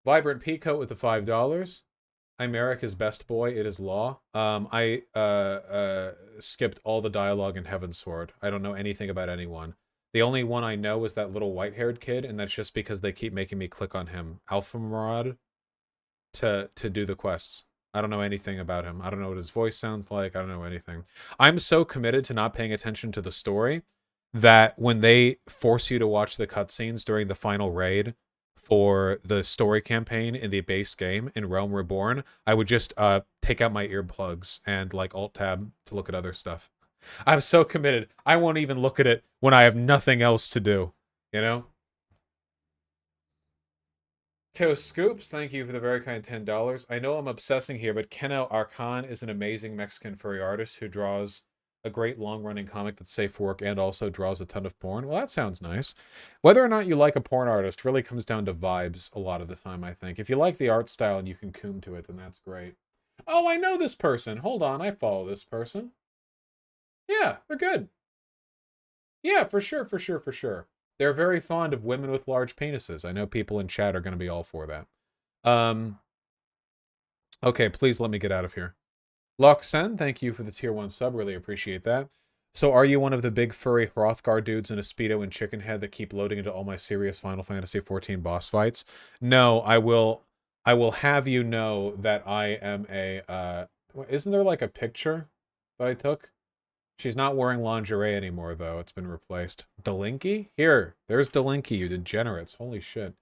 Vibrant Peacoat with the $5. I'm America's best boy. It is law. I skipped all the dialogue in Heavensward. I don't know anything about anyone. The only one I know is that little white-haired kid, and that's just because they keep making me click on him. Alpha Murad to do the quests. I don't know anything about him. I don't know what his voice sounds like. I don't know anything. I'm so committed to not paying attention to the story that when they force you to watch the cutscenes during the final raid for the story campaign in the base game in Realm Reborn, I would just take out my earplugs and like alt-tab to look at other stuff. I'm so committed. I won't even look at it when I have nothing else to do, you know? Teo Scoops, thank you for the very kind $10. I know I'm obsessing here, but Keno Arkan is an amazing Mexican furry artist who draws a great long-running comic that's safe for work and also draws a ton of porn. Well, that sounds nice. Whether or not you like a porn artist really comes down to vibes a lot of the time, I think. If you like the art style and you can coom to it, then that's great. Oh, I know this person. Hold on, I follow this person. Yeah, they're good. Yeah, for sure. They're very fond of women with large penises. I know people in chat are going to be all for that. Okay, please let me get out of here. Loxen, thank you for the tier 1 sub. Really appreciate that. So are you one of the big furry Hrothgar dudes in a Speedo and chicken head that keep loading into all my serious Final Fantasy XIV boss fights? No, I will have you know that I am a... isn't there like a picture that I took She's not wearing lingerie anymore, though. It's been replaced. Delinky? Here. There's Delinky, you degenerates. Holy shit.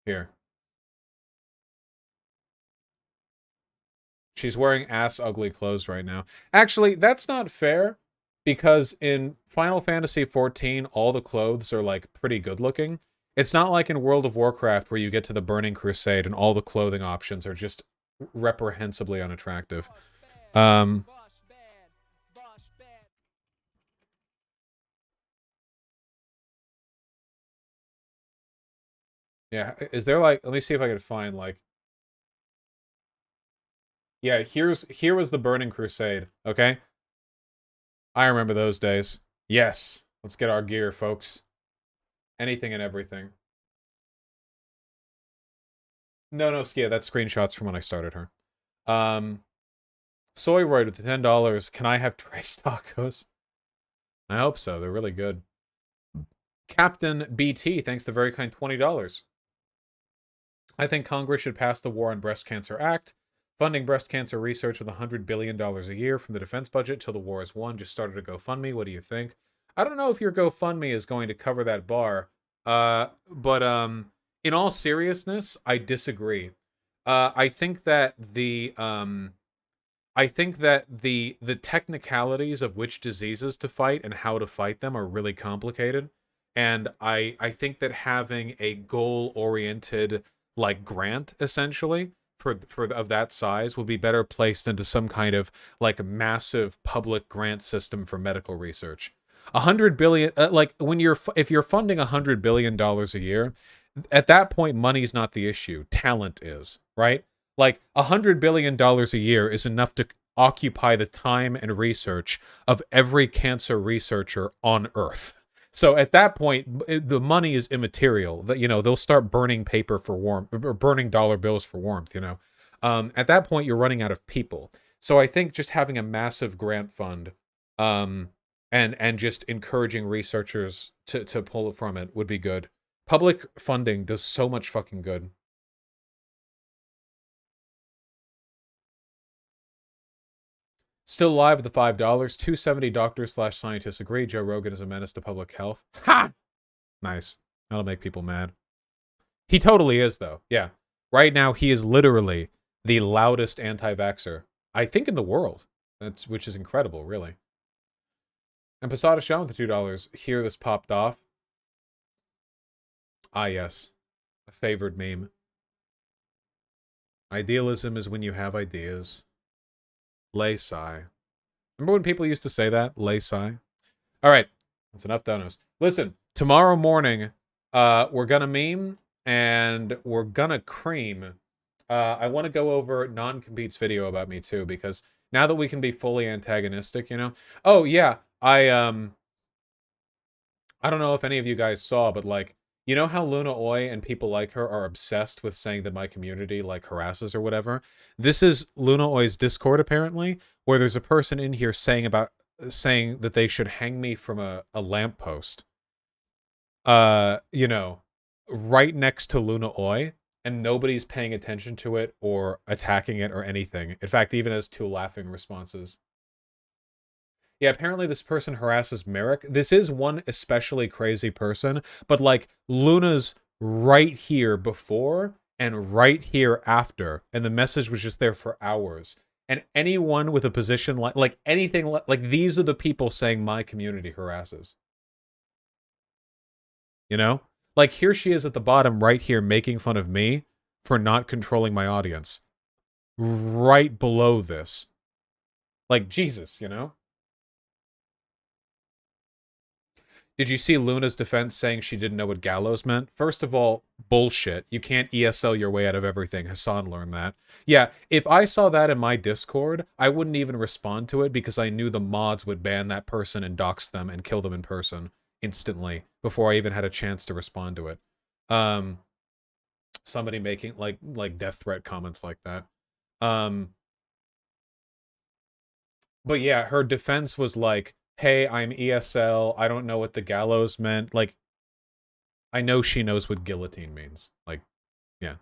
Here. She's wearing ass ugly clothes right now. Actually, that's not fair, because in Final Fantasy XIV, all the clothes are, like, pretty good looking. It's not like in World of Warcraft where you get to the Burning Crusade and all the clothing options are just reprehensibly unattractive. Yeah, is there, like, let me see if I can find, like, yeah, here was the Burning Crusade, okay? I remember those days. Yes, let's get our gear, folks. Anything and everything. No, Skia, that's screenshots from when I started her. Soyroid with the $10. Can I have Trace tacos? I hope so. They're really good. Captain BT, thanks the very kind $20. I think Congress should pass the War on Breast Cancer Act. Funding breast cancer research with $100 billion a year from the defense budget till the war is won. Just started a GoFundMe. What do you think? I don't know if your GoFundMe is going to cover that bar. But in all seriousness, I disagree. I think that the technicalities of which diseases to fight and how to fight them are really complicated. And I think that having a goal-oriented, like, grant, essentially, of that size would be better placed into some kind of, like, massive public grant system for medical research. $100 billion, like, if you're funding $100 billion a year, at that point, money's not the issue. Talent is, right? Like, $100 billion a year is enough to occupy the time and research of every cancer researcher on Earth. So at that point, the money is immaterial. That, you know, they'll start burning paper for warmth, or burning dollar bills for warmth, you know. At that point, you're running out of people. So I think just having a massive grant fund, and just encouraging researchers to pull from it would be good. Public funding does so much fucking good. Still alive with the $5. 270 doctors/scientists agree Joe Rogan is a menace to public health. Ha! Nice. That'll make people mad. He totally is, though. Yeah. Right now, he is literally the loudest anti-vaxxer, I think, in the world. Which is incredible, really. And Posada Sean with the $2. Here this popped off. Ah, yes. A favored meme. Idealism is when you have ideas. Lay sigh. Remember when people used to say that? Lay sigh. All right. That's enough donos. Listen, tomorrow morning, we're going to meme and we're going to cream. I want to go over Non-Compete's video about me, too, because now that we can be fully antagonistic, you know? Oh, yeah. I don't know if any of you guys saw, but, like, you know how Luna Oi and people like her are obsessed with saying that my community, like, harasses or whatever? This is Luna Oi's Discord, apparently, where there's a person in here saying that they should hang me from a lamppost. You know, right next to Luna Oi, and nobody's paying attention to it or attacking it or anything. In fact, even has 2 laughing responses. Yeah, apparently this person harasses Merrick. This is one especially crazy person, but, like, Luna's right here before and right here after, and the message was just there for hours. And anyone with a position like anything like these are the people saying my community harasses. You know? Like, here she is at the bottom right here making fun of me for not controlling my audience. Right below this. Like, Jesus, you know? Did you see Luna's defense saying she didn't know what gallows meant? First of all, bullshit. You can't ESL your way out of everything. Hassan learned that. Yeah, if I saw that in my Discord, I wouldn't even respond to it because I knew the mods would ban that person and dox them and kill them in person instantly before I even had a chance to respond to it. Somebody making like death threat comments like that. But yeah, her defense was like, hey, I'm ESL, I don't know what the gallows meant. Like, I know she knows what guillotine means. Like, yeah.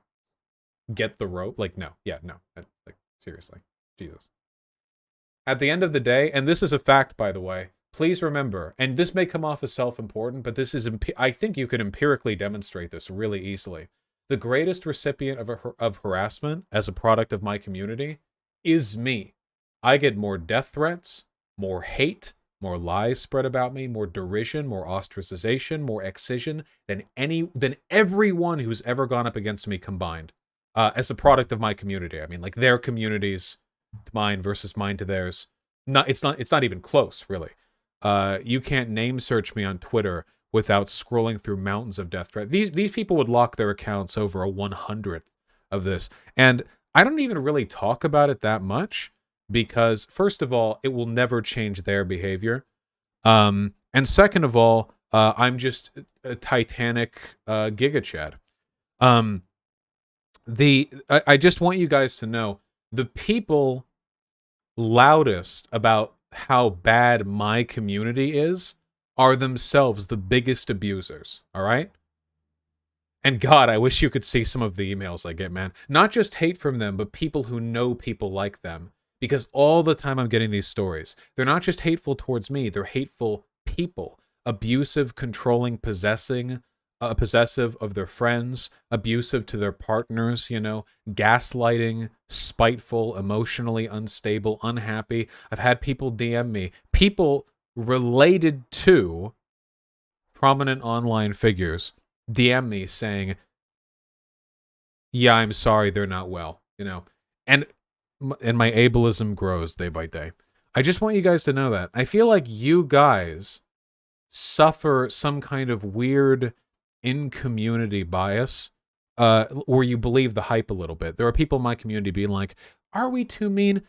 Get the rope? Like, no. Yeah, no. Like, seriously. Jesus. At the end of the day, and this is a fact, by the way, please remember, and this may come off as self-important, but this is, I think you could empirically demonstrate this really easily. The greatest recipient of harassment as a product of my community is me. I get more death threats, more hate, more lies spread about me, more derision, more ostracization, more excision than everyone who's ever gone up against me combined. As a product of my community. I mean, like their communities to mine versus mine to theirs. It's not even close, really. You can't name search me on Twitter without scrolling through mountains of death threats. These people would lock their accounts over a 100th of this. And I don't even really talk about it that much because, first of all, it will never change their behavior. And second of all, I'm just a Titanic Giga Chad. I just want you guys to know, the people loudest about how bad my community is are themselves the biggest abusers, all right? And God, I wish you could see some of the emails I get, man. Not just hate from them, but people who know people like them. Because all the time I'm getting these stories. They're not just hateful towards me, they're hateful people. Abusive, controlling, possessive of their friends, abusive to their partners, you know, gaslighting, spiteful, emotionally unstable, unhappy. I've had people DM me, people related to prominent online figures DM me saying, yeah, I'm sorry they're not well, you know, and my ableism grows day by day. I just want you guys to know that. I feel like you guys suffer some kind of weird in-community bias, where you believe the hype a little bit. There are people in my community being like, are we too mean?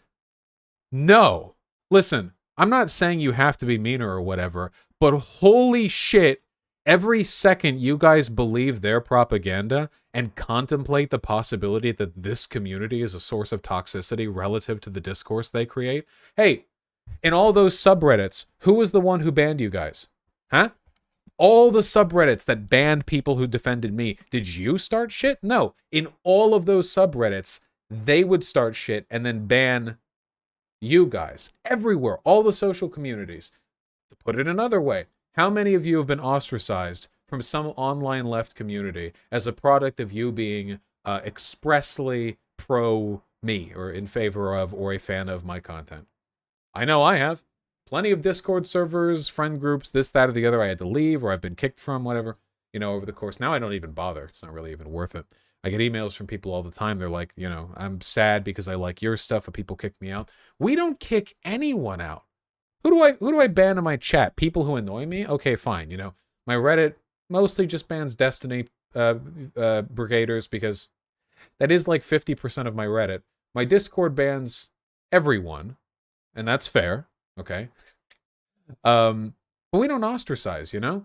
No. Listen, I'm not saying you have to be meaner or whatever, but holy shit, every second you guys believe their propaganda and contemplate the possibility that this community is a source of toxicity relative to the discourse they create. Hey, in all those subreddits, who was the one who banned you guys? Huh? All the subreddits that banned people who defended me, did you start shit? No. In all of those subreddits, they would start shit and then ban you guys. Everywhere. All the social communities. To put it another way, how many of you have been ostracized from some online left community as a product of you being expressly pro me or in favor of or a fan of my content? I know I have. Plenty of Discord servers, friend groups, this, that, or the other I had to leave or I've been kicked from, whatever, you know, over the course. Now I don't even bother. It's not really even worth it. I get emails from people all the time. They're like, you know, I'm sad because I like your stuff, but people kick me out. We don't kick anyone out. Who do I ban in my chat? People who annoy me? Okay, fine. You know, my Reddit mostly just bans Destiny Brigaders because that is like 50% of my Reddit. My Discord bans everyone, and that's fair. Okay. But we don't ostracize, you know?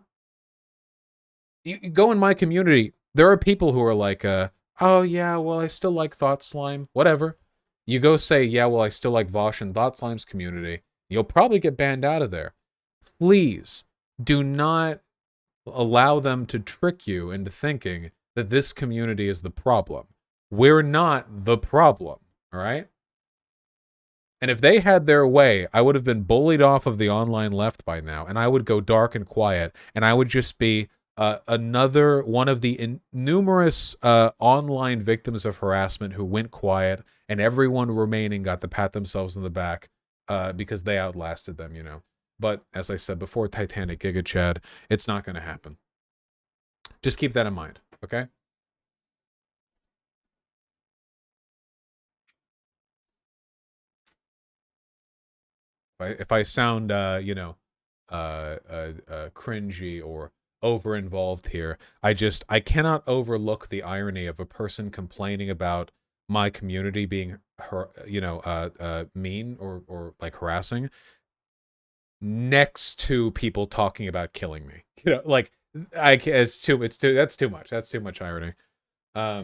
You go in my community, there are people who are like, oh yeah, well, I still like Thought Slime, whatever. You go say, yeah, well, I still like Vosh and Thought Slime's community. You'll probably get banned out of there. Please do not allow them to trick you into thinking that this community is the problem. We're not the problem, all right? And if they had their way, I would have been bullied off of the online left by now, and I would go dark and quiet, and I would just be another one of the numerous online victims of harassment who went quiet, and everyone remaining got to pat themselves in the back because they outlasted them, you know. But as I said before, Titanic Giga Chad, it's not going to happen. Just keep that in mind, okay? If I sound, you know, cringy or over-involved here, I cannot overlook the irony of a person complaining about my community being, you know, mean or like harassing, next to people talking about killing me. You know, like that's too much. That's too much irony. Now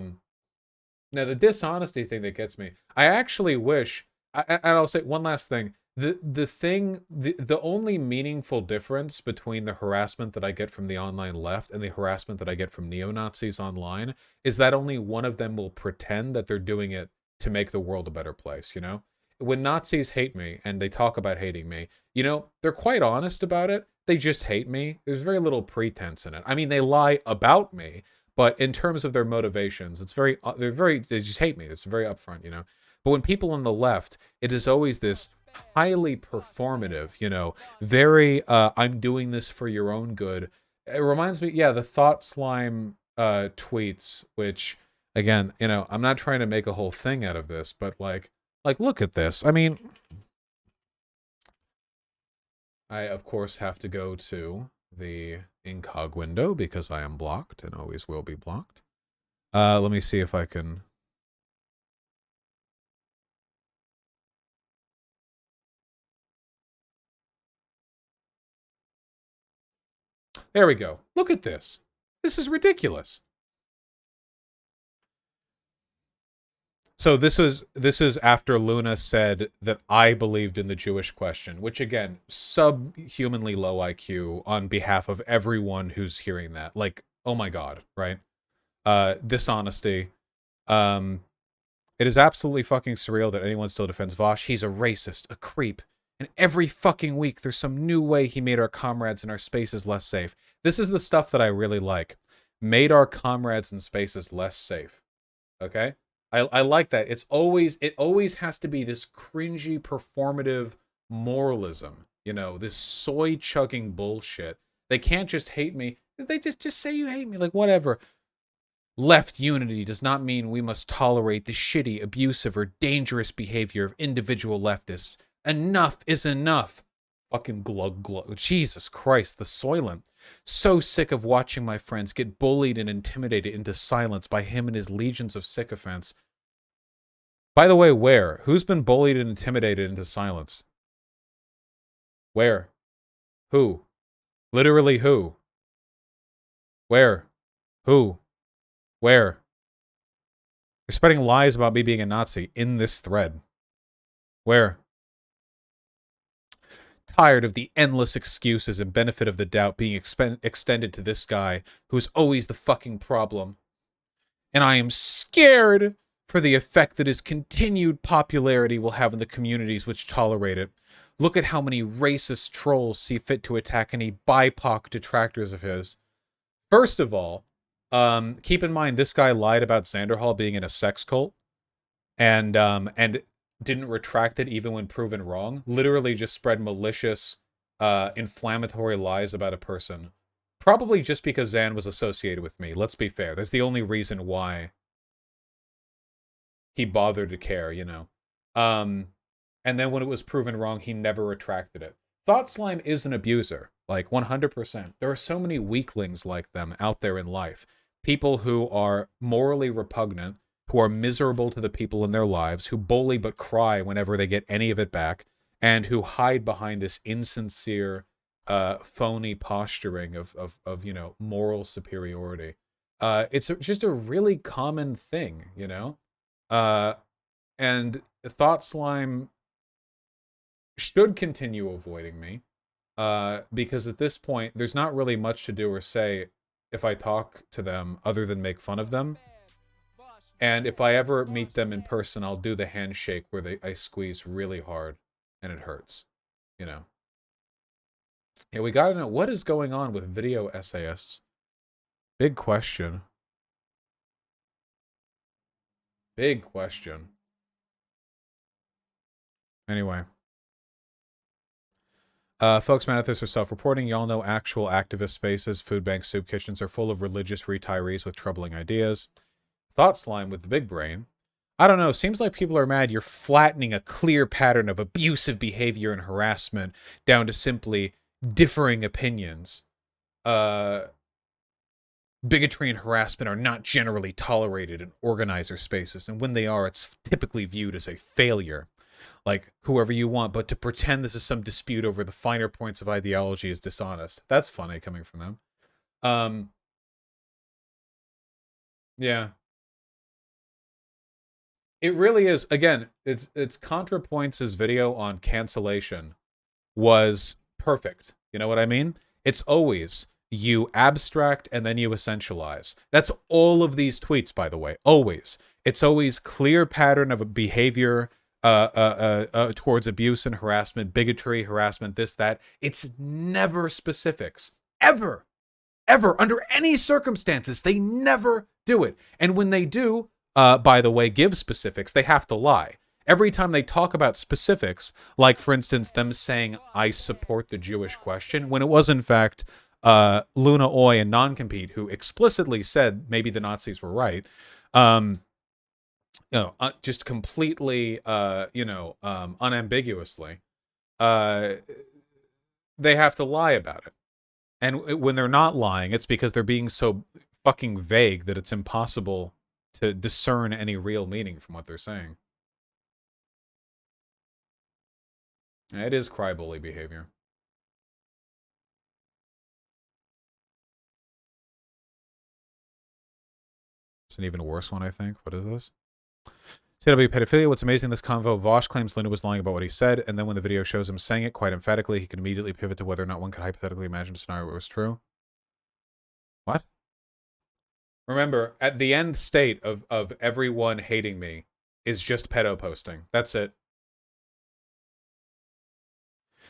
the dishonesty thing that gets me, I actually wish. And I'll say one last thing. the only meaningful difference between the harassment that I get from the online left and the harassment that I get from neo-Nazis online is that only one of them will pretend that they're doing it to make the world a better place, you know? When Nazis hate me and they talk about hating me, you know, they're quite honest about it. They just hate me. There's very little pretense in it. I mean, they lie about me, but in terms of their motivations, it's very, they just hate me. It's very upfront, you know? But when people on the left, it is always this highly performative, you know, very I'm doing this for your own good. It reminds me, yeah, the Thought Slime tweets, which again, you know, I'm not trying to make a whole thing out of this, but like look at this. I mean, I of course have to go to the incog window because I am blocked and always will be blocked. Let me see if I can. There we go. Look at this. This is ridiculous. So this is after Luna said that I believed in the Jewish question, which again, subhumanly low IQ on behalf of everyone who's hearing that. Like, oh my God, right? Dishonesty. It is absolutely fucking surreal that anyone still defends Vosh. He's a racist, a creep. And every fucking week, there's some new way he made our comrades in our spaces less safe. This is the stuff that I really like. Made our comrades in spaces less safe. Okay? I like that. It always has to be this cringy, performative moralism. You know, this soy-chugging bullshit. They can't just hate me. They just say you hate me. Like, whatever. Left unity does not mean we must tolerate the shitty, abusive, or dangerous behavior of individual leftists. Enough is enough. Fucking glug glug. Jesus Christ, the Soylent. So sick of watching my friends get bullied and intimidated into silence by him and his legions of sycophants. By the way, where? Who's been bullied and intimidated into silence? Where? Who? Literally who? Where? Who? Where? They're spreading lies about me being a Nazi in this thread. Where? Tired of the endless excuses and benefit of the doubt being extended to this guy who is always the fucking problem. And I am scared for the effect that his continued popularity will have in the communities which tolerate it. Look at how many racist trolls see fit to attack any BIPOC detractors of his. First of all, keep in mind this guy lied about Xanderhall being in a sex cult, and didn't retract it even when proven wrong. Literally just spread malicious, inflammatory lies about a person. Probably just because Xan was associated with me. Let's be fair. That's the only reason why he bothered to care, you know. And then when it was proven wrong, he never retracted it. Thought Slime is an abuser. Like, 100%. There are so many weaklings like them out there in life. People who are morally repugnant, who are miserable to the people in their lives, who bully but cry whenever they get any of it back, and who hide behind this insincere, phony posturing of you know, moral superiority. It's just a really common thing, you know? And Thought Slime should continue avoiding me, because at this point, there's not really much to do or say if I talk to them other than make fun of them. And if I ever meet them in person, I'll do the handshake where I squeeze really hard and it hurts, you know. Yeah, we gotta know what is going on with video essayists. Big question. Big question. Anyway. Folks, manifests are self-reporting. Y'all know actual activist spaces, food banks, soup kitchens are full of religious retirees with troubling ideas. Thought Slime with the big brain. I don't know, seems like people are mad you're flattening a clear pattern of abusive behavior and harassment down to simply differing opinions. Bigotry and harassment are not generally tolerated in organizer spaces, and when they are, it's typically viewed as a failure. Like, whoever you want, but to pretend this is some dispute over the finer points of ideology is dishonest. That's funny coming from them. Yeah. It really is. Again, it's ContraPoints' video on cancellation was perfect. You know what I mean? It's always you abstract and then you essentialize. That's all of these tweets, by the way. Always. It's always clear pattern of a behavior towards abuse and harassment, bigotry, harassment, this, that. It's never specifics. Ever. Ever. Under any circumstances, they never do it. And when they do, by the way, give specifics, they have to lie. Every time they talk about specifics, like, for instance, them saying, I support the Jewish question, when it was, in fact, Luna Oy and Non-Compete who explicitly said maybe the Nazis were right, just completely, unambiguously, they have to lie about it. And when they're not lying, it's because they're being so fucking vague that it's impossible to discern any real meaning from what they're saying. It is cry-bully behavior. It's an even worse one, I think. What is this? CW pedophilia. What's amazing in this convo, Vosh claims Luna was lying about what he said, and then when the video shows him saying it quite emphatically, he can immediately pivot to whether or not one could hypothetically imagine a scenario where it was true. What? Remember, at the end state of everyone hating me is just pedo posting. That's it.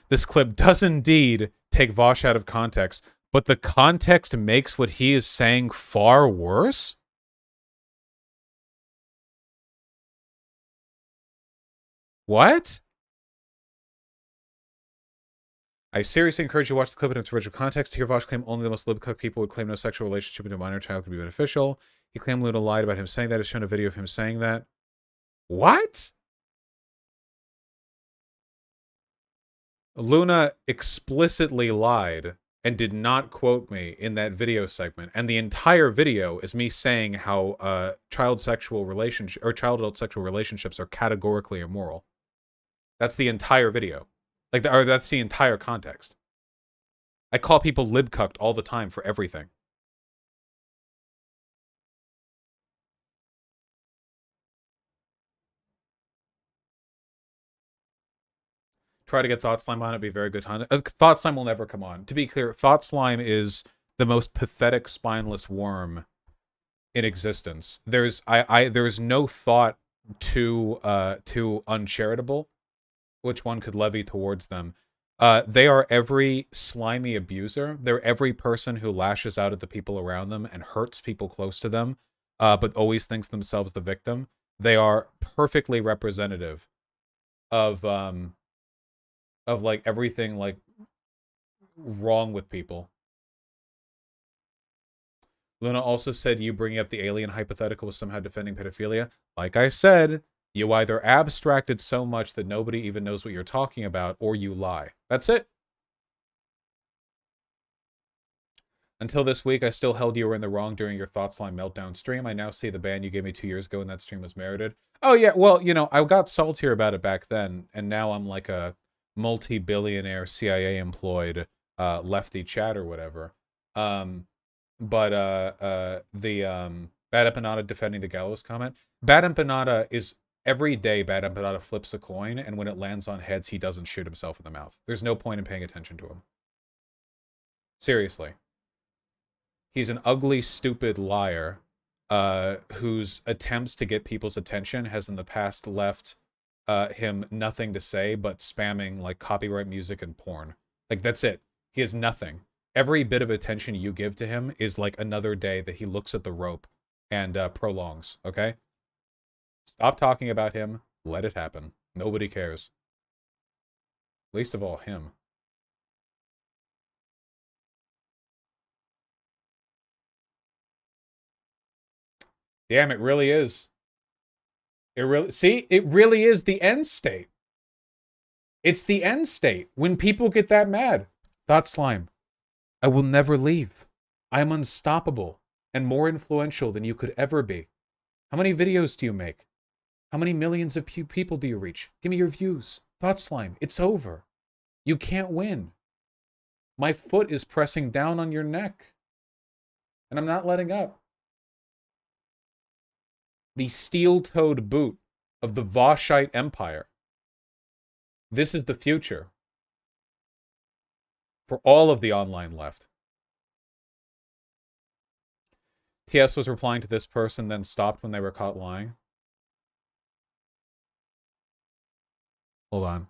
This clip does indeed take Vosh out of context, but the context makes what he is saying far worse? What? I seriously encourage you to watch the clip in its original context. To hear Vosh claim only the most libcuck people would claim no sexual relationship with a minor child could be beneficial. He claimed Luna lied about him saying that. Has shown a video of him saying that. What? Luna explicitly lied and did not quote me in that video segment. And the entire video is me saying how child adult sexual relationships are categorically immoral. That's the entire video. That's the entire context. I call people libcucked all the time for everything. Try to get Thought Slime on. It'd be very good time. Thought Slime will never come on. To be clear, Thought Slime is the most pathetic, spineless worm in existence. There's no thought too uncharitable which one could levy towards them. They are every slimy abuser. They're every person who lashes out at the people around them and hurts people close to them, but always thinks themselves the victim. They are perfectly representative of like everything like wrong with people. Luna also said you bringing up the alien hypothetical was somehow defending pedophilia. Like I said, you either abstracted so much that nobody even knows what you're talking about, or you lie. That's it. Until this week, I still held you were in the wrong during your Thought Slime Meltdown stream. I now see the ban you gave me 2 years ago and that stream was merited. Oh yeah, well, you know, I got saltier about it back then, and now I'm like a multi-billionaire CIA employed lefty chat or whatever. The Bad Empanada defending the Gallows comment. Bad Empanada is every day Bad Empanada flips a coin, and when it lands on heads, he doesn't shoot himself in the mouth. There's no point in paying attention to him. Seriously. He's an ugly, stupid liar whose attempts to get people's attention has in the past left him nothing to say but spamming like copyright music and porn. Like, that's it. He has nothing. Every bit of attention you give to him is like another day that he looks at the rope and prolongs, okay? Stop talking about him. Let it happen. Nobody cares. Least of all him. Damn, it really is. It really is the end state. It's the end state. When people get that mad. Thought Slime. I will never leave. I am unstoppable and more influential than you could ever be. How many videos do you make? How many millions of people do you reach? Give me your views. Thought Slime, it's over. You can't win. My foot is pressing down on your neck. And I'm not letting up. The steel-toed boot of the Voshite Empire. This is the future for all of the online left. TS was replying to this person, then stopped when they were caught lying. Hold on.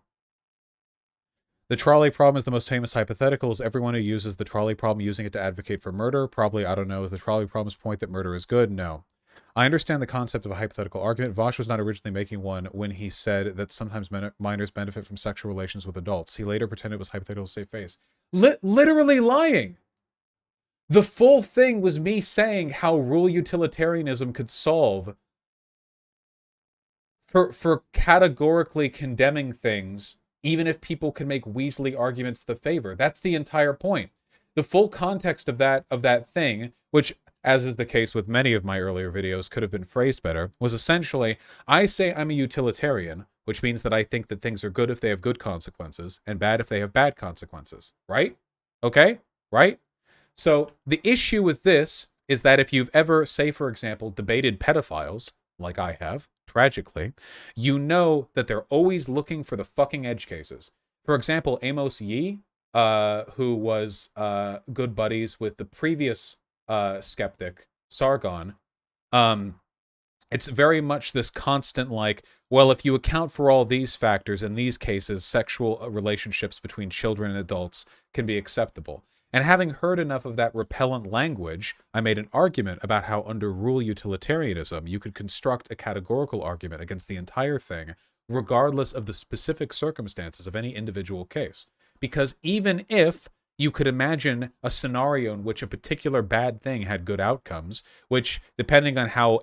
The trolley problem is the most famous hypothetical. Is everyone who uses the trolley problem using it to advocate for murder? Probably, I don't know. Is the trolley problem's point that murder is good? No. I understand the concept of a hypothetical argument. Vosh was not originally making one when he said that sometimes minors benefit from sexual relations with adults. He later pretended it was hypothetical to save face. Literally lying. The full thing was me saying how rule utilitarianism could solve for categorically condemning things, even if people can make Weasley arguments to the favor. That's the entire point. The full context of that thing, which, as is the case with many of my earlier videos, could have been phrased better, was essentially, I say I'm a utilitarian, which means that I think that things are good if they have good consequences, and bad if they have bad consequences. Right? Okay? Right? So the issue with this is that if you've ever, say for example, debated pedophiles, like I have, tragically, you know that they're always looking for the fucking edge cases. For example, Amos Yee, who was good buddies with the previous skeptic, Sargon, it's very much this constant like, well, if you account for all these factors, in these cases, sexual relationships between children and adults can be acceptable. And having heard enough of that repellent language, I made an argument about how under rule utilitarianism, you could construct a categorical argument against the entire thing, regardless of the specific circumstances of any individual case. Because even if you could imagine a scenario in which a particular bad thing had good outcomes, which, depending on how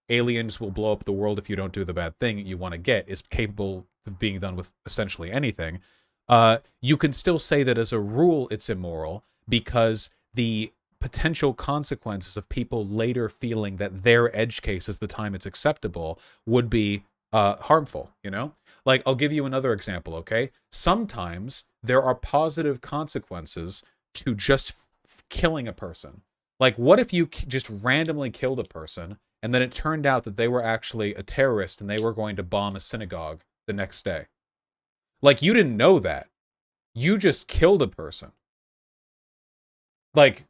aliens will blow up the world if you don't do the bad thing you want to get, is capable of being done with essentially anything, you can still say that as a rule it's immoral, because the potential consequences of people later feeling that their edge case is the time it's acceptable would be harmful, you know? Like, I'll give you another example, okay? Sometimes there are positive consequences to just killing a person. Like, what if you just randomly killed a person, and then it turned out that they were actually a terrorist and they were going to bomb a synagogue the next day? Like, you didn't know that. You just killed a person. Like,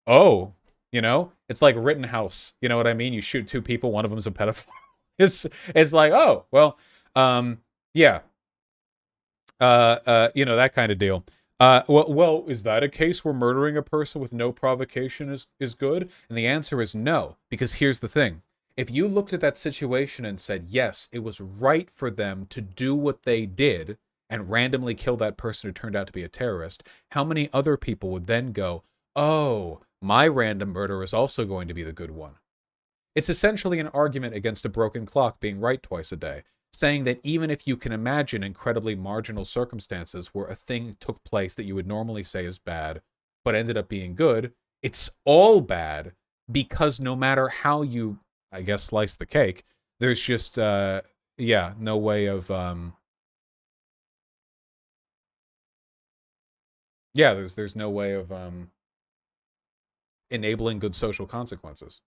oh, you know? It's like Rittenhouse. You know what I mean? You shoot two people, one of them's a pedophile. It's like, oh, well, yeah. You know, that kind of deal. Well, is that a case where murdering a person with no provocation is good? And the answer is no, because here's the thing. If you looked at that situation and said, yes, it was right for them to do what they did and randomly kill that person who turned out to be a terrorist, how many other people would then go, oh, my random murder is also going to be the good one? It's essentially an argument against a broken clock being right twice a day, saying that even if you can imagine incredibly marginal circumstances where a thing took place that you would normally say is bad, but ended up being good, it's all bad, because no matter how you, I guess, slice the cake, there's just, yeah, no way of, yeah, there's no way of, enabling good social consequences.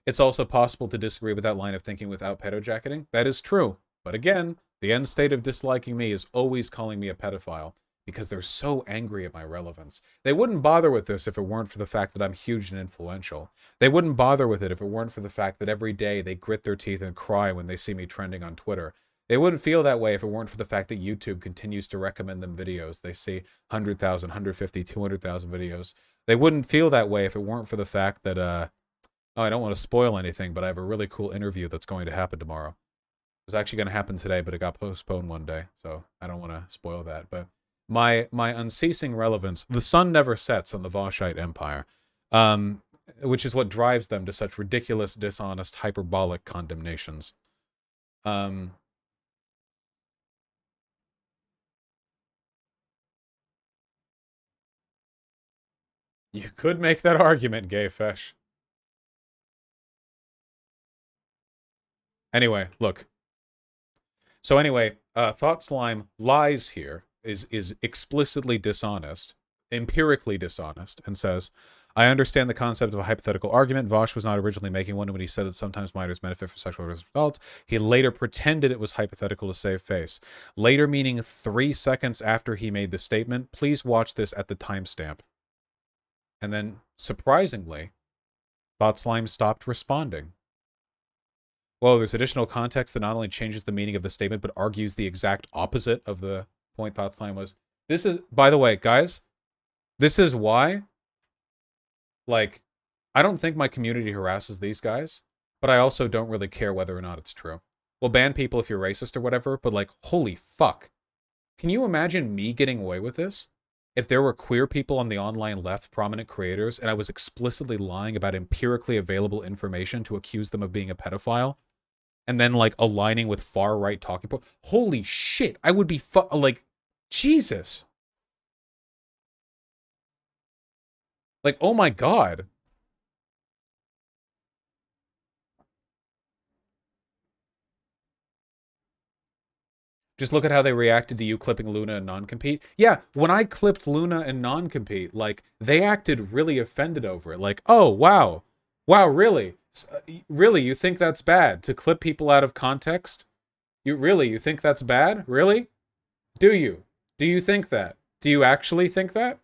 It's also possible to disagree with that line of thinking without pedojacketing. That is true. But again, the end state of disliking me is always calling me a pedophile, because they're so angry at my relevance. They wouldn't bother with this if it weren't for the fact that I'm huge and influential. They wouldn't bother with it if it weren't for the fact that every day they grit their teeth and cry when they see me trending on Twitter. They wouldn't feel that way if it weren't for the fact that YouTube continues to recommend them videos. They see 100,000, 150, 200,000 videos. They wouldn't feel that way if it weren't for the fact that, oh, I don't want to spoil anything, but I have a really cool interview that's going to happen tomorrow. It was actually going to happen today, but it got postponed one day, so I don't want to spoil that. But my unceasing relevance, the sun never sets on the Voshite Empire, which is what drives them to such ridiculous, dishonest, hyperbolic condemnations. You could make that argument, Gay Fesh. Anyway, look. So anyway, Thought Slime lies here, is explicitly dishonest, empirically dishonest, and says, I understand the concept of a hypothetical argument. Vosh was not originally making one when he said that sometimes minors benefit from sexual results. He later pretended it was hypothetical to save face. Later meaning 3 seconds after he made the statement. Please watch this at the timestamp. And then, surprisingly, Thought Slime stopped responding. Whoa, there's additional context that not only changes the meaning of the statement, but argues the exact opposite of the point Thought Slime was. This is, by the way, guys, this is why, like, I don't think my community harasses these guys, but I also don't really care whether or not it's true. We'll ban people if you're racist or whatever, but like, holy fuck. Can you imagine me getting away with this? If there were queer people on the online left, prominent creators, and I was explicitly lying about empirically available information to accuse them of being a pedophile, and then, like, aligning with far-right talking points. Holy shit, I would be like, Jesus. Like, oh my god. Just look at how they reacted to you clipping Luna and Non-Compete. Yeah, when I clipped Luna and Non-Compete, like, they acted really offended over it. Like, oh, wow. Wow, really? Really, you think that's bad? To clip people out of context? You think that's bad? Really? Do you? Do you think that? Do you actually think that?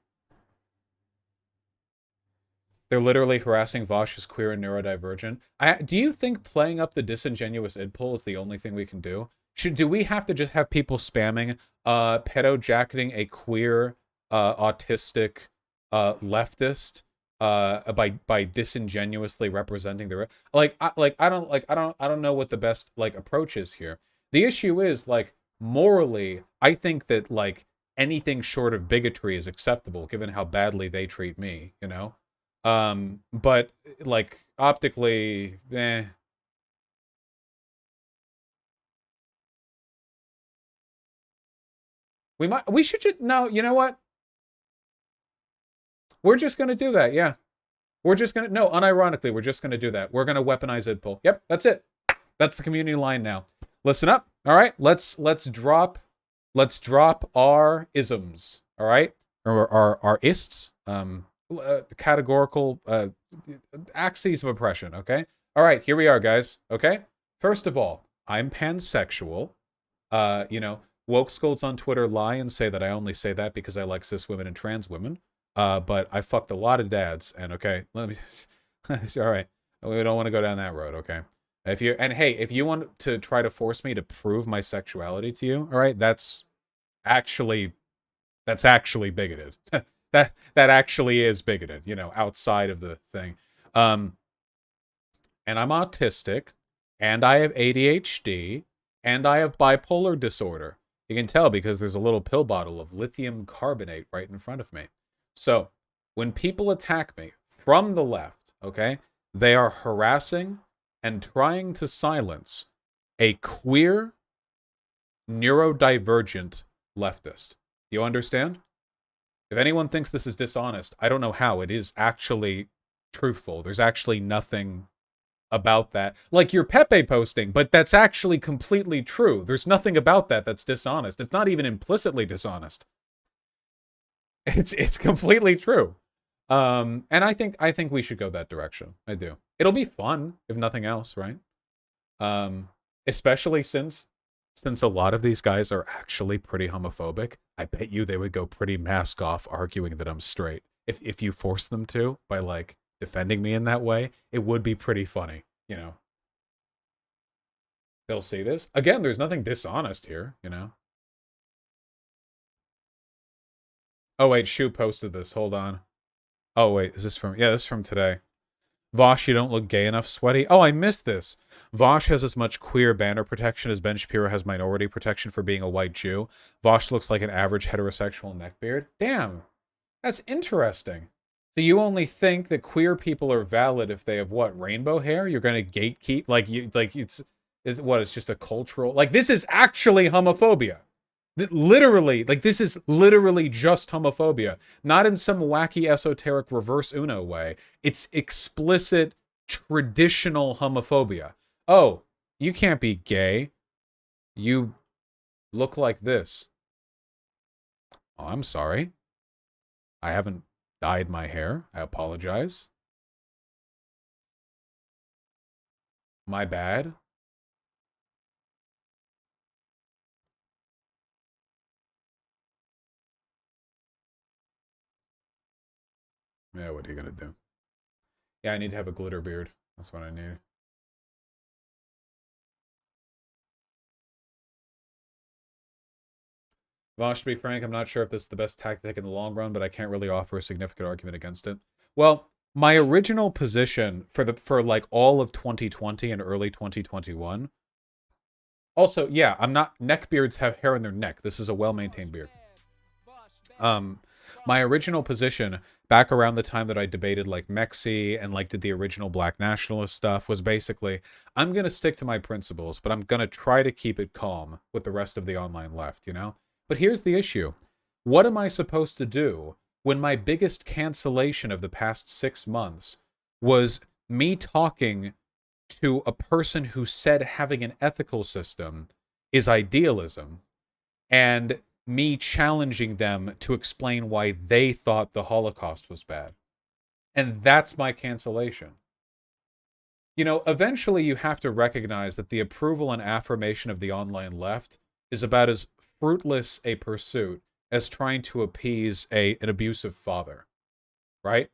They're literally harassing Vosh as queer and neurodivergent. Do you think playing up the disingenuous idpol is the only thing we can do? Do we have to just have people spamming, pedo-jacketing a queer, autistic, leftist, by disingenuously representing the I don't know what the best approach is here. The issue is morally, I think that anything short of bigotry is acceptable given how badly they treat me, you know? But optically, we should just, no, you know what? We're just going to do that, yeah. We're just going to, no, unironically, we're just going to do that. We're going to weaponize idpol. Yep, that's it. That's the community line now. Listen up. All right, let's drop our isms, all right? Or our ists, categorical axes of oppression, okay? All right, here we are, guys, okay? First of all, I'm pansexual. You know, woke scolds on Twitter lie and say that I only say that because I like cis women and trans women. But I fucked a lot of dads, and okay, let me. All right, we don't want to go down that road, okay? If you want to try to force me to prove my sexuality to you, all right, that's actually bigoted. that actually is bigoted, you know, outside of the thing. And I'm autistic, and I have ADHD, and I have bipolar disorder. You can tell because there's a little pill bottle of lithium carbonate right in front of me. So, when people attack me from the left, okay, they are harassing and trying to silence a queer, neurodivergent leftist. Do you understand? If anyone thinks this is dishonest, I don't know how. It is actually truthful. There's actually nothing about that. Like your Pepe posting, but that's actually completely true. There's nothing about that that's dishonest. It's not even implicitly dishonest. It's completely true. And I think we should go that direction. I do. It'll be fun, if nothing else, right? Especially since a lot of these guys are actually pretty homophobic. I bet you they would go pretty mask off arguing that I'm straight. If you force them to by defending me in that way, it would be pretty funny, you know. They'll see this. Again, there's nothing dishonest here, you know. Oh, wait, Shu posted this. Hold on. Oh, wait, is this from... Yeah, this is from today. Vosh, you don't look gay enough, sweaty. Oh, I missed this. Vosh has as much queer banner protection as Ben Shapiro has minority protection for being a white Jew. Vosh looks like an average heterosexual neckbeard. Damn. That's interesting. So you only think that queer people are valid if they have what? Rainbow hair? You're going to gatekeep? It's just a cultural... this is actually homophobia. Literally, this is literally just homophobia. Not in some wacky, esoteric reverse Uno way. It's explicit, traditional homophobia. Oh, you can't be gay. You look like this. Oh, I'm sorry. I haven't dyed my hair. I apologize. My bad. Yeah, what are you gonna do? Yeah, I need to have a glitter beard. That's what I need. Vosh, to be frank, I'm not sure if this is the best tactic in the long run, but I can't really offer a significant argument against it. Well, my original position for like all of 2020 and early 2021. Also, yeah, I'm not. Neckbeards have hair in their neck. This is a well-maintained beard. My original position back around the time that I debated like Mexi and like did the original Black nationalist stuff was basically, I'm gonna stick to my principles, but I'm gonna try to keep it calm with the rest of the online left, you know? But here's the issue. What am I supposed to do when my biggest cancellation of the past 6 months was me talking to a person who said having an ethical system is idealism, and me challenging them to explain why they thought the Holocaust was bad? And that's my cancellation. You know, eventually you have to recognize that the approval and affirmation of the online left is about as fruitless a pursuit as trying to appease an abusive father, right?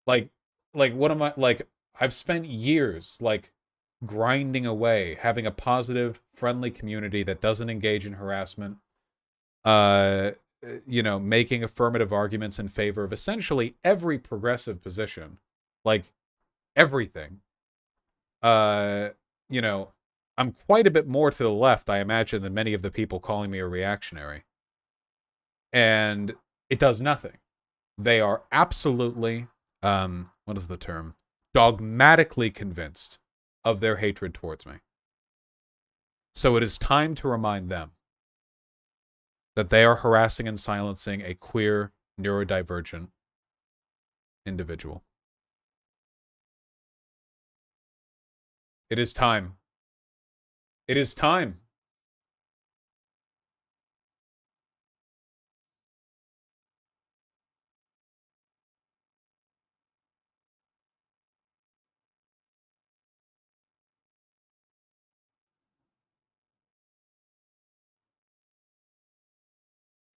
Like what am I, like, I've spent years, like, grinding away, having a positive, friendly community that doesn't engage in harassment, you know, making affirmative arguments in favor of essentially every progressive position, like, everything. You know, I'm quite a bit more to the left, I imagine, than many of the people calling me a reactionary. And it does nothing. They are absolutely, what is the term? Dogmatically convinced of their hatred towards me. So it is time to remind them that they are harassing and silencing a queer, neurodivergent individual. It is time. It is time.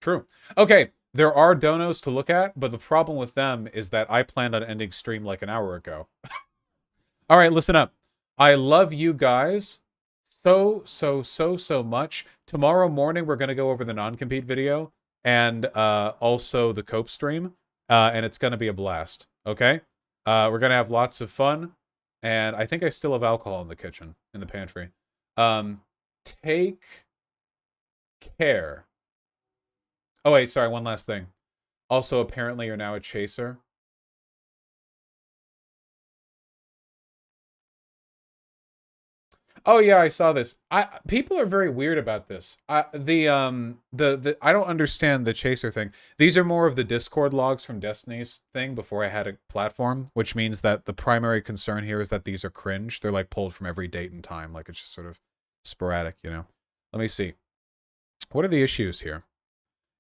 True. Okay, there are donos to look at, but the problem with them is that I planned on ending stream like an hour ago. All right, listen up. I love you guys so much. Tomorrow morning, we're going to go over the non-compete video and also the Cope stream, and it's going to be a blast, okay? We're going to have lots of fun, and I think I still have alcohol in the kitchen, in the pantry. Take care. Oh, wait, sorry, one last thing. Also, apparently you're now a chaser. Oh yeah, I saw this. People are very weird about this. I don't understand the chaser thing. These are more of the Discord logs from Destiny's thing before I had a platform, which means that the primary concern here is that these are cringe. They're like pulled from every date and time, like it's just sort of sporadic, you know. Let me see. What are the issues here?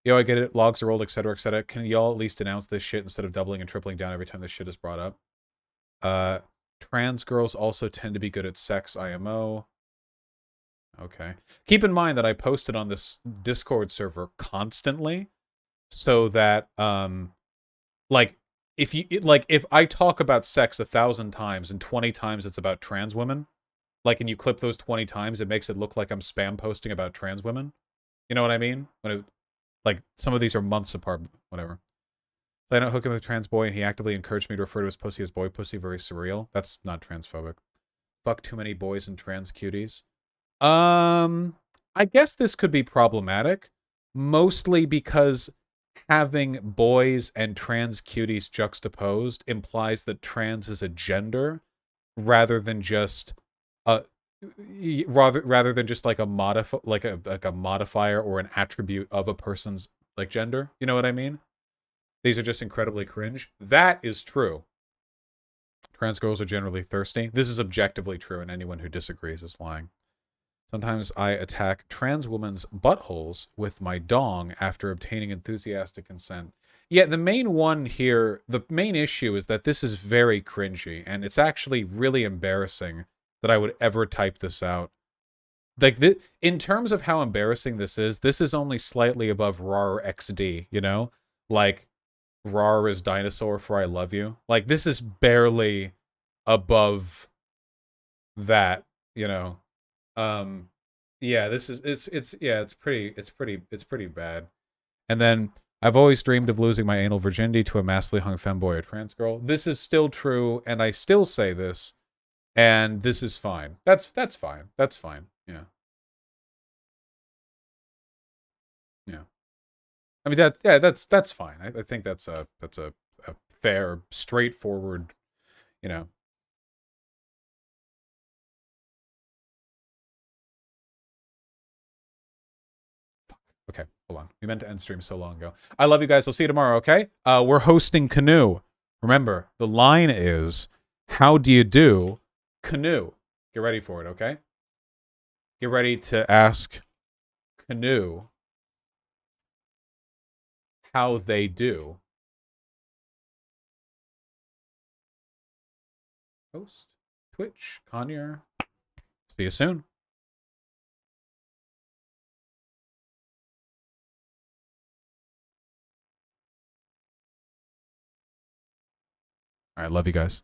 Yo, I get it. Logs are old, etc., etc. Can y'all at least announce this shit instead of doubling and tripling down every time this shit is brought up? Trans girls also tend to be good at sex IMO. Okay. Keep in mind that I posted on this Discord server constantly, so that like if I talk about sex 1,000 times and 20 times it's about trans women, like, and you clip those 20 times, it makes it look like I'm spam posting about trans women. You know what I mean? Like, some of these are months apart, whatever. I don't hook him with a trans boy, and he actively encouraged me to refer to his pussy as boy pussy. Very surreal. That's not transphobic. Fuck too many boys and trans cuties. I guess this could be problematic, mostly because having boys and trans cuties juxtaposed implies that trans is a gender rather than just rather than just like a modifier or an attribute of a person's like gender. You know what I mean? These are just incredibly cringe. That is true. Trans girls are generally thirsty. This is objectively true, and anyone who disagrees is lying. Sometimes I attack trans women's buttholes with my dong after obtaining enthusiastic consent. Yeah, the main one here, the main issue is that this is very cringy, and it's actually really embarrassing that I would ever type this out. Like, in terms of how embarrassing this is only slightly above RAR XD, you know? Like, RAR is dinosaur for I love you. Like, this is barely above that, you know? Yeah, this is, it's pretty bad. And then, I've always dreamed of losing my anal virginity to a massively hung femboy or trans girl. This is still true, and I still say this, and this is fine. That's fine. That's fine. Yeah. Yeah. I mean that's fine. I think that's a fair, straightforward, you know. Okay, hold on. We meant to end stream so long ago. I love you guys. I'll see you tomorrow, okay? We're hosting Canoe. Remember, the line is, how do you do, Canoe? Get ready for it, okay? Get ready to ask Canoe how they do. Host, Twitch, Conyer. See you soon. All right, love you guys.